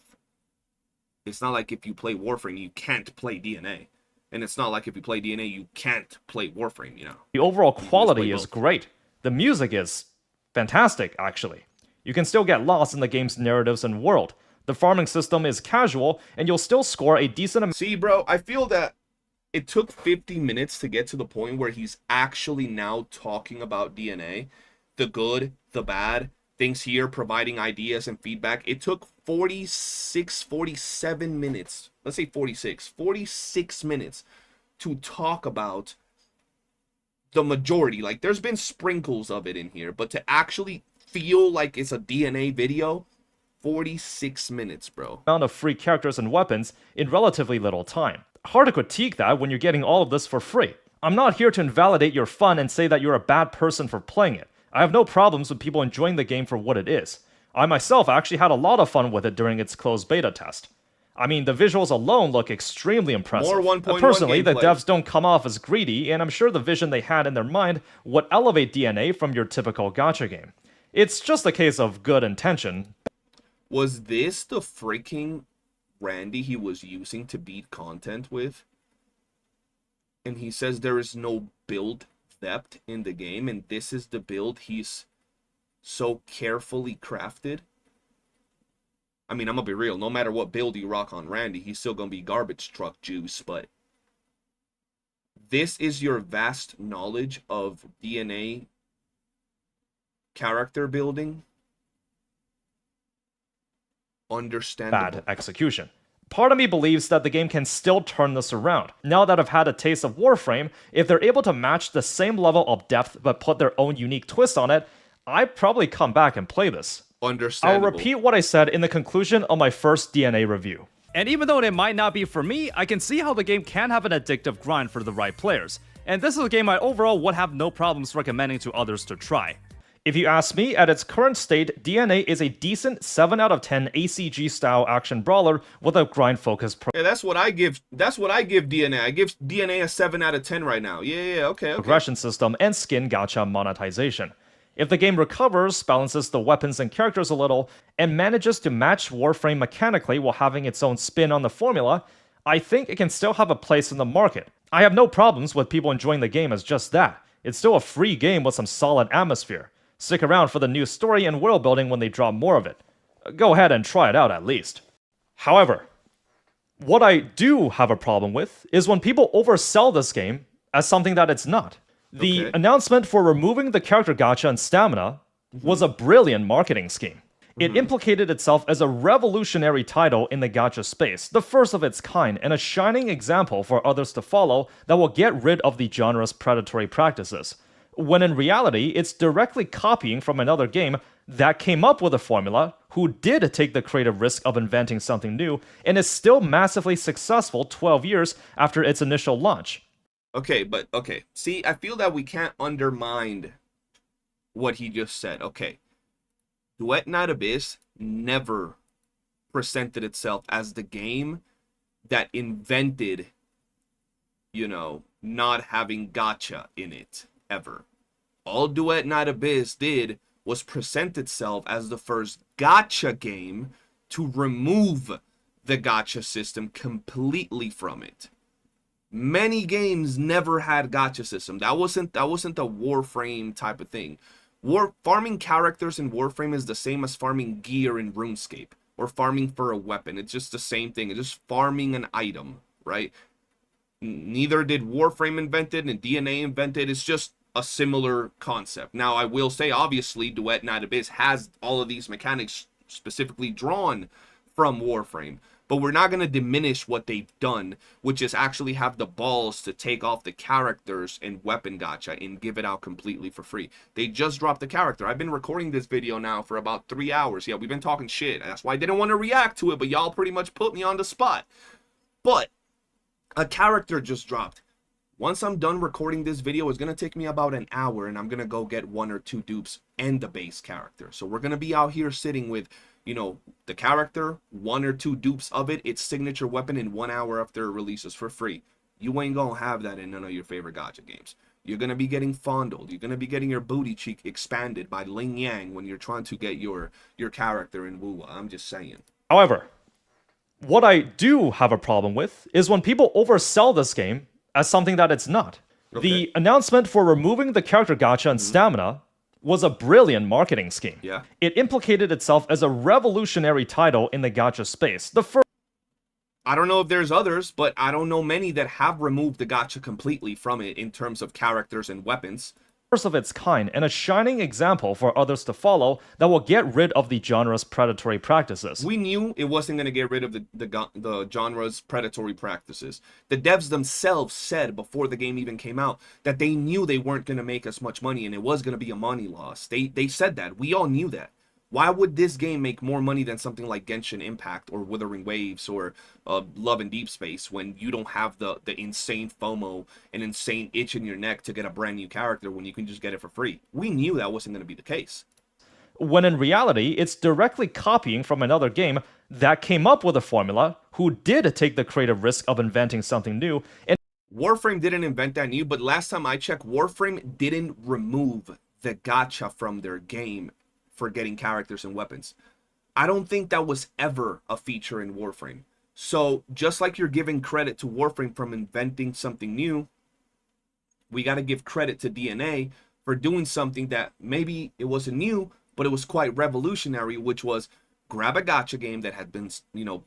It's not like if you play Warframe, you can't play DNA. And it's not like if you play DNA, you can't play Warframe, you know. The overall can just quality play is both. great. The music is fantastic, actually. You can still get lost in the game's narratives and world. The farming system is casual, and you'll still score a decent amount. See, bro, I feel that it took 50 minutes to get to the point where he's actually now talking about DNA. The good, the bad, things here, providing ideas and feedback. It took 47 minutes. Let's say 46 minutes to talk about the majority. Like, there's been sprinkles of it in here, but to actually feel like it's a DNA video, 46 minutes, bro. Of free characters and weapons in relatively little time. Hard to critique that when you're getting all of this for free. I'm not here to invalidate your fun and say that you're a bad person for playing it. I have no problems with people enjoying the game for what it is. I myself actually had a lot of fun with it during its closed beta test. I mean, the visuals alone look extremely impressive. More 1.1 Personally, the gameplay. devs don't come off as greedy, and I'm sure the vision they had in their mind would elevate DNA from your typical gacha game. It's just a case of good intention. Was this the freaking Randy he was using to beat content with? And he says there is no build depth in the game, and this is the build he's so carefully crafted. I mean, I'm gonna be real, no matter what build you rock on Randy, he's still gonna be garbage truck juice, but this is your vast knowledge of DNA character building. Understandable. Bad execution. Part of me believes that the game can still turn this around. Now that I've had a taste of Warframe, if they're able to match the same level of depth but put their own unique twist on it, I'd probably come back and play this. I'll Understandable. repeat what I said in the conclusion of my first DNA review. And even though it might not be for me, I can see how the game can have an addictive grind for the right players. And this is a game I overall would have no problems recommending to others to try. If you ask me, at its current state, DNA is a decent 7 out of 10 ACG-style action brawler with a grind-focused Yeah, that's what I give DNA. I give DNA a 7 out of 10 right now. Yeah, okay. progression system and skin gacha monetization. If the game recovers, balances the weapons and characters a little, and manages to match Warframe mechanically while having its own spin on the formula, I think it can still have a place in the market. I have no problems with people enjoying the game as just that. It's still a free game with some solid atmosphere. Stick around for the new story and world building when they drop more of it. Go ahead and try it out at least. However, what I do have a problem with is when people oversell this game as something that it's not. The announcement for removing the character gacha and stamina was a brilliant marketing scheme. It implicated itself as a revolutionary title in the gacha space, the first of its kind, and a shining example for others to follow that will get rid of the genre's predatory practices. When in reality, it's directly copying from another game that came up with a formula, who did take the creative risk of inventing something new, and is still massively successful 12 years after its initial launch. Okay. See, I feel that we can't undermine what he just said. Okay. Duet Night Abyss never presented itself as the game that invented, not having gacha in it, ever. All Duet Night Abyss did was present itself as the first gacha game to remove the gacha system completely from it. Many games never had gacha system. That wasn't the Warframe type of thing. Farming characters in Warframe is the same as farming gear in RuneScape, or farming for a weapon. It's just the same thing. It's just farming an item, right? Neither did Warframe invent it and DNA invent it. It's just a similar concept. Now, I will say, obviously, Duet Night Abyss has all of these mechanics specifically drawn from Warframe. But we're not going to diminish what they've done, which is actually have the balls to take off the characters and weapon gacha and give it out completely for free. They just dropped the character. I've been recording this video now for about 3 hours. Yeah, we've been talking shit. That's why I didn't want to react to it, but y'all pretty much put me on the spot. But a character just dropped. Once I'm done recording this video, it's going to take me about an hour, and I'm going to go get 1 or 2 dupes and the base character. So we're going to be out here sitting with, the character, 1 or 2 dupes of it, its signature weapon in 1 hour after it releases for free. You ain't gonna have that in none of your favorite gacha games. You're gonna be getting fondled. You're gonna be getting your booty cheek expanded by Ling Yang when you're trying to get your character in Wuwa. I'm just saying. However, what I do have a problem with is when people oversell this game as something that it's not. The announcement for removing the character gacha and stamina was a brilliant marketing scheme. Yeah. It implicated itself as a revolutionary title in the gacha space, the first I don't know if there's others, but I don't know many that have removed the gacha completely from it in terms of characters and weapons. of its kind, and a shining example for others to follow that will get rid of the genre's predatory practices. We knew it wasn't going to get rid of the genre's predatory practices. The devs themselves said before the game even came out that they knew they weren't going to make as much money and it was going to be a money loss. They said that. We all knew that. Why would this game make more money than something like Genshin Impact or Wuthering Waves or Love and Deep Space when you don't have the insane FOMO and insane itch in your neck to get a brand new character when you can just get it for free? We knew that wasn't going to be the case. When in reality, it's directly copying from another game that came up with a formula, who did take the creative risk of inventing something new, and Warframe didn't invent that new, but last time I checked, Warframe didn't remove the gacha from their game for getting characters and weapons. I don't think that was ever a feature in Warframe. So just like you're giving credit to Warframe from inventing something new, we got to give credit to DNA for doing something that maybe it wasn't new, but it was quite revolutionary, which was grab a gacha game that had been,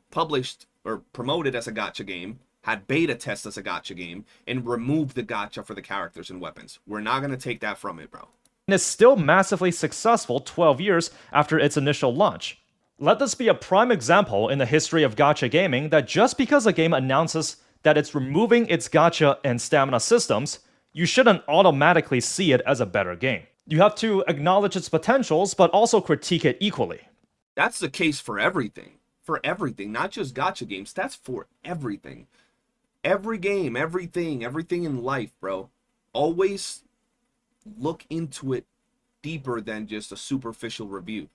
published or promoted as a gacha game, had beta tests as a gacha game, and remove the gacha for the characters and weapons. We're not going to take that from it, bro. is still massively successful 12 years after its initial launch. Let this be a prime example in the history of gacha gaming that just because a game announces that it's removing its gacha and stamina systems, you shouldn't automatically see it as a better game. You have to acknowledge its potentials, but also critique it equally. That's the case for everything. For everything, not just gacha games. That's for everything. Every game, everything in life, bro. Always look into it deeper than just a superficial review.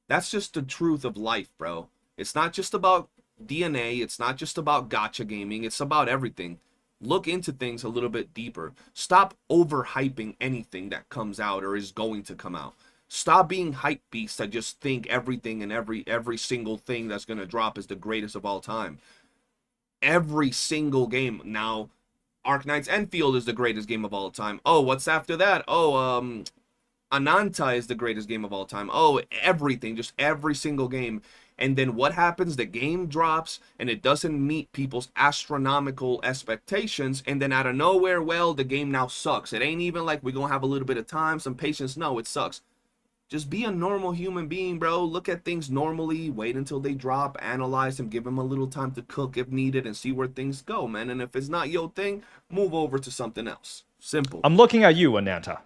That's just the truth of life, bro. It's not just about DNA. It's not just about gacha gaming. It's about everything. Look into things a little bit deeper. Stop overhyping anything that comes out or is going to come out. Stop being hype beasts that just think everything and every single thing that's going to drop is the greatest of all time. Every single game now, Arknight's Enfield is the greatest game of all time. Oh, what's after that? Oh, Ananta is the greatest game of all time. Oh, everything, just every single game. And then what happens? The game drops and it doesn't meet people's astronomical expectations. And then out of nowhere, well, the game now sucks. It ain't even like we're going to have a little bit of time, some patience. No, it sucks. Just be a normal human being, bro. Look at things normally. Wait until they drop. Analyze them. Give them a little time to cook if needed and see where things go, man. And if it's not your thing, move over to something else. Simple. I'm looking at you, Ananta.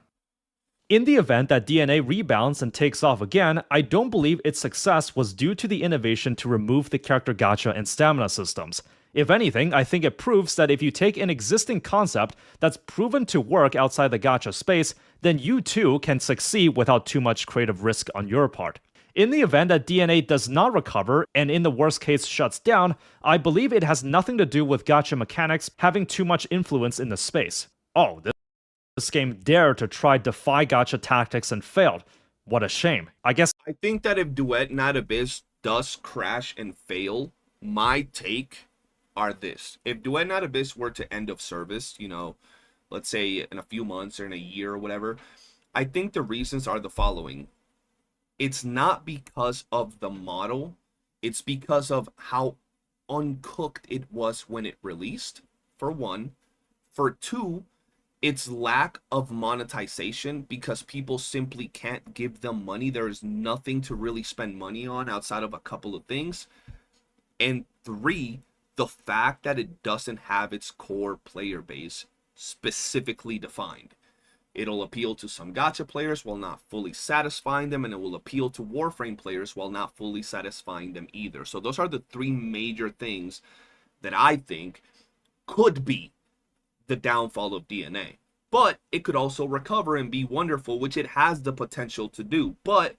In the event that DNA rebounds and takes off again, I don't believe its success was due to the innovation to remove the character gacha and stamina systems. If anything, I think it proves that if you take an existing concept that's proven to work outside the gacha space, then you too can succeed without too much creative risk on your part. In the event that DNA does not recover, and in the worst case shuts down, I believe it has nothing to do with gacha mechanics having too much influence in the space. Oh, this game dared to try defy gacha tactics and failed. What a shame. I think that if Duet Not Abyss does crash and fail, my take are this. If Duet Not Abyss were to end of service, you know, let's say in a few months or in a year or whatever, I think the reasons are the following. It's not because of the model. It's because of how uncooked it was when it released, for one. For two, its lack of monetization, because people simply can't give them money. There is nothing to really spend money on outside of a couple of things. And three, the fact that it doesn't have its core player base specifically defined. It'll appeal to some gacha players while not fully satisfying them, and it will appeal to Warframe players while not fully satisfying them either. So those are the three major things that I think could be the downfall of DNA. But it could also recover and be wonderful, which it has the potential to do. But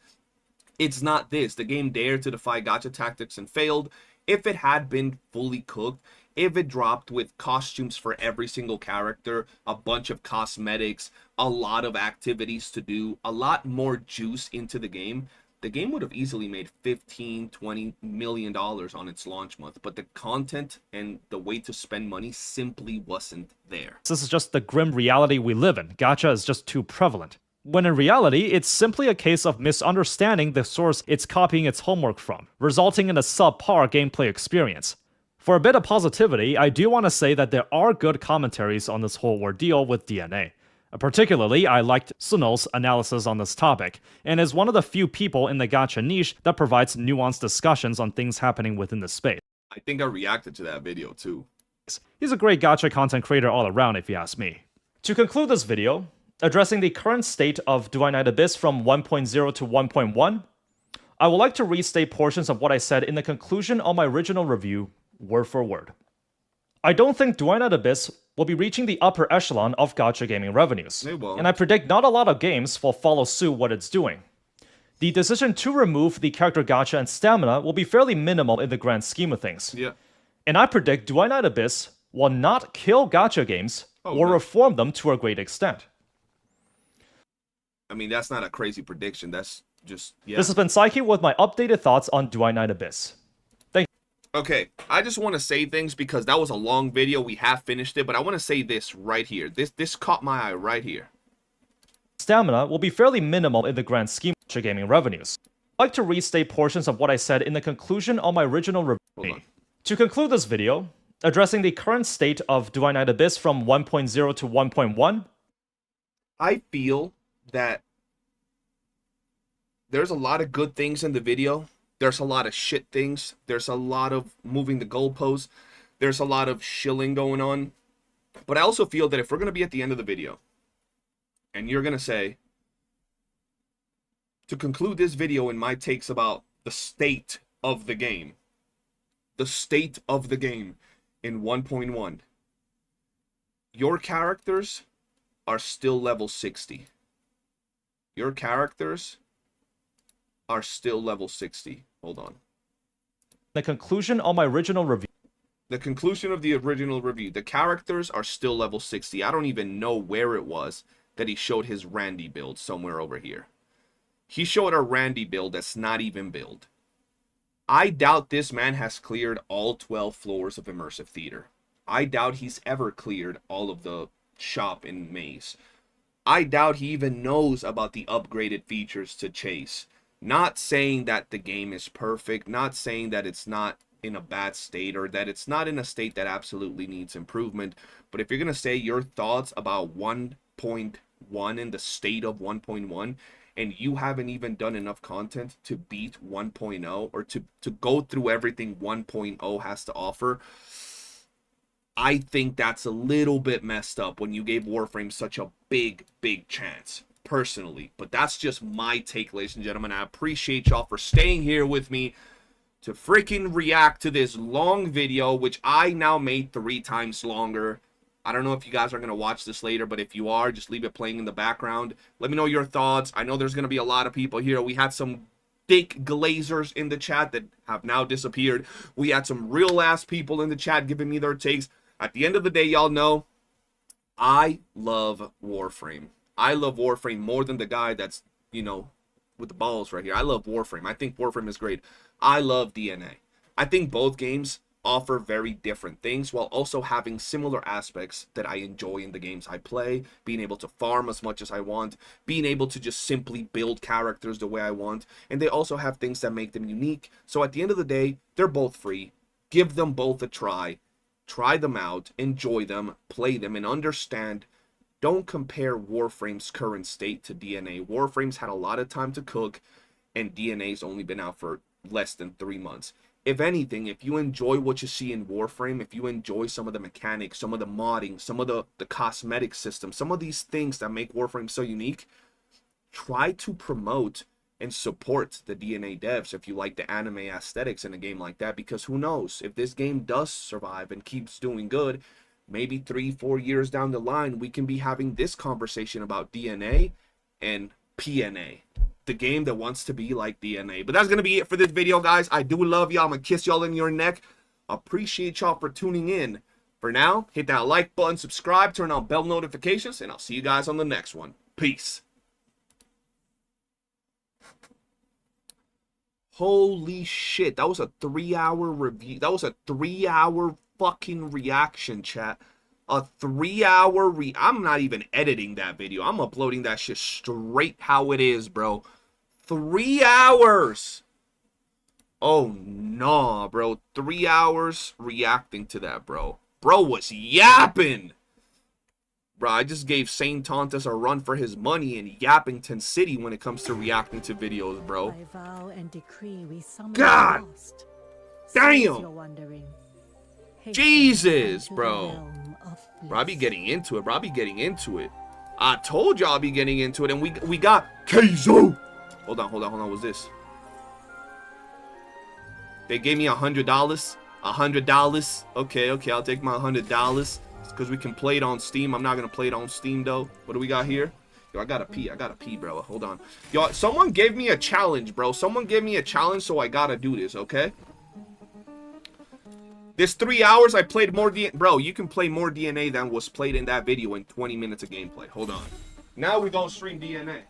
it's not this. The game dared to defy gacha tactics and failed. If it had been fully cooked, if it dropped with costumes for every single character, a bunch of cosmetics, a lot of activities to do, a lot more juice into the game would have easily made $15-20 million on its launch month. But the content and the way to spend money simply wasn't there. This is just the grim reality we live in. Gacha is just too prevalent. When in reality, it's simply a case of misunderstanding the source it's copying its homework from, resulting in a subpar gameplay experience. For a bit of positivity, I do want to say that there are good commentaries on this whole ordeal with DNA. Particularly, I liked Sunol's analysis on this topic, and is one of the few people in the gacha niche that provides nuanced discussions on things happening within the space. I think I reacted to that video too. He's a great gacha content creator all around, if you ask me. To conclude this video, addressing the current state of Do I Night Abyss from 1.0 to 1.1, I would like to restate portions of what I said in the conclusion of my original review, word for word. I don't think Do I Night Abyss will be reaching the upper echelon of gacha gaming revenues, and I predict not a lot of games will follow suit what it's doing. The decision to remove the character gacha and stamina will be fairly minimal in the grand scheme of things. Yeah. And I predict Do I Night Abyss will not kill gacha games or reform them to a great extent. I mean, that's not a crazy prediction. That's just, yeah. This has been Psyche with my updated thoughts on Do I Night Abyss. Thank you. Okay, I just want to say things because that was a long video. We have finished it, but I want to say this right here. This caught my eye right here. Stamina will be fairly minimal in the grand scheme of gacha gaming revenues. I'd like to restate portions of what I said in the conclusion of my original review. To conclude this video, addressing the current state of Do I Night Abyss from 1.0 to 1.1, I feel that there's a lot of good things in the video. There's a lot of shit things. There's a lot of moving the goalposts. There's a lot of shilling going on. But I also feel that if we're going to be at the end of the video, and you're going to say, to conclude this video in my takes about the state of the game in 1.1, your characters are still level 60. your characters are still level 60. Hold on. The conclusion on my original review. The conclusion of the original review. The characters are still level 60. I don't even know where it was that he showed his Randy build. Somewhere over here. He showed a Randy build that's not even build. I doubt this man has cleared all 12 floors of Immersive Theater. I doubt he's ever cleared all of the shop in Maze. I doubt he even knows about the upgraded features to Chase. Not saying that the game is perfect, not saying that it's not in a bad state or that it's not in a state that absolutely needs improvement, but if you're going to say your thoughts about 1.1 and the state of 1.1, and you haven't even done enough content to beat 1.0 or to go through everything 1.0 has to offer, I think that's a little bit messed up when you gave Warframe such a big chance, personally. But that's just my take, ladies and gentlemen. I appreciate y'all for staying here with me to freaking react to this long video, which I now made 3 times longer. I don't know if you guys are going to watch this later, but if you are, just leave it playing in the background. Let me know your thoughts. I know there's going to be a lot of people here. We had some thick glazers in the chat that have now disappeared. We had some real-ass people in the chat giving me their takes. At the end of the day, y'all know, I love Warframe. I love Warframe more than the guy that's, you know, with the balls right here. I love Warframe. I think Warframe is great. I love DNA. I think both games offer very different things while also having similar aspects that I enjoy in the games I play. Being able to farm as much as I want. Being able to just simply build characters the way I want. And they also have things that make them unique. So at the end of the day, they're both free. Give them both a try. Try them out. Enjoy them. Play them. And understand, don't compare Warframe's current state to DNA. Warframe's had a lot of time to cook. And DNA's only been out for less than 3 months. If anything, if you enjoy what you see in Warframe, if you enjoy some of the mechanics, some of the modding, some of the cosmetic system, some of these things that make Warframe so unique, try to promote and support the DNA devs if you like the anime aesthetics in a game like that, because who knows, if this game does survive and keeps doing good, maybe 3-4 years down the line, we can be having this conversation about DNA and PNA. The game that wants to be like DNA. But that's going to be it for this video, guys. I do love y'all. I'm going to kiss y'all in your neck. Appreciate y'all for tuning in. For now, hit that like button, subscribe, turn on bell notifications, and I'll see you guys on the next one. Peace. Holy shit. That was a 3-hour review. That was a 3-hour fucking reaction, chat. A 3-hour I'm not even editing that video. I'm uploading that shit straight how it is, bro. 3 hours. Oh, nah, bro. 3 hours reacting to that, bro. Bro was yapping. Bro, I just gave Saint Tontus a run for his money in Yappington City when it comes to reacting to videos, bro. I vow and decree we summon God the lost. damn. Cease your wandering. Hasten Jesus, unto the bro. realm of Bro, I be bliss. getting into it, bro. I be getting into it. I told y'all I'll be getting into it, and we got Kezhou. Hold on. What's this? They gave me $100. $100. Okay, I'll take my $100. It's because we can play it on Steam. I'm not gonna play it on Steam though. What do we got here? Yo, I gotta pee, bro. Hold on. Yo, someone gave me a challenge, bro. Someone gave me a challenge, so I gotta do this, okay? This 3 hours, I played more DNA. Bro, you can play more DNA than was played in that video in 20 minutes of gameplay. Hold on. Now we gonna stream DNA.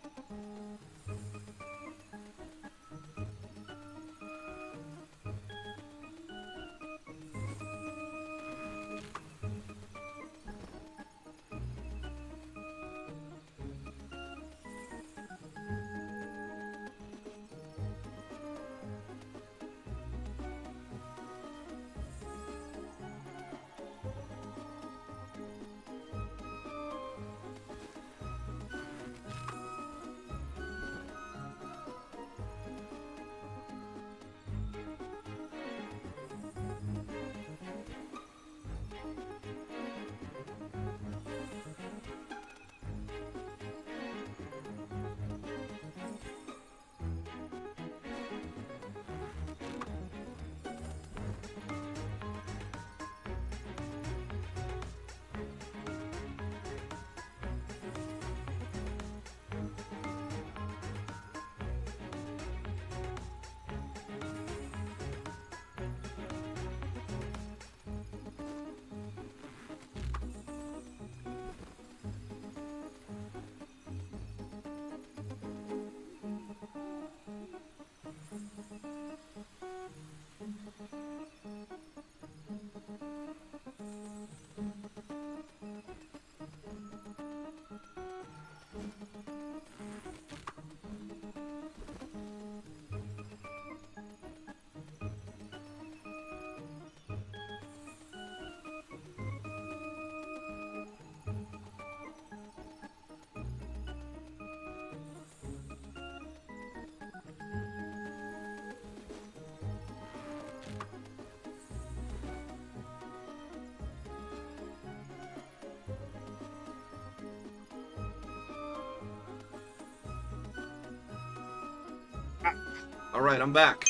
All right, I'm back.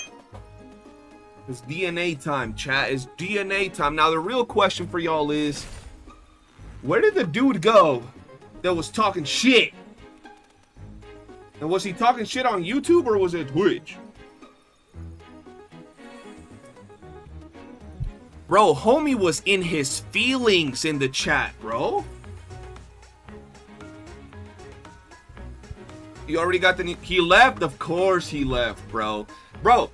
It's DNA time, chat. It's DNA time. Now, the real question for y'all is, where did the dude go that was talking shit? And was he talking shit on YouTube or was it Twitch? Bro, homie was in his feelings in the chat, bro. You already got the... He left? Of course he left, bro. Bro,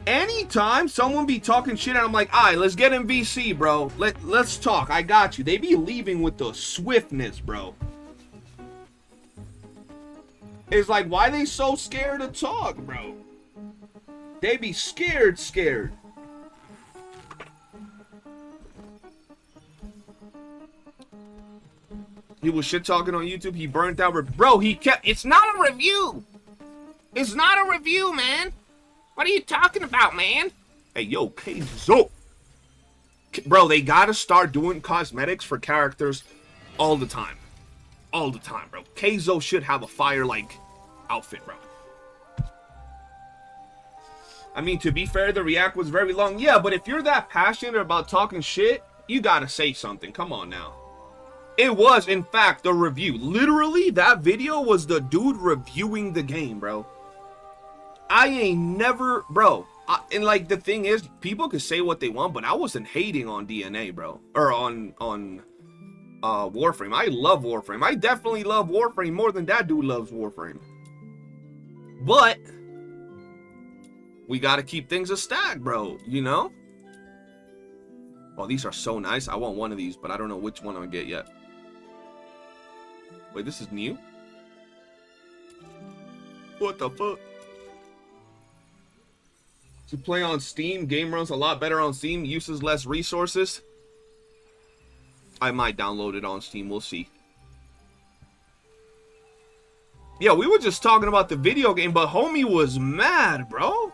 anytime someone be talking shit and I'm like, all right, let's get in VC, bro. Let's talk. I got you. They be leaving with the swiftness, bro. It's like, why they so scared to talk, bro? They be scared. He was shit talking on YouTube. He burnt out. Bro, he kept... It's not a review. It's not a review, man. What are you talking about, man? Hey, yo, Kezhou. Bro, they gotta start doing cosmetics for characters all the time. All the time, bro. Kezhou should have a fire-like outfit, bro. I mean, to be fair, the react was very long. Yeah, but if you're that passionate about talking shit, you gotta say something. Come on now. It was, in fact, the review. Literally, that video was the dude reviewing the game, bro. I ain't never... Bro, and like, the thing is, people could say what they want, but I wasn't hating on DNA, bro. Or on Warframe. I love Warframe. I definitely love Warframe more than that dude loves Warframe. But we gotta keep things a stack, bro, you know? Oh, these are so nice. I want one of these, but I don't know which one I'm gonna get yet. Wait, this is new? What the fuck? To play on Steam, game runs a lot better on Steam, uses less resources. I might download it on Steam, we'll see. Yeah, we were just talking about the video game, but homie was mad, bro.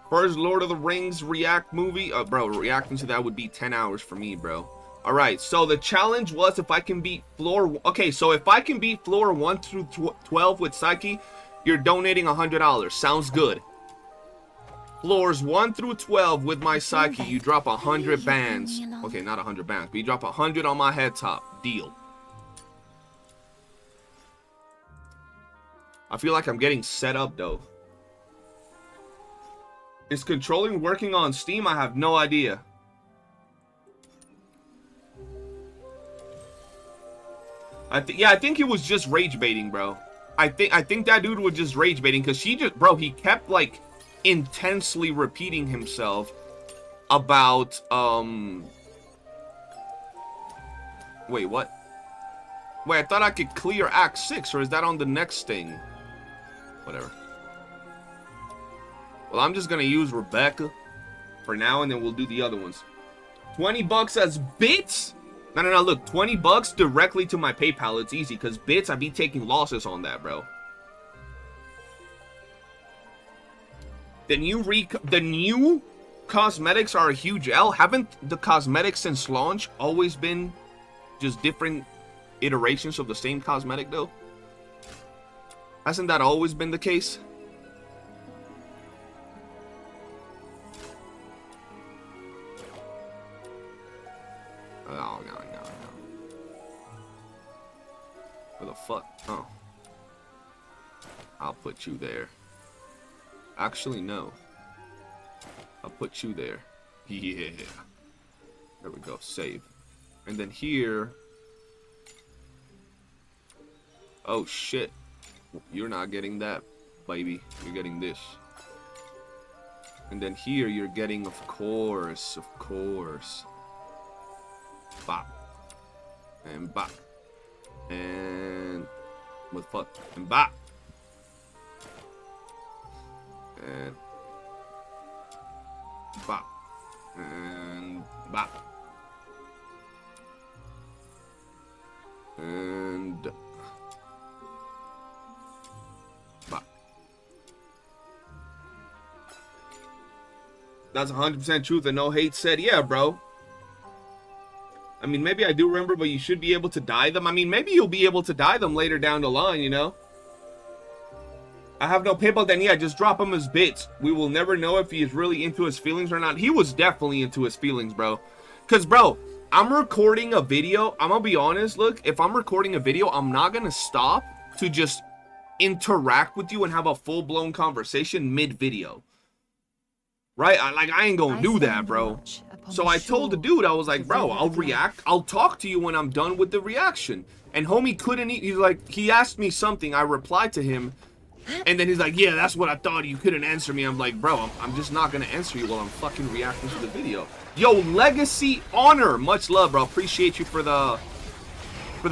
First Lord of the Rings react movie. Bro, reacting to that would be 10 hours for me, bro. Alright, so the challenge was if I can beat floor... Okay, so if I can beat floor 1 through 12 with Psyche, you're donating $100. Sounds good. Floors 1 through 12 with my Psyche, you drop 100 bands. Okay, not 100 bands, but you drop 100 on my head top. Deal. I feel like I'm getting set up, though. Is controlling working on Steam? I have no idea. I think he was just rage baiting, bro. I think that dude was just rage baiting because he kept like intensely repeating himself about wait, what? Wait, I thought I could clear Act 6, or is that on the next thing? Whatever. Well, I'm just gonna use Rebecca for now, and then we'll do the other ones. 20 bucks as bits? No, look, 20 bucks directly to my PayPal. It's easy, because bits, I be taking losses on that, bro. The new cosmetics are a huge L. Haven't the cosmetics since launch always been just different iterations of the same cosmetic, though? Hasn't that always been the case? Oh, no. Where the fuck? Oh. I'll put you there. Actually, no. I'll put you there. Yeah. There we go. Save. And then here... Oh, shit. You're not getting that, baby. You're getting this. And then here you're getting, of course. Bop. And bop. And... what the fuck? And bop. And... bop. And... bop. And... bop. That's 100% truth and no hate said. Yeah, bro. I mean, maybe I do remember, but you should be able to dye them. I mean, maybe you'll be able to dye them later down the line, you know? I have no PayPal, then yeah, just drop him his bits. We will never know if he is really into his feelings or not. He was definitely into his feelings, bro. Because, bro, I'm recording a video. I'm going to be honest. Look, if I'm recording a video, I'm not going to stop to just interact with you and have a full-blown conversation mid-video. Right? I ain't going to do that, bro. So I told the dude, I was like, bro, I'll react. I'll talk to you when I'm done with the reaction. And homie couldn't, he's like, he asked me something. I replied to him. And then he's like, yeah, that's what I thought. You couldn't answer me. I'm like, bro, I'm just not going to answer you while I'm fucking reacting to the video. Yo, Legacy Honor. Much love, bro. Appreciate you for the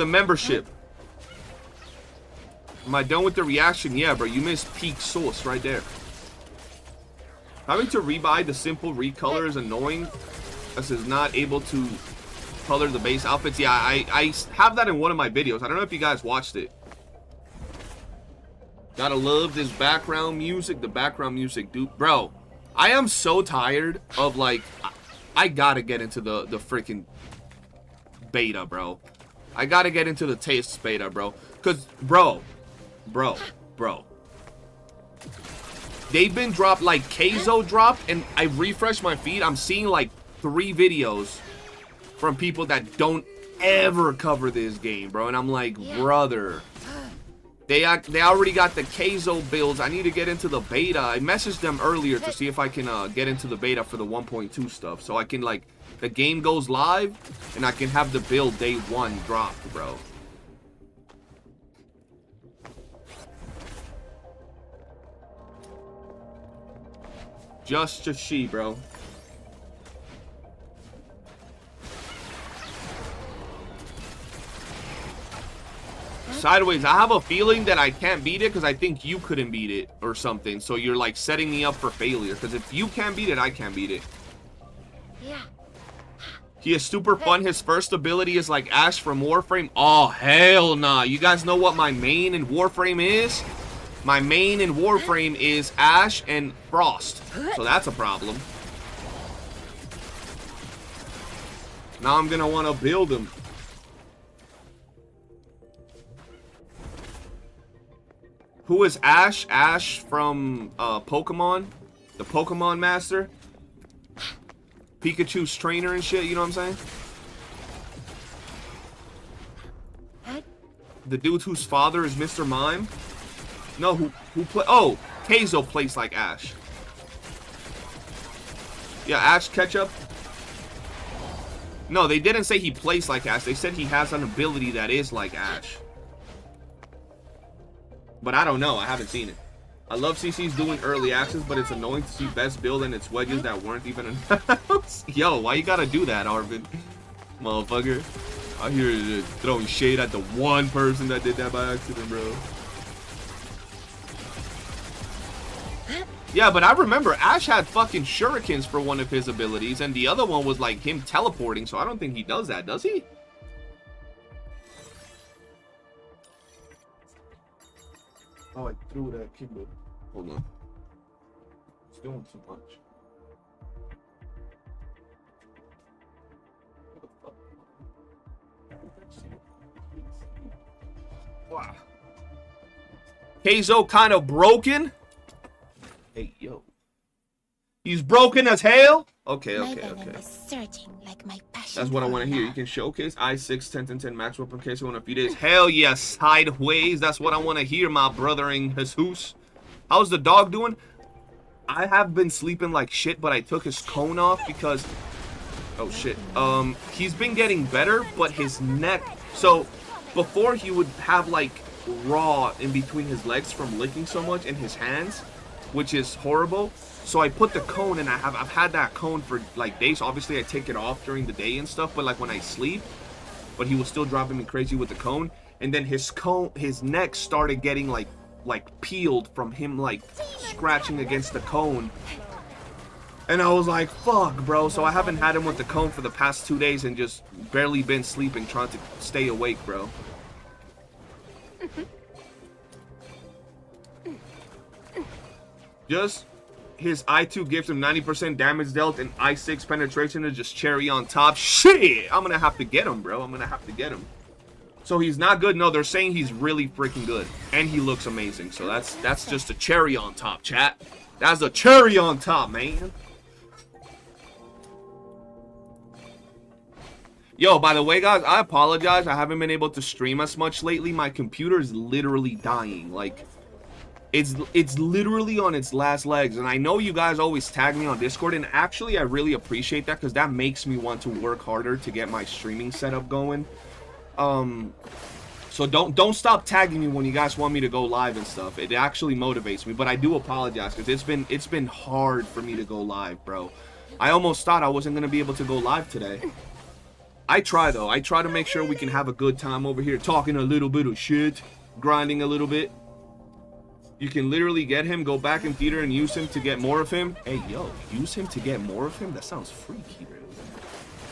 membership. Am I done with the reaction? Yeah, bro. You missed peak sauce right there. Having to rebuy the simple recolor is annoying, as is not able to color the base outfits. Yeah, I have that in one of my videos. I don't know if you guys watched it. Gotta love this background music. The background music, dude. Bro, I am so tired of, like, I gotta get into the freaking beta, bro. I gotta get into the tastes beta, bro. Because, bro. They've been dropped, like, Kezhou dropped, and I refreshed my feed. I'm seeing, like, 3 videos from people that don't ever cover this game, bro. And I'm like, brother. They already got the Kezhou builds. I need to get into the beta. I messaged them earlier to see if I can get into the beta for the 1.2 stuff. So I can, like, the game goes live, and I can have the build day 1 dropped, bro. Just she, bro. Sideways, I have a feeling that I can't beat it because I think you couldn't beat it or something. So you're like setting me up for failure. Because if you can't beat it, I can't beat it. Yeah. He is super fun. His first ability is like Ash from Warframe. Oh, hell nah. You guys know what my main in Warframe is? My main in Warframe is Ash and Frost. So that's a problem. Now I'm going to want to build him. Who is Ash? Ash from Pokemon? The Pokemon Master? Pikachu's trainer and shit, you know what I'm saying? The dude whose father is Mr. Mime? No, who play? Oh, Kezhou plays like Ash. Yeah, Ash Ketchup. No, they didn't say he plays like Ash. They said he has an ability that is like Ash. But I don't know. I haven't seen it. I love CC's doing early access, but it's annoying to see best build and its wedges that weren't even announced. Yo, why you gotta do that, Arvin? Motherfucker. I hear throwing shade at the one person that did that by accident, bro. Yeah, but I remember Ash had fucking shurikens for one of his abilities, and the other one was like him teleporting, so I don't think he does that, does he? Oh, I threw that keyboard. Hold on. It's doing too much. Wow. Kezhou kind of broken. Hey, yo. He's broken as hell? Okay. That's what I want to hear. You can showcase I6 10-10 max weapon case in a few days. Hell yes, sideways. That's what I want to hear, my brothering Jesus. How's the dog doing? I have been sleeping like shit, but I took his cone off because... Oh, shit. He's been getting better, but his neck... So, before he would have, like, raw in between his legs from licking so much and his hands, which is horrible. So I put the cone, and I've had that cone for like days. Obviously, I take it off during the day and stuff, but like when I sleep, but he was still driving me crazy with the cone. And then his neck started getting like peeled from him like scratching against the cone. And I was like, fuck, bro. So I haven't had him with the cone for the past 2 days and just barely been sleeping, trying to stay awake, bro. Just his I2 gives him 90% damage dealt and I6 penetration is just cherry on top. Shit! I'm gonna have to get him, bro. I'm gonna have to get him. So he's not good. No, they're saying he's really freaking good. And he looks amazing. So that's just a cherry on top, chat. That's a cherry on top, man. Yo, by the way, guys, I apologize. I haven't been able to stream as much lately. My computer is literally dying. Like, it's literally on its last legs. And I know you guys always tag me on Discord. And actually, I really appreciate that because that makes me want to work harder to get my streaming setup going. So don't stop tagging me when you guys want me to go live and stuff. It actually motivates me, but I do apologize because it's been hard for me to go live, bro. I almost thought I wasn't gonna be able to go live today. I try though. I try to make sure we can have a good time over here, talking a little bit of shit, grinding a little bit. You can literally get him, go back in theater and use him to get more of him. Hey, yo, use him to get more of him? That sounds freaky, bro.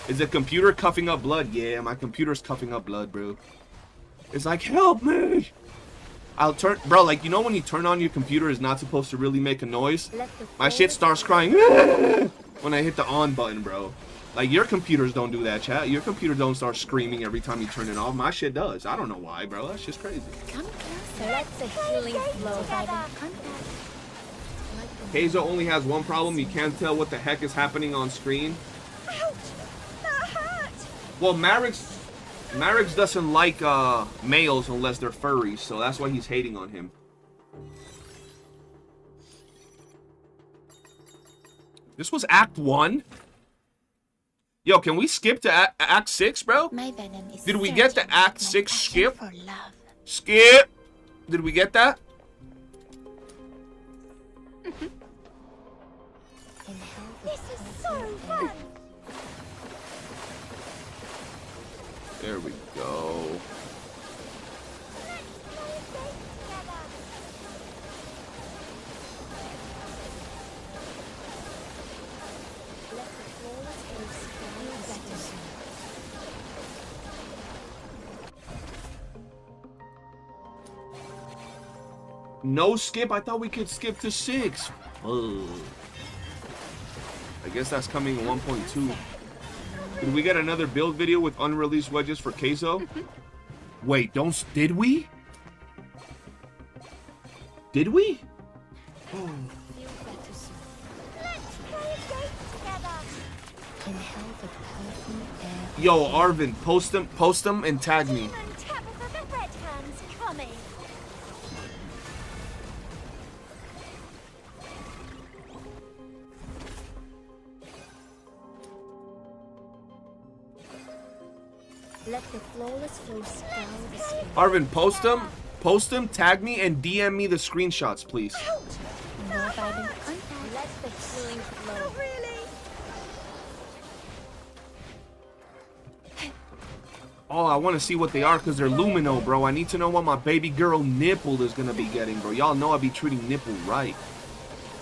Is the computer coughing up blood? Yeah, my computer's coughing up blood, bro. It's like, help me! I'll turn... Bro, like, you know when you turn on your computer, it's not supposed to really make a noise? My shit starts crying when I hit the on button, bro. Like, your computers don't do that, chat. Your computer don't start screaming every time you turn it off. My shit does. I don't know why, bro. That's just crazy. Come closer. Let the healing flow. Kezhou only has one problem. You can't tell what the heck is happening on screen. Ouch! That hurt! Well, Marix doesn't like males unless they're furries, so that's why he's hating on him. This was Act 1? Yo, can we skip to Act 6, bro? My venom is Did we get the surging Act with 6 passion skip? for love. Skip! Did we get that? This is so fun! There we go. No skip? I thought we could skip to 6. Ugh. I guess that's coming in 1.2. Did we get another build video with unreleased wedges for Kezhou? Wait, did we? Did we? Oh. Yo, Arvin, post them and tag me. Let the flawless flow scour the screen. Arvin, post them, tag me, and DM me the screenshots, please. More violent contact. Let the healing flow. Not really. Oh, I want to see what they are because they're Lumino, bro. I need to know what my baby girl nipple is going to be getting, bro. Y'all know I be treating nipple right.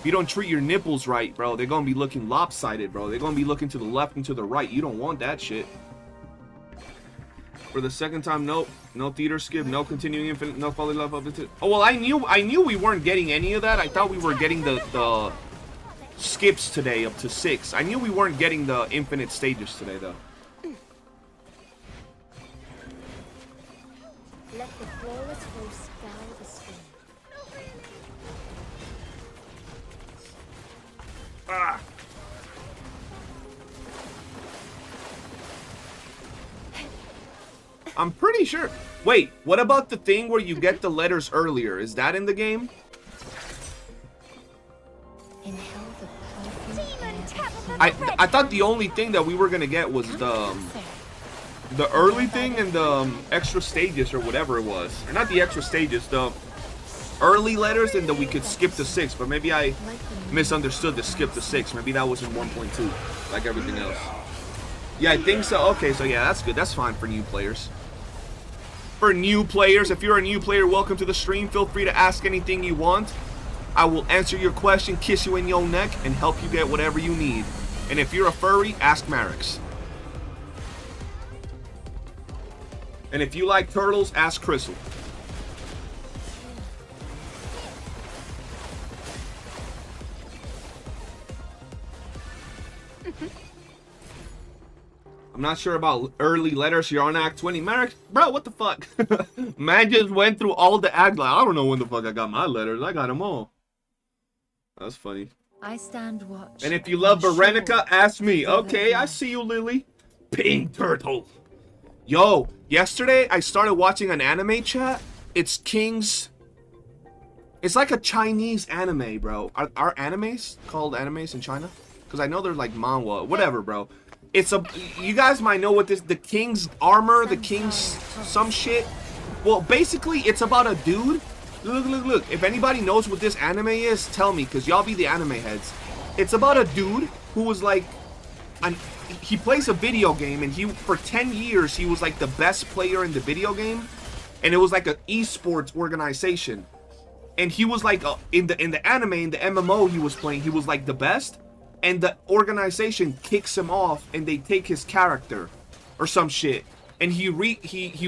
If you don't treat your nipples right, bro, they're going to be looking lopsided, bro. They're going to be looking to the left and to the right. You don't want that shit. For the second time, nope. No theater skip, no continuing infinite, no falling love up into... Oh, well, I knew we weren't getting any of that. I thought we were getting the skips today up to 6. I knew we weren't getting the infinite stages today, though. Let the flawless flow scour the screen. Ah. I'm pretty sure. Wait, what about the thing where you get the letters earlier? Is that in the game? I thought the only thing that we were gonna get was the early thing and the extra stages or whatever it was. Or not the extra stages, the early letters, and then we could skip to 6. But maybe I misunderstood the skip to 6. Maybe that was in 1.2, like everything else. Yeah, I think so. Okay, so yeah, that's good. That's fine for new players. For new players, if you're a new player, welcome to the stream. Feel free to ask anything you want. I will answer your question, kiss you in your neck, and help you get whatever you need. And if you're a furry, ask Marix. And if you like turtles, ask Crystal. I'm not sure about early letters. You're on Act 20. Merrick, bro, what the fuck? Man just went through all the act. Like, I don't know when the fuck I got my letters. I got them all. That's funny. I stand watch. And if you love on the Berenica, shore. ask me. Okay, I see you, Lily. Pink Turtle. Yo, yesterday I started watching an anime chat. It's King's. It's like a Chinese anime, bro. Are animes called animes in China? Because I know they're like manhwa. Whatever, bro. It's a. You guys might know what this. The King's armor, the King's some shit. Well, basically, it's about a dude. Look. If anybody knows what this anime is, tell me, because y'all be the anime heads. It's about a dude who was like. He plays a video game, and for 10 years, he was like the best player in the video game. And it was like an esports organization. And he was like, in the anime, in the MMO he was playing, he was like the best. And the organization kicks him off, and they take his character. Or some shit. And he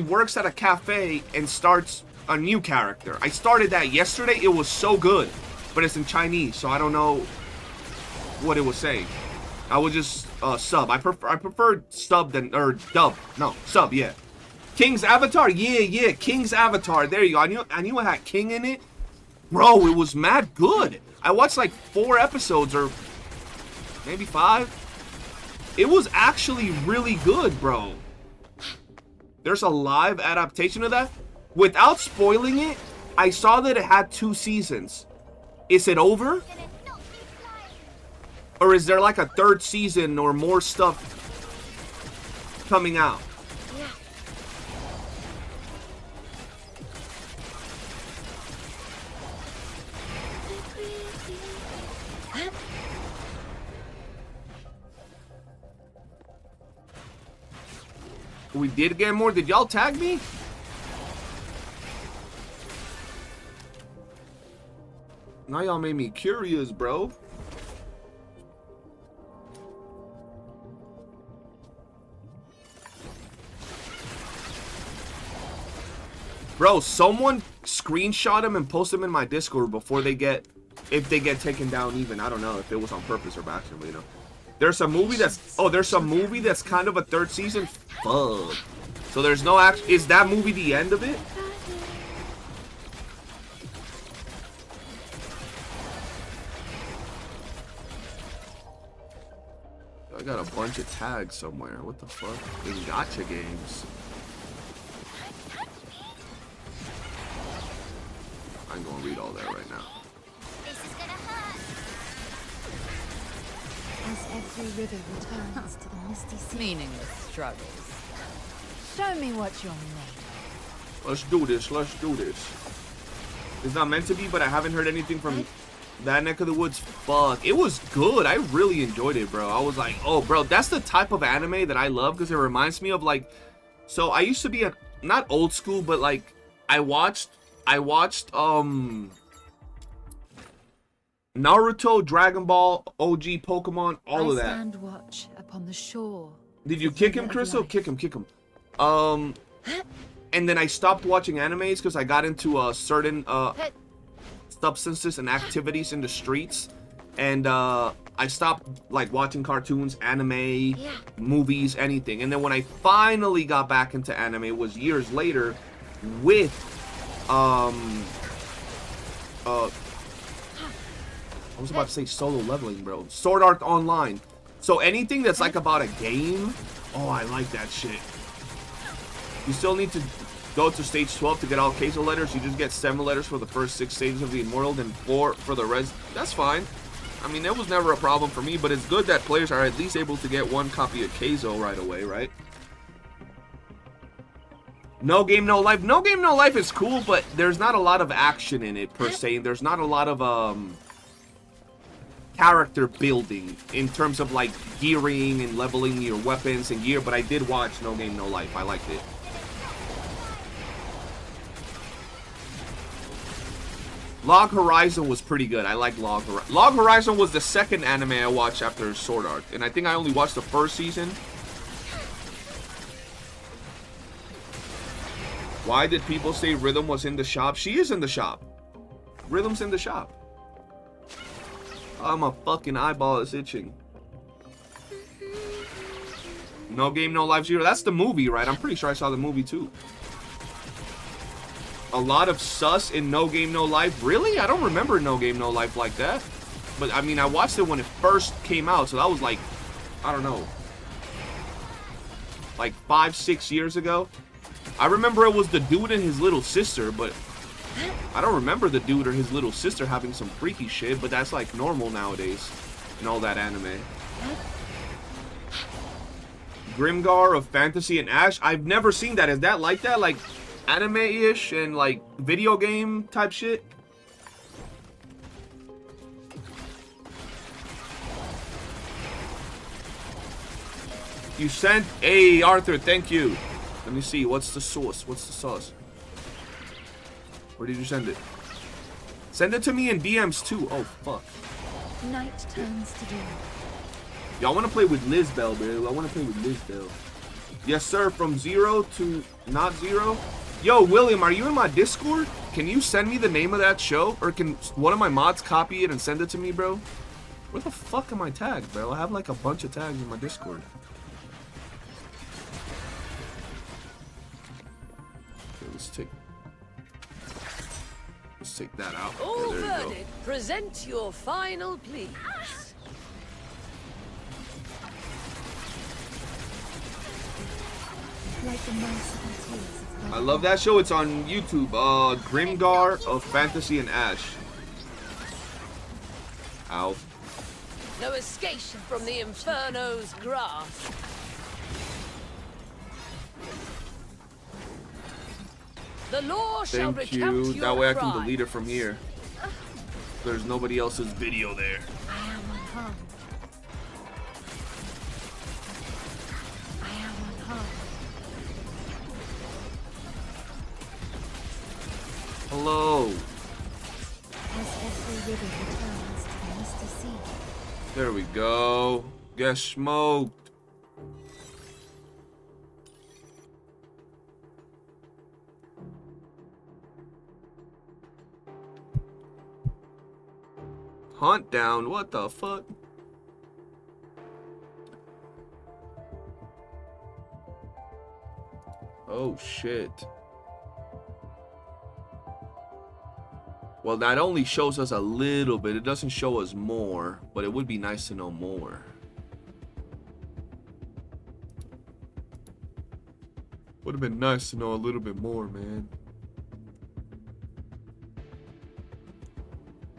works at a cafe and starts a new character. I started that yesterday. It was so good, but it's in Chinese, so I don't know what it was saying. I would just sub. I prefer sub than dub. No, sub. Yeah. King's Avatar. Yeah. King's Avatar. There you go. I knew it had King in it, bro. It was mad good. I watched like 4 episodes or maybe 5. It was actually really good, bro. There's a live adaptation of that. Without spoiling it, I saw that it had 2 seasons. Is it over? Or is there like a 3rd season or more stuff coming out? We did get more. Did y'all tag me? Now y'all made me curious, bro. Bro, someone screenshot him and post him in my Discord before they get, if they get taken down even. I don't know if it was on purpose or by accident, you know. There's a movie that's kind of a 3rd season. Fuck. So there's no act. Is that movie the end of it? I got a bunch of tags somewhere. What the fuck? In gacha games. I'm gonna read all that right now. As every river returns to the misty sea. Meaningless struggles. Show me what you're made. Let's do this. Let's do this. It's not meant to be, but I haven't heard anything from that neck of the woods. Fuck. It was good. I really enjoyed it, bro. I was like, oh, bro, that's the type of anime that I love because it reminds me of like. So I used to be not old school, but like I watched Naruto, Dragon Ball, OG, Pokemon, all of that. I stand watch upon the shore. Did you kick him, Crystal? Kick him. And then I stopped watching animes because I got into certain substances and activities in the streets, and I stopped like watching cartoons, anime, movies, anything. And then when I finally got back into anime, it was years later with I was about to say Solo Leveling, bro. Sword Art Online. So anything that's like about a game, oh, I like that shit. You still need to go to stage 12 to get all Kezhou letters. You just get 7 letters for the first 6 stages of the Immortal, then 4 for the rest. That's fine. I mean, that was never a problem for me, but it's good that players are at least able to get 1 copy of Kezhou right away, right? No Game, No Life. No Game, No Life is cool, but there's not a lot of action in it, per se. There's not a lot of, character building in terms of, like, gearing and leveling your weapons and gear, but I did watch No Game, No Life. I liked it. Log Horizon was pretty good. I like Log Horizon. Log Horizon was the 2nd anime I watched after Sword Art, and I think I only watched the 1st season. Why did people say Rhythm was in the shop? She is in the shop. Rhythm's in the shop. Oh, my fucking eyeball is itching. No Game, No Life Zero. That's the movie, right? I'm pretty sure I saw the movie too. A lot of sus in No Game, No Life. Really? I don't remember No Game, No Life like that. But I mean, I watched it when it first came out, so that was like, I don't know, like 5-6 years ago. I remember it was the dude and his little sister, but I don't remember the dude or his little sister having some freaky shit, but that's like normal nowadays in all that anime. Grimgar of Fantasy and Ash. I've never seen that. Is that like that? Like anime-ish and like video game type shit? You sent Arthur, thank you. Let me see, what's the sauce? What's the sauce? Where did you send it? Send it to me in DMs too. Oh fuck. Night turns to doom. Y'all wanna play with Lizbel, bro. I wanna play with Lizbel. Yes, sir, from 0 to not 0. Yo, William, are you in my Discord? Can you send me the name of that show? Or can one of my mods copy it and send it to me, bro? Where the fuck am I tagged, bro? I have like a bunch of tags in my Discord. Okay, let's take that out. All Okay, there you go. verdict, present your final pleas. Like the merciful tears of God. I love that show. It's on YouTube. Grimgar of Fantasy and Ash. Ow. No escape from the Inferno's grasp. The law shall Thank recount you. your That way I crimes. can delete it from here. There's nobody else's video there. I am unharmed. I am unharmed. Hello. As every river returns to the misty sea. There we go. Get smoked. Hunt down. What the fuck? Oh shit. Well, that only shows us a little bit. It doesn't show us more, but it would be nice to know more. Would have been nice to know a little bit more, man.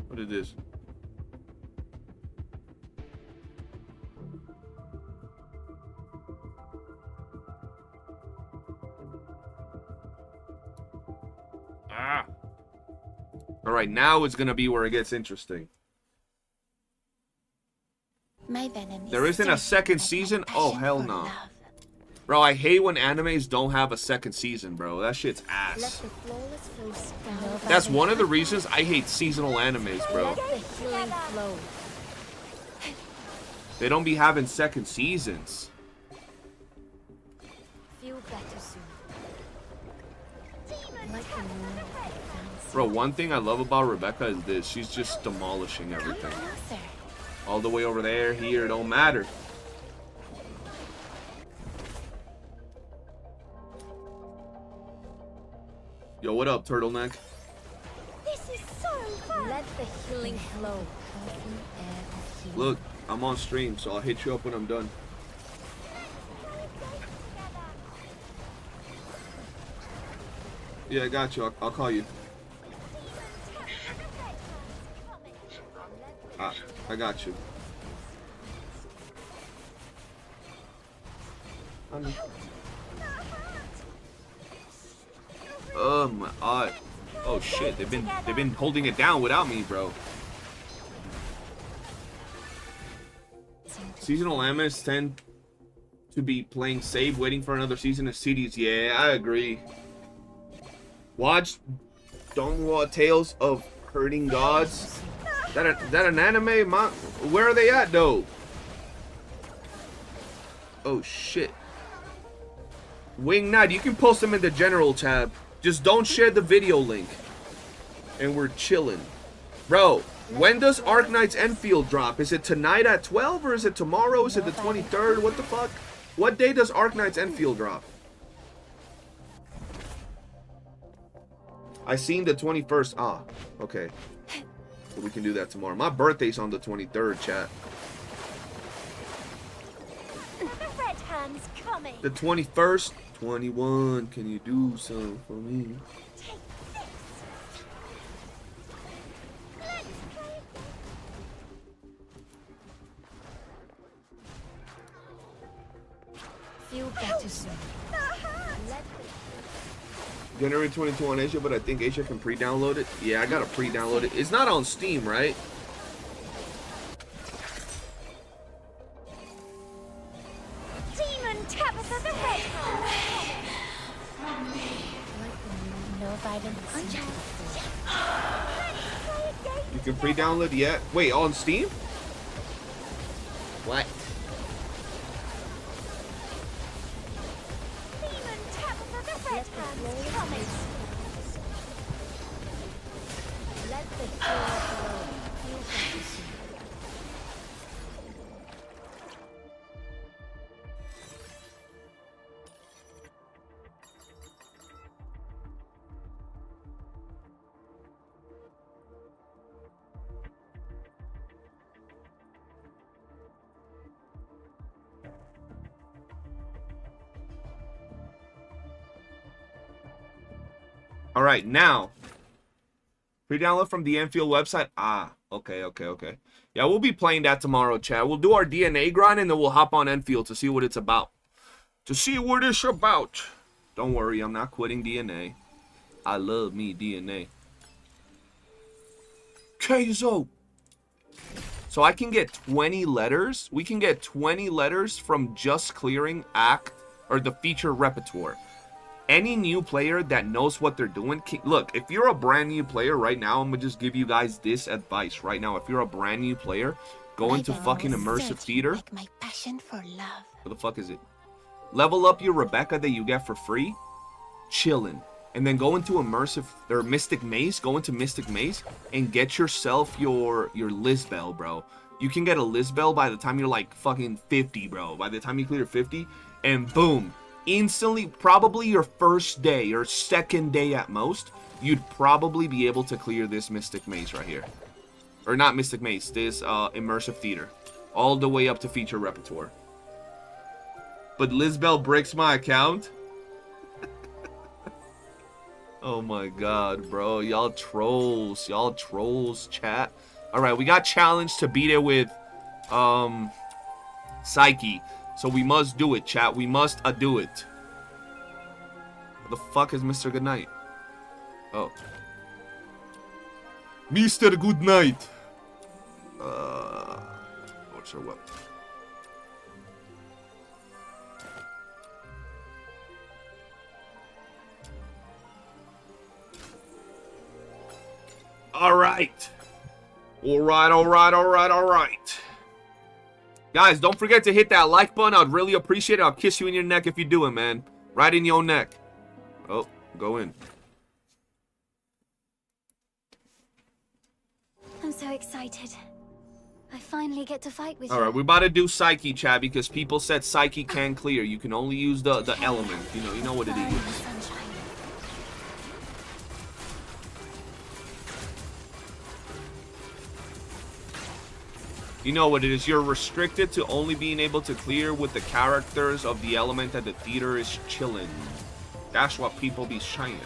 What is this? Ah. All right, now it's gonna be where it gets interesting. My venom There isn't a second season? Oh, hell no. Bro, I hate when animes don't have a second season, bro. That shit's Let ass. the flawless flow scour That's by one of the reasons I hate seasonal animes, bro. Let the healing flow. They don't be having second seasons. Feel better soon. Like the moon advancing. Bro, one thing I love about Rebecca is this. She's just demolishing everything. closer. All the way over there, here, it don't matter. Yo, what up, turtleneck? This is so fun. Let the healing flow. Healthy air of healing. Look, I'm on stream, so I'll hit you up when I'm done. Yeah, I got you. I'll call you. I got you. Oh my god. Oh shit, they've been holding it down without me, bro. Seasonal animes tend to be playing safe, waiting for another season of CDs. Yeah, I agree. Watch Donghua Tales of Hurting Gods. That an anime? Where are they at though? Oh shit. Wing Knight, you can post them in the general tab. Just don't share the video link. And we're chilling. Bro, when does Arc Knight's Enfield drop? Is it tonight at 12 or is it tomorrow? Is it the 23rd? What the fuck? What day does Arknight's Enfield drop? I seen the 21st. Ah, okay. So we can do that tomorrow. My birthday's on the 23rd, chat. The red hand's coming. The 21st, 21. Can you do something for me? Take this. Let's play. Feel better soon. January 22 on Asia, but I think Asia can pre-download it. Yeah, I gotta pre-download it. It's not on Steam, right? Demon Tabitha the red hand. No violence. You can pre-download it yet? Wait, on Steam? What? Demon Tabitha the red hand's coming. Let the joy flow. Feel better soon. All right, now. Pre-download from the Enfield website. Ah, okay. Yeah, we'll be playing that tomorrow, chat. We'll do our DNA grind, and then we'll hop on Enfield to see what it's about. To see what it's about. Don't worry, I'm not quitting DNA. I love me DNA. Kezhou. So I can get 20 letters. We can get 20 letters from just clearing act or the feature repertoire. Any new player that knows what they're doing, look, if you're a brand new player right now, I'm gonna just give you guys this advice right now. If you're a brand new player, go into fucking immersive theater. Like my passion for love. What the fuck is it? Level up your Rebecca that you get for free. Chillin'. And then go into immersive or Mystic Maze. Go into Mystic Maze and get yourself your Lisbel, bro. You can get a Lisbel by the time you're like fucking 50, bro. By the time you clear 50, and boom. Instantly, probably your first day or second day at most, you'd probably be able to clear this Mystic Maze right here. Or not Mystic Maze, this immersive theater. All the way up to feature repertoire. But Lisbel breaks my account? Oh my god, bro. Y'all trolls. Y'all trolls, chat. Alright, we got challenged to beat it with Psyche. So we must do it, chat. We must do it. What the fuck is Mr. Goodnight? Oh. Mr. Goodnight. Not sure what. Alright. Alright. Guys, don't forget to hit that like button. I'd really appreciate it. I'll kiss you in your neck if you do it, man. Right in your neck. Oh, go in. I'm so excited. I finally get to fight with you. Alright, we're about to do Psyche, chat, because people said Psyche can clear. You can only use the element. You know what it is. Sunshine. You know what it is. You're restricted to only being able to clear with the characters of the element that the theater is chilling. That's what people be shining.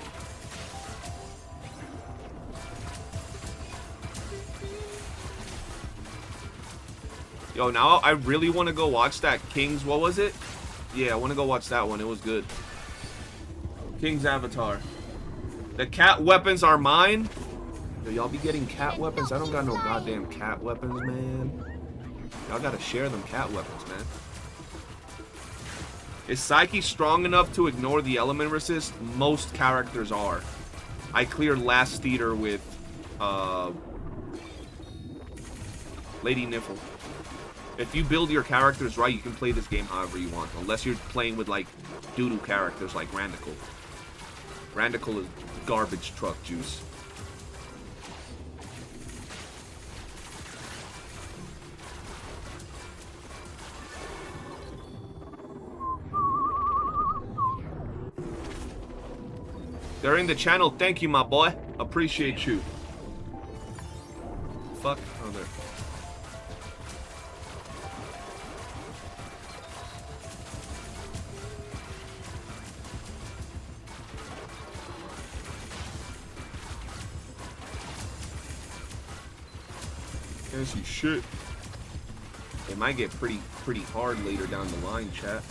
Yo, now I really want to go watch that King's, what was it? Yeah, I want to go watch that one. It was good. King's Avatar. The cat weapons are mine. Yo, y'all be getting cat weapons? I don't got no goddamn cat weapons, man. Y'all gotta share them cat weapons, man. Is Psyche strong enough to ignore the element resist? Most characters are. I cleared last theater with Lady Niffle. If you build your characters right, you can play this game however you want. Unless you're playing with like doodoo characters like Randical. Randical is garbage truck juice. They're in the channel. Thank you, my boy. Appreciate you. Fuck. Oh, there. Can't see shit. It might get pretty hard later down the line, chat.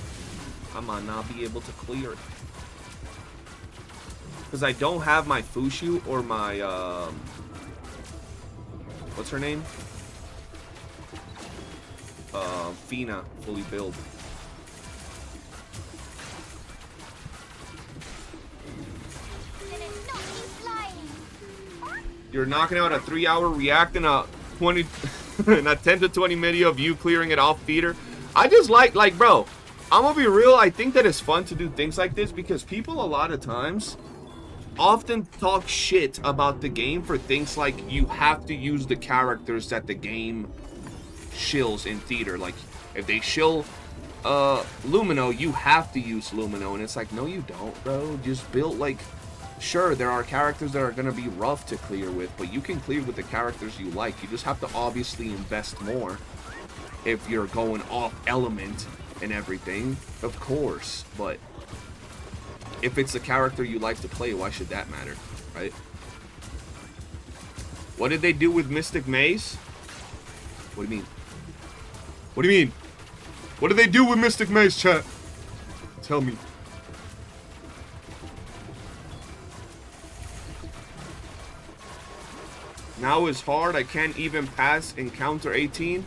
I might not be able to clear it. Because I don't have my Fushu or my, what's her name? Fina fully built. You're knocking out a 3-hour react and a 20, and a 10 to 20 video of you clearing it off theater. I just like, bro, I'm gonna be real. I think that it's fun to do things like this because people a lot of times often talk shit about the game for things like you have to use the characters that the game shills in theater. Like if they shill Lumino, you have to use Lumino, and it's like, no you don't, bro. Just build, like, sure, there are characters that are gonna be rough to clear with, but you can clear with the characters you like. You just have to obviously invest more if you're going off element and everything, of course, but if it's the character you like to play, why should that matter, right? What did they do with Mystic Maze? What do you mean? What do you mean? What did they do with Mystic Maze, chat? Tell me. Now it's hard. I can't even pass encounter 18.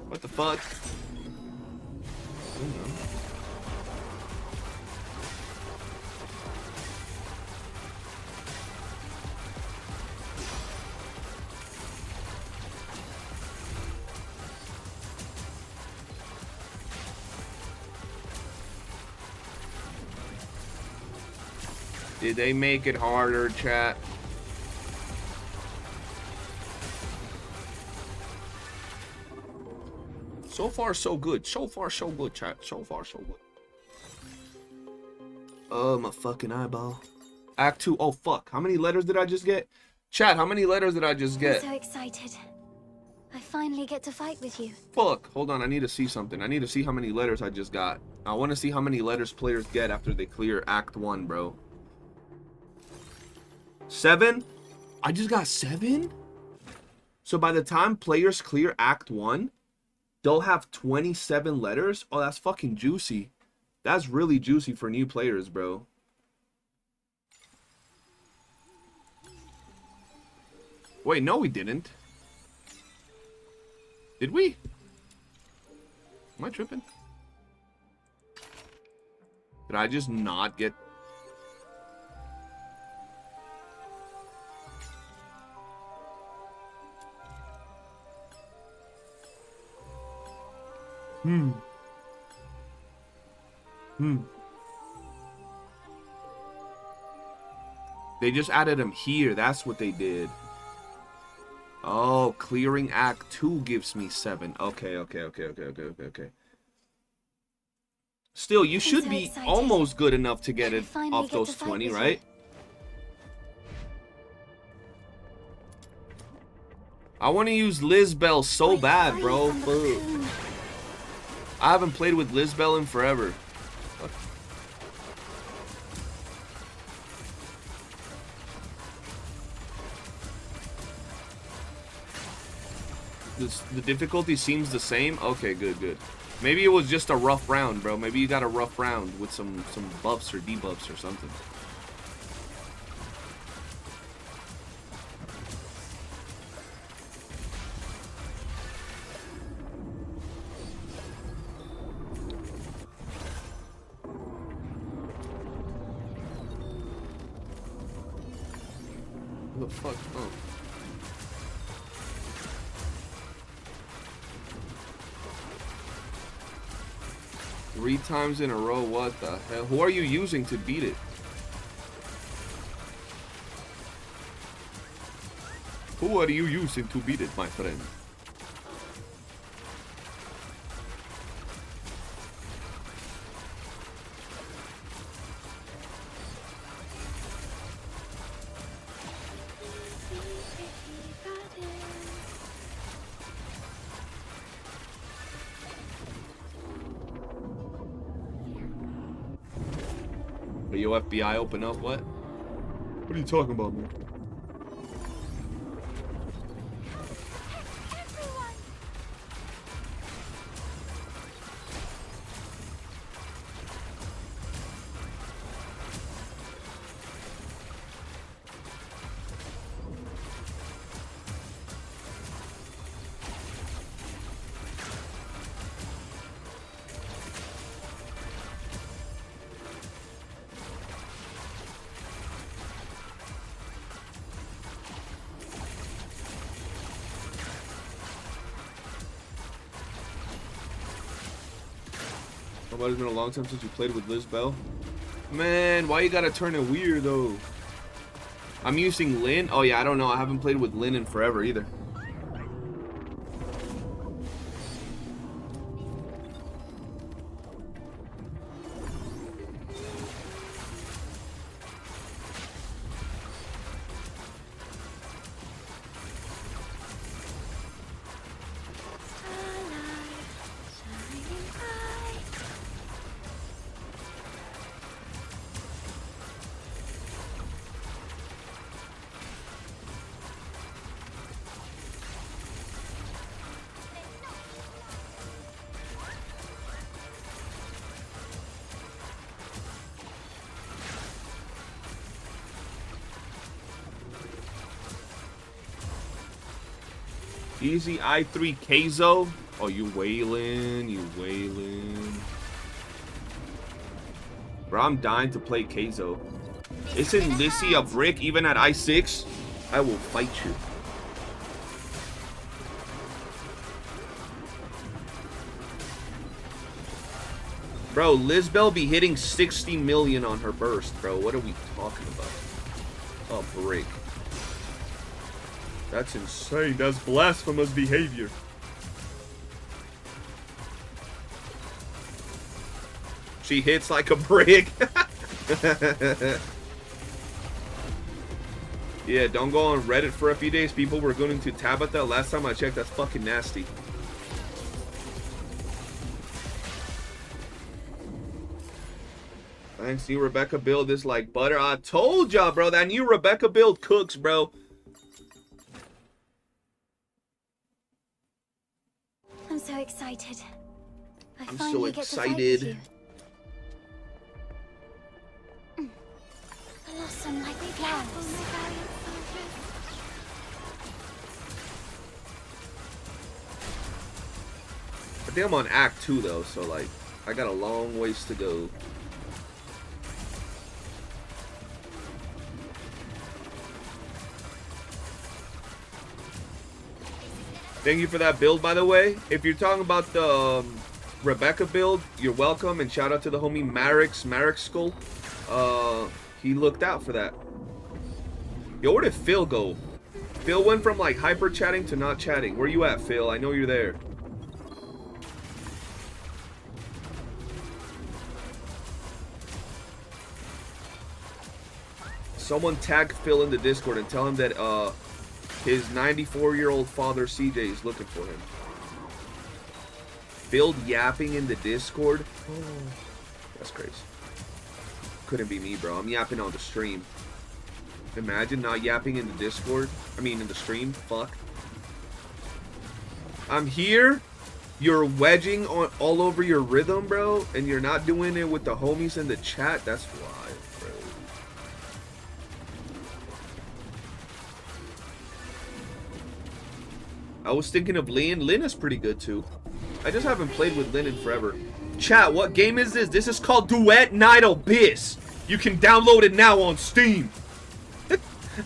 What the fuck? I don't know. Did they make it harder, chat? So far, so good. So far, so good, chat. So far, so good. Oh, my fucking eyeball. Act 2. Oh, fuck. How many letters did I just get? Chat, how many letters did I just get? I'm so excited. I finally get to fight with you. Fuck. Hold on. I need to see something. I need to see how many letters I just got. I want to see how many letters players get after they clear Act 1, bro. 7? I just got 7? So by the time players clear Act 1, they'll have 27 letters? Oh, that's fucking juicy. That's really juicy for new players, bro. Wait, no we didn't. Did we? Am I tripping? Did I just not get... They just added them here. That's what they did. Oh, clearing Act 2 gives me 7. Okay. Still, you should so be excited. almost good enough to get it Finally off get those to fight 20, with you. right? I want to use Lizbel so Break bad, free bro. from the Fuck. cocoon. I haven't played with Lizbel in forever. Fuck. The difficulty seems the same. Okay, good. Maybe it was just a rough round, bro. Maybe you got a rough round with some buffs or debuffs or something. What the fuck? Oh. Three times in a row, what the hell? Who are you using to beat it? Who are you using to beat it, my friend? But yo, FBI, open up. What? What are you talking about, man? It's been a long time since you played with Liz Bell. Man, why you gotta turn it weird though? I'm using Lynn. Oh yeah, I don't know. I haven't played with Lynn in forever either. Easy I3 Kezhou. Oh, you wailing, you wailing. Bro, I'm dying to play Kezhou. Isn't Lissy a brick even at I6? I will fight you. Bro, Lizbel be hitting 60 million on her burst, bro. What are we talking about? Oh, brick. That's insane. That's blasphemous behavior. She hits like a brick. Yeah, don't go on Reddit for a few days. People were going to Tabitha. Last time I checked, that's fucking nasty. Thanks, new Rebecca build is like butter. I told y'all, bro. That new Rebecca build cooks, bro. I'm so excited. I I'm finally so get to fight excited. with you. Blossom like flowers. I think I'm on Act 2 though, so like I got a long ways to go. Thank you for that build, by the way. If you're talking about the Rebecca build, you're welcome, and shout out to the homie Marek Skull. He looked out for that. Yo, where did Phil go? Phil went from like hyper chatting to not chatting. Where you at, Phil? I know you're there. Someone tag Phil in the Discord and tell him that his 94-year-old father CJ is looking for him. Phil yapping in the Discord? Oh, that's crazy. Couldn't be me, bro. I'm yapping on the stream. Imagine not yapping in the Discord. I mean, in the stream. Fuck. I'm here. You're wedging on all over your rhythm, bro, and you're not doing it with the homies in the chat. That's wild, bro. I was thinking of Lynn. Lynn is pretty good too. I just haven't played with Lynn in forever. Chat, what game is this? This is called Duet Night Abyss. You can download it now on Steam.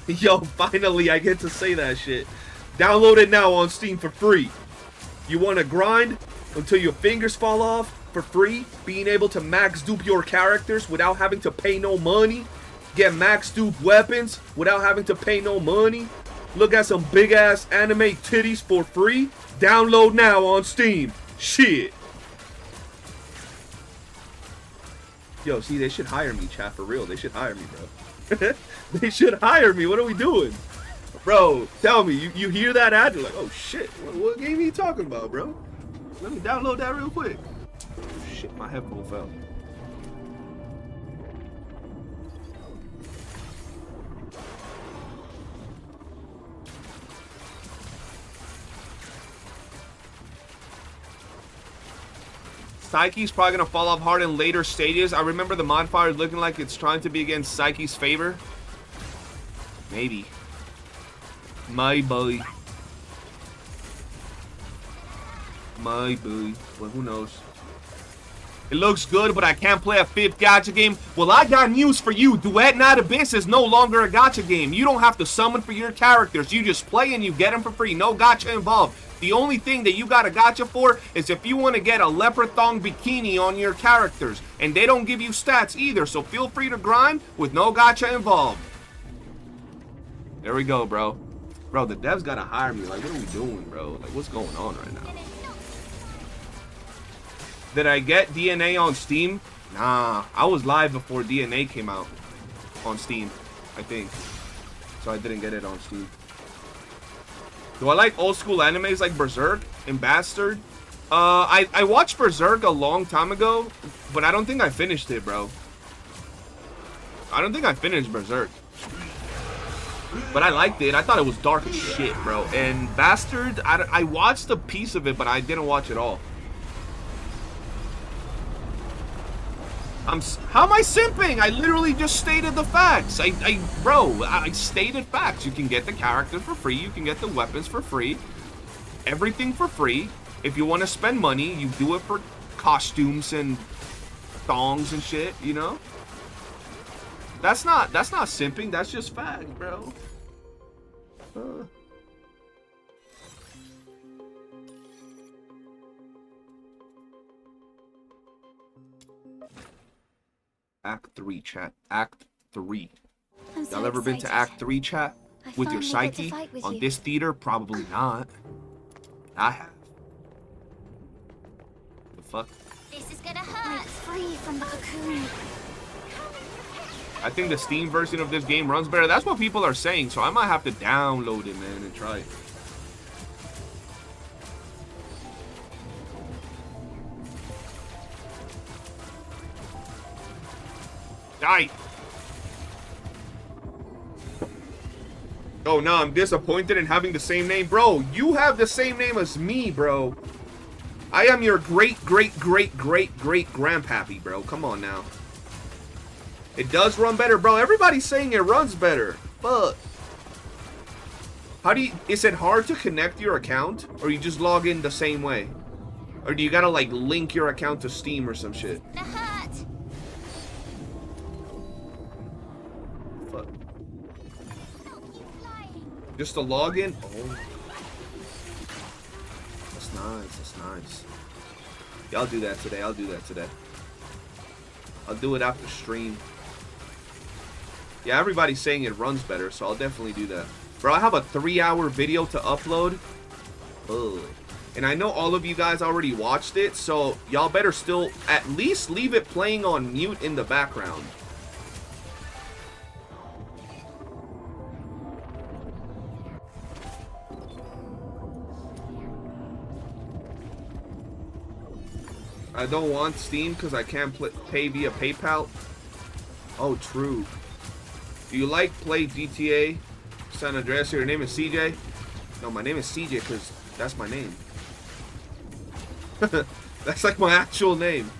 Yo, finally I get to say that shit. Download it now on Steam for free. You want to grind until your fingers fall off for free? Being able to max dupe your characters without having to pay no money? Get max dupe weapons without having to pay no money? Look at some big ass anime titties for free? Download now on Steam. Shit. Yo, see, they should hire me, chat, for real. They should hire me, bro. They should hire me. What are we doing? Bro, tell me, you hear that ad? You're like, oh shit, what game are you talking about, bro? Let me download that real quick. Shit, my headphone fell. Psyche's probably gonna fall off hard in later stages. I remember the modifier looking like it's trying to be against Psyche's favor. Maybe. My boy. My boy. Well, who knows? It looks good, but I can't play a 5th gacha game. Well, I got news for you. Duet Night Abyss is no longer a gacha game. You don't have to summon for your characters. You just play and you get them for free. No gacha involved. The only thing that you got a gacha for is if you want to get a leopard thong bikini on your characters. And they don't give you stats either, so feel free to grind with no gacha involved. There we go, bro. Bro, the devs gotta hire me. Like, what are we doing, bro? Like, what's going on right now? Did I get DNA on Steam? Nah, I was live before DNA came out on Steam, I think. So I didn't get it on Steam. Do I like old school animes like Berserk and Bastard? I watched Berserk a long time ago, but I don't think I finished it, bro. I don't think I finished Berserk. But I liked it. I thought it was dark as shit, bro. And Bastard, I watched a piece of it, but I didn't watch it all. How am I simping? I literally just stated the facts. Bro, I stated facts. You can get the characters for free. You can get the weapons for free. Everything for free. If you want to spend money, you do it for costumes and thongs and shit, you know? That's not simping. That's just facts, bro. Act 3, chat. Act 3. Y'all ever been to Act 3, chat? With your Psyche? On this theater? Probably not. I have. The fuck? This is gonna hurt. Free from the cocoon. I think the Steam version of this game runs better. That's what people are saying, so I might have to download it, man, and try it. Die! Oh no, I'm disappointed in having the same name. Bro, you have the same name as me, bro. I am your great-great-great-great-great-grandpappy, bro. Come on now. It does run better, bro. Everybody's saying it runs better. Fuck. How do you... Is it hard to connect your account? Or you just log in the same way? Or do you gotta, like, link your account to Steam or some shit? Fuck. Just a login? Oh. That's nice. That's nice. Yeah, I'll do that today. I'll do that today. I'll do it after stream. Yeah, everybody's saying it runs better, so I'll definitely do that. Bro, I have a 3-hour video to upload. Ugh. And I know all of you guys already watched it, so y'all better still at least leave it playing on mute in the background. I don't want Steam because I can't pay via PayPal. Oh, true. Do you like play GTA San Andreas? Your name is CJ? No, my name is CJ because that's my name. That's like my actual name.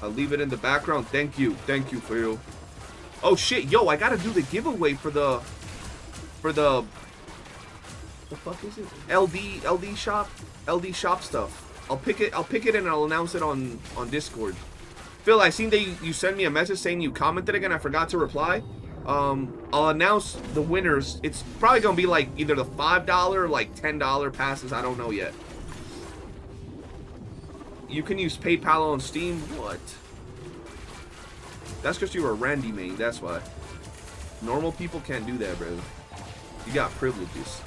I'll leave it in the background. Thank you. Thank you for you. Oh shit, yo, I gotta do the giveaway for the what the fuck is it? LD shop stuff. I'll pick it and I'll announce it on Discord. Phil, I seen that you sent me a message saying you commented again. I forgot to reply. I'll announce the winners. It's probably gonna be like either the $5 or like $10 passes. I don't know yet. You can use PayPal on Steam. What? That's because you were a Randy main. That's why. Normal people can't do that, bro. You got privileges.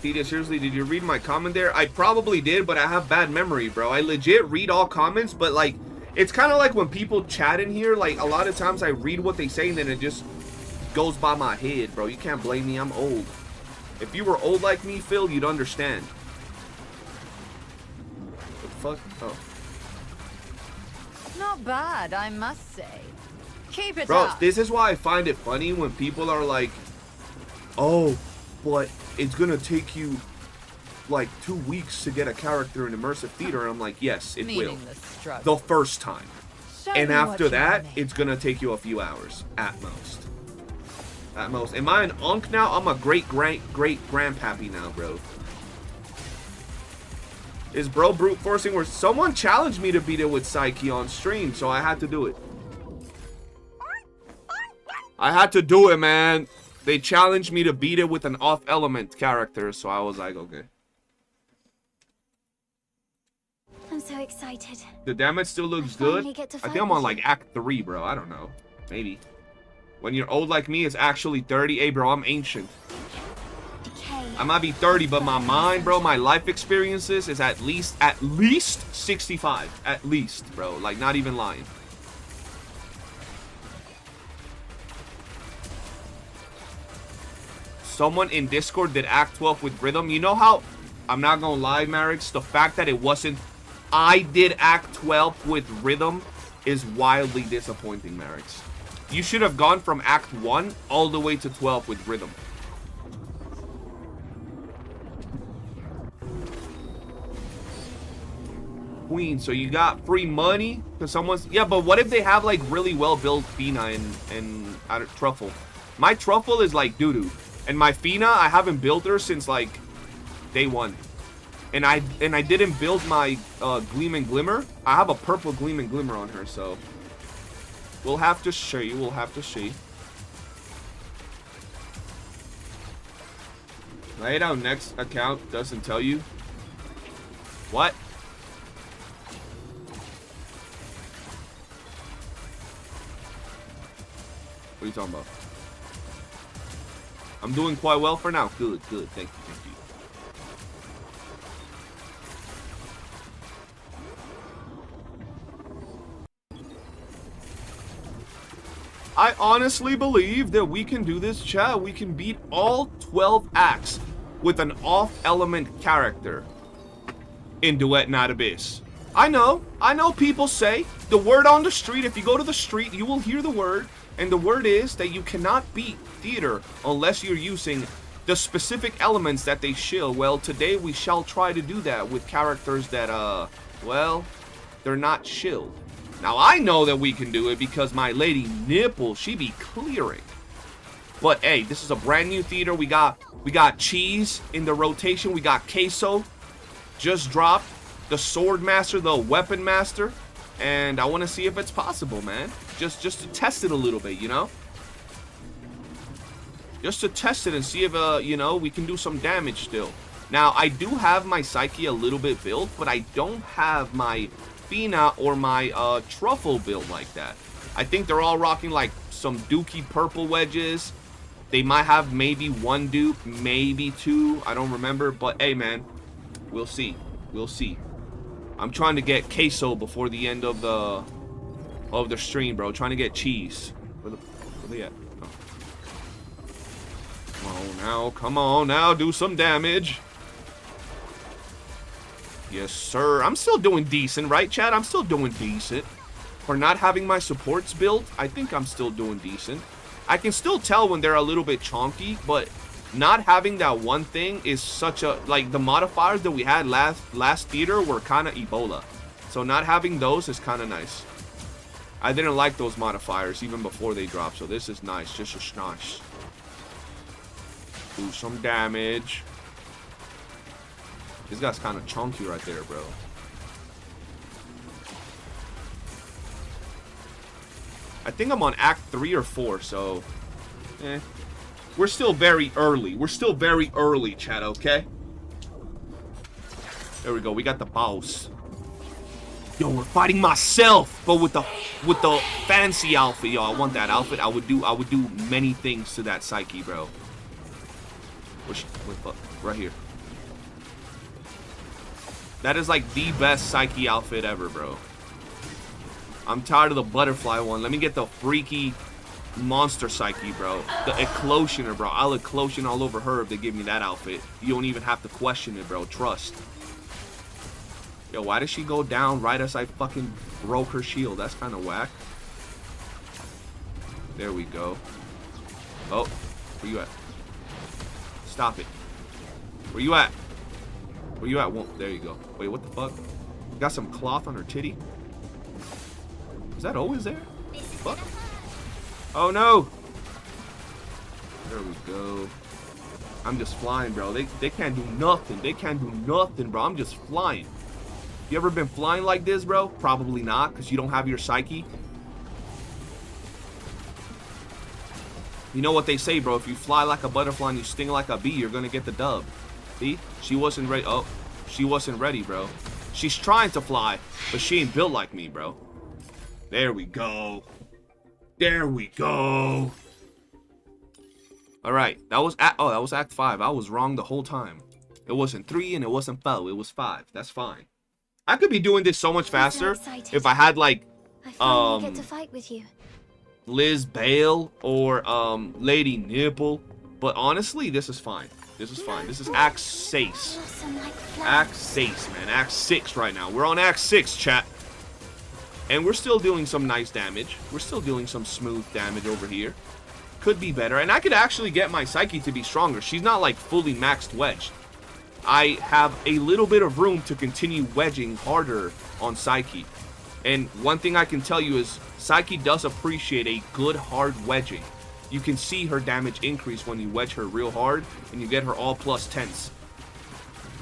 Theta, seriously, did you read my comment there? I probably did, but I have bad memory, bro. I legit read all comments, but like, it's kind of like when people chat in here, like a lot of times I read what they say and then it just goes by my head, bro. You can't blame me, I'm old. If you were old like me, Phil, you'd understand. What the fuck? Oh. Not bad, I must say. Keep it Bro, up. this is why I find it funny when people are like, oh, but it's gonna take you like 2 weeks to get a character in immersive theater. And I'm like, yes, it will. Meaningless struggle. The first time. Show And me after what that, you're made it's gonna take you a few hours at most. At most. Am I an unk now? I'm a great grandpappy now, bro. Is bro brute forcing where someone challenged me to beat it with Psyche on stream, so I had to do it. I had to do it, man. They challenged me to beat it with an off element character, so I was like, okay. I'm so excited. The damage still looks I good. finally get to I fight think I'm on with like you. Act 3, bro. I don't know. Maybe. When you're old like me, it's actually 30. Hey, bro, I'm ancient. Decay. I might be 30, but my mind, bro, my life experiences is at least 65. At least, bro. Like, not even lying. Someone in Discord did Act 12 with rhythm. You know how, I'm not gonna lie, Marix, the fact that it wasn't, I did Act 12 with rhythm is wildly disappointing, Marix. You should have gone from Act 1 all the way to 12 with rhythm. Queen, so you got free money? Because someone's... Yeah, but what if they have, like, really well-built Fina and Truffle? My Truffle is, like, doo-doo. And my Fina, I haven't built her since, like, day 1. And I didn't build my Gleam and Glimmer. I have a purple Gleam and Glimmer on her, so... We'll have to see. We'll have to see. Lay down next account doesn't tell you. What? What are you talking about? I'm doing quite well for now. Good, good. Thank you, thank you. I honestly believe that we can do this, chat. We can beat all 12 acts with an off-element character in Duet Not Abyss. I know people say the word on the street, if you go to the street, you will hear the word, and the word is that you cannot beat theater unless you're using the specific elements that they shill. Well, today we shall try to do that with characters that, well, they're not shilled. Now, I know that we can do it because my lady Nipple, she be clearing. But, hey, this is a brand new theater. We got Cheese in the rotation. We got Kezhou just dropped. The Sword Master, the Weapon Master. And I want to see if it's possible, man. Just to test it a little bit, you know? Just to test it and see if, you know, we can do some damage still. Now, I do have my Psyche a little bit built, but I don't have my Fina or my Truffle build like that. I think they're all rocking like some dookie purple wedges. They might have maybe one dupe, maybe two. I don't remember, but hey, man, we'll see. We'll see. I'm trying to get Kezhou before the end of the stream, bro. Trying to get Cheese. Where they at? Oh. Come on now, do some damage. Yes, sir. I'm still doing decent, right, Chad? I'm still doing decent. For not having my supports built, I think I'm still doing decent. I can still tell when they're a little bit chonky, but not having that one thing is such a... Like, the modifiers that we had last theater were kind of Ebola. So not having those is kind of nice. I didn't like those modifiers even before they dropped, so this is nice. Just a nice. Do some damage. This guy's kind of chunky right there, bro. I think I'm on Act 3 or 4, so... We're still very early. We're still very early, chat, okay? There we go. We got the boss. Yo, we're fighting myself, but with the fancy outfit. Yo, I want that outfit. I would do many things to that Psyche, bro. Right here. That is like the best Psyche outfit ever, bro. I'm tired of the butterfly one. Let me get the freaky monster Psyche, bro. The Eclosioner, bro. I'll Eclosion all over her if they give me that outfit. You don't even have to question it, bro. Trust. Yo, why did she go down right as I fucking broke her shield? That's kind of whack. There we go. Oh, where you at? Stop it. Where you at? Where you at? Whoa, there you go. Wait, what the fuck? Got some cloth on her titty? Is that always there? Fuck. Oh no! There we go. I'm just flying, bro. They can't do nothing. They can't do nothing, bro. I'm just flying. You ever been flying like this, bro? Probably not, because you don't have your Psyche. You know what they say, bro. If you fly like a butterfly and you sting like a bee, you're gonna get the dub. See? She wasn't ready. Oh, she wasn't ready, bro. She's trying to fly, but she ain't built like me, bro. There we go. There we go. All right, that was Act 5. I was wrong the whole time. It wasn't 3 and it wasn't 4. It was 5. That's fine. I could be doing this so much faster if I had like I finally get to fight with you. Liz Bale or Lady Nipple, but honestly, this is fine. This is fine. This is Act 6. Act 6, man. Act 6 right now. We're on Act 6, chat. And we're still doing some nice damage. We're still doing some smooth damage over here. Could be better. And I could actually get my Psyche to be stronger. She's not like fully maxed wedged. I have a little bit of room to continue wedging harder on Psyche. And one thing I can tell you is Psyche does appreciate a good hard wedging. You can see her damage increase when you wedge her real hard and you get her all plus 10s.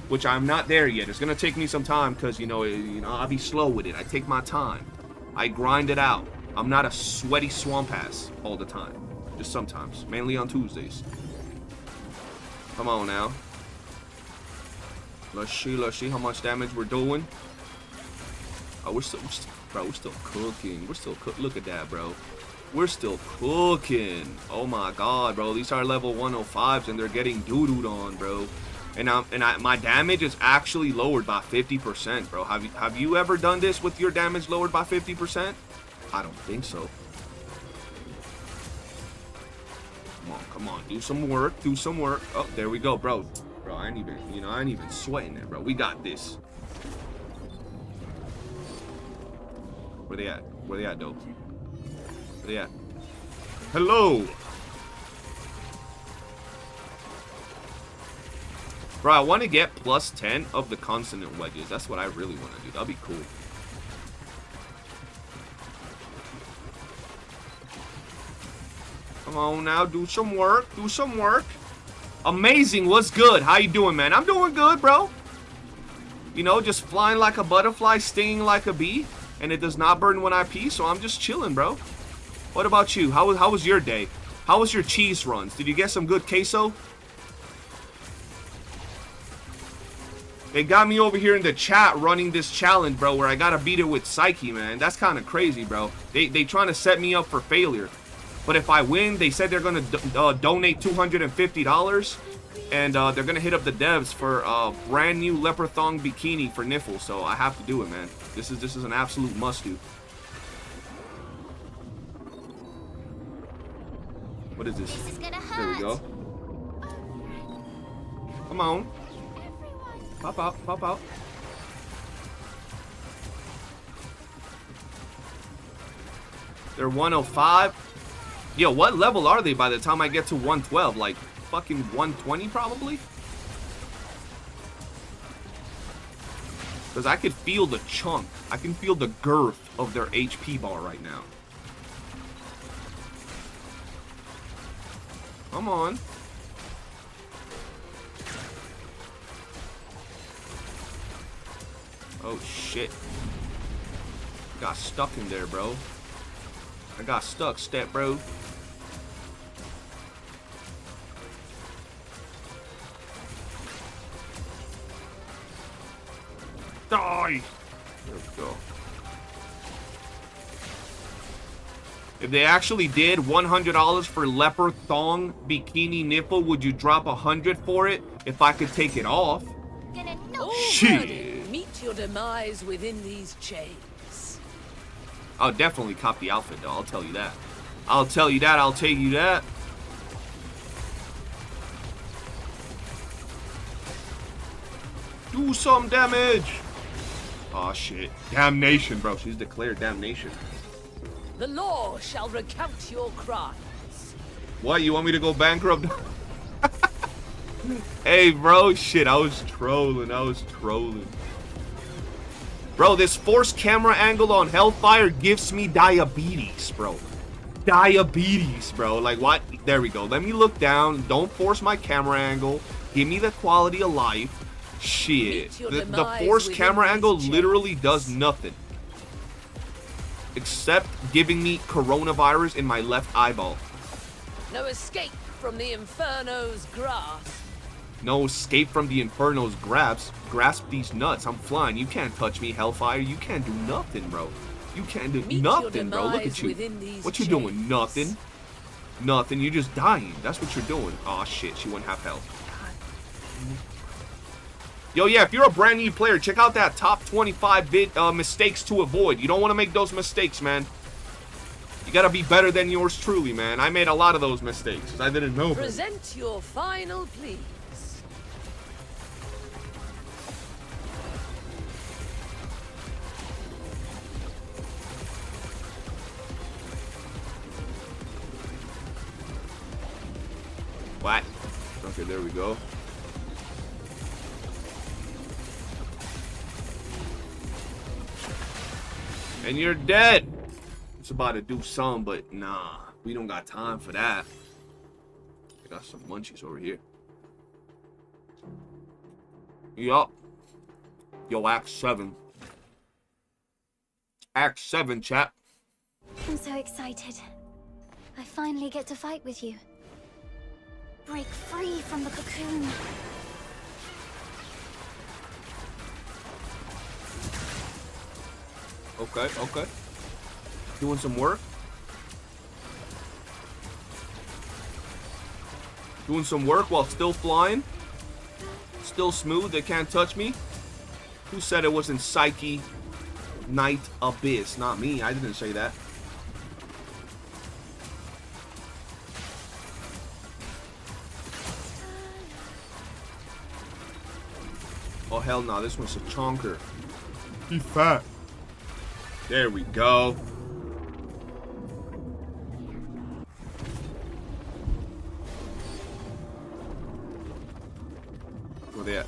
Which I'm not there yet. It's gonna take me some time because you know I'll be slow with it. I take my time. I grind it out. I'm not a sweaty swamp ass all the time. Just sometimes. Mainly on Tuesdays. Come on now. Let's see how much damage we're doing. Oh, we're still cooking. We're still cooking. Look at that, bro. We're still cooking. Oh my god, bro. These are level 105s and they're getting doo-dooed on, bro. And my damage is actually lowered by 50%, bro. Have you ever done this with your damage lowered by 50%? I don't think so. Come on, do some work, do some work. Oh, there we go, bro. Bro, I ain't even sweating it, bro. We got this. Where they at? Where they at, though? Where they at? Hello! Bro, I want to get plus 10 of the consonant wedges. That's what I really want to do. That'd be cool. Come on now, do some work. Do some work. Amazing, what's good? How you doing, man? I'm doing good, bro. You know, just flying like a butterfly, stinging like a bee. And it does not burn when I pee, so I'm just chilling, bro. What about you? How was your day? How was your cheese runs? Did you get some good queso? They got me over here in the chat running this challenge, bro, where I gotta beat it with Psyche, man. That's kind of crazy, bro. They trying to set me up for failure. But if I win, they said they're gonna donate $250, and they're gonna hit up the devs for a brand new leopard thong bikini for Niffle. So I have to do it, man. This is an absolute must do. What is this? There we go. Come on. Pop out, pop out. They're 105. Yo, what level are they by the time I get to 112? Like fucking 120 probably? Because I could feel the chunk. I can feel the girth of their HP bar right now. Come on. Oh shit. Got stuck in there, bro. I got stuck, step bro. Die! There we go. If they actually did $100 for leopard thong bikini nipple, would you drop $100 for it if I could take it off? Shit. Meet your demise within these chains. I'll definitely cop the outfit, though. I'll tell you that. I'll tell you that. I'll take you that. Do some damage. Oh shit. Damnation, bro. She's declared damnation. The law shall recount your crimes. What? You want me to go bankrupt? Hey, bro. Shit, I was trolling. Bro, this forced camera angle on Hellfire gives me diabetes, bro. Diabetes, bro. Like, what? There we go. Let me look down. Don't force my camera angle. Give me the quality of life. Shit. The forced camera angle literally does nothing. Except giving me coronavirus in my left eyeball. No escape from the Inferno's grasp. No escape from the Inferno's grasp these nuts. I'm flying. You can't touch me, Hellfire. You can't do nothing, bro. You can't do nothing, bro. Look at you. What you doing? Nothing. Nothing. You're just dying. That's what you're doing. Oh shit. She went half health. Yo, yeah, if you're a brand new player, check out that top 25 mistakes to avoid. You don't want to make those mistakes, man. You gotta be better than yours truly, man. I made a lot of those mistakes because I didn't know. Present your final pleas. What? Okay, there we go. And you're dead. It's about to do some, but nah, we don't got time for that. I got some munchies over here. Yup. Yo, Act 7. Act 7, chat. I'm so excited. I finally get to fight with you. Break free from the cocoon. Okay, okay. Doing some work. Doing some work while still flying. Still smooth, they can't touch me. Who said it wasn't Psyche Night Abyss? Not me, I didn't say that. Oh hell no, this one's a chonker. He's fat. There we go. Where they at?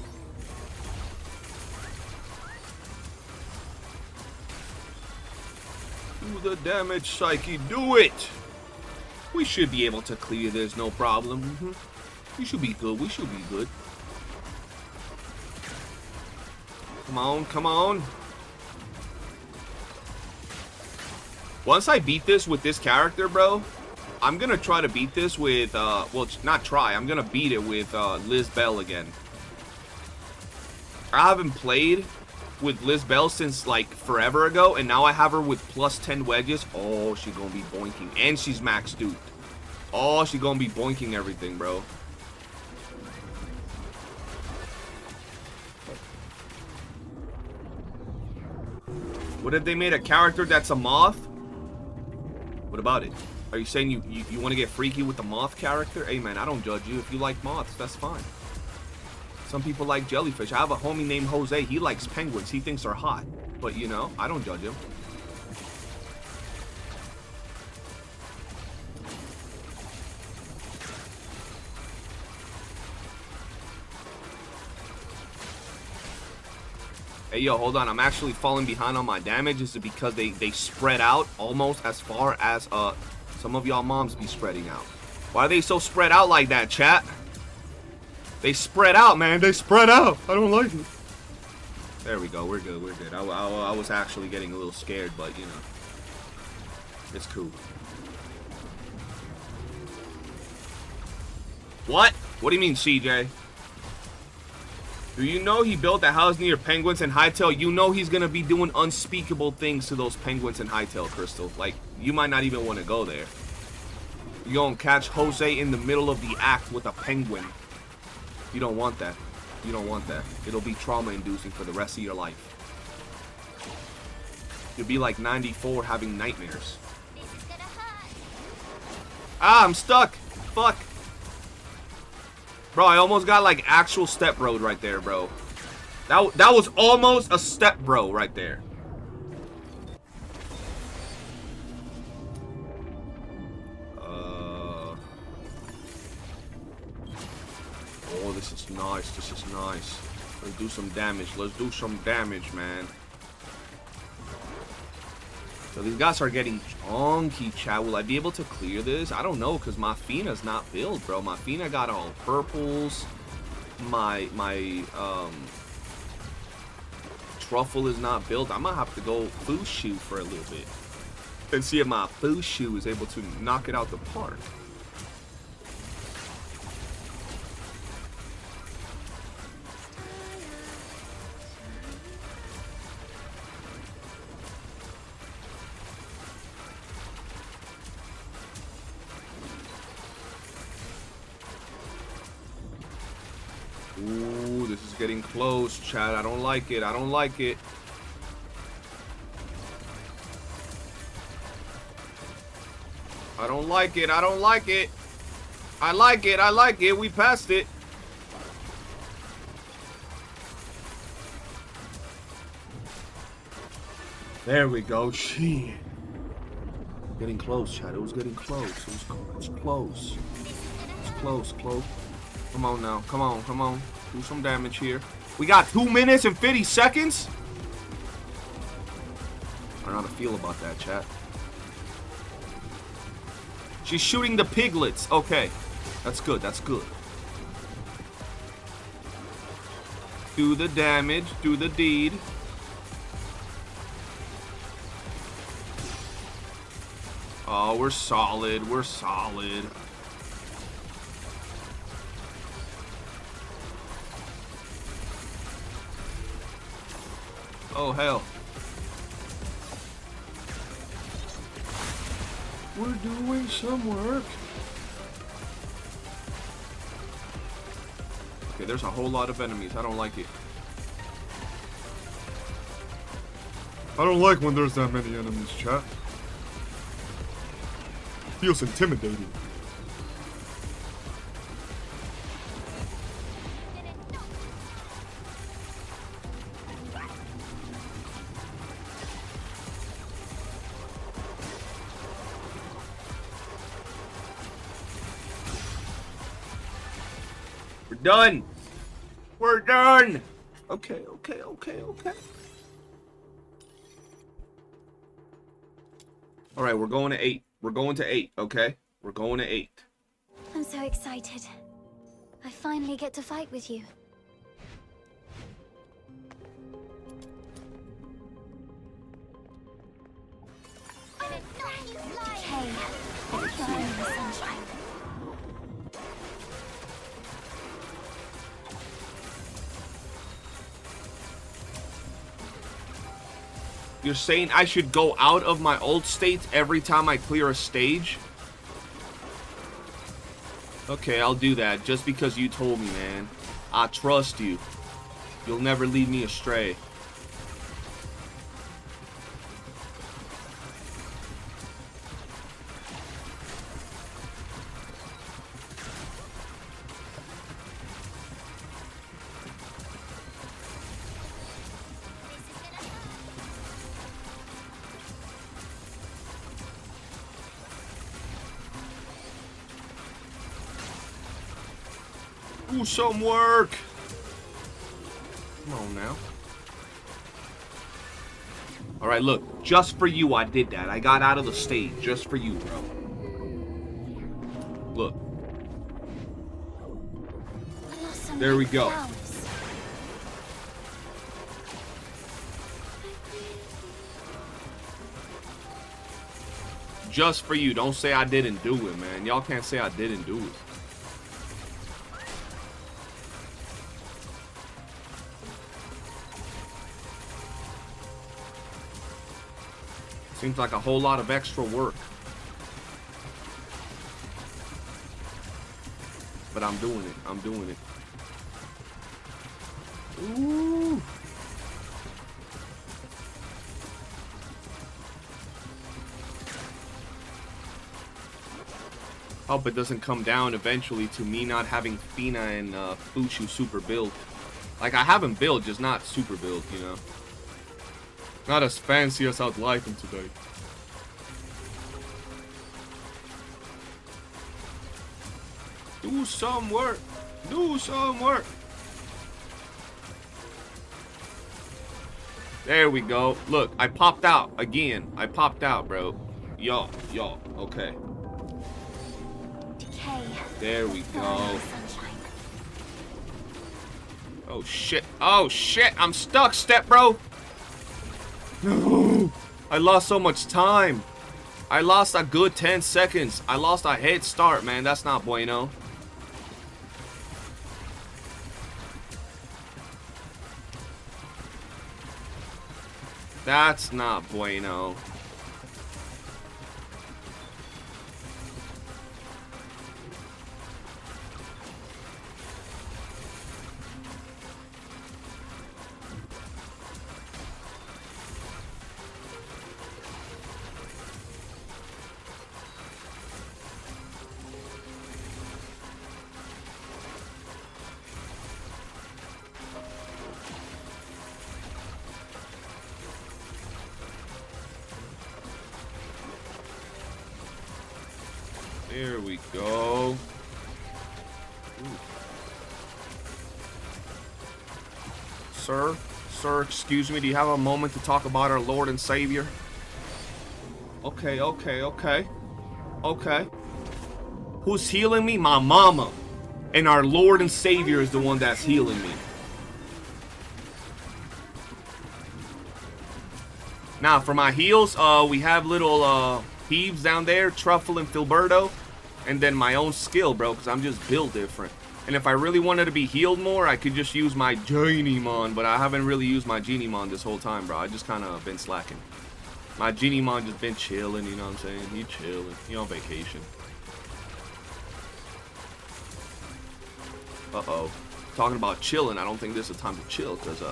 Do the damage, Psyche. Do it! We should be able to clear this, no problem. We should be good. We should be good. Come on, come on. Once I beat this with this character, bro, I'm gonna try to beat this with, well, not try, I'm gonna beat it with Liz Bell again. I haven't played with Liz Bell since, like, forever ago, and now I have her with plus 10 wedges. Oh, she's gonna be boinking. And she's max duped. Oh, she's gonna be boinking everything, bro. What if they made a character that's a moth? What about it? Are you saying you want to get freaky with the moth character? Hey man, I don't judge you. If you like moths, that's fine. Some people like jellyfish. I have a homie named Jose. He likes penguins. He thinks they're hot. But you know, I don't judge him. Hey yo, hold on. I'm actually falling behind on my damage. Is it because they spread out almost as far as some of y'all moms be spreading out? Why are they so spread out like that, chat? They spread out, man. They spread out. I don't like it. There we go. We're good. We're good. I was actually getting a little scared, but you know, it's cool. What? What do you mean, CJ? Do you know he built a house near penguins in Hightail? You know he's gonna be doing unspeakable things to those penguins in Hightail, Crystal. Like, you might not even want to go there. You're gonna catch Jose in the middle of the act with a penguin. You don't want that. You don't want that. It'll be trauma-inducing for the rest of your life. You'd be like 94 having nightmares. Ah, I'm stuck. Fuck. Bro, I almost got like actual step road right there, bro. That was almost a step bro right there. Oh, this is nice. This is nice. Let's do some damage. Let's do some damage, man. So these guys are getting chunky, chat. Will I be able to clear this? I don't know, because my Fina's not built, bro. My Fina got all purples. My Truffle is not built. I might have to go Fushu for a little bit. And see if my Fushu is able to knock it out the park. Ooh, this is getting close, chat. I don't like it. I don't like it. I don't like it. I don't like it. I like it. I like it. We passed it. There we go. Shit. Getting close, chat. It was getting close. It was close. It's close, close. Come on now. Come on, come on. Do some damage here. We got 2 minutes and 50 seconds? I don't know how to feel about that, chat. She's shooting the piglets. Okay. That's good. That's good. Do the damage. Do the deed. Oh, we're solid. We're solid. Oh, hell. We're doing some work. Okay, there's a whole lot of enemies. I don't like it. I don't like when there's that many enemies, chat. Feels intimidating. We're done. We're done. Okay, okay, okay, okay. All right, we're going to 8. We're going to 8, okay? We're going to 8. I'm so excited. I finally get to fight with you. Decay. Burn in the sunshine. You're saying I should go out of my old state every time I clear a stage? Okay, I'll do that just because you told me, man. I trust you. You'll never lead me astray. Do some work. Come on now. All right, look. Just for you, I did that. I got out of the stage just for you, bro. Look. There we go. Just for you. Don't say I didn't do it, man. Y'all can't say I didn't do it. Seems like a whole lot of extra work. But I'm doing it. I'm doing it. Ooh. Hope it doesn't come down eventually to me not having Fina and Fushu super build. Like, I have them build, just not super build, you know. Not as fancy as I'd like them to be. Do some work. Do some work. There we go. Look, I popped out again. I popped out, bro. Y'all, okay. Decay. There we go. Sunshine. Oh shit. Oh shit. I'm stuck, step bro. No. I lost so much time. I lost a good 10 seconds. I lost a head start, man. That's not bueno. That's not bueno. There we go. Ooh. Sir, excuse me, do you have a moment to talk about our Lord and Savior? Okay. Who's healing me? My mama. And our Lord and Savior is the one that's healing me. Now, for my heals, we have little, Heaves down there, Truffle and Filberto. And then my own skill, bro, because I'm just built different. And if I really wanted to be healed more, I could just use my Genimon. But I haven't really used my Genimon this whole time, bro. I just kind of been slacking. My Genimon just been chilling, you know what I'm saying? He chilling. He on vacation. Uh-oh. Talking about chilling, I don't think this is the time to chill, because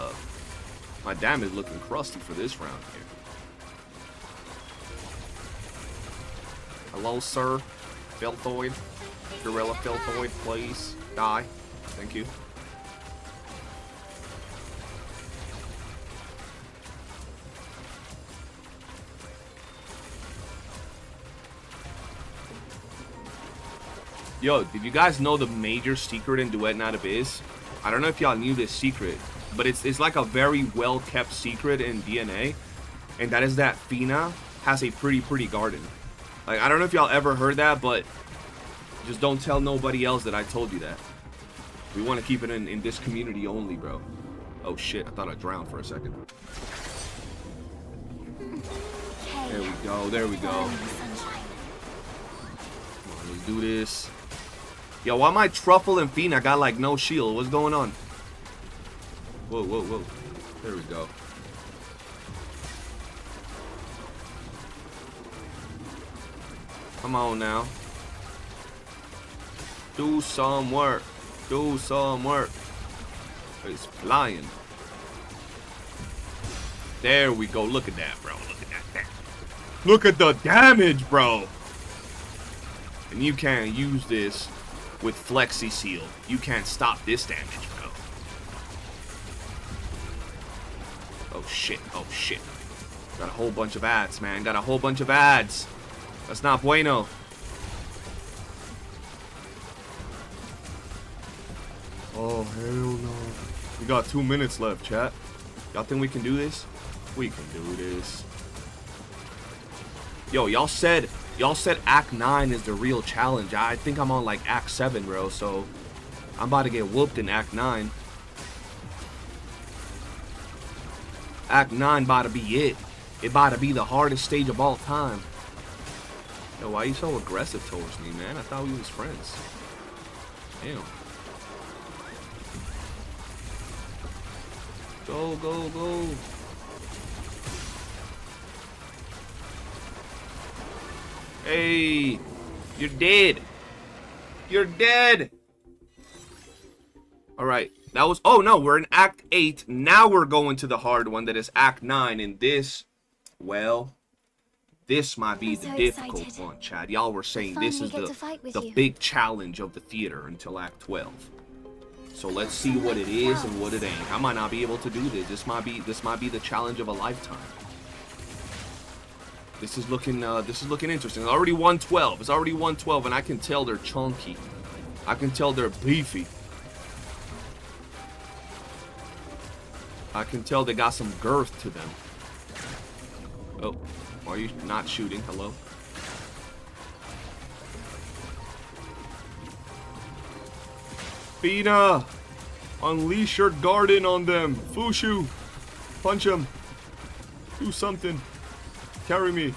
my damage looking crusty for this round here. Hello, sir. Feltoid. Gorilla Feltoid, please. Die. Thank you. Yo, did you guys know the major secret in Duet Not Abyss? I don't know if y'all knew this secret, but it's like a very well-kept secret in DNA, and that is that Fina has a pretty garden. Like, I don't know if y'all ever heard that, but just don't tell nobody else that I told you that. We want to keep it in this community only, bro. Oh shit, I thought I drowned for a second. There we go, there we go. Come on, let's do this. Yo, why my Truffle and Fina got like no shield? What's going on? Whoa. There we go. Come on now. Do some work. Do some work. It's flying. There we go. Look at that, bro. Look at that. Look at the damage, bro. And you can't use this with Flexi Seal. You can't stop this damage, bro. Oh shit. Oh shit. Got a whole bunch of ads, man. Got a whole bunch of ads. That's not bueno. Oh, hell no. We got 2 minutes left, chat. Y'all think we can do this? We can do this. Yo, y'all said Act 9 is the real challenge. I think I'm on like Act 7, bro, so I'm about to get whooped in Act 9. Act 9 about to be it. It about to be the hardest stage of all time. Yo, why you so aggressive towards me, man? I thought we was friends. Damn. Go, go, go. Hey, you're dead. You're dead. All right, that was, oh no, we're in Act 8. Now we're going to the hard one that is Act 9. And this, well, This might be I'm the so difficult excited. one, Chad. Y'all were saying this finally is get to fight with the you. big challenge of the theater until Act 12. So let's see what it is and what it ain't. I might not be able to do this. This might be the challenge of a lifetime. This is looking interesting. It's already 112. It's already 112, and I can tell they're chunky. I can tell they're beefy. I can tell they got some girth to them. Oh, why are you not shooting? Hello? Fina! Unleash your garden on them! Fushu! Punch him! Do something! Carry me!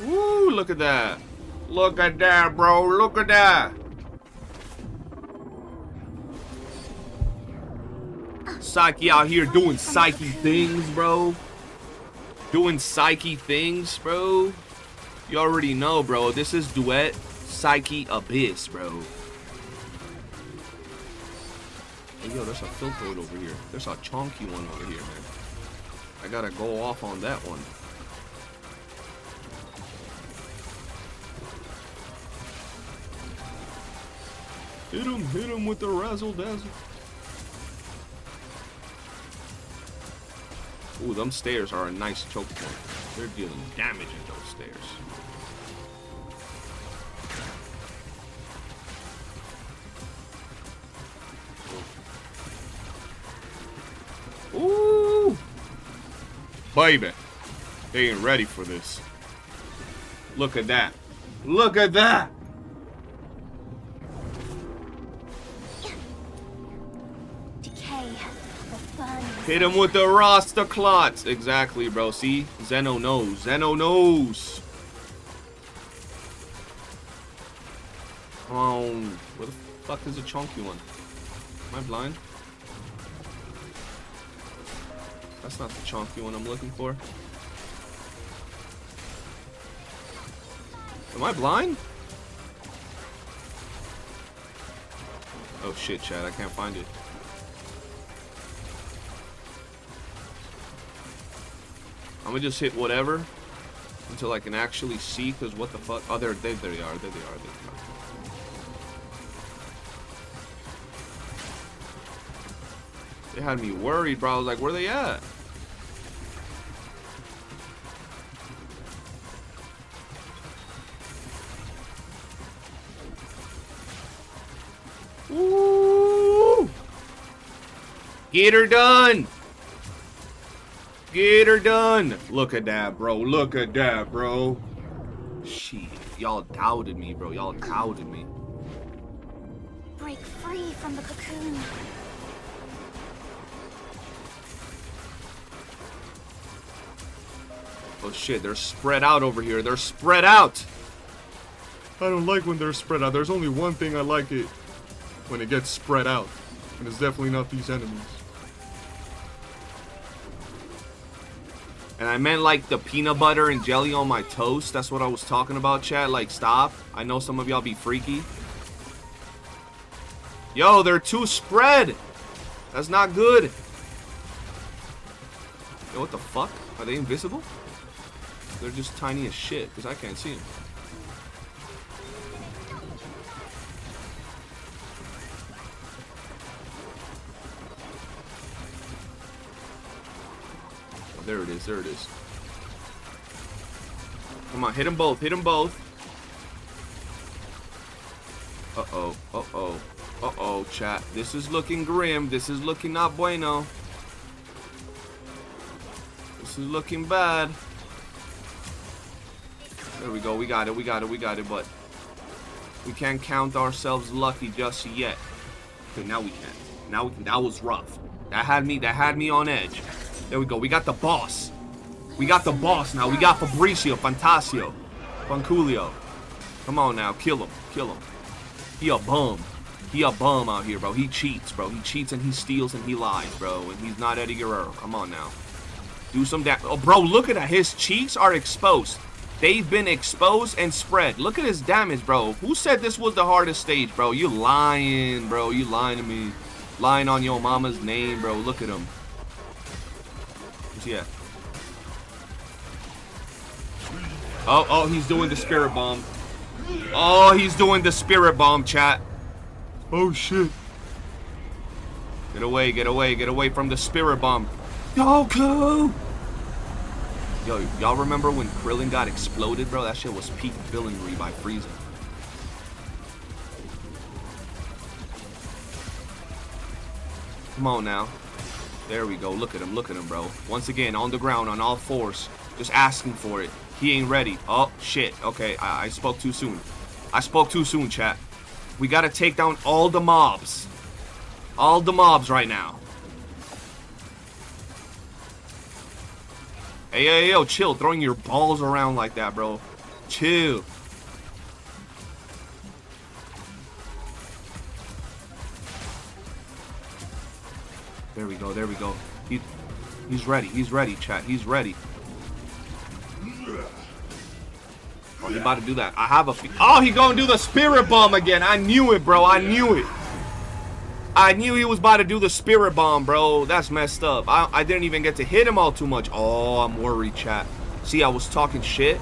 Woo! Look at that! Look at that, bro! Look at that! Psyche out here doing Psyche things, bro. Doing Psyche things, bro. You already know, bro. This is duet Psyche Abyss, bro. Hey, yo, there's a Filtroid over here. There's a chunky one over here, man. I gotta go off on that one. Hit him with the razzle dazzle. Ooh, them stairs are a nice choke point. They're dealing damage in those stairs. Ooh! Baby, they ain't ready for this. Look at that. Look at that! Decay. The burning. Hit him with the Rasta clots. Exactly, bro. See? Zeno knows. Zeno knows. Come on. Where the fuck is the chunky one? Am I blind? That's not the chunky one I'm looking for. Am I blind? Oh shit, Chad. I can't find it. I'm gonna just hit whatever until I can actually see, because what the fuck? Oh, there they are. There they are. They had me worried, bro. I was like, where they at? Woo! Get her done! Get her done! Look at that, bro. Look at that, bro. Shit. Y'all doubted me, bro. Y'all doubted me. Break free from the cocoon. Oh shit, they're spread out over here. They're spread out! I don't like when they're spread out. There's only one thing I like it. When it gets spread out. And it's definitely not these enemies. And I meant like the peanut butter and jelly on my toast. That's what I was talking about, chat. Like, stop. I know some of y'all be freaky. Yo, they're too spread. That's not good. Yo, what the fuck? Are they invisible? They're just tiny as shit, because I can't see them. Oh, there it is, there it is. Come on, hit them both, hit them both. Uh-oh, uh-oh, uh-oh, chat. This is looking grim. This is looking not bueno. This is looking bad. There we go, we got it, we got it, we got it, but we can't count ourselves lucky just yet. Okay, now we can. Now we can. That was rough. That had me on edge. There we go, we got the boss. We got the boss now. We got Fabricio, Fantasio, Fanculio. Come on now, kill him, kill him. He a bum. He a bum out here, bro. He cheats, bro. He cheats and he steals and he lies, bro. And he's not Eddie Guerrero. Come on now. Do some damage. Oh, bro, look at that. His cheeks are exposed. They've been exposed and spread. Look at his damage, bro. Who said this was the hardest stage, bro? You lying, bro. You lying to me. Lying on your mama's name, bro. Look at him. Where's he at? Oh, he's doing the spirit bomb. Oh, he's doing the spirit bomb, chat. Oh, shit. Get away, get away, get away from the spirit bomb. Goku! Yo, y'all remember when Krillin got exploded, bro? That shit was peak villainry by Frieza. Come on now. There we go. Look at him, bro. Once again, on the ground, on all fours. Just asking for it. He ain't ready. Oh, shit. Okay, I spoke too soon. I spoke too soon, chat. We gotta take down all the mobs. All the mobs right now. Hey, yo, chill. Throwing your balls around like that, bro. Chill. There we go, there we go. He's ready, chat. He's ready. Oh, he about to do that. I have a... Oh, he gonna do the spirit bomb again. I knew it, bro. I knew it. I knew he was about to do the spirit bomb, bro. That's messed up. I didn't even get to hit him all too much. Oh, I'm worried, chat. See, I was talking shit.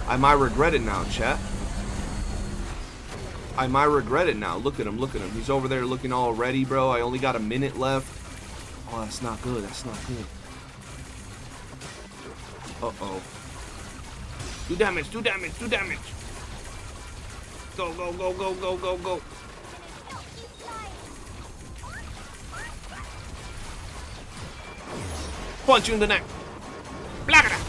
I might regret it now, chat. I might regret it now. Look at him, look at him. He's over there looking all ready, bro. I only got a minute left. Oh, that's not good. That's not good. Uh-oh. Do damage, do damage, do damage. Go, go, go, go, go, go, go. Punch you in the neck. Blackada.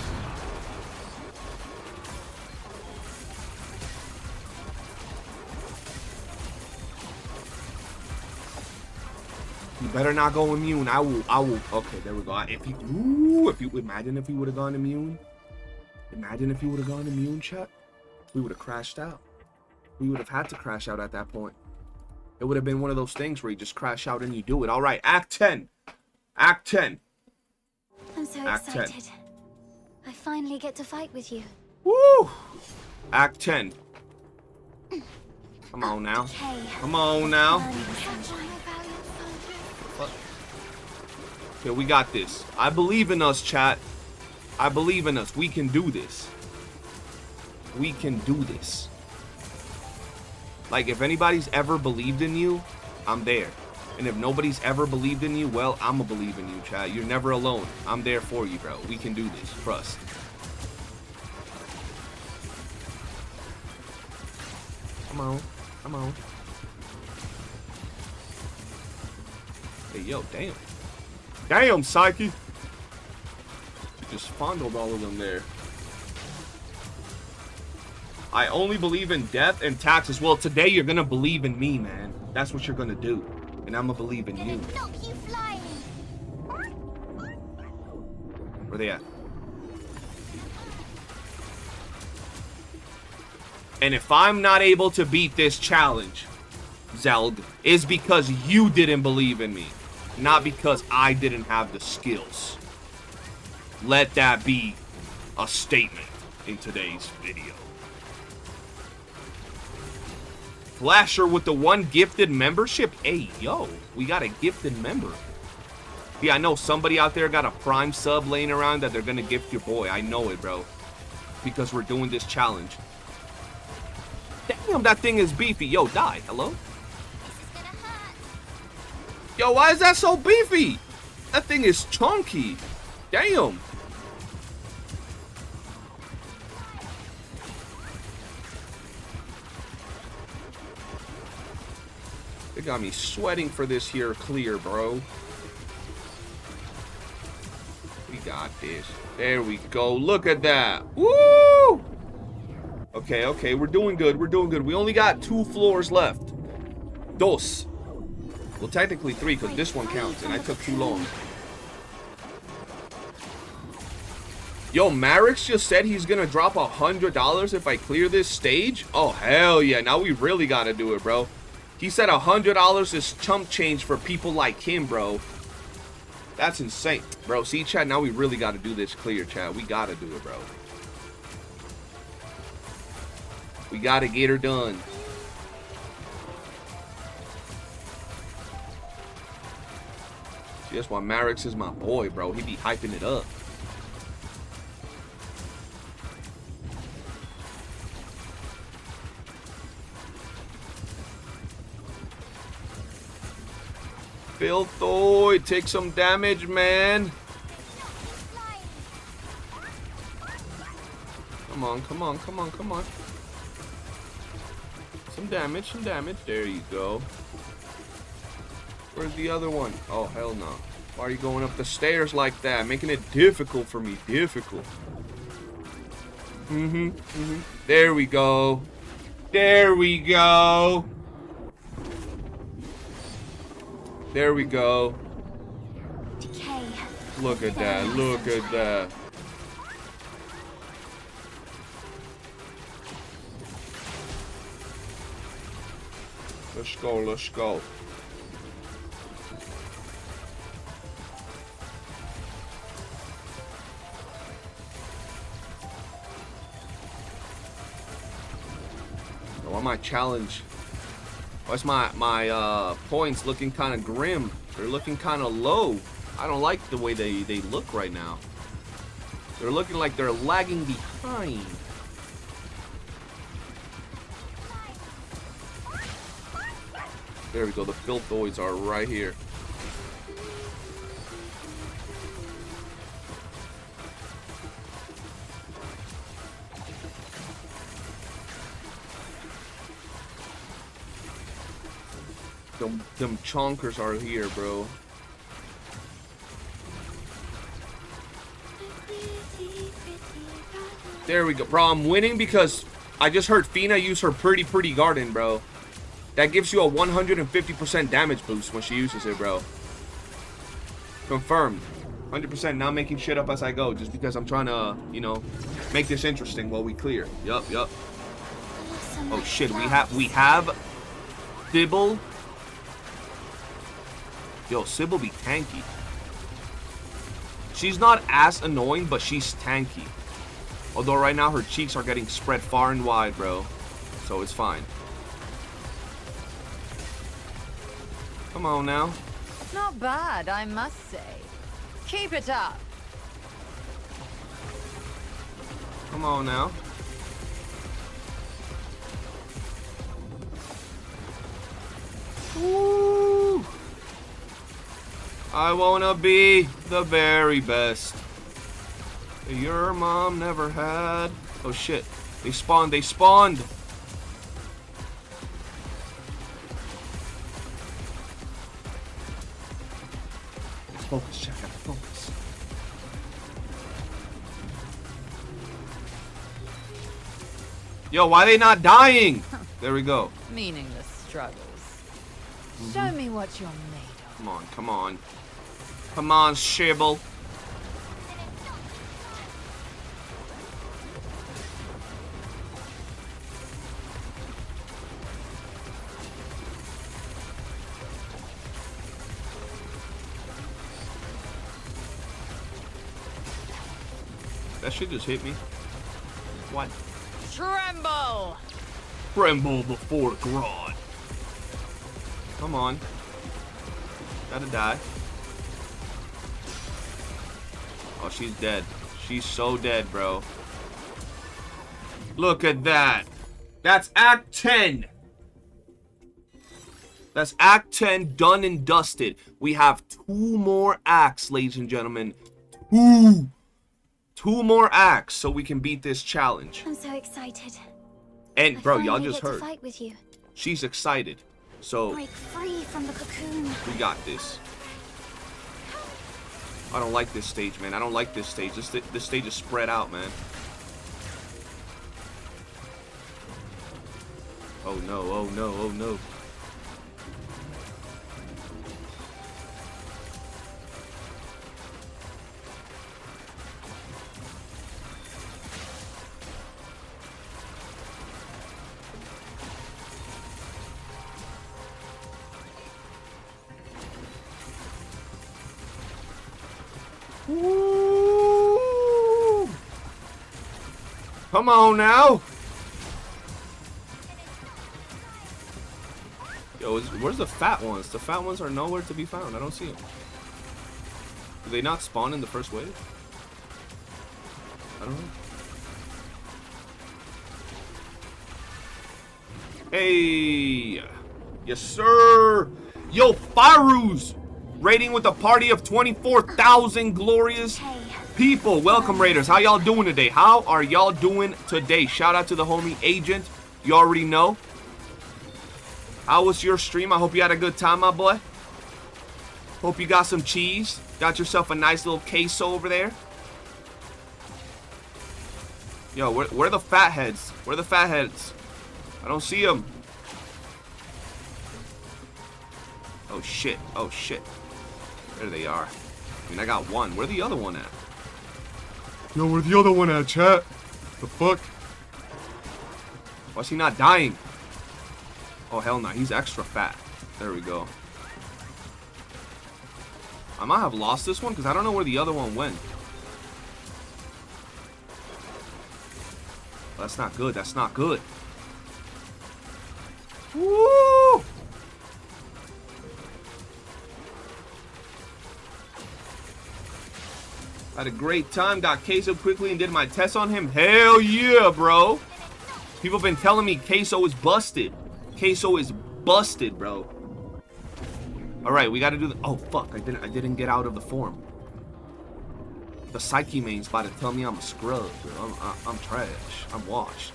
You better not go immune. I will. Okay, there we go. If you imagine if he would have gone immune. Imagine if he would have gone immune, chat. We would have crashed out. We would have had to crash out at that point. It would have been one of those things where you just crash out and you do it. All right, Act 10. Act 10. I'm so excited. I finally get to fight with you. Woo! Act 10. Come on now. Come on now. Okay, we got this. I believe in us, chat. I believe in us. We can do this. We can do this. Like, if anybody's ever believed in you, I'm there. And if nobody's ever believed in you, well, I'ma believe in you, chat. You're never alone. I'm there for you, bro. We can do this. Trust. Come on. Come on. Hey, yo, damn. Damn, Psyche. Just fondled all of them there. I only believe in death and taxes. Well, today you're gonna believe in me, man. That's what you're gonna do. And I'm gonna believe in you. Where they at? And if I'm not able to beat this challenge, Zelg, is because you didn't believe in me. Not because I didn't have the skills. Let that be a statement in today's video. Flasher with the 1 gifted membership. Hey, yo, we got a gifted member. Yeah, I know somebody out there got a Prime sub laying around that they're gonna gift your boy. I know it, bro. Because we're doing this challenge. Damn, that thing is beefy. Yo, die. Hello? Yo, why is that so beefy? That thing is chunky. Damn. They got me sweating for this here clear, bro. We got this. There we go. Look at that. Woo! Okay, okay. We're doing good. We're doing good. We only got 2 floors left. Dos. Well, technically 3, because this one counts, and I took too long. Yo, Marix just said he's gonna drop $100 if I clear this stage? Oh, hell yeah. Now we really gotta do it, bro. He said $100 is chump change for people like him, bro. That's insane. Bro, see, chat, now we really gotta do this clear, chat. We gotta do it, bro. We gotta get her done. See, that's why Marix is my boy, bro. He be hyping it up. Filthoid, take some damage, man. Come on, come on, come on, come on. Some damage, some damage. There you go. Where's the other one? Oh, hell no. Why are you going up the stairs like that? Making it difficult for me. Difficult. There we go. There we go. There we go. Decay. Look at that. Look at that. Let's go. Let's go. Why my challenge? Why's my points looking kind of grim? They're looking kind of low. I don't like the way they look right now. They're looking like they're lagging behind. There we go. The filthoids are right here. Them chonkers are here, bro. There we go. Bro, I'm winning because I just heard Fina use her pretty garden, bro. That gives you a 150% damage boost when she uses it, bro. Confirmed. 100% not making shit up as I go, just because I'm trying to, you know, make this interesting while we clear. Yup. Oh shit, we have Sybil. Yo, Sybil be tanky. She's not as annoying, but she's tanky. Although right now her cheeks are getting spread far and wide, bro. So it's fine. Come on now. Not bad, I must say. Keep it up. Come on now. Woo! I wanna be the very best your mom never had. Oh shit. They spawned. They spawned. Focus, check out. Focus. Yo, why are they not dying? There we go. Meaningless struggles. Show me what you're made of. Come on, come on. Come on, Sybil. That shit just hit me. What? Tremble! Tremble before God. Come on. Gotta die. Oh, she's dead. She's so dead, bro. Look at that. That's Act 10. That's Act 10 done and dusted. We have 2 more acts, ladies and gentlemen. 2 more acts so we can beat this challenge. I'm so excited. And bro, y'all just I finally heard. get to fight with you. She's excited. So Break free from the cocoon. we got this. I don't like this stage, man. I don't like this stage. This stage is spread out, man. Oh no, oh no, oh no. Woo! Come on now. Yo, where's the fat ones? The fat ones are nowhere to be found. I don't see them. Do they not spawn in the first wave? I don't know. Hey, yes sir. Yo, Faruz, raiding with a party of 24,000 glorious people. Welcome, Raiders. How y'all doing today? How are y'all doing today? Shout out to the homie Agent. You already know. How was your stream? I hope you had a good time, my boy. Hope you got some cheese. Got yourself a nice little queso over there. Yo, where are the fat heads? Where are the fat heads? I don't see them. Oh shit. Oh shit. There they are. I mean, I got one. Where the other one at? Yo, where the other one at, chat? The fuck? Why's he not dying? Oh, hell no. He's extra fat. There we go. I might have lost this one because I don't know where the other one went. That's not good. That's not good. Woo! Had a great time. Got Kezhou quickly and did my test on him. Hell yeah, bro. People have been telling me Kezhou is busted. Kezhou is busted, bro. All right, we got to do the... Oh, fuck. I didn't get out of the form. The Psyche main's about to tell me I'm a scrub, bro. I'm trash. I'm washed.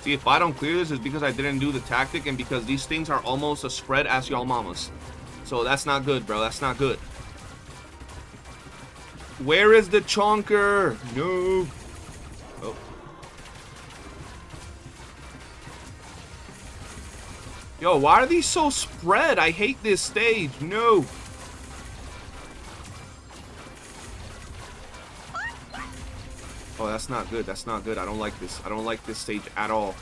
See, if I don't clear this, it's because I didn't do the tactic and because these things are almost as spread as y'all mamas. So that's not good, bro. That's not good. Where is the chonker? No. Oh. Yo, why are these so spread? I hate this stage. No. Oh, that's not good. That's not good. I don't like this. I don't like this stage at all.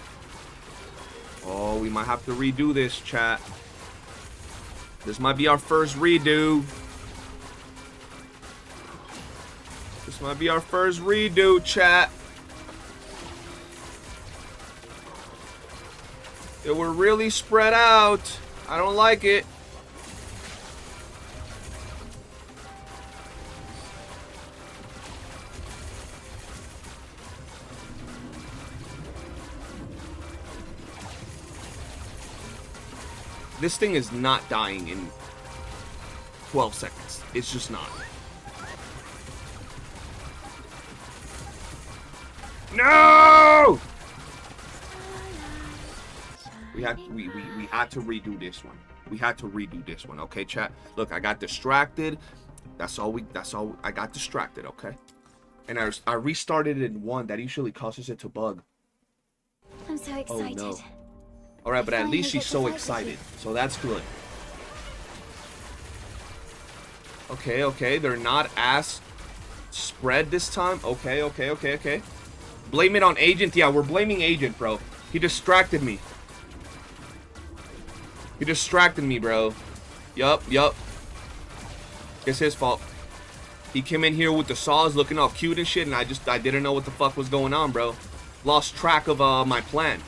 Oh, we might have to redo this, chat. This might be our first redo. This might be our first redo, chat. Yeah, we're really spread out. I don't like it. This thing is not dying in 12 seconds. It's just not. No! We had to redo this one. We had to redo this one, okay, chat? Look, I got distracted. That's all I got distracted, okay? And I restarted it in one. That usually causes it to bug. I'm so excited. Oh no. Alright, but at least she's so excited. So that's good. Okay, okay. They're not as spread this time. Okay, okay, okay, okay. Blame it on Agent. Yeah, we're blaming Agent, bro. He distracted me. He distracted me, bro. Yup, yup. It's his fault. He came in here with the saws looking all cute and shit, and I didn't know what the fuck was going on, bro. Lost track of my plan.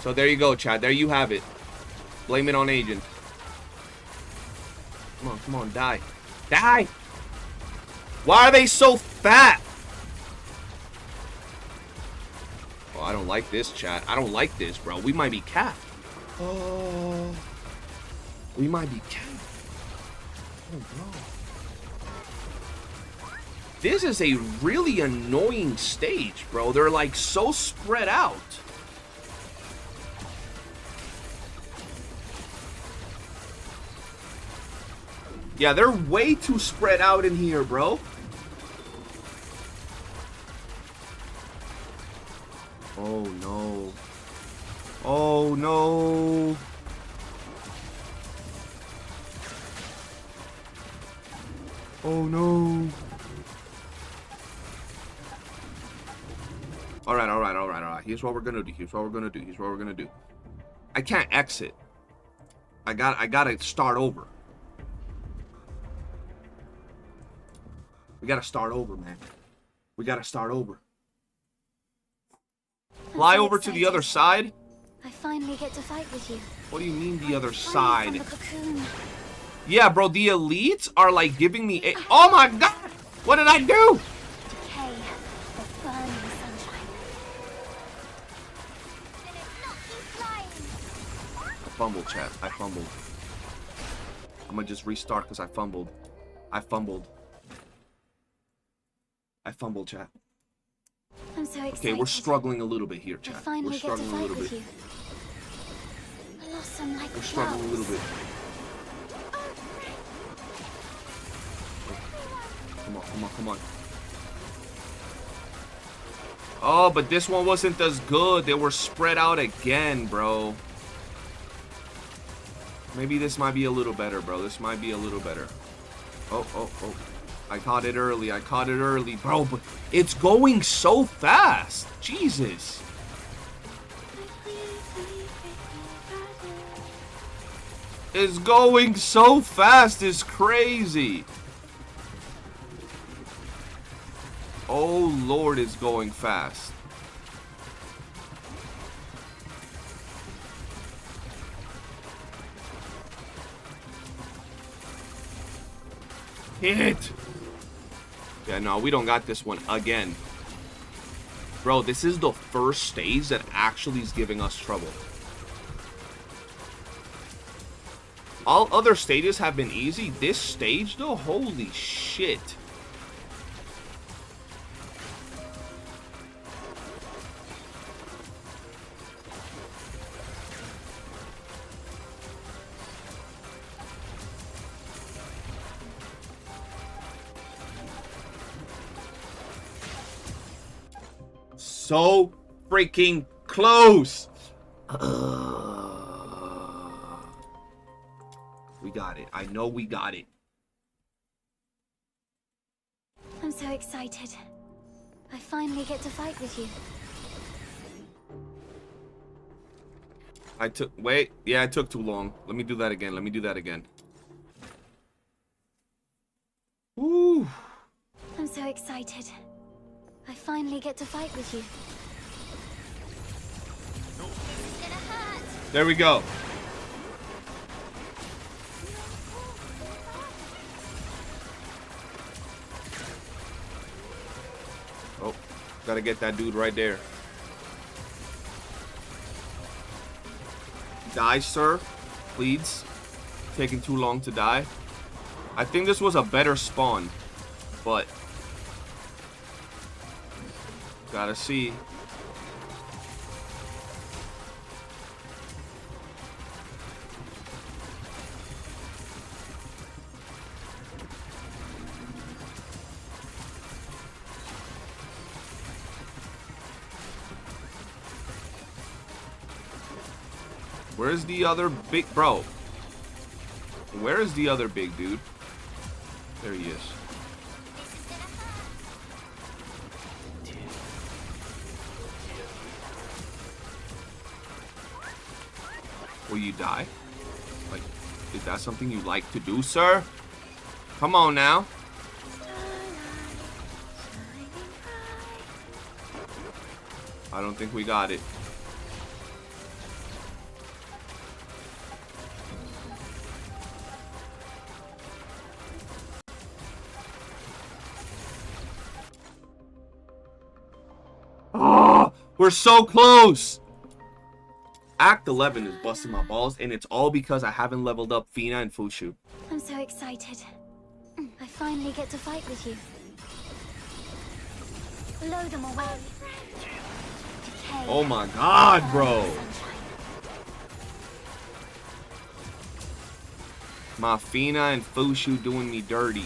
So there you go, Chad. There you have it. Blame it on Agent. Come on, die. Die! Why are they so fat? Oh, I don't like this, Chad. I don't like this, bro. We might be capped. Oh. We might be capped. Oh, bro. This is a really annoying stage, bro. They're like so spread out. Yeah, they're way too spread out in here, bro. Oh, no. Oh, no. Oh, no. All right. Here's what we're gonna do. I can't exit. I gotta start over. We gotta start over, man. We gotta start over. Fly over to the other side. I finally get to fight with you. What do you mean the other Free from side? the cocoon. Yeah, bro, the elites are like giving me a— oh my god! What did I do? Decay, the burning sunshine. I fumbled, chat. I fumbled. I'm gonna just restart because I fumbled. I fumbled. I fumbled, chat. I'm so excited. Okay, we're struggling a little bit here, I chat. finally We're get to struggling a fight little with bit. you. Blossom like We're struggling a little bit. Come on, come on, come on. Oh, but this one wasn't as good. They were spread out again, bro. Maybe this might be a little better, bro. This might be a little better. Oh, oh, oh. I caught it early. I caught it early, bro. But it's going so fast. Jesus. It's going so fast. It's crazy. Oh, Lord, it's going fast. Hit. Yeah, no, we don't got this one again. Bro, this is the first stage that actually is giving us trouble. All other stages have been easy. This stage, though, holy shit. So freaking close. We got it. I know we got it. I'm so excited. I finally get to fight with you. Wait. Yeah, it took too long. Let me do that again. Let me do that again. Woo. I'm so excited. I finally get to fight with you. There we go. Oh, gotta get that dude right there. Die, sir. Please. Taking too long to die. I think this was a better spawn, but gotta see. Where's the other big bro? Where is the other big dude? There he is. Will you die? Like, is that something you like to do, sir? Come on now. I don't think we got it. Oh, we're so close. Act 11 is busting my balls, and it's all because I haven't leveled up Fina and Fushu. I'm so excited. I finally get to fight with you. Blow them away. Decay. Oh my god, bro. My Fina and Fushu doing me dirty.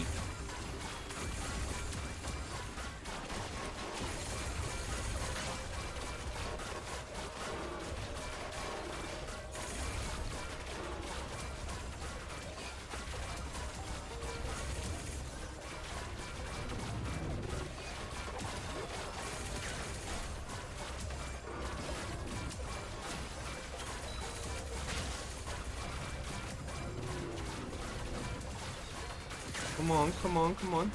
Come on, come on, come on.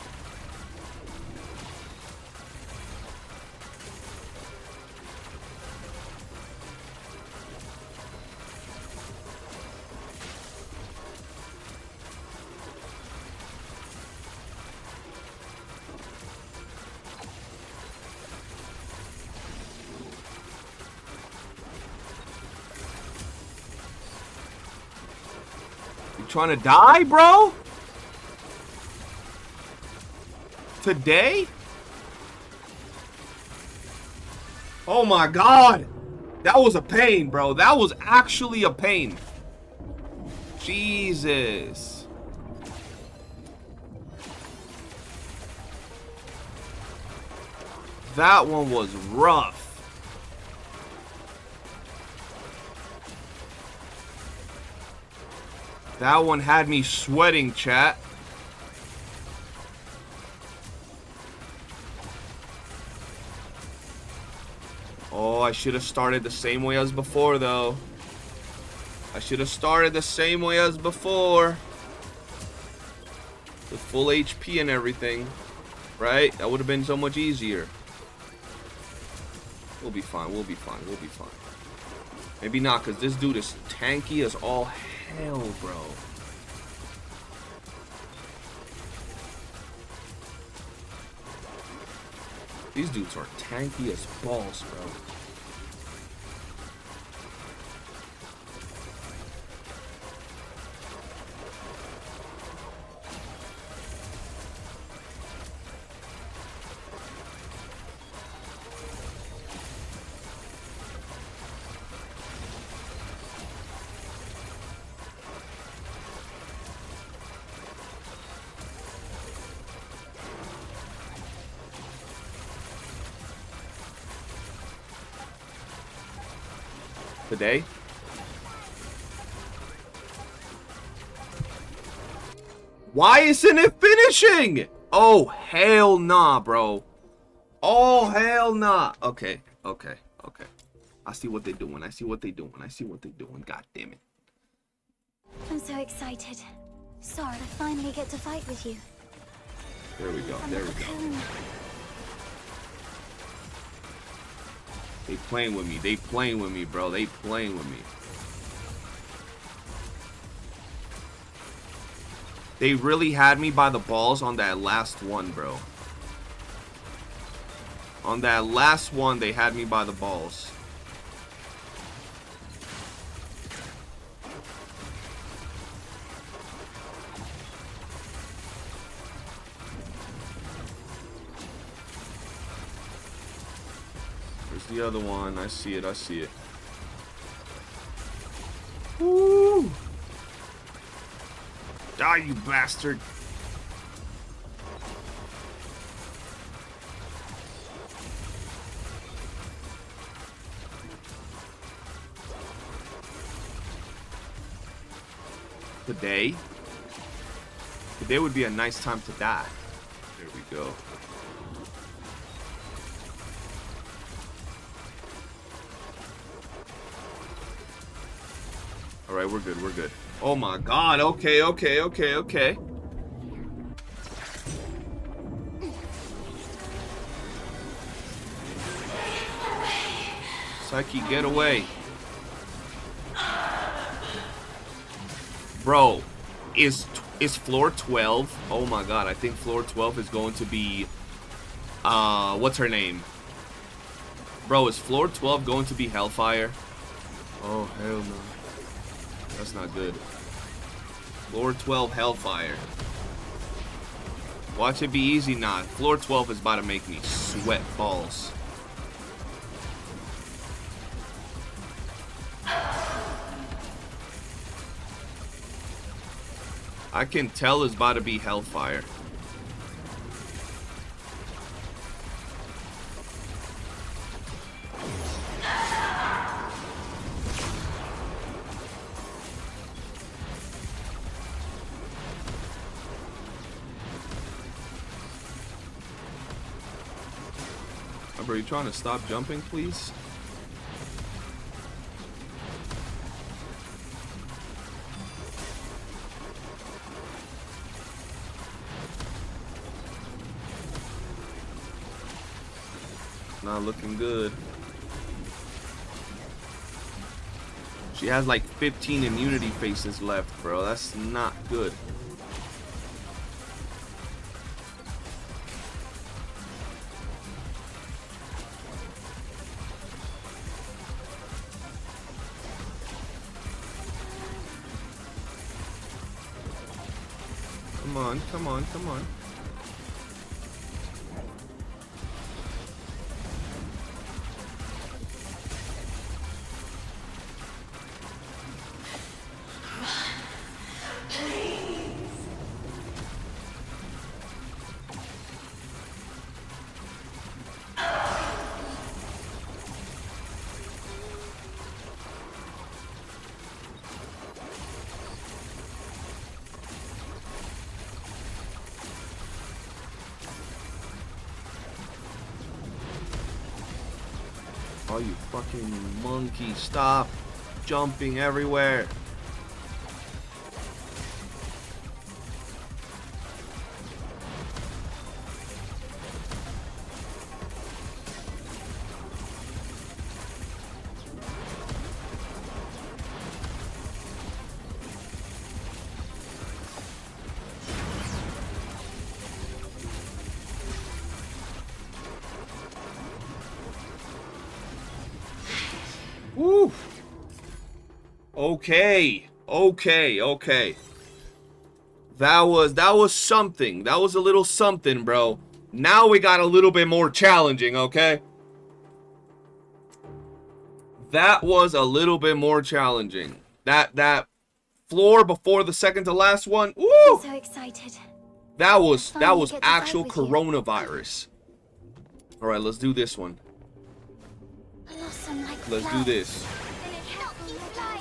trying to die, bro? Today? Oh my god. That was a pain, bro. That was actually a pain. Jesus. That one was rough. That one had me sweating, chat. Oh, I should have started the same way as before, though. I should have started the same way as before. With full HP and everything. Right? That would have been so much easier. We'll be fine, we'll be fine, we'll be fine. Maybe not, because this dude is tanky as all hell, bro. These dudes are tanky as balls, bro. Today. Why isn't it finishing? Oh, hell nah, bro. Oh, hell nah. Okay, okay, okay. I see what they're doing. I see what they're doing. I see what they're doing. God damn it. I'm so excited. Sorry, I finally get to fight with you. There we go. There we go. They playing with me. They playing with me, bro. They playing with me. They really had me by the balls on that last one, bro. On that last one, they had me by the balls. The other one, I see it, I see it. Woo! Die, you bastard! Today? Today would be a nice time to die. There we go. Alright, we're good, we're good. Oh my god, okay, okay, okay, okay. Psyche, get away. Bro, is floor 12? Oh my god, I think floor 12 is going to be... what's her name? Bro, is floor 12 going to be Hellfire? Oh, hell no. That's not good. Floor 12 Hellfire. Watch it be easy now. Floor 12 is about to make me sweat balls. I can tell it's about to be Hellfire. Bro, you trying to stop jumping, please? Not looking good. She has like 15 immunity faces left, bro. That's not good. Come on, come on, come on. Oh, you fucking monkey, stop jumping everywhere. Woo. Okay. That was something. That was a little something, bro. Now we got a little bit more challenging, okay? That was a little bit more challenging. That floor before the second to last one. Woo! I'm so excited. That was Finally get to actual fight with you. coronavirus. All right, let's do this one. Blossom like Let's do flowers. this. Then it helped me fly.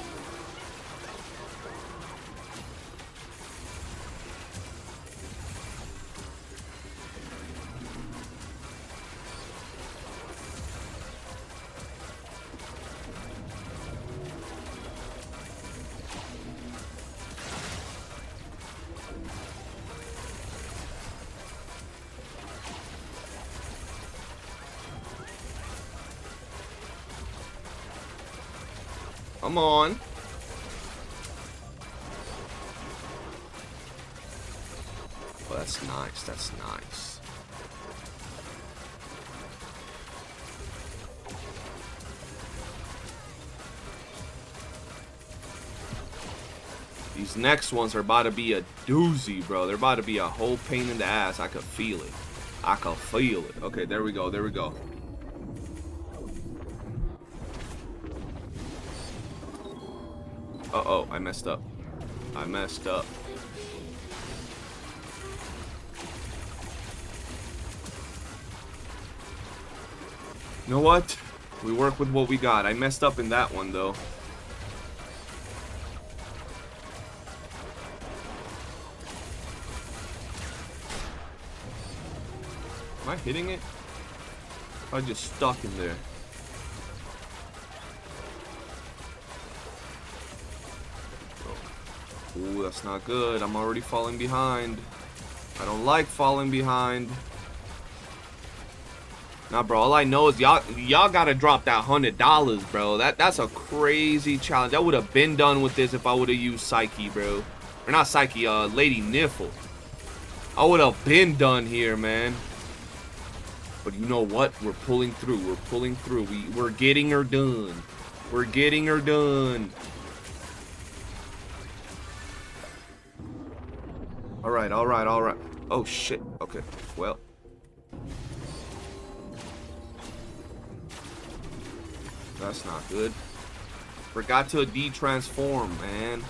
Come on. Oh, that's nice. That's nice. These next ones are about to be a doozy, bro. They're about to be a whole pain in the ass. I could feel it. I could feel it. Okay, there we go. There we go. Uh-oh, I messed up. I messed up. You know what? We work with what we got. I messed up in that one, though. Am I hitting it? I just stuck in there. Ooh, that's not good. I'm already falling behind. I don't like falling behind. Nah, bro, all I know is y'all gotta drop that $100, bro. That's a crazy challenge. I would have been done with this if I would have used Psyche, bro. Or not Psyche, Lady Niffle. I would have been done here, man. But you know what? We're pulling through. We're pulling through. We're getting her done. We're getting her done. Alright, alright, alright. Oh, shit. Okay, well. That's not good. Forgot to de-transform, man.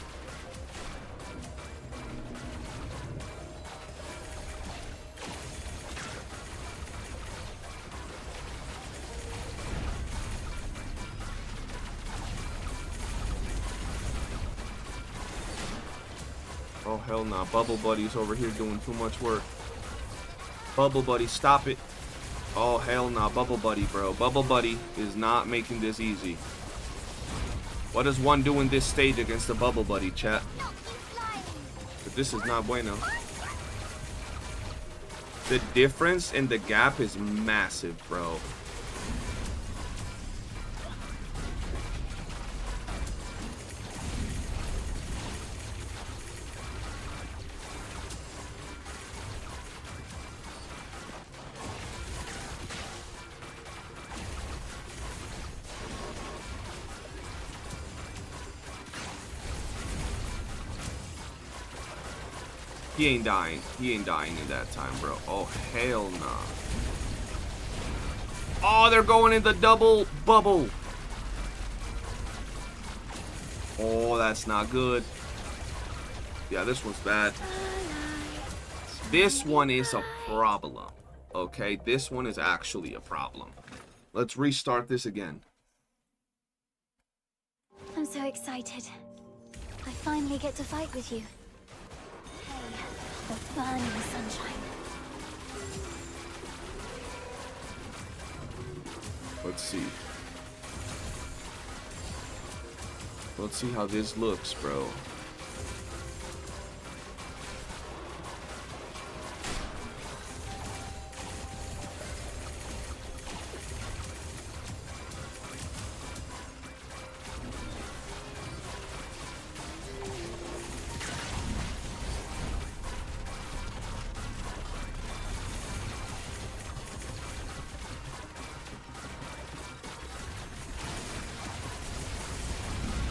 Oh, hell nah. Bubble Buddy's over here doing too much work. Bubble Buddy, stop it. Oh, hell nah. Bubble Buddy, bro. Bubble Buddy is not making this easy. What does one do in this stage against the Bubble Buddy, chat? But this is not bueno. The difference in the gap is massive, bro. He ain't dying. He ain't dying in that time, bro. Oh, hell nah. Oh, they're going in the double bubble. Oh, that's not good. Yeah, this one's bad. This one is a problem. Okay, this one is actually a problem. Let's restart this again. I'm so excited. I finally get to fight with you. Hey, the burning sunshine. Let's see. Let's see how this looks, bro.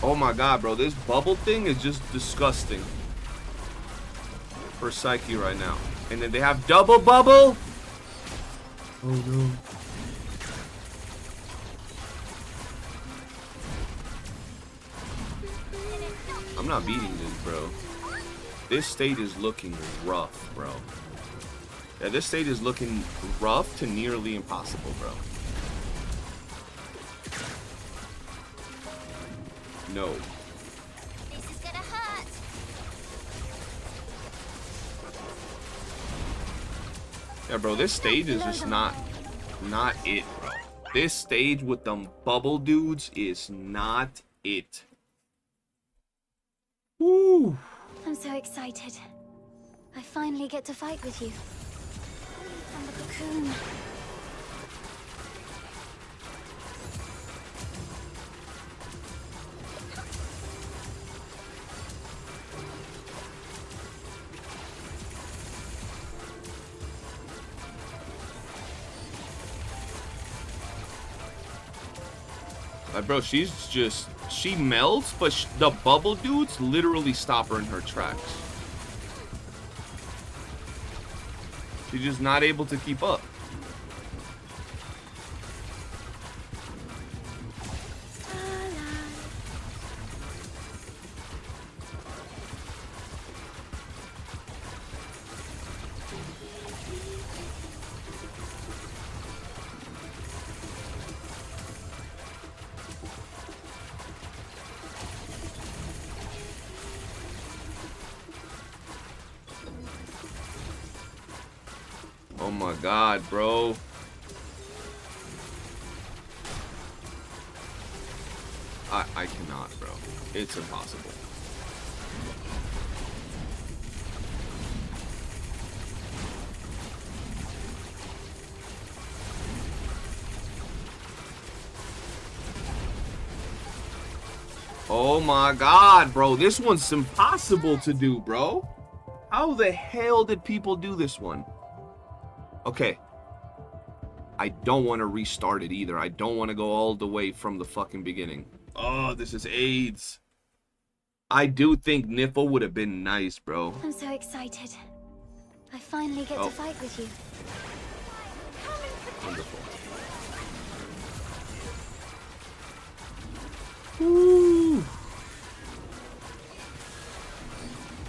Oh my god, bro, this bubble thing is just disgusting for Psyche right now. And then they have double bubble. Oh no. I'm not beating this, bro. This state is looking rough, bro. Yeah, this state is looking rough to nearly impossible, bro. No. This is gonna hurt. Yeah, bro, this stage is just not it, bro. This stage with them bubble dudes is not it. Woo! I'm so excited. I finally get to fight with you. From the cocoon. Bro, she melts, but the bubble dudes literally stop her in her tracks. She's just not able to keep up. Oh my god, bro. I cannot, bro. It's impossible. Oh my god, bro. This one's impossible to do, bro. How the hell did people do this one? Okay. I don't want to restart it either. I don't want to go all the way from the fucking beginning. Oh, this is AIDS. I do think Nipple would have been nice, bro. I'm so excited. I finally get to fight with you. Wonderful. Woo.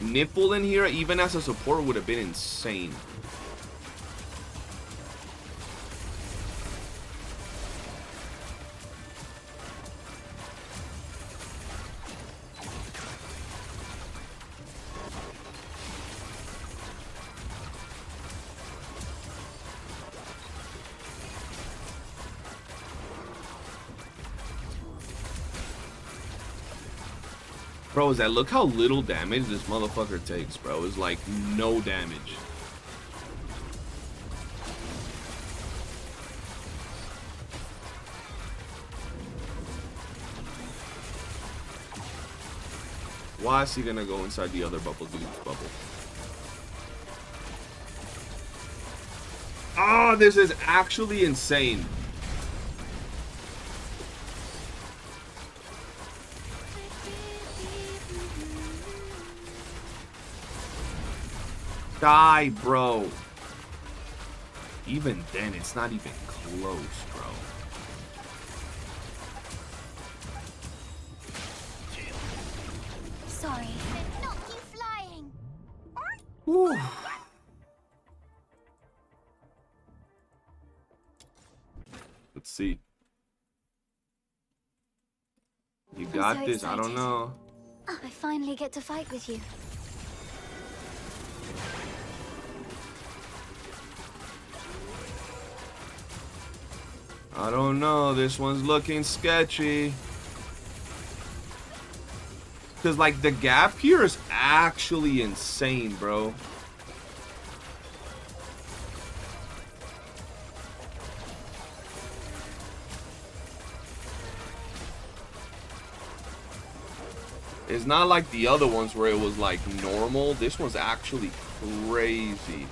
Nipple in here, even as a support, would have been insane. Bro, is that look how little damage this motherfucker takes, bro. It's like no damage. Why is he gonna go inside the other bubble dude's bubble? Oh, this is actually insane. Die, bro. Even then, it's not even close, bro. Sorry. Knock you flying. Whew. Let's see. You got so this. I don't excited. know. I finally get to fight with you. I don't know. This one's looking sketchy. Because, like, the gap here is actually insane, bro. It's not like the other ones where it was, like, normal. This one's actually crazy.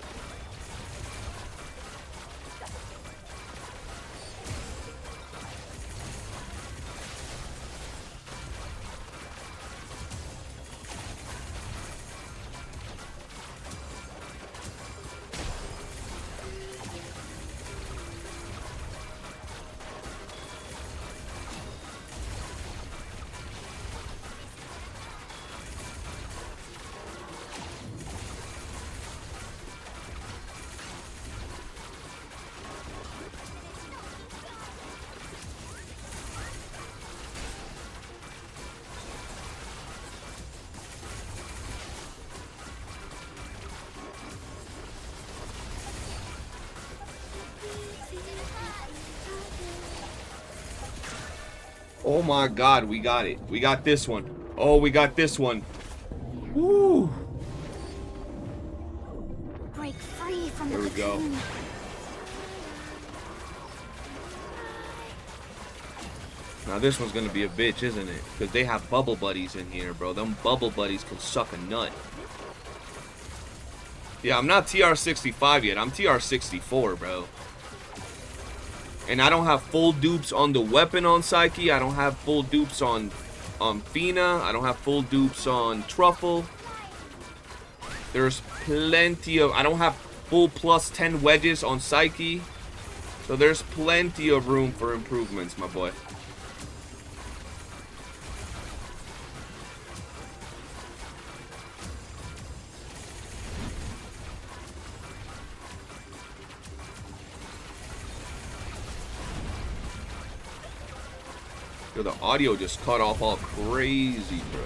Oh my god, we got it. We got this one. Oh, we got this one. Woo! Break free from the There we go. cocoon. Now this one's gonna be a bitch, isn't it? Because they have bubble buddies in here, bro. Them bubble buddies can suck a nut. Yeah, I'm not TR65 yet. I'm TR64, bro. And I don't have full dupes on the weapon on Psyche. I don't have full dupes on Fina. I don't have full dupes on Truffle. There's plenty of... I don't have full plus 10 wedges on Psyche. So there's plenty of room for improvements, my boy. Yo, the audio just cut off all crazy, bro.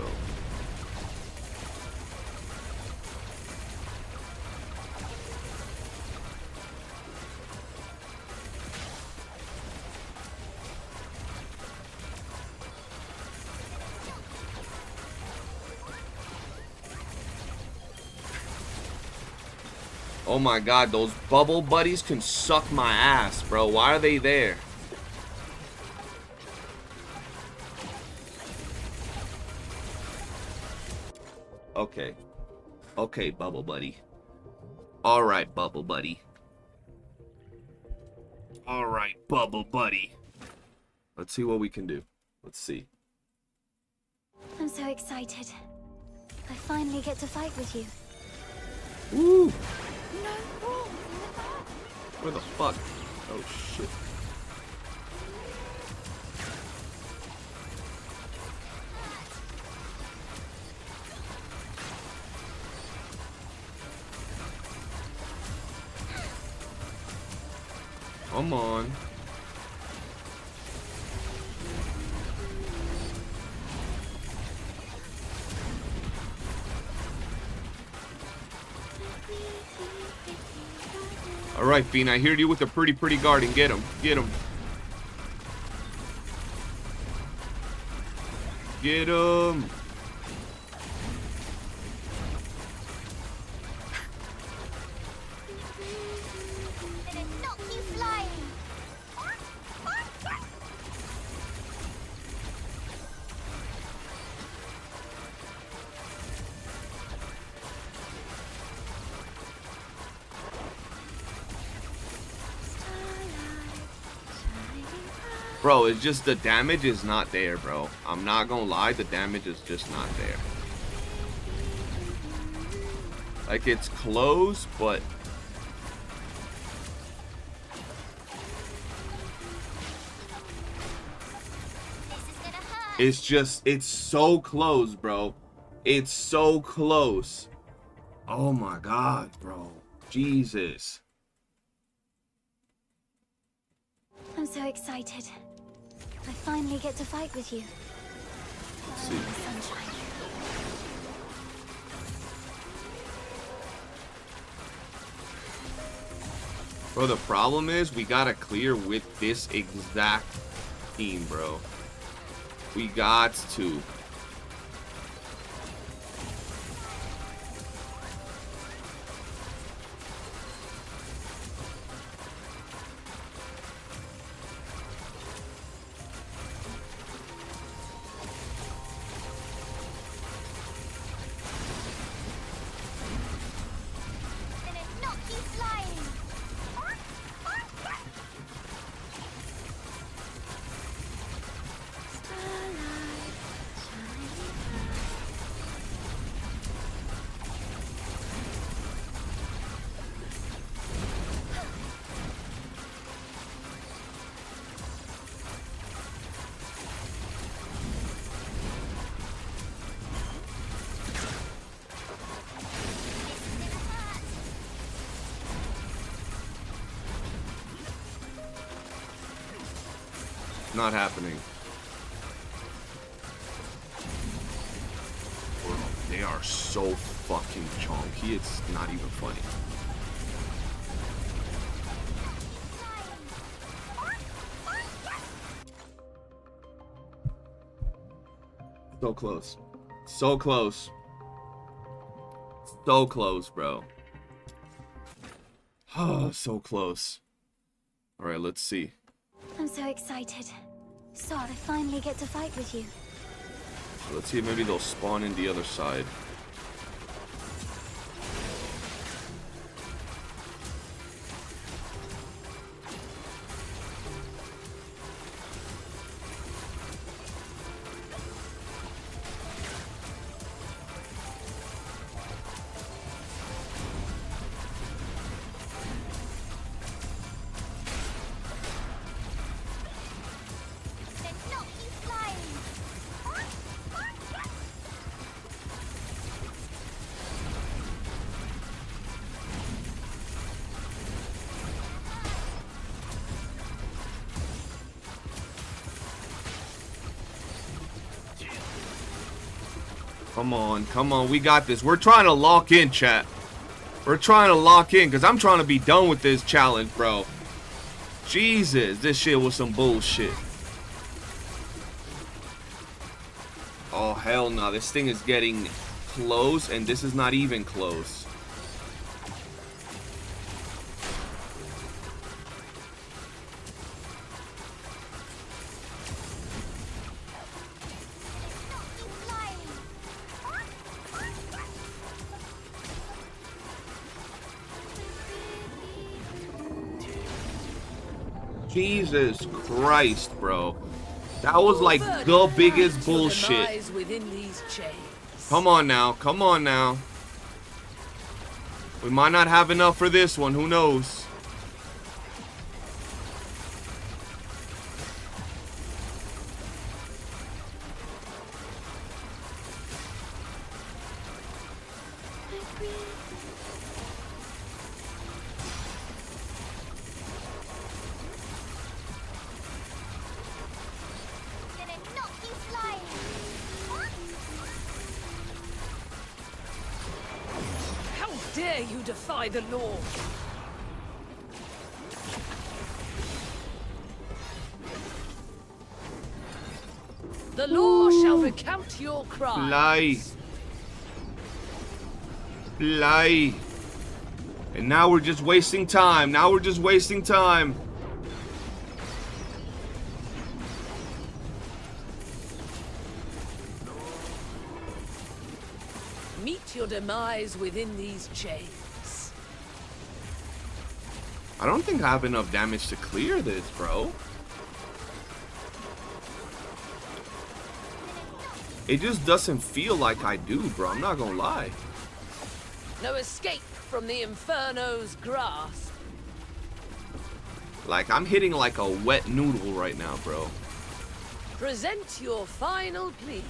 Oh my god, those bubble buddies can suck my ass, bro. Why are they there? Okay. Okay, Bubble Buddy. Alright, Bubble Buddy. Alright, Bubble Buddy. Let's see what we can do. Let's see. I'm so excited. I finally get to fight with you. Woo! Where the fuck? Oh shit. Come on. All right, Fiend, I hear you with a pretty guard, and get him. Get him. Get him. Knock you flying. Bro, it's just the damage is not there, bro. I'm not gonna lie, the damage is just not there. Like, it's close, but it's just, it's so close, bro. It's so close. Oh my god, bro. Jesus. I'm so excited. I finally get to fight with you. Let's see. Sunshine. Bro, the problem is we gotta clear with this exact team, bro. We got to. Not happening. Bro, they are so fucking chunky, it's not even funny. So close. So close. So close, bro. Oh, so close. Alright, let's see. I'm so excited. So I finally get to fight with you. Let's see if maybe they'll spawn in the other side. Come on, we got this. We're trying to lock in, chat. We're trying to lock in, because I'm trying to be done with this challenge, bro. Jesus, this shit was some bullshit. Oh, hell no. This thing is getting close, and this is not even close. Jesus Christ, bro. That was like the biggest bullshit. Come on now. Come on now. We might not have enough for this one. Who knows? Dare you defy the law? The law shall recount your crimes. Lie. Lie. And now we're just wasting time. Now we're just wasting time. Meet your demise within these chains. I don't think I have enough damage to clear this, bro. It just doesn't feel like I do, bro. I'm not gonna lie. No escape from the Inferno's grasp. Like, I'm hitting like a wet noodle right now, bro. Present your final pleas.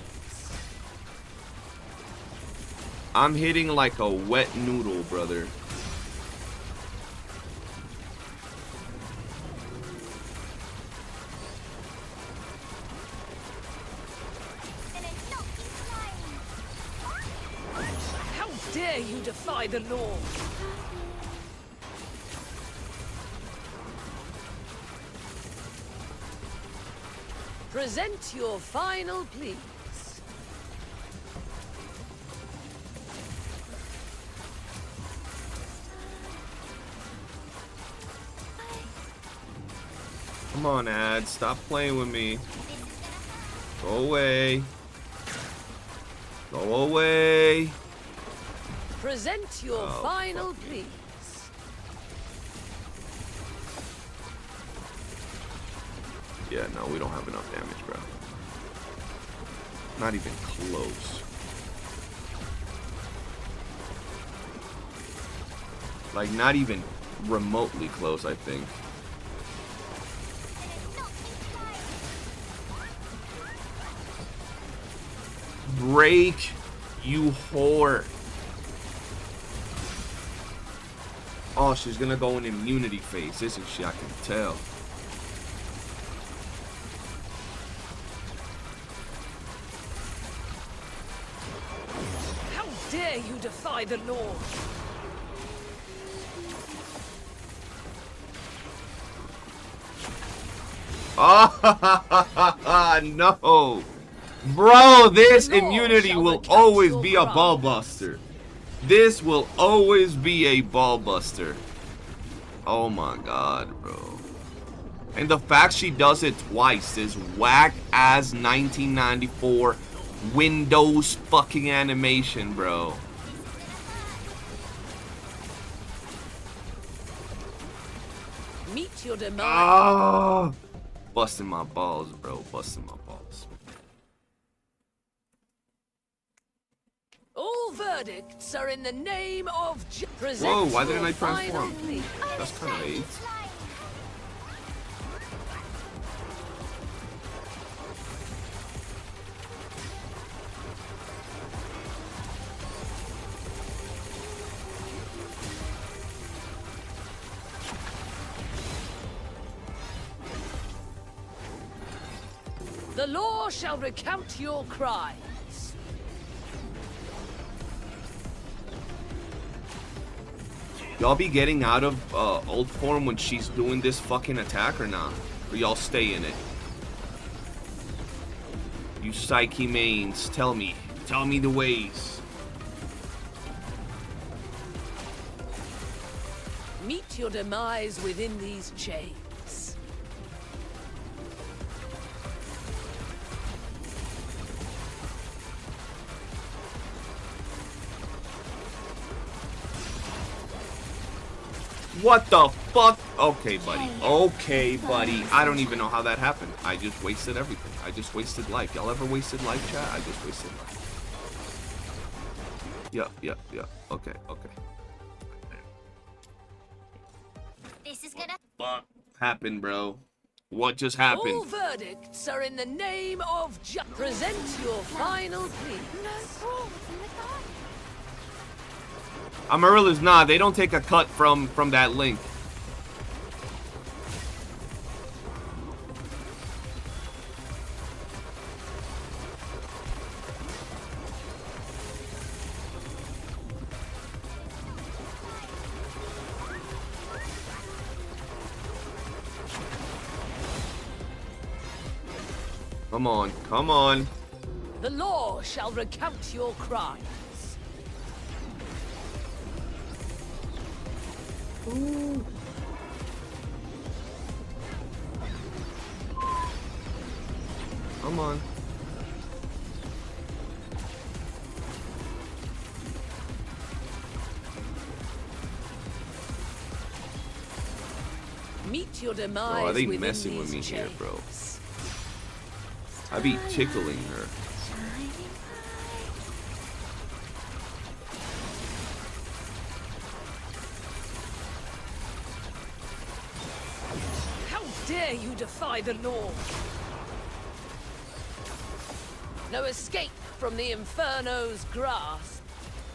I'm hitting like a wet noodle, brother. How dare you defy the law? Present your final pleas. Come on, ad. Stop playing with me. Go away. Go away. Present your final pleas. Yeah, no, we don't have enough damage, bro. Not even close. Like, not even remotely close, I think. Break, you whore. Oh, she's gonna go in immunity phase, isn't she? I can tell. How dare you defy the law? Ah, no. Bro, this immunity will always be a ball buster. This will always be a ball buster. Oh my god, bro. And the fact she does it twice is whack ass 1994 Windows fucking animation, bro. Meet your demise. Ah, busting my balls, bro. Busting my balls. All verdicts are in the name of Whoa, why didn't I transform? That's kind of late. The law shall recount your crimes. Y'all be getting out of old form when she's doing this fucking attack or not? Or y'all stay in it? You Psyche mains, tell me the ways. Meet your demise within these chains. What the fuck? Okay, buddy. Okay, buddy. I don't even know how that happened. I just wasted everything. I just wasted life. Y'all ever wasted life, chat? I just wasted life. Yep. Okay. This is gonna What happened, bro? What just happened? All verdicts are in the name of Present your final plea. Amarilla's nah, they don't take a cut from that link. Come on. The law shall recount your crimes. Ooh. Come on. Meet your demise. Bro, are they messing with me here, bro? I be tickling her. dare you defy the law? No escape from the Inferno's grasp.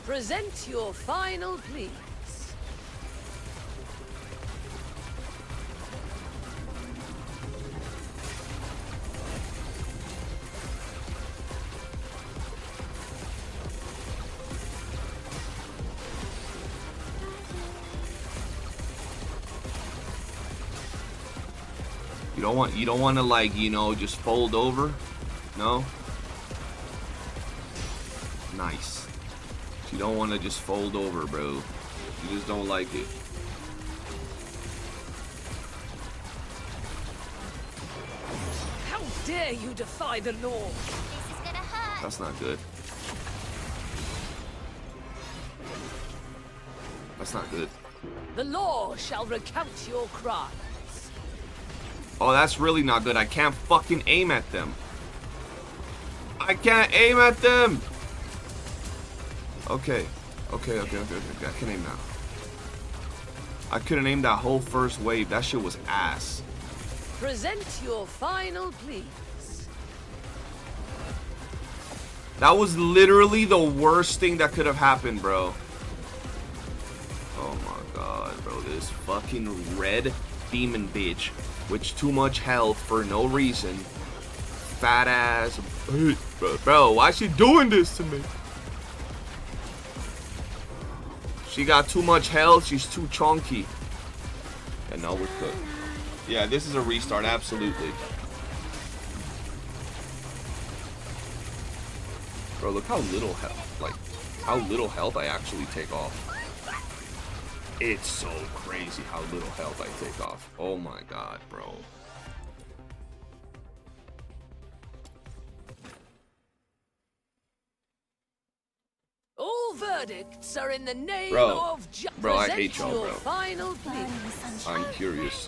Present your final pleas. You don't want to, like, you know, just fold over? No? Nice. You don't want to just fold over, bro. You just don't like it. How dare you defy the law? This is gonna hurt. That's not good. That's not good. The law shall recount your crimes. Oh, that's really not good. I can't fucking aim at them. I can't aim at them. Okay. Okay. I can aim now. I couldn't aim that whole first wave. That shit was ass. Present your final pleas. That was literally the worst thing that could have happened, bro. Oh my god, bro. This fucking red demon bitch. With too much health for no reason. Fat ass. Bro, why is she doing this to me? She got too much health. She's too chunky. And now we're cooked. Yeah, this is a restart. Absolutely. Bro, look how little health. Like, how little health I actually take off. It's so crazy how little health I take off. Oh my god, bro. All verdicts are in the name Bro. of justice. Bro, I hate y'all, bro. Final pleas. I'm curious.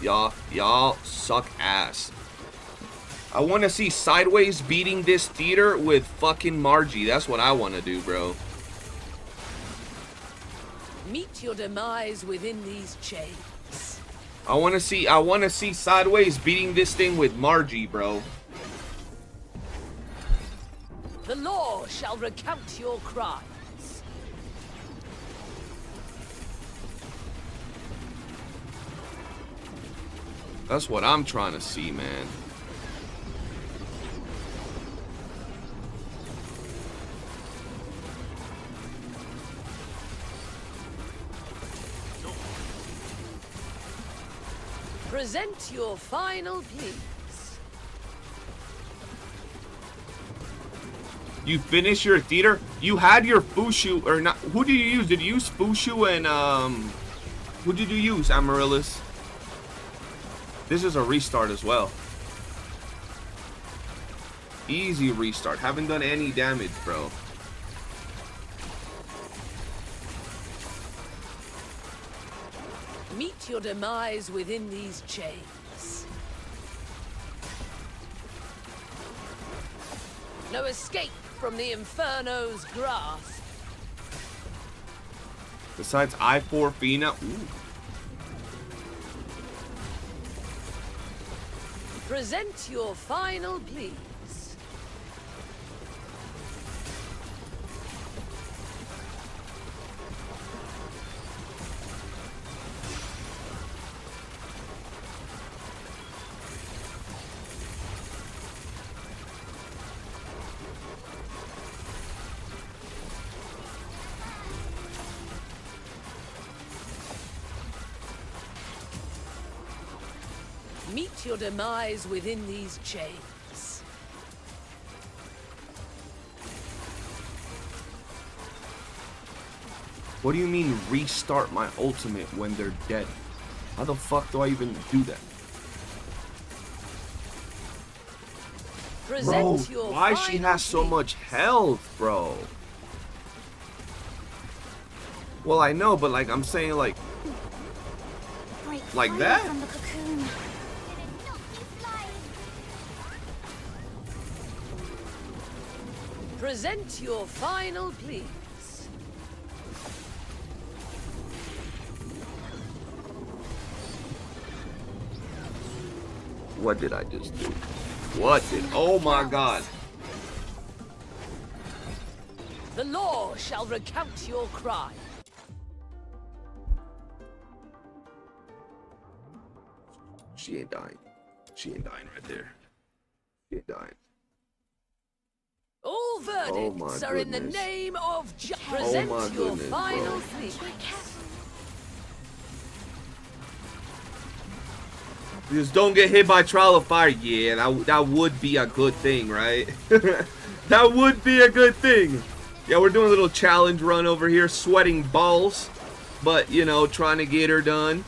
Y'all suck ass. I want to see Sideways beating this theater with fucking Margie. That's what I want to do, bro. Meet your demise within these chains. I want to see Sideways beating this thing with Margie, bro. The law shall recount your crimes. That's what I'm trying to see, man. Present your final pleas. You finished your theater? You had your Fushu, or not? Who did you use? Did you use Fushu and, who did you use, Amaryllis? This is a restart as well. Easy restart. Haven't done any damage, bro. Meet your demise within these chains. No escape from the Inferno's grasp. Besides I4 Fina. Ooh. Present your final pleas. Meet your demise within these chains. What do you mean restart my ultimate when they're dead? How the fuck do I even do that? Bro, Present your why she final has so pleas. much health, bro? Well, I know, but like I'm saying, like Break Like free that? From the cocoon. Did it not be flying? Present your final pleas. What did I just do? What did... Oh my god. The law shall recount your crime. She ain't dying. She ain't dying right there. She ain't dying. All verdicts are in the goodness. name of justice. Oh Present my your goodness, final bro. plea. Just don't get hit by trial of fire. Yeah, that would be a good thing, right? That would be a good thing. Yeah, we're doing a little challenge run over here, sweating balls, but you know, trying to get her done.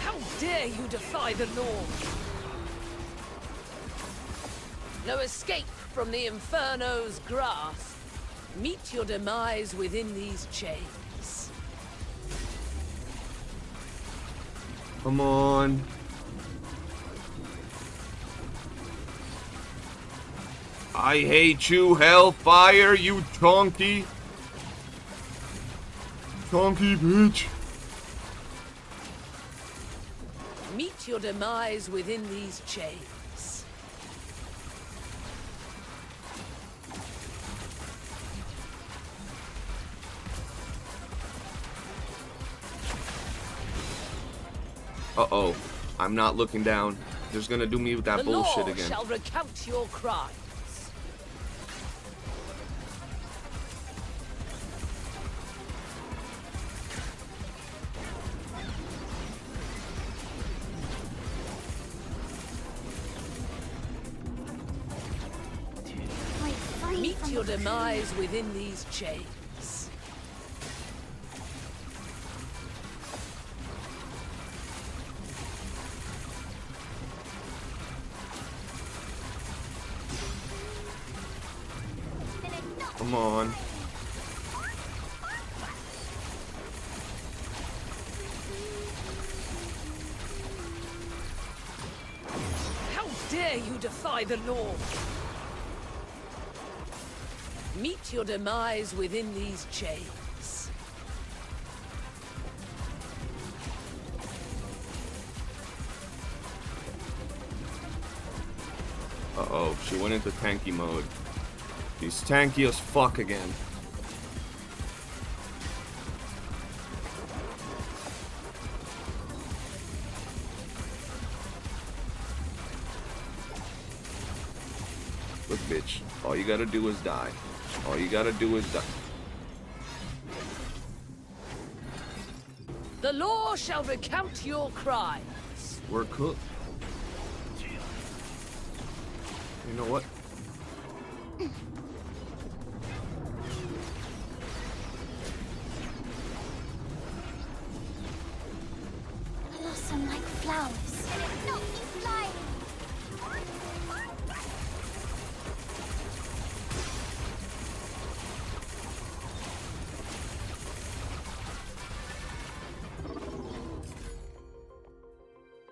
How dare you defy the law? No escape from the Inferno's grasp. Meet your demise within these chains. Come on. I hate you, Hellfire, you chonky. Chonky bitch. Meet your demise within these chains. Uh-oh. I'm not looking down. They're just gonna do me with that The bullshit law again. shall recount your crimes. Break free Meet from your the demise within these chains. Come on. How dare you defy the law? Meet your demise within these chains. Uh-oh, she went into tanky mode. She's tanky as fuck again. Look, bitch. All you gotta do is die. All you gotta do is die. The law shall recount your crimes. We're cooked. You know what? blossom like flowers. And it's not me flying.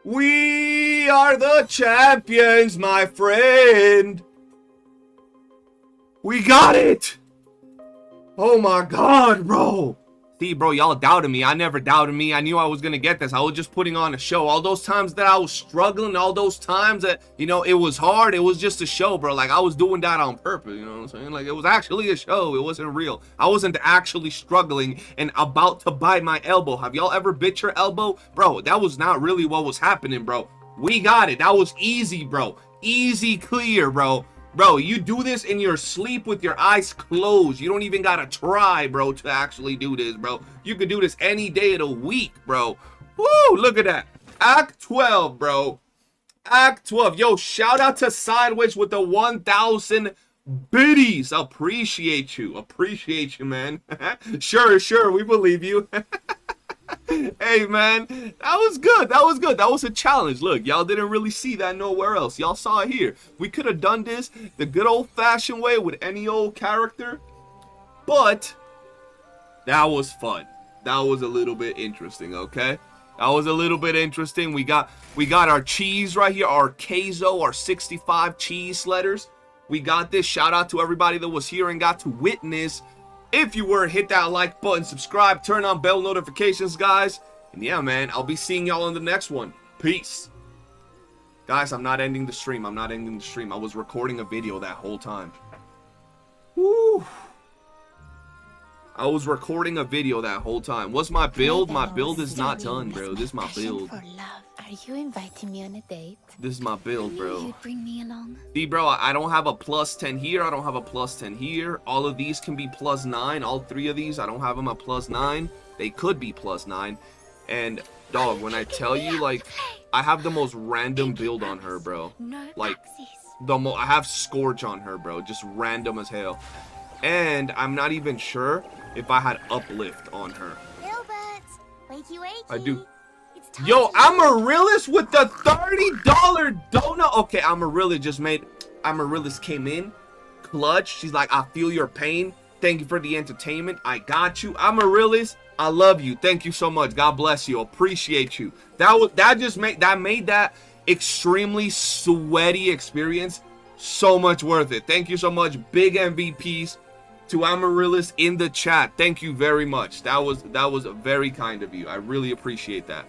We are the champions, my friend. We got it. Oh my god, bro. See, bro, y'all doubted me. I never doubted me. I knew I was gonna get this. I was just putting on a show. All those times that I was struggling, all those times that, you know, it was hard, it was just a show, bro. Like, I was doing that on purpose, you know what I'm saying? Like, it was actually a show. It wasn't real. I wasn't actually struggling and about to bite my elbow. Have y'all ever bit your elbow? Bro, that was not really what was happening, bro. We got it. That was easy, bro. Easy clear, bro. Bro, you do this in your sleep with your eyes closed. You don't even gotta try, bro, to actually do this, bro. You could do this any day of the week, bro. Woo, look at that. Act 12, bro. Act 12. Yo, shout out to Sideways with the 1,000 biddies. Appreciate you. Appreciate you, man. Sure, we believe you. Hey, man, that was good. That was good. That was a challenge. Look, y'all didn't really see that nowhere else. Y'all saw it here. We could have done this the good old-fashioned way with any old character, but that was fun. That was a little bit interesting, okay? That was a little bit interesting. We got our cheese right here, our Kezhou, our 65 cheese letters. We got this. Shout out to everybody that was here and got to witness. If you were, hit that like button, subscribe, turn on bell notifications, guys. And yeah, man, I'll be seeing y'all in the next one. Peace. Guys, I'm not ending the stream. I'm not ending the stream. I was recording a video that whole time. Woo. I was recording a video that whole time. What's my build? My build is not done, bro. This is my build. For love. Are you inviting me on a date? This is my build, bro. You'd bring me along. See, bro, I don't have a +10 here. I don't have a +10 here. All of these can be +9. All 3 of these, I don't have them at +9. They could be +9. And, dog, when I tell you, like, I have the most random build on her, bro. Like, I have Scorch on her, bro. Just random as hell. And I'm not even sure if I had Uplift on her. Herobot, wakey wakey. I do. It's time Yo, to Amaryllis with the $30 donut. Okay, Amaryllis came in, clutch. She's like, I feel your pain. Thank you for the entertainment. I got you. Amaryllis, I love you. Thank you so much. God bless you. Appreciate you. That made that extremely sweaty experience so much worth it. Thank you so much. Big MVPs to Amaryllis in the chat. Thank you very much. That was very kind of you. I really appreciate that.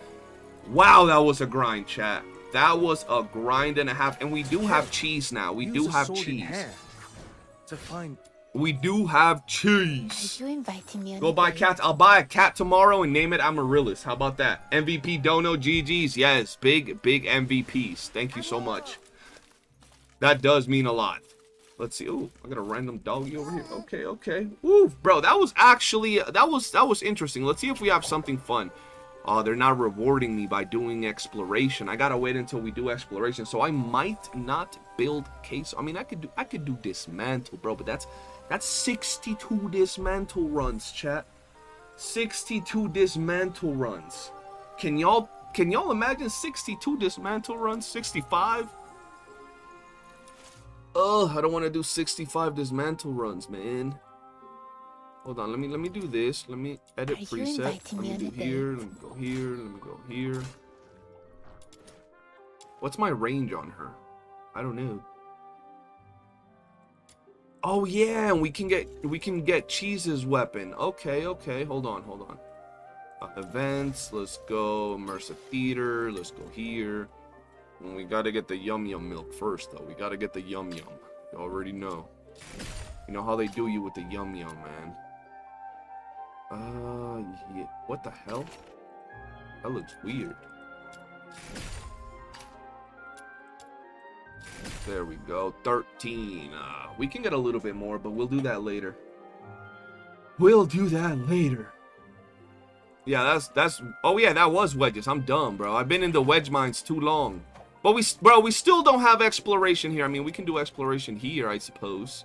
Wow, that was a grind, chat. That was a grind and a half. And we do have cheese now. We do have cheese. We do have cheese. Are you inviting me on Go a buy date? cats. I'll buy a cat tomorrow and name it Amaryllis. How about that? MVP Dono GG's. Yes, big MVPs. Thank you so much. That does mean a lot. Let's see. Oh, I got a random doggy over here. Okay. Woo, bro, that was actually that was interesting. Let's see if we have something fun. Oh, they're not rewarding me by doing exploration. I gotta wait until we do exploration. So I might not build case. I mean, I could do dismantle, bro, but that's 62 dismantle runs, chat. 62 dismantle runs. Can y'all imagine 62 dismantle runs? 65? Oh, I don't want to do 65 dismantle runs, man. Hold on, let me do this. Let me edit preset. Let me do here. Let me go here. Let me go here. What's my range on her? I don't know. Oh yeah, and we can get Cheese's weapon. Okay. Hold on. Events. Let's go. Immersive theater. Let's go here. And we gotta get the yum milk first, though. We gotta get the yum. You already know. You know how they do you with the yum, man. Yeah. What the hell? That looks weird. There we go. 13. We can get a little bit more, but we'll do that later. Yeah, that's. Oh yeah, that was wedges. I'm dumb, bro. I've been in the wedge mines too long. But we still don't have exploration here. I mean, we can do exploration here, I suppose.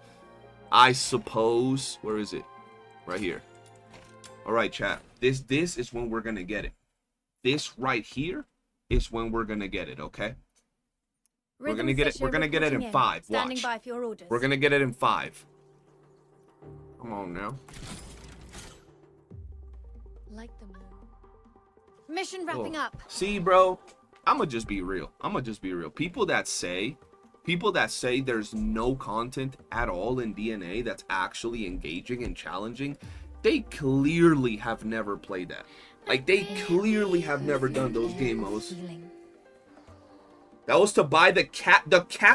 Where is it? Right here. All right, chat. This is when we're gonna get it. This right here is when we're gonna get it. Okay. We're gonna get it. We're gonna get it in 5. Watch. We're gonna get it in 5. Come on now. Like the moon. Mission wrapping up. See, bro. I'ma just be real. People that say there's no content at all in DNA that's actually engaging and challenging, they clearly have never played that. Like, they clearly have never done those game modes. That was to buy the cat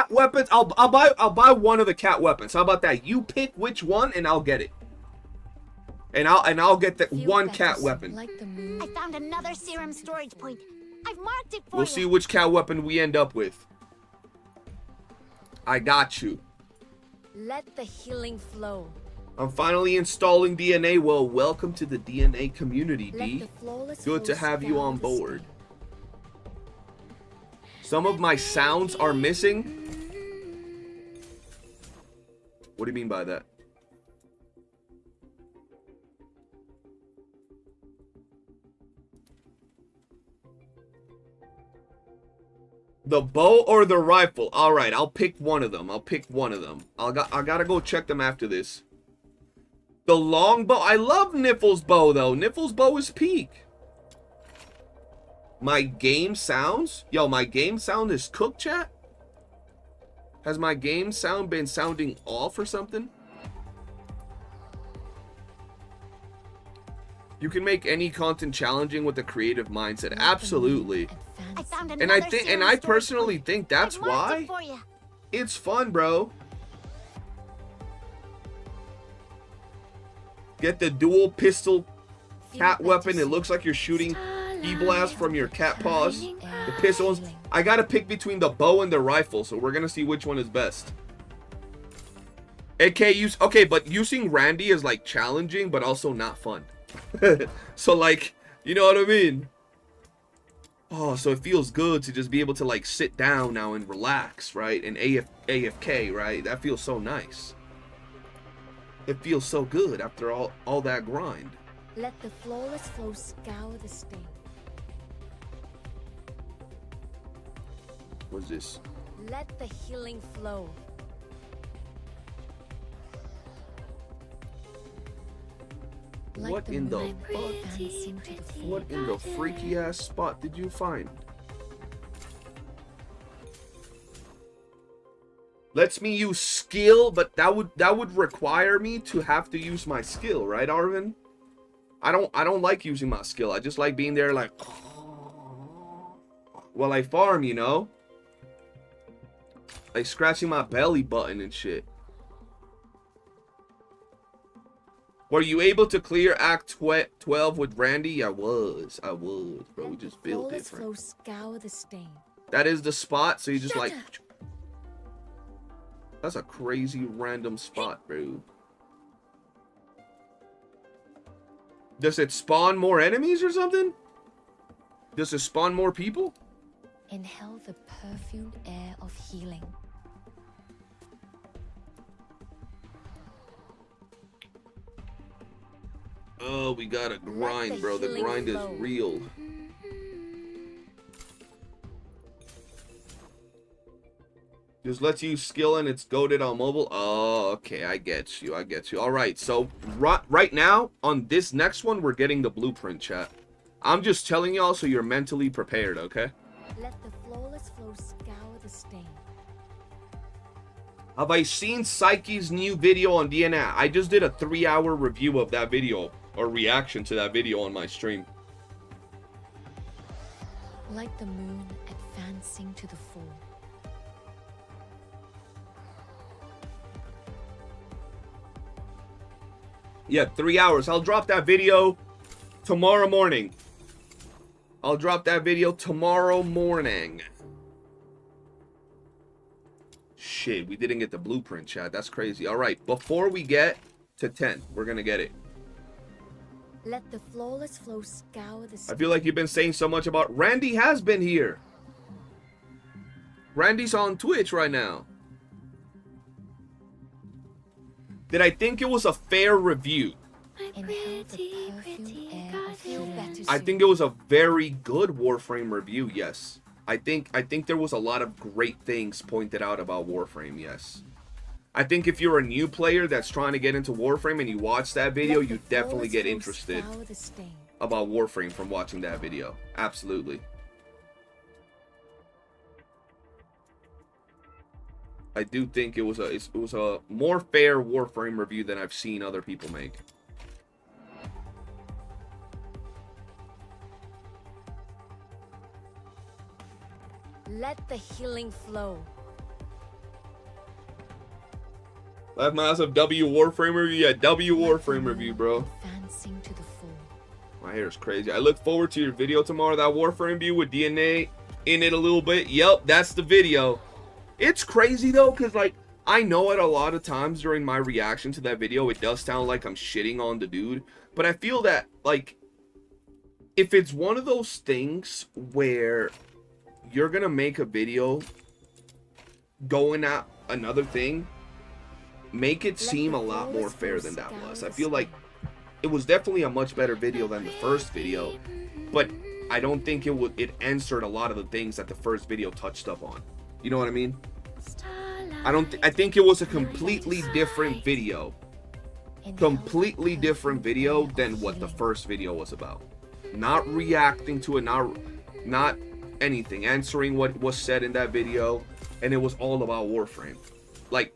weapons. I'll buy one of the cat weapons. How about that? You pick which one and I'll get it. And I'll get the one cat weapon. Like the moon. I found another serum storage point. I've marked it for We'll you. see which cat weapon we end up with. I got you. Let the healing flow. I'm finally installing DNA. Well, welcome to the DNA community, Let D. the flawless Good to flow have you scour on the board. Some of my sounds are missing. What do you mean by that? The bow or the rifle? All right, I'll pick one of them. I gotta go check them after this. The long bow. I love Niffle's bow, though. Niffle's bow is peak. My game sounds? Yo, my game sound is cooked, chat? Has my game sound been sounding off or something? You can make any content challenging with a creative mindset. Absolutely. I found And I another think, and series I story personally point. think that's I marked why it for you. it's fun, bro. Get the dual pistol cat weapon. It looks like you're shooting e-blast from your cat paws. The pistols. I gotta pick between the bow and the rifle, so we're gonna see which one is best. Okay, but using Randy is like challenging, but also not fun. So like, you know what I mean? Oh, so it feels good to just be able to like sit down now and relax, right? And AFK, right? That feels so nice. It feels so good after all that grind. Let the flawless flow scour the stain. What's this? Let the healing flow. Like What in the moon fuck? advancing to the full. What in the freaky ass spot did you find? Lets me use skill, but that would require me to have to use my skill, right, Arvin? I don't like using my skill. I just like being there like while I farm, you know? Like scratching my belly button and shit. Were you able to clear Act 12 with Randy? I was, bro. We just built Flawless different. flow scour the stain. That is the spot, so you just like... That's a crazy random spot, bro. Does it spawn more enemies or something? Does it spawn more people? Inhale the perfumed air of healing. Oh, we gotta grind, bro. The healing grind is flow. real. Just lets you skill and it's goaded on mobile. Oh, okay. I get you. All right. So right now on this next one, we're getting the blueprint, chat. I'm just telling y'all so you're mentally prepared, okay? Let the flawless flow scour the stain. Have I seen Psyche's new video on DNA? I just did a 3-hour review of that video or reaction to that video on my stream. Like the moon advancing to the full. Yeah, 3 hours. I'll drop that video tomorrow morning. Shit, we didn't get the blueprint, chat. That's crazy. All right, before we get to 10, we're gonna get it. Let the flawless flow scour the I stain. feel like you've been saying so much about... Randy has been here. Randy's on Twitch right now. Did I think it was a fair review? Inhale the perfumed air of healing. I think it was a very good Warframe review, yes. I think there was a lot of great things pointed out about Warframe, yes. I think if you're a new player that's trying to get into Warframe and you watch that video, you definitely get interested about Warframe from watching that video. Absolutely. I do think it was a more fair Warframe review than I've seen other people make. Let the healing flow. 5 miles of W Warframe review. Yeah, W Warframe review, bro. Advancing to the full. My hair is crazy. I look forward to your video tomorrow. That Warframe view with DNA in it a little bit. Yep, that's the video. It's crazy though, because like I know it a lot of times during my reaction to that video, it does sound like I'm shitting on the dude. But I feel that like if it's one of those things where you're gonna make a video going at another thing, make it seem a lot more fair than that was. I feel like it was definitely a much better video than the first video, but I don't think it answered a lot of the things that the first video touched up on. You know what I mean? I think it was a completely different video completely different video than what the first video was about. Not reacting to it, not anything, answering what was said in that video, and it was all about Warframe. Like,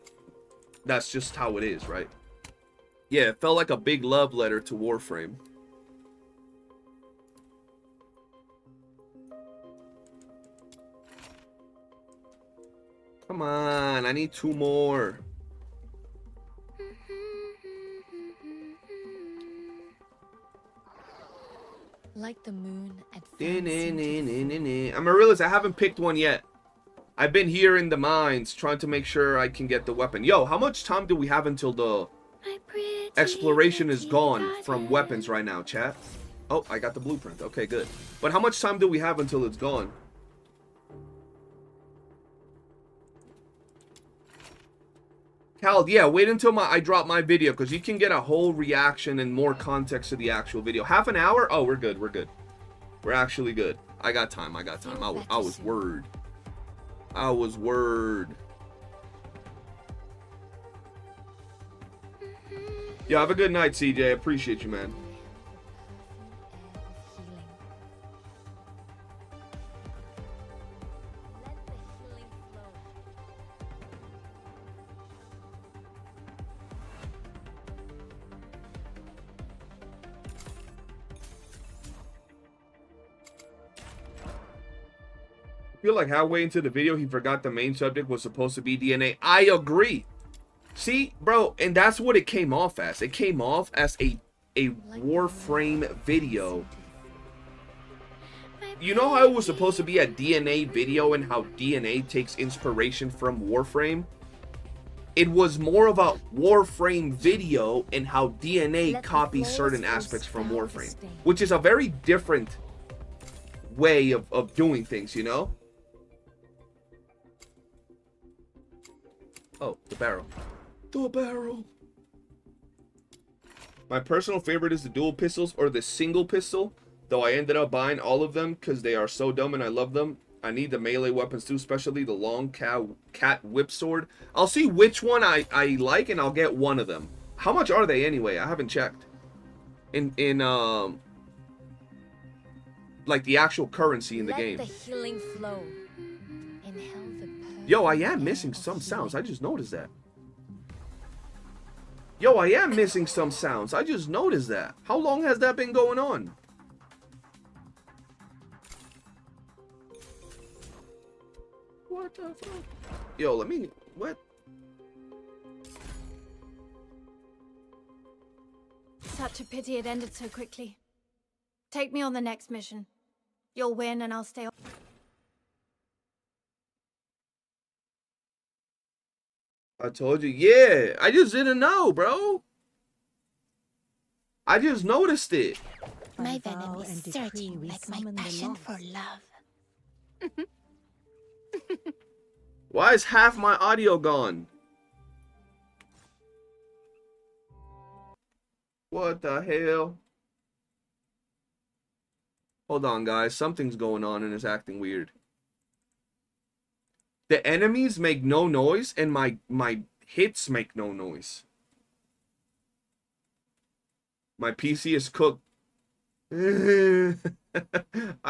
that's just how it is, right? Yeah, it felt like a big love letter to Warframe. Come on, I need 2 more. Like the moon at Amaryllis, I haven't picked one yet. I've been here in the mines trying to make sure I can get the weapon. Yo, how much time do we have until the exploration is gone from weapons right now, chat? Oh, I got the blueprint. Okay, good. But how much time do we have until it's gone? Cal, yeah, wait until I drop my video, because you can get a whole reaction and more context to the actual video. Half an hour? Oh, we're good, we're good. We're actually good. I got time, I got time. I was word. I was word. Yeah, have a good night, CJ. I appreciate you, man. I feel like halfway into the video, he forgot the main subject was supposed to be DNA. I agree. See, bro, and that's what it came off as. It came off as a Warframe video. You know how it was supposed to be a DNA video and how DNA takes inspiration from Warframe? It was more of a Warframe video and how DNA copies certain aspects from Warframe, which is a very different way of doing things, you know? Oh, the barrel. The barrel. My personal favorite is the dual pistols or the single pistol, though I ended up buying all of them because they are so dumb and I love them. I need the melee weapons too, especially the long cat whip sword. I'll see which one I like and I'll get one of them. How much are they anyway? I haven't checked. In like the actual currency in the game. The healing flow. Yo, I am missing some sounds. I just noticed that. Yo, I am missing some sounds. I just noticed that. How long has that been going on? What the fuck? Yo, let me... What? Such a pity it ended so quickly. Take me on the next mission. You'll win and I'll stay on. I told you. Yeah, I just didn't know, bro. I just noticed it. My venom is searching like my passion for love. Why is half my audio gone? What the hell? Hold on, guys. Something's going on and it's acting weird. The enemies make no noise and my hits make no noise. My PC is cooked. I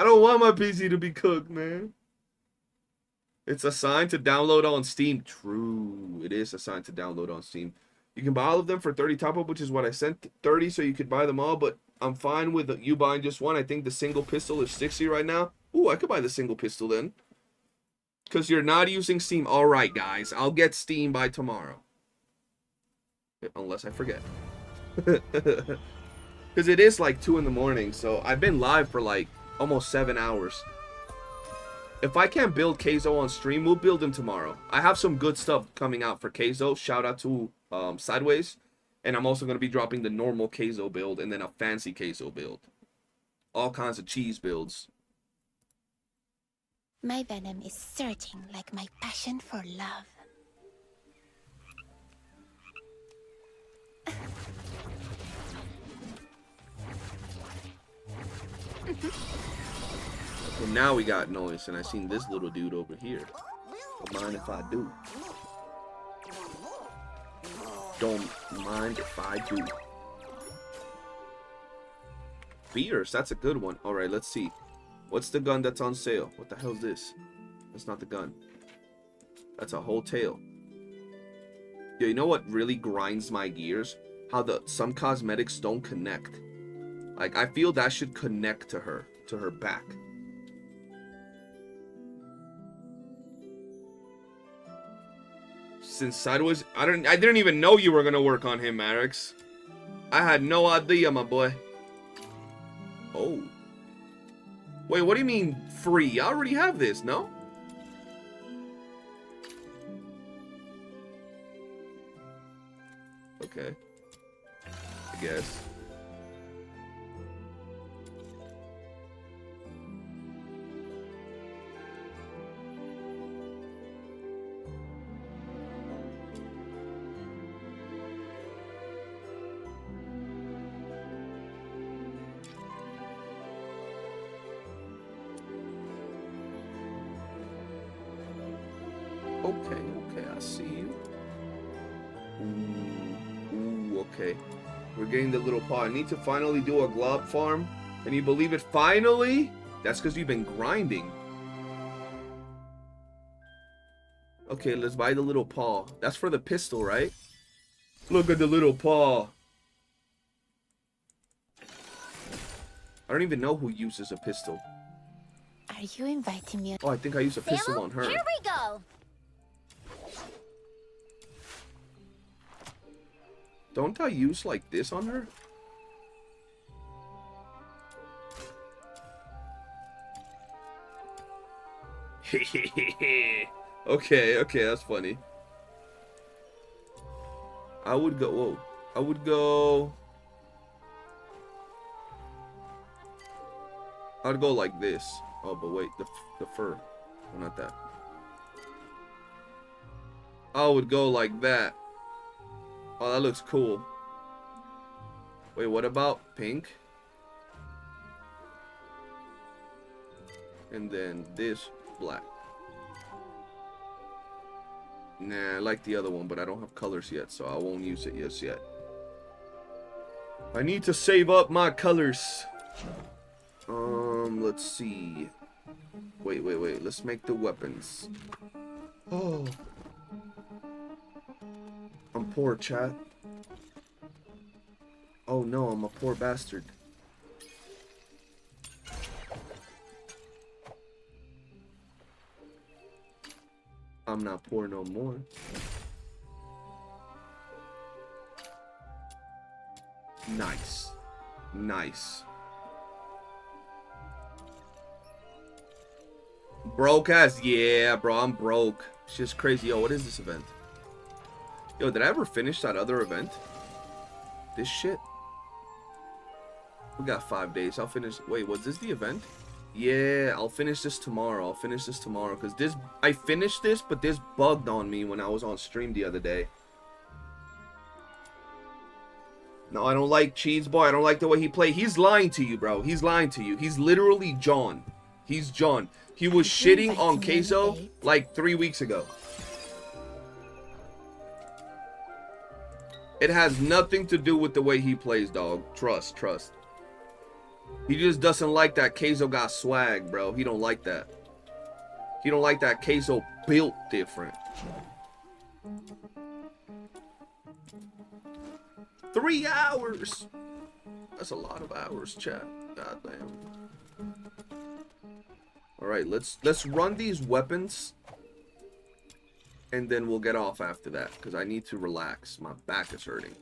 don't want my PC to be cooked, man. It's assigned to download on Steam. True. It is assigned to download on Steam. You can buy all of them for 30 top up, which is what I sent. 30, so you could buy them all, but I'm fine with you buying just one. I think the single pistol is 60 right now. Ooh, I could buy the single pistol then. Because you're not using Steam. Alright, guys. I'll get Steam by tomorrow. Unless I forget. Because it is like 2 in the morning, so I've been live for like almost 7 hours. If I can't build Kezhou on stream, we'll build him tomorrow. I have some good stuff coming out for Kezhou. Shout out to Sideways. And I'm also going to be dropping the normal Kezhou build and then a fancy Kezhou build. All kinds of cheese builds. My venom is searching like my passion for love. Okay, now we got noise, and I seen this little dude over here. Don't mind if I do. don't mind if I do. Fierce, that's a good one. Alright, let's see. What's the gun that's on sale? What the hell is this? That's not the gun. That's a whole tail. Yeah, you know what really grinds my gears? How some cosmetics don't connect. Like, I feel that should connect to her back. Since Sideways, I didn't even know you were gonna work on him, Marix. I had no idea, my boy. Oh. Wait, what do you mean free? I already have this, no? Okay. I guess. Okay, I see you. Ooh, okay. We're getting the little paw. I need to finally do a glob farm. Can you believe it? Finally? That's because you've been grinding. Okay, let's buy the little paw. That's for the pistol, right? Look at the little paw. I don't even know who uses a pistol. Are you inviting me? Oh, I think I used a pistol Phil, on her. Here we go. Don't I use like this on her? Okay, that's funny. I would go, whoa. I would go... I'd go like this. Oh, but wait, the fur. Oh, not that. I would go like that. Oh, that looks cool. Wait, what about pink? And then this black. Nah, I like the other one, but I don't have colors yet, so I won't use it just yet. I need to save up my colors. Let's see. Wait. Let's make the weapons. Oh. I'm poor, chat. Oh no, I'm a poor bastard. I'm not poor no more. Nice. Nice. Broke ass? Yeah, bro, I'm broke. It's just crazy. Yo, what is this event? Yo, did I ever finish that other event? This shit? We got 5 days. I'll finish. Wait, was this the event? Yeah, I'll finish this tomorrow. Because this... I finished this, but this bugged on me when I was on stream the other day. No, I don't like Cheese Boy. I don't like the way he played. He's lying to you, bro. He's lying to you. He's literally John. He's John. He was shitting on Kezhou like 3 weeks ago. It has nothing to do with the way he plays, dog. Trust. He just doesn't like that Kezhou got swag, bro. He don't like that. He don't like that Kezhou built different. 3 hours. That's a lot of hours, chat. Goddamn. All right, let's run these weapons, and then we'll get off after that because I need to relax. My back is hurting.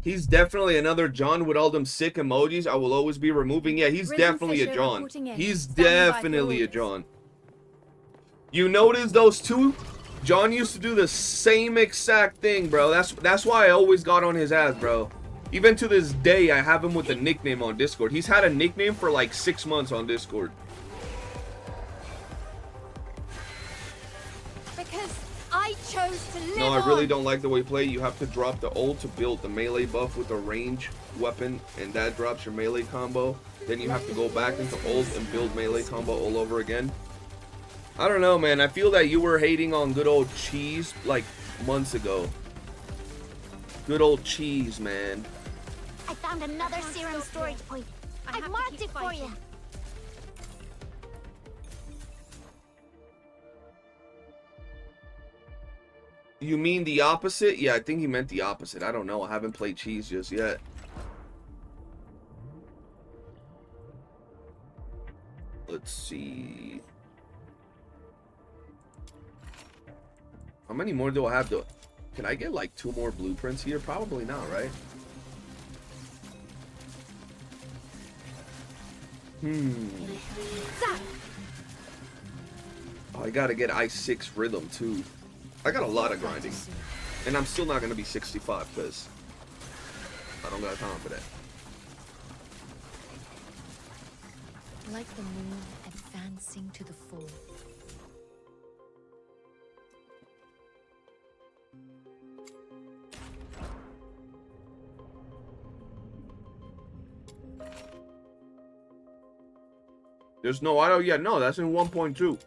He's definitely another John with all them sick emojis. I will always be removing. Yeah, he's definitely a John. He's definitely a John. You notice those two? John used to do the same exact thing, bro. That's why I always got on his ass, bro. Even to this day, I have him with a nickname on Discord. He's had a nickname for like 6 months on Discord. Because I chose to live. No, I really don't like the way you play. You have to drop the ult to build the melee buff with a range weapon, and that drops your melee combo. Then you have to go back into ult and build melee combo all over again. I don't know, man. I feel that you were hating on good old Cheese, like months ago. Good old cheese, man. I found another serum storage point. I've marked it for you. You mean the opposite? Yeah, I think he meant the opposite. I don't know. I haven't played cheese just yet. Let's see. How many more do I have to... Can I get like 2 more blueprints here? Probably not, right? Oh, I gotta get Ice 6 Rhythm too. I got a lot of grinding. And I'm still not gonna be 65 because I don't got time for that. Like the moon advancing to the full. There's no auto yet. No, that's in 1.2.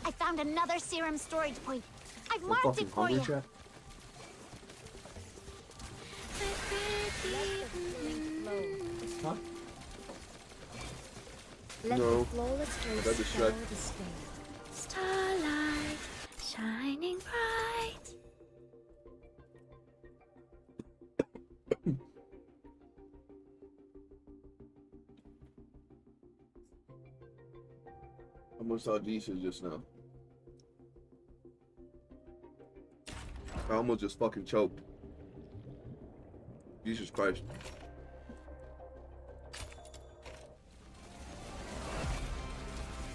I found another serum storage point. I've We're marked fucking it for hungry, you. chat. Huh? Let No. the flawless I got grace distracted. scour the stage. Starlight, shining bright. I almost saw Jesus just now. I almost just fucking choked. Jesus Christ.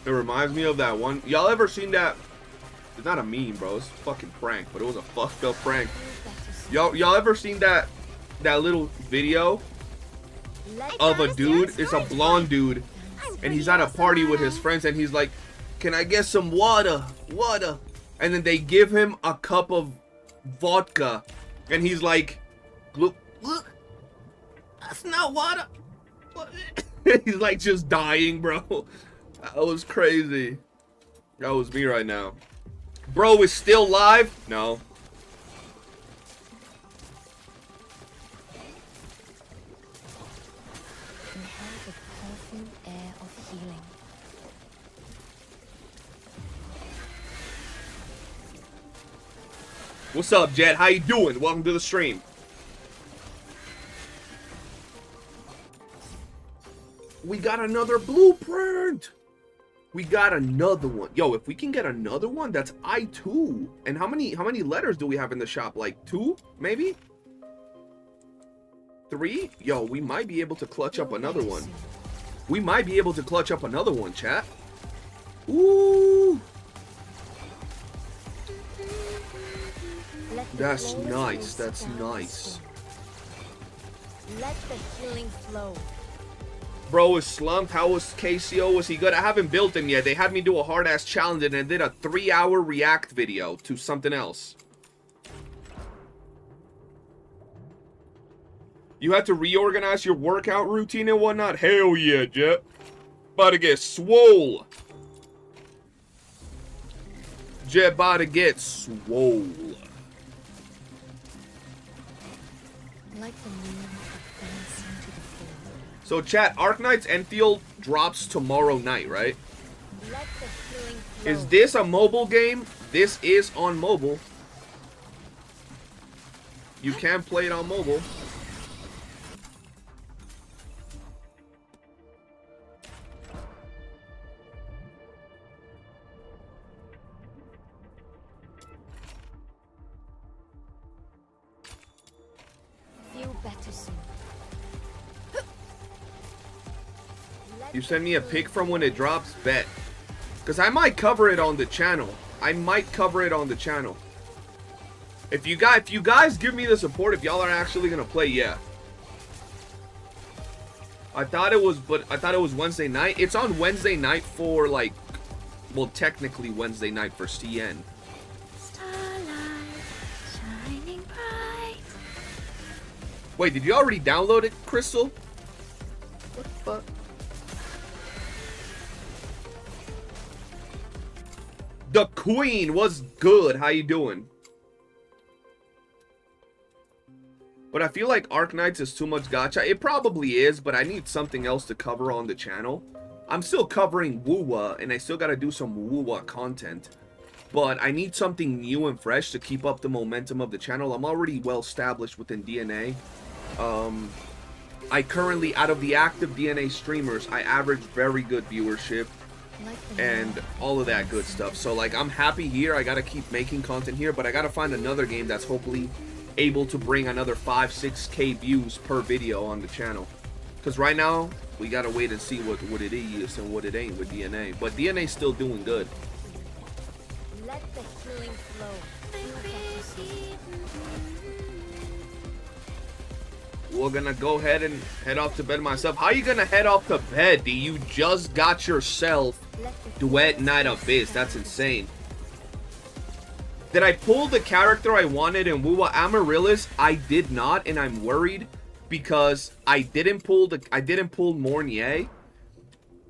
It reminds me of that one. Y'all ever seen that? It's not a meme, bro. It's a fucking prank, but it was a fucked up prank. Y'all ever seen that little video of a dude? It's a blonde dude, and he's at a party with his friends, and he's like, "Can I get some water? Water?" And then they give him a cup of vodka, and he's like, "Look, look, that's not water." He's like just dying, bro. That was crazy. That was me right now. Bro is still live? No. Inhale the perfume air of healing. What's up, Jet? How you doing? Welcome to the stream. We got another blueprint. We got another one. Yo, if we can get another one, that's I2. And how many letters do we have in the shop? Like 2, maybe? 3? Yo, we might be able to clutch up another one. We might be able to clutch up another one, chat. Ooh. Let the That's flawless nice. grace That's scour the nice. stage. Let the healing flow. Bro is slumped. How was KCO? Was he good? I haven't built him yet. They had me do a hard-ass challenge and I did a 3-hour react video to something else. You had to reorganize your workout routine and whatnot? Hell yeah, Jet. About to get swole. Jet about to get swole. Like the moon advancing to the full. So chat, Arknight's Enfield drops tomorrow night, right? Let the healing flow. Is this a mobile game? This is on mobile. You can play it on mobile. Feel better soon. You send me a pic from when it drops, bet. Because I might cover it on the channel. I might cover it on the channel. If you guys give me the support, if y'all are actually gonna play, yeah. I thought it was Wednesday night. It's on Wednesday night for like, well, technically Wednesday night for CN. Starlight, shining bright. Wait, did you already download it, Crystal? What the fuck? The Queen was good. How you doing? But I feel like Arknights is too much gacha. It probably is, but I need something else to cover on the channel. I'm still covering Wuwa, and I still gotta do some Wuwa content. But I need something new and fresh to keep up the momentum of the channel. I'm already well established within DNA. I currently, out of the active DNA streamers, I average very good viewership and all of that good stuff. So like, I'm happy here. I gotta keep making content here, but I gotta find another game that's hopefully able to bring another 5-6K views per video on the channel. Because right now, we gotta wait and see what it is and what it ain't with DNA. But DNA's still doing good. Let the healing flow. We're gonna go ahead and head off to bed myself. How you gonna head off to bed, D? You just got yourself Duet Night Abyss. That's insane. Did I pull the character I wanted in Wuwa Amaryllis? I did not, and I'm worried because I didn't pull Mornier.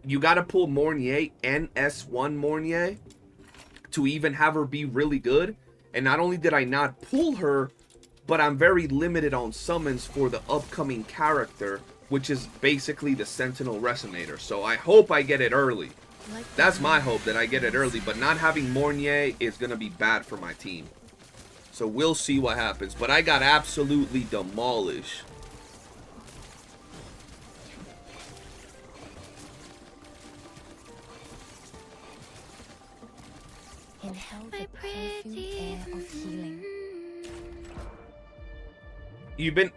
You gotta pull Mornier, NS1 Mornier, to even have her be really good. And not only did I not pull her, but I'm very limited on summons for the upcoming character, which is basically the Sentinel Resonator. So I hope I get it early. That's my hope, that I get it early, but not having Mornier is going to be bad for my team. So we'll see what happens. But I got absolutely demolished. Inhale the perfumed air of healing. You've been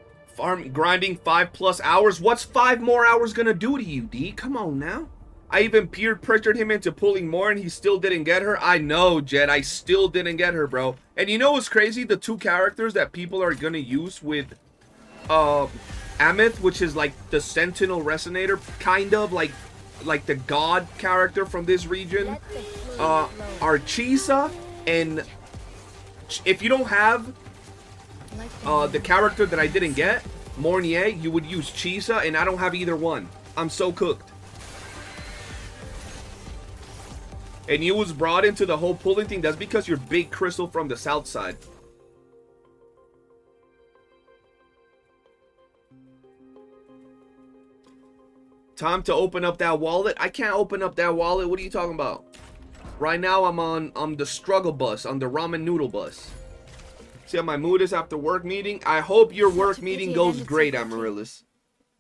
grinding 5+ hours? What's 5 more hours going to do to you, D? Come on now. I even peer pressured him into pulling more and he still didn't get her. I know, Jed. I still didn't get her, bro. And you know what's crazy? The 2 characters that people are going to use with Amith, which is like the Sentinel Resonator, kind of like the god character from this region, are Chisa. And if you don't have the character that I didn't get, Mornier, you would use Chisa, and I don't have either one. I'm so cooked. And you was brought into the whole pulling thing. That's because you're big crystal from the south side. Time to open up that wallet. I can't open up that wallet. What are you talking about? Right now I'm on the struggle bus, on the ramen noodle bus. See how my mood is after work meeting? I hope your work meeting goes great, Amaryllis.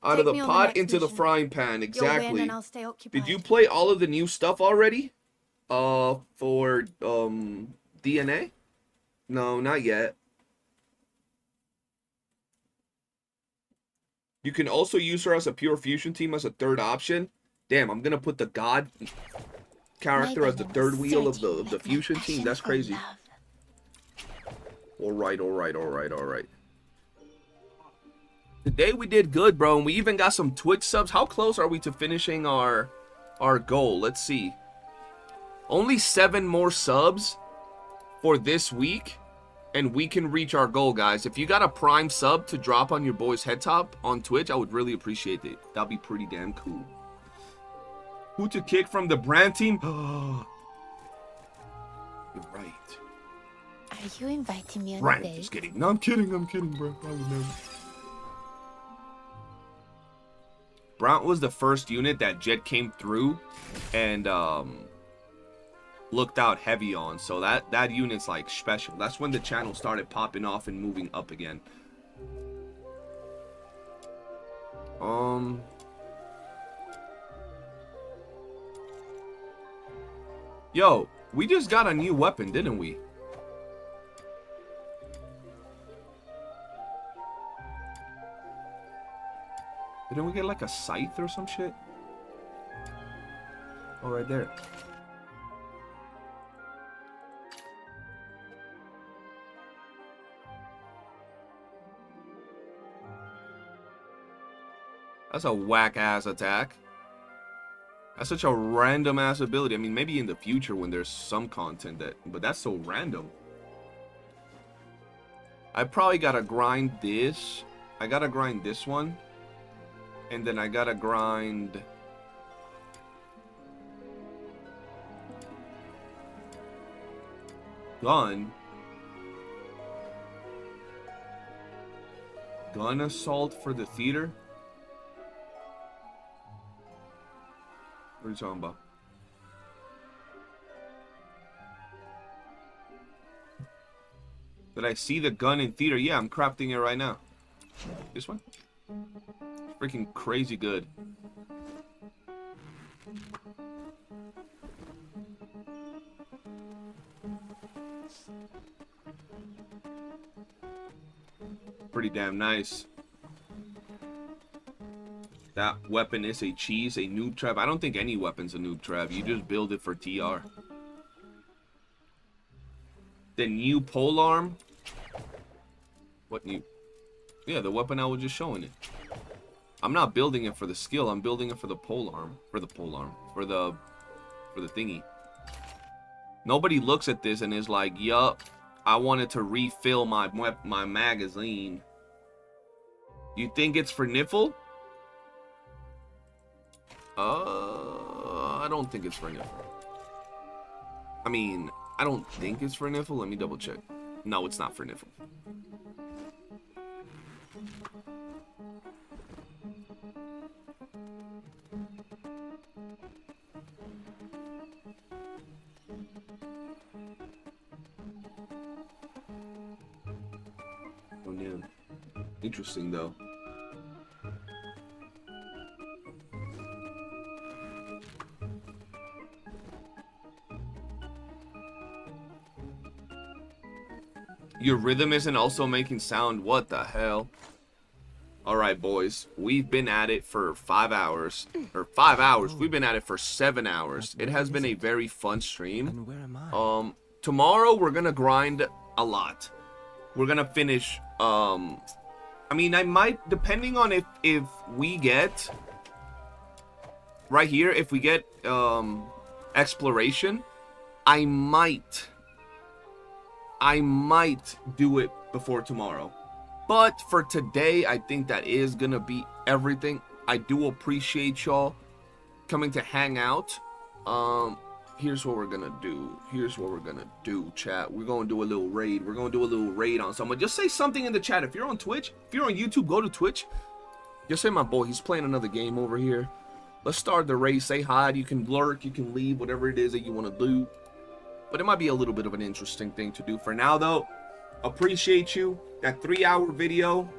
Out of the pot into the frying pan. Exactly. Did you play all of the new stuff already? For DNA? No, not yet. You can also use her as a pure fusion team as a third option. Damn, I'm gonna put the god character as the third wheel of the fusion team. That's crazy. Alright. Today we did good, bro, and we even got some Twitch subs. How close are we to finishing our goal? Let's see. Only 7 more subs for this week, and we can reach our goal, guys. If you got a prime sub to drop on your boy's head top on Twitch, I would really appreciate it. That'd be pretty damn cool. Who to kick from the brand team? You're right. Are you inviting me on Right, a date? just kidding. No, I'm kidding, bro. I would never. Brant was the first unit that Jet came through and looked out heavy on, so that unit's like special. That's when the channel started popping off and moving up again. Yo, we just got a new weapon, didn't we? Didn't we get like a scythe or some shit? Oh, right there. That's a whack-ass attack. That's such a random-ass ability. I mean, maybe in the future when there's some content that... But that's so random. I probably gotta grind this. I gotta grind this one. And then I gotta grind... Gun? Gun assault for the theater? What are you talking about? Did I see the gun in theater? Yeah, I'm crafting it right now. This one? Freaking crazy good. Pretty damn nice. That weapon is a cheese, a noob trap. I don't think any weapon's a noob trap. You just build it for TR. The new polearm. What new? Yeah, the weapon I was just showing it. I'm not building it for the skill. I'm building it for the polearm. For the polearm. For the thingy. Nobody looks at this and is like, yup, I wanted to refill my magazine. You think it's for Niffle? I don't think it's for Niffle. I mean, I don't think it's for Niffle. Let me double check. No, it's not for Niffle. Oh, yeah. Interesting, though. Your rhythm isn't also making sound. What the hell? Alright, boys. We've been at it for 5 hours. Or 5 hours. We've been at it for 7 hours. It has been a very fun stream. And where am I? Tomorrow we're gonna grind a lot. We're gonna finish, I mean, I might, depending on if we get, right here, if we get, exploration, I might do it before tomorrow. But for today, I think that is gonna be everything. I do appreciate y'all coming to hang out. Here's what we're gonna do. Here's what we're gonna do, chat. We're gonna do a little raid. We're gonna do a little raid on someone. Just say something in the chat. If you're on Twitch, if you're on YouTube, go to Twitch. Just say, my boy, he's playing another game over here. Let's start the raid. Say hi. You can lurk. You can leave. Whatever it is that you want to do. But it might be a little bit of an interesting thing to do. For now, though, appreciate you. That 3-hour video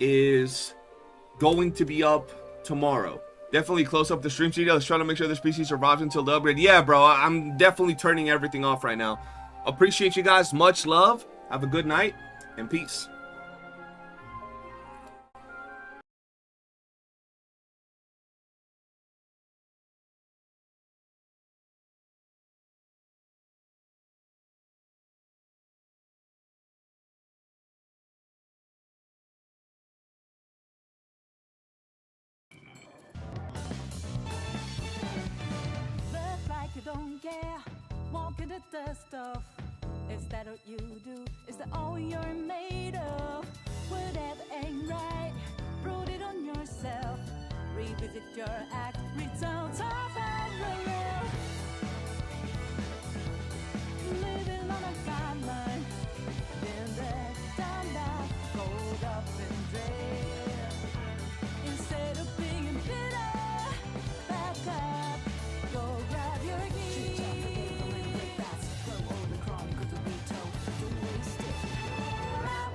is going to be up tomorrow. Definitely close up the stream studio. Let's try to make sure this PC survives until the upgrade. Yeah, bro, I'm definitely turning everything off right now. Appreciate you guys. Much love. Have a good night and peace. Look like you don't care. Walking the dust off. Is that what you do? Is that all you're made?